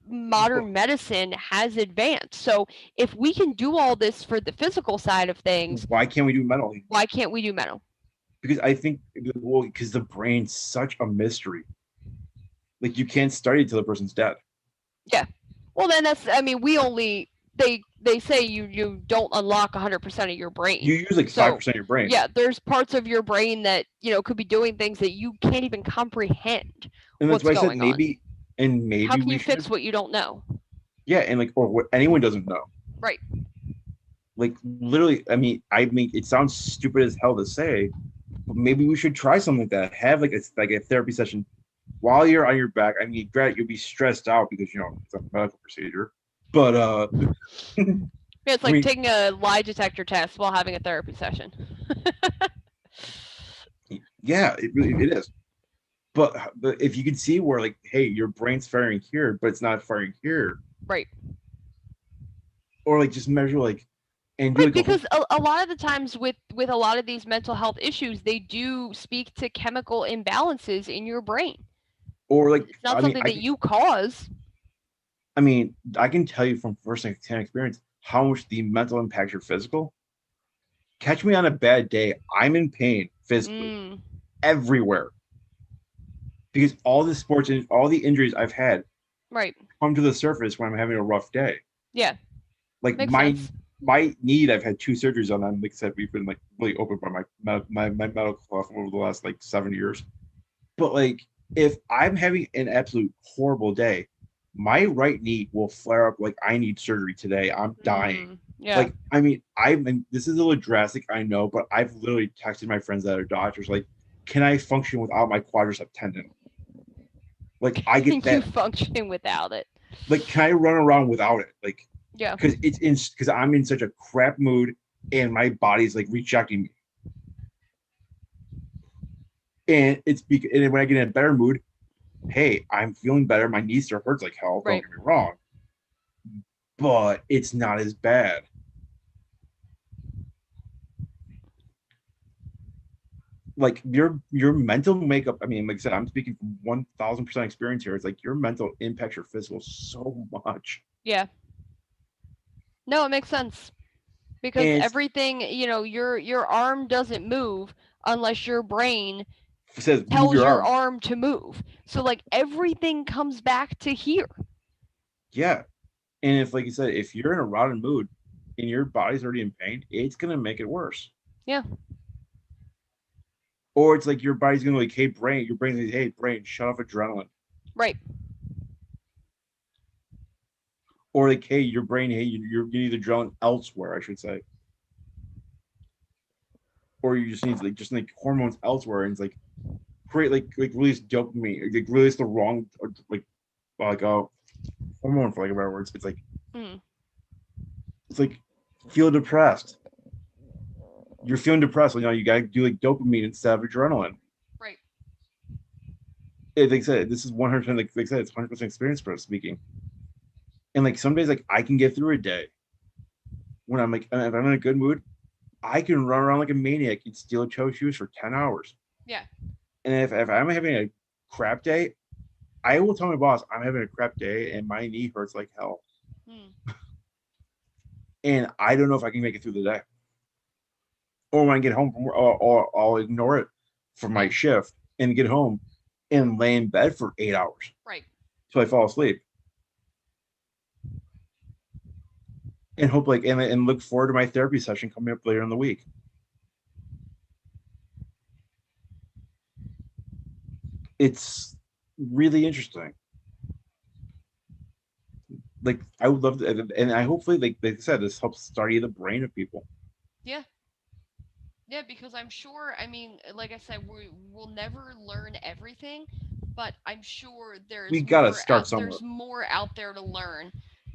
Speaker 2: modern medicine has advanced. So if we can do all this for the physical side of things,
Speaker 1: Why can't we do mental?
Speaker 2: why can't we do mental?
Speaker 1: because I think, well, because the brain's such a mystery. Like you can't study till the person's dead.
Speaker 2: Yeah. Well, then we only they say you don't unlock 100% of your brain.
Speaker 1: You use like 5% of your brain.
Speaker 2: Yeah, there's parts of your brain that could be doing things that you can't even comprehend.
Speaker 1: And that's why I said maybe, and maybe
Speaker 2: how can you fix what you don't know?
Speaker 1: Yeah, and like, or what anyone doesn't know.
Speaker 2: Right.
Speaker 1: Like literally, I mean, it sounds stupid as hell to say, but maybe we should try something like that. Have like a therapy session while you're on your back. I mean, granted, you'll be stressed out because it's a medical procedure, but
Speaker 2: yeah, it's like taking a lie detector test while having a therapy session.
Speaker 1: Yeah, it is. But if you can see where like, hey, your brain's firing here, but it's not firing here.
Speaker 2: Right.
Speaker 1: Or like just measure like, and
Speaker 2: right, because a lot of the times with a lot of these mental health issues, they do speak to chemical imbalances in your brain.
Speaker 1: Or like,
Speaker 2: it's not something that you cause.
Speaker 1: I mean, I can tell you from first-hand experience how much the mental impacts your physical. Catch me on a bad day, I'm in pain physically everywhere. Because all the sports and all the injuries I've had come to the surface when I'm having a rough day.
Speaker 2: Yeah.
Speaker 1: Like my knee, I've had 2 surgeries on them. Like I said, we've been like really open by my medical health over the last like 7 years. But like if I'm having an absolute horrible day, my right knee will flare up like I need surgery today. I'm dying.
Speaker 2: Yeah.
Speaker 1: Like, I mean, this is a little drastic, I know, but I've literally texted my friends that are doctors, like, can I function without my quadricep tendon? Like, I get that.
Speaker 2: You functioning without it.
Speaker 1: Like, can I run around without it? Like,
Speaker 2: yeah.
Speaker 1: Because I'm in such a crap mood and my body's like rejecting me. And and when I get in a better mood, hey, I'm feeling better. My knee still hurts like hell. Don't get me wrong, but it's not as bad. Like your mental makeup. I mean, like I said, I'm speaking from 1,000% experience here. It's like your mental impacts your physical so much.
Speaker 2: Yeah. No, it makes sense because everything, your arm doesn't move unless your brain
Speaker 1: says
Speaker 2: tells your arm to move. So like everything comes back to here.
Speaker 1: Yeah. And if, like you said, if you're in a rotten mood and your body's already in pain, it's going to make it worse.
Speaker 2: Yeah.
Speaker 1: Or it's like your body's going to like, hey, brain, your brain's like, hey, brain, shut off adrenaline.
Speaker 2: Right.
Speaker 1: Or like, hey, your brain, hey, you need adrenaline elsewhere, I should say. Or you just need like hormones elsewhere, and it's like create like release dopamine, like release the wrong like hormone for like a better words. It's like it's like feel depressed. You're feeling depressed, you gotta do like dopamine instead of adrenaline.
Speaker 2: Right.
Speaker 1: Like I said, this is 100%. Like I said, it's 100% experience for us speaking. And like some days, like I can get through a day when I'm like, if I'm in a good mood, I can run around like a maniac and steal Cho shoes for 10 hours.
Speaker 2: Yeah.
Speaker 1: And if I'm having a crap day, I will tell my boss I'm having a crap day and my knee hurts like hell. And I don't know if I can make it through the day. Or when I get home from work, or I'll ignore it for my shift and get home and lay in bed for 8 hours.
Speaker 2: Right.
Speaker 1: Till I fall asleep. And hope and look forward to my therapy session coming up later in the week. It's really interesting. Like I would love to, and I hopefully, like they said, this helps study the brain of people.
Speaker 2: Yeah. Yeah, because I'm sure, I mean, like I said, we'll never learn everything, but I'm sure
Speaker 1: we gotta start somewhere.
Speaker 2: There's more out there to learn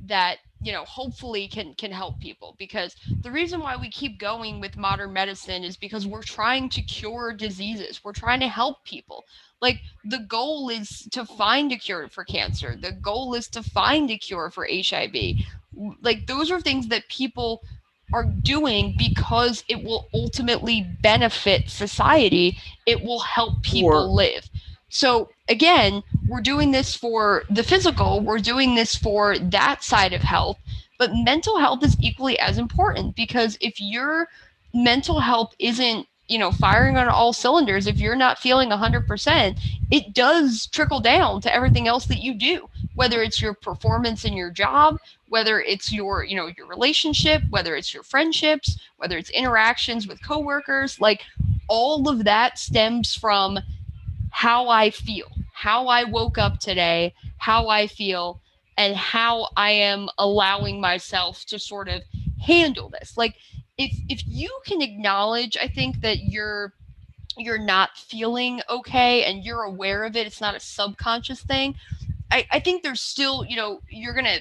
Speaker 2: that hopefully can help people, because the reason why we keep going with modern medicine is because we're trying to cure diseases. We're trying to help people. Like the goal is to find a cure for cancer. The goal is to find a cure for HIV. Like those are things that people are doing because it will ultimately benefit society. It will help people live. So again, we're doing this for the physical, we're doing this for that side of health, but mental health is equally as important, because if your mental health isn't firing on all cylinders, if you're not feeling 100%, it does trickle down to everything else that you do, whether it's your performance in your job, whether it's your relationship, whether it's your friendships, whether it's interactions with coworkers. Like, all of that stems from how I feel, how I woke up today, how I feel, and how I am allowing myself to sort of handle this. Like, if you can acknowledge, I think, that you're not feeling okay and you're aware of it, it's not a subconscious thing. I think there's still, you're gonna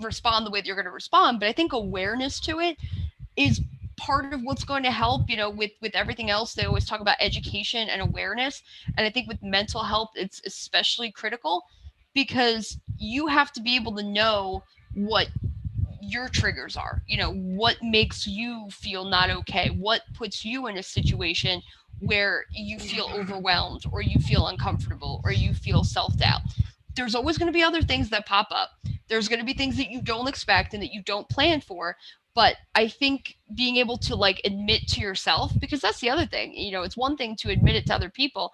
Speaker 2: respond the way that you're gonna respond, but I think awareness to it is part of what's going to help. With everything else, they always talk about education and awareness, and I think with mental health it's especially critical, because you have to be able to know what your triggers are, what makes you feel not okay, what puts you in a situation where you feel overwhelmed or you feel uncomfortable or you feel self-doubt. There's always going to be other things that pop up. There's going to be things that you don't expect and that you don't plan for. But I think being able to admit to yourself, because that's the other thing, it's one thing to admit it to other people.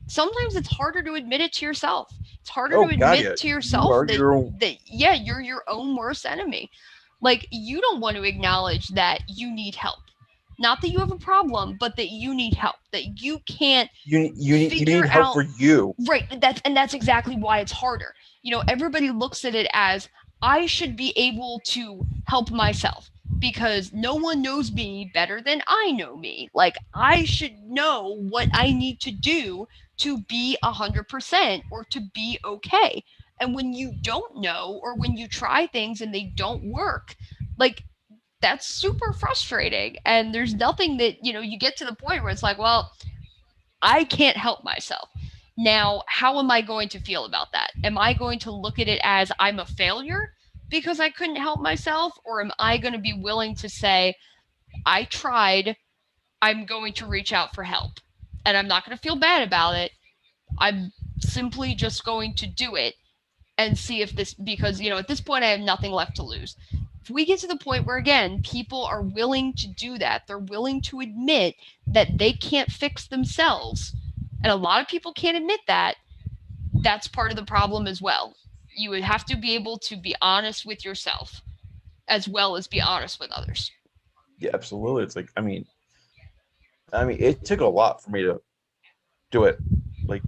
Speaker 2: Sometimes it's harder to admit it to yourself. It's harder to admit to yourself that yeah, you're your own worst enemy. Like, you don't want to acknowledge that you need help. Not that you have a problem, but that you need help. That you can't
Speaker 1: you need help for you.
Speaker 2: Right. That's exactly why it's harder. Everybody looks at it as, I should be able to help myself because no one knows me better than I know me. Like, I should know what I need to do to be 100% or to be okay. And when you don't know, or when you try things and they don't work, like, that's super frustrating. And there's nothing that, you get to the point where it's like, well, I can't help myself. Now, how am I going to feel about that? Am I going to look at it as I'm a failure because I couldn't help myself? Or am I going to be willing to say, I tried, I'm going to reach out for help, and I'm not going to feel bad about it. I'm simply just going to do it and see if this, because, at this point I have nothing left to lose. If we get to the point where, again, people are willing to do that, they're willing to admit that they can't fix themselves, and a lot of people can't admit that, that's part of the problem as well. You would have to be able to be honest with yourself as well as be honest with others.
Speaker 1: Yeah, absolutely. It's like, I mean, it took a lot for me to do it, like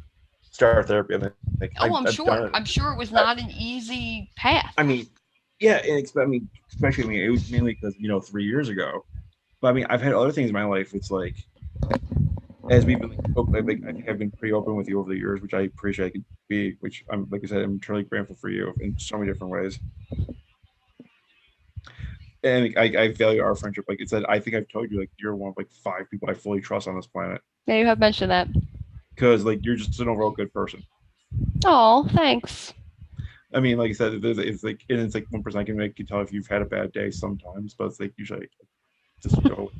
Speaker 1: start therapy. I mean, like,
Speaker 2: I'm sure. I'm sure it was not an easy path.
Speaker 1: I mean, yeah, and especially, it was mainly because 3 years ago. But I mean, I've had other things in my life. It's like, as we've been, I have been pretty open with you over the years, which I appreciate I could be. Which I'm, like I said, I'm truly grateful for you in so many different ways. And I value our friendship. Like I said, I think I've told you, like, you're one of 5 people I fully trust on this planet.
Speaker 2: Yeah, you have mentioned that.
Speaker 1: Because you're just an overall good person.
Speaker 2: Oh, thanks.
Speaker 1: I mean, like I said, it's like 1% I can make you tell if you've had a bad day sometimes, but it's usually just go.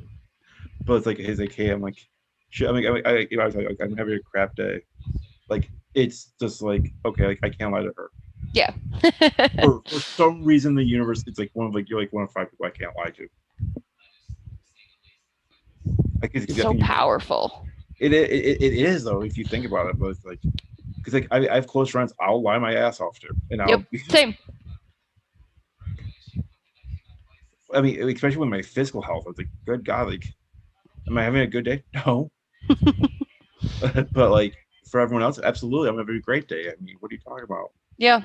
Speaker 1: But it's like, hey, I'm like, shit. I was like, I'm having a crap day. Like, it's just like, okay, I can't lie to her.
Speaker 2: Yeah.
Speaker 1: for some reason, the universe, it's you're one of 5 people I can't lie to.
Speaker 2: So powerful.
Speaker 1: It is, though, if you think about it. But it's because I have close friends I'll lie my ass off to, and
Speaker 2: I'll same.
Speaker 1: I mean, especially with my physical health, I was like, good God, am I having a good day? No. But for everyone else, absolutely, I'm having a great day. I mean, what are you talking about?
Speaker 2: Yeah.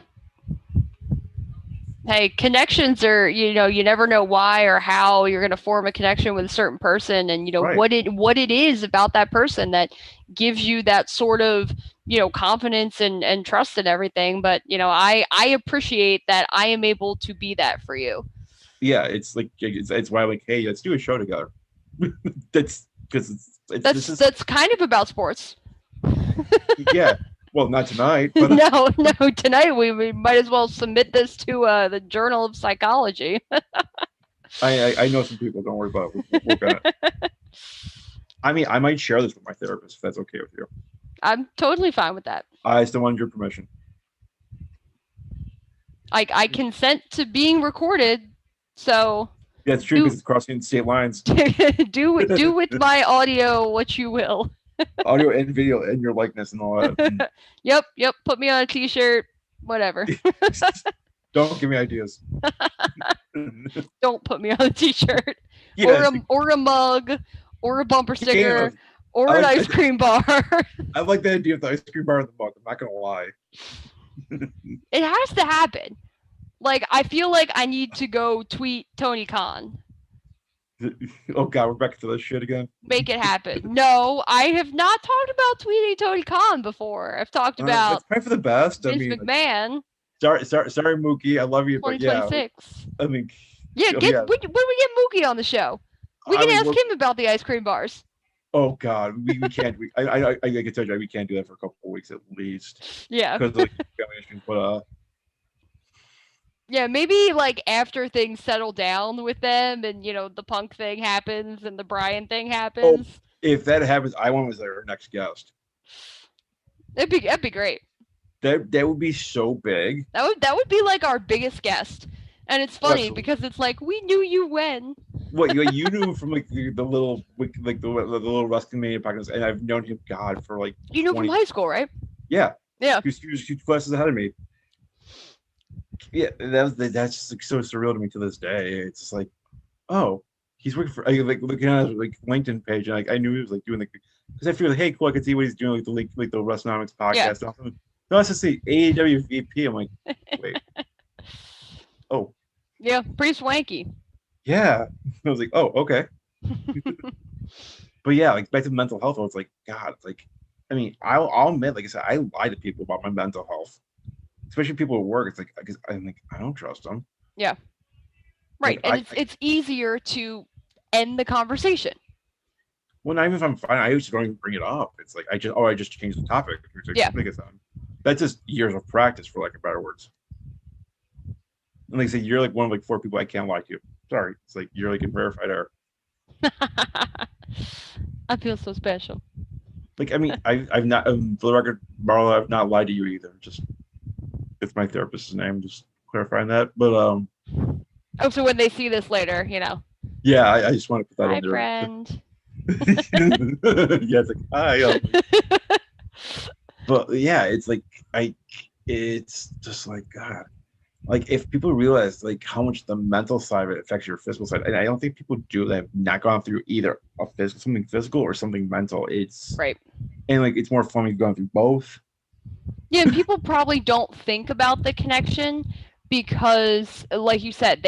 Speaker 2: Hey, connections are, you never know why or how you're going to form a connection with a certain person, and right. what it is about that person that gives you that sort of, confidence and trust and everything. But, I appreciate that I am able to be that for you.
Speaker 1: Yeah, it's why hey, let's do a show together. That's because
Speaker 2: that's kind of about sports.
Speaker 1: Yeah. Well, not tonight. But
Speaker 2: no, tonight we might as well submit this to the Journal of Psychology.
Speaker 1: I know some people. Don't worry about it. We'll work on it. I mean, I might share this with my therapist if that's okay with you.
Speaker 2: I'm totally fine with that.
Speaker 1: I still want your permission.
Speaker 2: I consent to being recorded, so.
Speaker 1: Yeah, it's true because it's crossing state lines,
Speaker 2: do with my audio what you will.
Speaker 1: audio and video, and your likeness and all that. And
Speaker 2: Yep. Put me on a t-shirt, whatever.
Speaker 1: don't give me ideas.
Speaker 2: Don't put me on a t-shirt
Speaker 1: Yeah,
Speaker 2: or a mug or a bumper sticker or an ice cream bar.
Speaker 1: I like the idea of the ice cream bar in the mug. I'm not gonna lie.
Speaker 2: It has to happen. Like, I feel like I need to go tweet Tony Khan.
Speaker 1: Oh God, we're back to this shit again.
Speaker 2: Make it happen. No, I have not talked about tweeting Tony Khan before. I've talked about
Speaker 1: It's probably for the best.
Speaker 2: Vince McMahon.
Speaker 1: Sorry, Mookie. I love you, but yeah.
Speaker 2: 2026.
Speaker 1: I mean,
Speaker 2: yeah, when we get Mookie on the show, we can ask him about the ice cream bars.
Speaker 1: Oh God, we can't. I can tell you, we can't do that for a couple of weeks at least.
Speaker 2: Yeah.
Speaker 1: Because like family issues, but
Speaker 2: yeah, maybe like after things settle down with them, and the Punk thing happens and the Bryan thing happens.
Speaker 1: Oh, if that happens, I want as our next guest.
Speaker 2: That'd be great.
Speaker 1: That would be so big.
Speaker 2: That would be like our biggest guest. And it's funny because it's like, we knew you when.
Speaker 1: What you knew from like the little the little Wrestling Mania podcast, and I've known him for like.
Speaker 2: You know from high school, right?
Speaker 1: Yeah.
Speaker 2: Yeah.
Speaker 1: He was 2 classes ahead of me. Yeah, that's just like so surreal to me to this day. It's just like, oh, he's working for like looking at his like LinkedIn page, and like I knew he was like doing because I feel like, hey, cool, I could see what he's doing like the WrestleNomics podcast. Yeah. No, it's just the AEW VP. I'm like, wait. Oh.
Speaker 2: Yeah, pretty swanky.
Speaker 1: Yeah. I was like, oh, okay. But yeah, like back to mental health, I was like, God, it's like, I mean, I'll admit, like I said, I lie to people about my mental health, especially people at work. It's like, I'm like, I don't trust them.
Speaker 2: Yeah. Right, like, and it's easier to end the conversation.
Speaker 1: Well, not even if I'm fine, I just don't even bring it up. It's like I just changed the topic.
Speaker 2: Yeah.
Speaker 1: That's just years of practice, for lack of better words. And like I said, you're like one of like 4 people I can't lie to. Sorry, it's like you're like in rarefied air.
Speaker 2: I feel so special.
Speaker 1: Like, I mean, I've not, for the record, Marla, I've not lied to you either. Just it's my therapist's name. Just clarifying that. But
Speaker 2: oh, so when they see this later,
Speaker 1: Yeah, I just want to put that
Speaker 2: Hi,
Speaker 1: in there.
Speaker 2: Friend.
Speaker 1: Yeah, it's like hi. But yeah, it's like it's just like God. Like if people realize like how much the mental side of it affects your physical side, and I don't think people do that have not gone through either something physical or something mental. It's
Speaker 2: right,
Speaker 1: and like it's more fun when you've gone through both.
Speaker 2: Yeah, and people probably don't think about the connection because, like you said,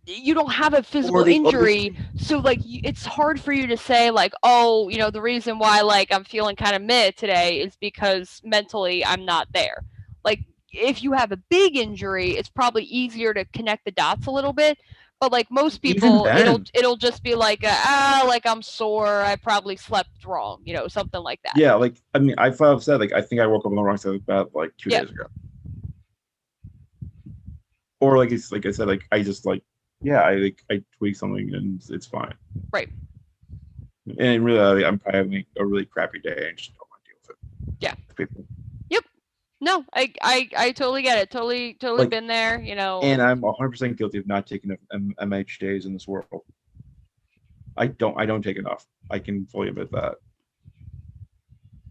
Speaker 2: you don't have a physical injury, so like it's hard for you to say like, oh, the reason why like I'm feeling kind of meh today is because mentally I'm not there. Like if you have a big injury, it's probably easier to connect the dots a little bit. But like most people, it'll just be like like I'm sore. I probably slept wrong, something like that.
Speaker 1: Yeah, like I mean, I've said like I think I woke up on the wrong side of the bed like 2 days ago. Or like it's like I said, like I just like I tweak something and it's fine.
Speaker 2: Right.
Speaker 1: And in reality, I'm probably having a really crappy day and just don't want to deal with it.
Speaker 2: Yeah.
Speaker 1: People.
Speaker 2: Yep. No, I totally get it. Totally like, been there,
Speaker 1: And I'm 100% guilty of not taking MH days in this world. I don't take enough. I can fully admit that.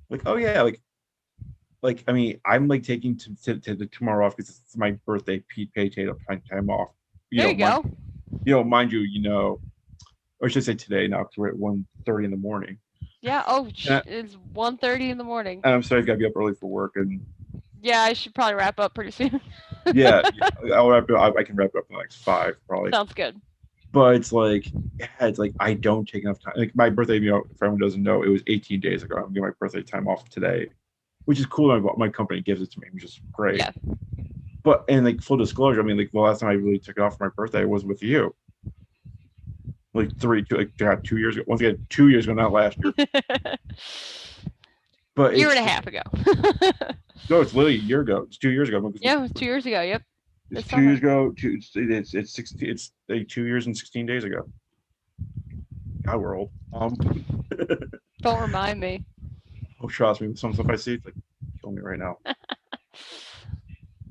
Speaker 1: Like, oh yeah, like I mean, I'm like taking tomorrow off because it's my birthday. Paid time off.
Speaker 2: There you go.
Speaker 1: Mind you, or should I say today now because we're at 1:30 in the morning.
Speaker 2: Yeah. Oh, it's 1:30 in the morning.
Speaker 1: And I'm sorry, I've got to be up early for work and.
Speaker 2: Yeah, I should probably wrap up pretty soon.
Speaker 1: Yeah, I'll wrap it up. I can wrap it up in the next 5 probably.
Speaker 2: Sounds good.
Speaker 1: But it's like I don't take enough time. Like my birthday, if anyone doesn't know, it was 18 days ago. I'm getting my birthday time off today, which is cool. My company gives it to me, which is great.
Speaker 2: Yeah.
Speaker 1: But and like full disclosure, I mean, like the last time I really took it off for my birthday was with you. Like 2 years ago. Once again, 2 years ago, not last year. But
Speaker 2: year and a half ago.
Speaker 1: No, it's literally a year ago. It's 2 years ago.
Speaker 2: Yeah, it was 2 years ago. Yep.
Speaker 1: It's 2 years ago. It's 16. It's like 2 years and 16 days ago. God, we're old.
Speaker 2: Don't remind me.
Speaker 1: Oh, trust me. With some stuff I see, it's like kill me right now.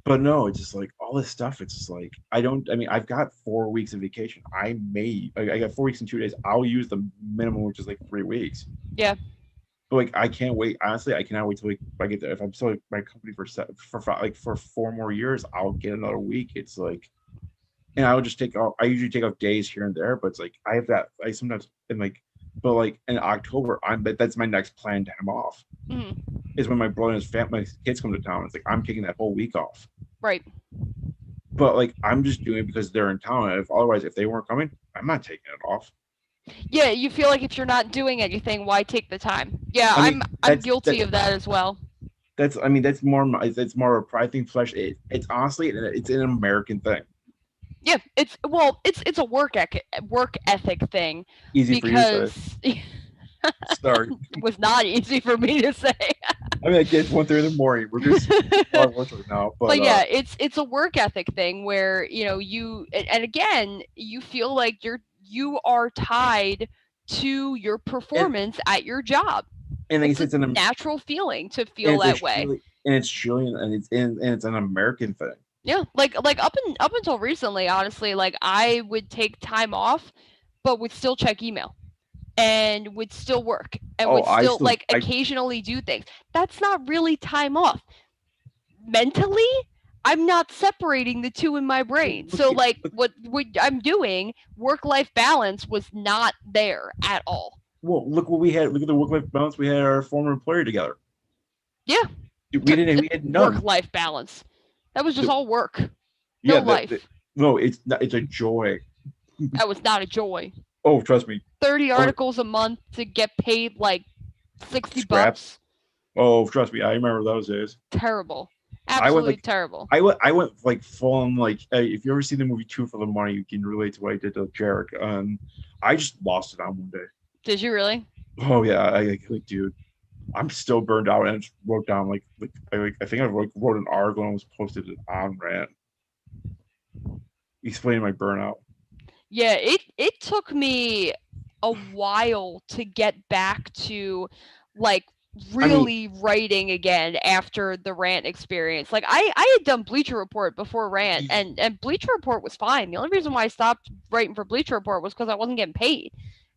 Speaker 1: But no, it's just like all this stuff. It's just like I don't. I mean, I've got 4 weeks of vacation. I got 4 weeks and 2 days. I'll use the minimum, which is like 3 weeks.
Speaker 2: Yeah.
Speaker 1: But like I can't wait. Honestly, I cannot wait till like I get there. If I'm still like my company for 4 more years, I'll get another week. It's like, and I would just take off. I usually take off days here and there, but it's like I have that. I sometimes in like, but like in October, that's my next planned time off.
Speaker 2: Mhm.
Speaker 1: Is when my brother and his family, my kids come to town. It's like I'm taking that whole week off.
Speaker 2: Right.
Speaker 1: But like I'm just doing it because they're in town. And if they weren't coming, I'm not taking it off.
Speaker 2: Yeah, you feel like if you're not doing anything, why take the time? Yeah,
Speaker 1: I mean,
Speaker 2: I'm guilty of that as well.
Speaker 1: that's more a pride thing. It's honestly it's an American thing.
Speaker 2: Yeah, it's a work ethic thing.
Speaker 1: Easy for you to say.
Speaker 2: Because
Speaker 1: Sorry.
Speaker 2: it was not easy for me to say.
Speaker 1: I mean, it's 1:30 in the morning. We're just on lunch right now,
Speaker 2: but yeah, it's a work ethic thing where and again you feel like you are tied to your performance at your job.
Speaker 1: And like
Speaker 2: It's a natural feeling to feel that way.
Speaker 1: And it's Chilean, and it's an American thing.
Speaker 2: Yeah, like up until recently, honestly, like I would take time off, but would still check email, and would still work, and would still occasionally do things. That's not really time off. Mentally, I'm not separating the two in my brain. So like what I'm doing, work-life balance was not there at all.
Speaker 1: Well, look what we had. Look at the work-life balance we had our former employer together.
Speaker 2: Yeah.
Speaker 1: We had none.
Speaker 2: Work-life balance. That was just all work.
Speaker 1: No
Speaker 2: life.
Speaker 1: No, it's not. It's a joy.
Speaker 2: That was not a joy.
Speaker 1: Oh, trust me.
Speaker 2: 30 articles a month to get paid like $60.
Speaker 1: Oh, trust me. I remember those days.
Speaker 2: Terrible. Absolutely terrible.
Speaker 1: I went like full on like if you ever see the movie Two for the Money, you can relate to what I did to Jarek. I just lost it on one day.
Speaker 2: Did you really?
Speaker 1: Oh yeah, I dude, I'm still burned out, and I just wrote down I think I wrote an article and was posted it on Rant, explaining my burnout.
Speaker 2: Yeah, it took me a while to get back to like really writing again after the Rant experience. Like I had done Bleacher Report before Rant, and Bleacher Report was fine. The only reason why I stopped writing for Bleacher Report was because I wasn't getting paid,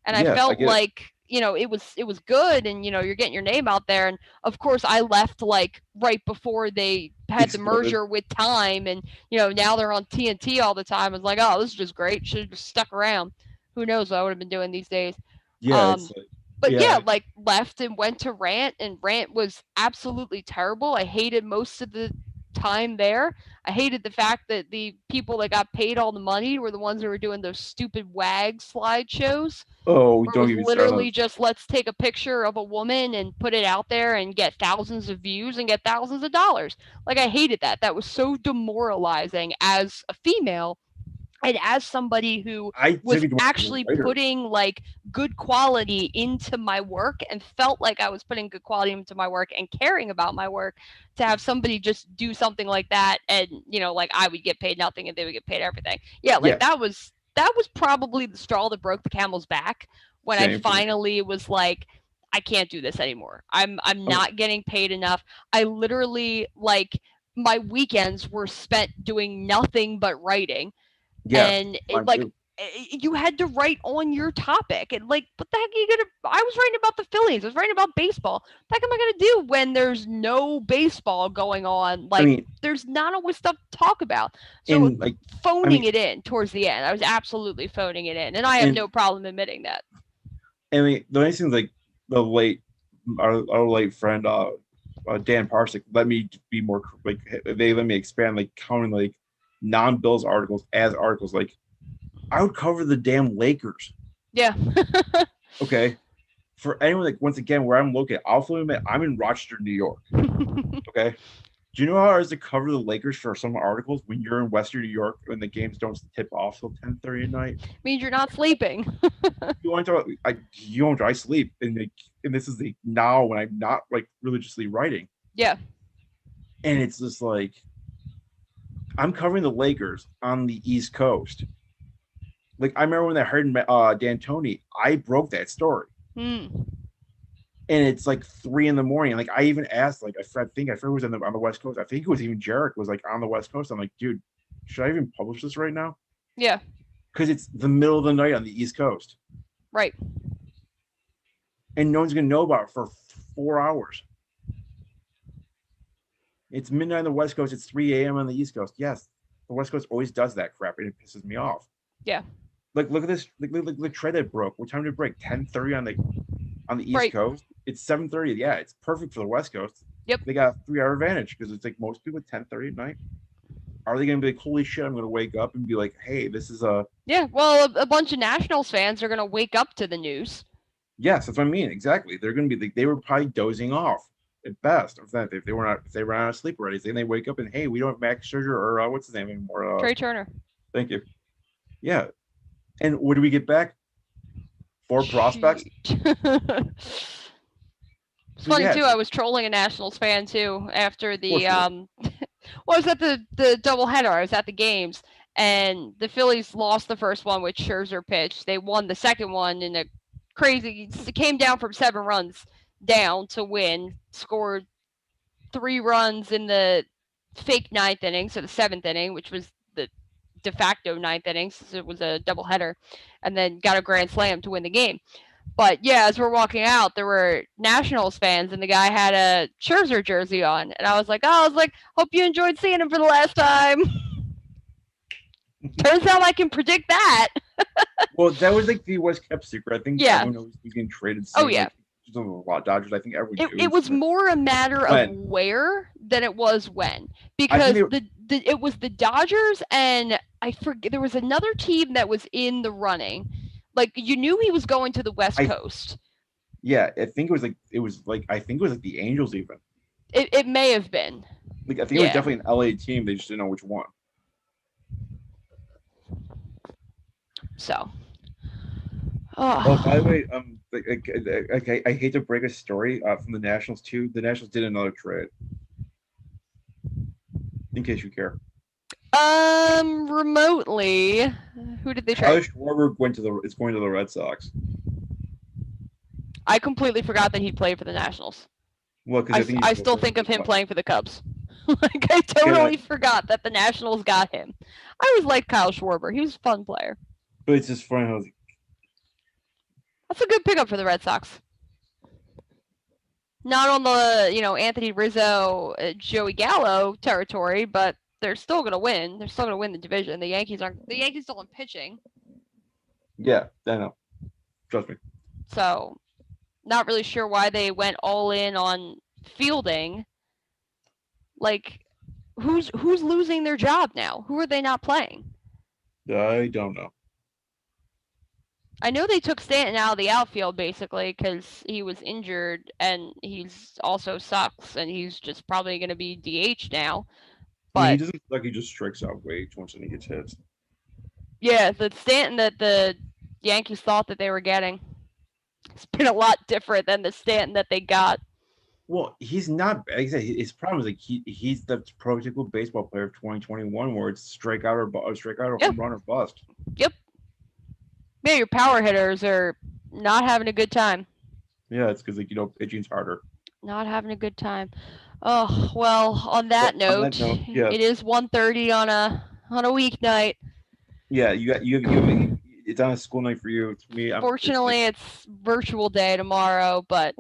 Speaker 2: and I felt like it was good, and you're getting your name out there. And of course I left like right before they had the merger with Time, and now they're on TNT all the time. I was like, oh, this is just great. Should have just stuck around. Who knows what I would have been doing these days.
Speaker 1: Yeah.
Speaker 2: But like left and went to Rant, and Rant was absolutely terrible. I hated most of the time there. I hated the fact that the people that got paid all the money were the ones that were doing those stupid WAG slideshows.
Speaker 1: Oh, don't even
Speaker 2: literally just let's take a picture of a woman and put it out there and get thousands of views and get thousands of dollars. Like I hated that. That was so demoralizing as a female. And as somebody who was actually putting like good quality into my work and felt like I was putting good quality into my work and caring about my work, to have somebody just do something like that, and like I would get paid nothing and they would get paid everything. Yeah, like that was probably the straw that broke the camel's back when I finally was like, I can't do this anymore. I'm not getting paid enough. I literally like my weekends were spent doing nothing but writing. Yeah, and you had to write on your topic, and like, what the heck are you gonna? I was writing about the Phillies. I was writing about baseball. What the heck am I gonna do when there's no baseball going on? Like, there's not always stuff to talk about. So phoning it in towards the end, I was absolutely phoning it in, and I have no problem admitting that.
Speaker 1: I mean, the nice thing is like our late friend Dan Parsik let me be more like they let me expand like counting like non-Bills articles as articles. Like I would cover the damn Lakers.
Speaker 2: Yeah.
Speaker 1: Okay. For anyone, like once again, where I'm located, I'll fully admit I'm in Rochester, New York. Okay. Do you know how hard it is to cover the Lakers for some articles when you're in Western New York when the games don't tip off till 10:30 at night?
Speaker 2: Means you're not sleeping.
Speaker 1: I sleep, and this is the now when I'm not like religiously writing.
Speaker 2: Yeah.
Speaker 1: And it's just like I'm covering the Lakers on the East Coast. Like I remember when I heard D'Antoni, I broke that story. And it's like 3 a.m. Like I even asked, like I think I forget who was on the West Coast. I think it was even Jarek was like on the West Coast. I'm like, dude, should I even publish this right now?
Speaker 2: Yeah.
Speaker 1: Because it's the middle of the night on the East Coast.
Speaker 2: Right.
Speaker 1: And no one's going to know about it for 4 hours. It's midnight on the West Coast. It's 3 a.m. on the East Coast. Yes, the West Coast always does that crap, and it pisses me off.
Speaker 2: Yeah.
Speaker 1: Like, look at this. Look the trade that broke. What time did it break? 10:30 on the East
Speaker 2: Right.
Speaker 1: Coast. It's 7:30. Yeah, it's perfect for the West Coast.
Speaker 2: Yep.
Speaker 1: They got a 3-hour advantage because it's like most people at 10:30 at night. Are they going to be like, holy shit, I'm going to wake up and be like, hey, this is a...
Speaker 2: Yeah, well, a bunch of Nationals fans are going to wake up to the news.
Speaker 1: Yes, that's what I mean. Exactly. They're going to be like, they were probably dozing off at best. If they were not, if they ran out of sleep already, then they wake up and, hey, we don't have Max Scherzer or what's his name anymore?
Speaker 2: Trey Turner.
Speaker 1: Thank you. Yeah. And what do we get back? 4 prospects?
Speaker 2: It's funny too. I was trolling a Nationals fan too after the well, I was at the doubleheader. I was at the games, and the Phillies lost the first one, which Scherzer pitched. They won the second one in a crazy. It came down from 7 runs down to win. Scored 3 runs in the fake 9th inning, so the 7th inning, which was the de facto 9th inning, since it was a doubleheader, and then got a grand slam to win the game. But yeah, as we're walking out, there were Nationals fans, and the guy had a Scherzer jersey on, and I was like, hope you enjoyed seeing him for the last time. Turns out I can predict that.
Speaker 1: Well, that was like the West kept secret. I think everyone knows he's getting traded soon.
Speaker 2: Oh yeah.
Speaker 1: Like, a lot of Dodgers. I think everyone.
Speaker 2: It was more a matter of where than it was when, because it was the Dodgers, and I forget there was another team that was in the running. Like, you knew he was going to the West Coast.
Speaker 1: Yeah, I think it was like the Angels even.
Speaker 2: It may have been.
Speaker 1: Like, I think it was definitely an LA team. They just didn't know which one.
Speaker 2: So.
Speaker 1: Oh, by the way, I hate to break a story from the Nationals too. The Nationals did another trade. In case you care.
Speaker 2: Remotely, who did they trade?
Speaker 1: Kyle Schwarber is going to the Red Sox.
Speaker 2: I completely forgot that he played for the Nationals.
Speaker 1: Well, because
Speaker 2: I still think of him playing for the Cubs. Like, I totally forgot that the Nationals got him. I always liked Kyle Schwarber. He was a fun player.
Speaker 1: But it's just funny how.
Speaker 2: That's a good pickup for the Red Sox. Not on the, Anthony Rizzo, Joey Gallo territory, but they're still going to win. They're still going to win the division. The Yankees still aren't pitching.
Speaker 1: Yeah, I know. Trust me.
Speaker 2: So, not really sure why they went all in on fielding. Like, who's losing their job now? Who are they not playing?
Speaker 1: I don't know.
Speaker 2: I know they took Stanton out of the outfield basically because he was injured, and he's also sucks, and he's just probably going to be DH now. But
Speaker 1: he doesn't like he just strikes out way too much when he gets hits.
Speaker 2: Yeah, the Stanton that the Yankees thought that they were getting, it's been a lot different than the Stanton that they got.
Speaker 1: Well, he's not. Like I said, his problem is like he's the prototypical baseball player of 2021, where it's strike out or home run or bust.
Speaker 2: Yep. Yeah, your power hitters are not having a good time.
Speaker 1: Yeah, it's because pitching's harder.
Speaker 2: Not having a good time. Oh well. On that note, it is 1:30 on a weeknight.
Speaker 1: Yeah, you it's on a school night for you. It's me.
Speaker 2: Fortunately, it's virtual day tomorrow, but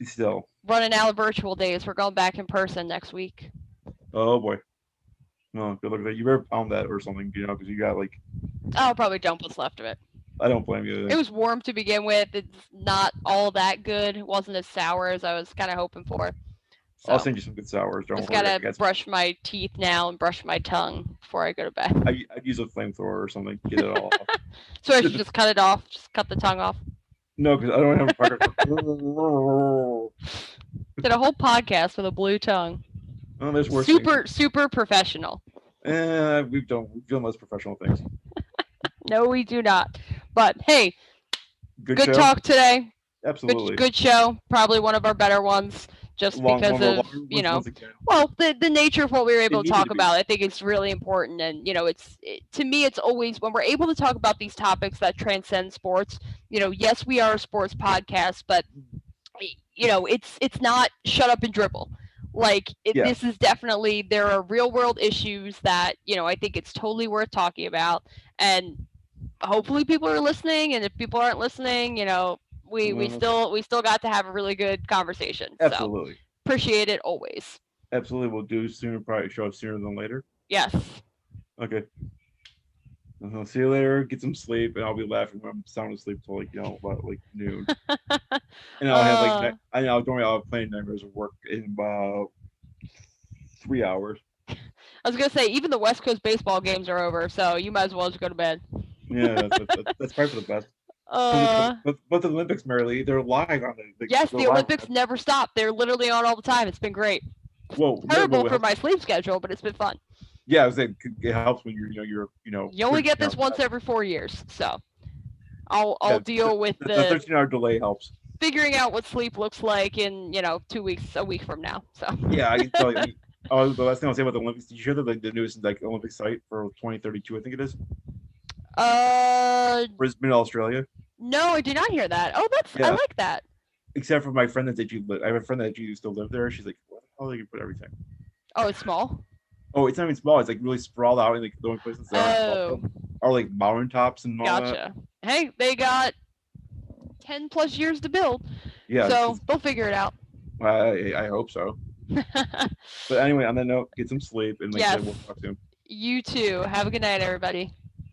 Speaker 1: still
Speaker 2: running out of virtual days. We're going back in person next week.
Speaker 1: Oh boy. No, good luck with that. You better pound that or something, because you got like.
Speaker 2: I'll probably dump what's left of it.
Speaker 1: I don't blame you.
Speaker 2: It was warm to begin with. It's not all that good. It wasn't as sour as I was kind of hoping for. So,
Speaker 1: I'll send you some good sours. Don't
Speaker 2: worry. Just gotta brush my teeth now and brush my tongue before I go to bed.
Speaker 1: I'd use a flamethrower or something to get it all off.
Speaker 2: So I should just cut it off. Just cut the tongue off.
Speaker 1: No, because I don't have a partner.
Speaker 2: Did a whole podcast with a blue tongue.
Speaker 1: Oh, there's worse
Speaker 2: super professional.
Speaker 1: We've done less professional things.
Speaker 2: No, we do not. But hey, good talk today.
Speaker 1: Absolutely.
Speaker 2: Good show. Probably one of our better ones, just because of the nature of what we were able to talk about. I think it's really important, and to me, it's always when we're able to talk about these topics that transcend sports. Yes, we are a sports podcast, but it's not shut up and dribble. Like
Speaker 1: Yeah.
Speaker 2: this is definitely, there are real world issues that, you know, I think it's totally worth talking about, and hopefully people are listening, and if people aren't listening, you know, we
Speaker 1: Well,
Speaker 2: still got to have a really good conversation. So
Speaker 1: absolutely.
Speaker 2: appreciate it always.
Speaker 1: Absolutely. We'll do sooner, probably show up sooner than later.
Speaker 2: Yes.
Speaker 1: Okay. See you later. Get some sleep, and I'll be laughing when I'm sound asleep till about like noon. And I'll have I know, don't worry, I'll have plenty nightmares of work in about 3 hours.
Speaker 2: I was gonna say, even the West Coast baseball games are over, so you might as well just go to bed.
Speaker 1: Yeah, that's probably for the best.
Speaker 2: Uh,
Speaker 1: But the Olympics, Merrily, they're live on
Speaker 2: yes,
Speaker 1: they're
Speaker 2: the
Speaker 1: live.
Speaker 2: Olympics never stop. They're literally on all the time. It's been great.
Speaker 1: Whoa,
Speaker 2: Terrible for my sleep schedule, but it's been fun.
Speaker 1: yeah, I was saying it helps when you're
Speaker 2: You only get this once every 4 years, so I'll deal with
Speaker 1: the 13-hour delay helps.
Speaker 2: Figuring out what sleep looks like in 2 weeks, a week from now. So
Speaker 1: yeah, I can tell you. Oh, the last thing I'll say about the Olympics. Did you hear that the newest Olympic site for 2032? I think it is. Brisbane, Australia.
Speaker 2: No, I did not hear that. Oh, I like that.
Speaker 1: Except for my friend that I have a friend that used to live there. She's like, "What the hell do you put everything?"
Speaker 2: Oh, it's small.
Speaker 1: Oh, it's not even small. It's like really sprawled out, and like the only places that are like mountaintops and all
Speaker 2: gotcha. That. Hey, they got 10 plus years to build.
Speaker 1: Yeah.
Speaker 2: So they'll figure it out.
Speaker 1: I hope so. But anyway, on that note, get some sleep, and we'll talk soon.
Speaker 2: You too. Have a good night, everybody.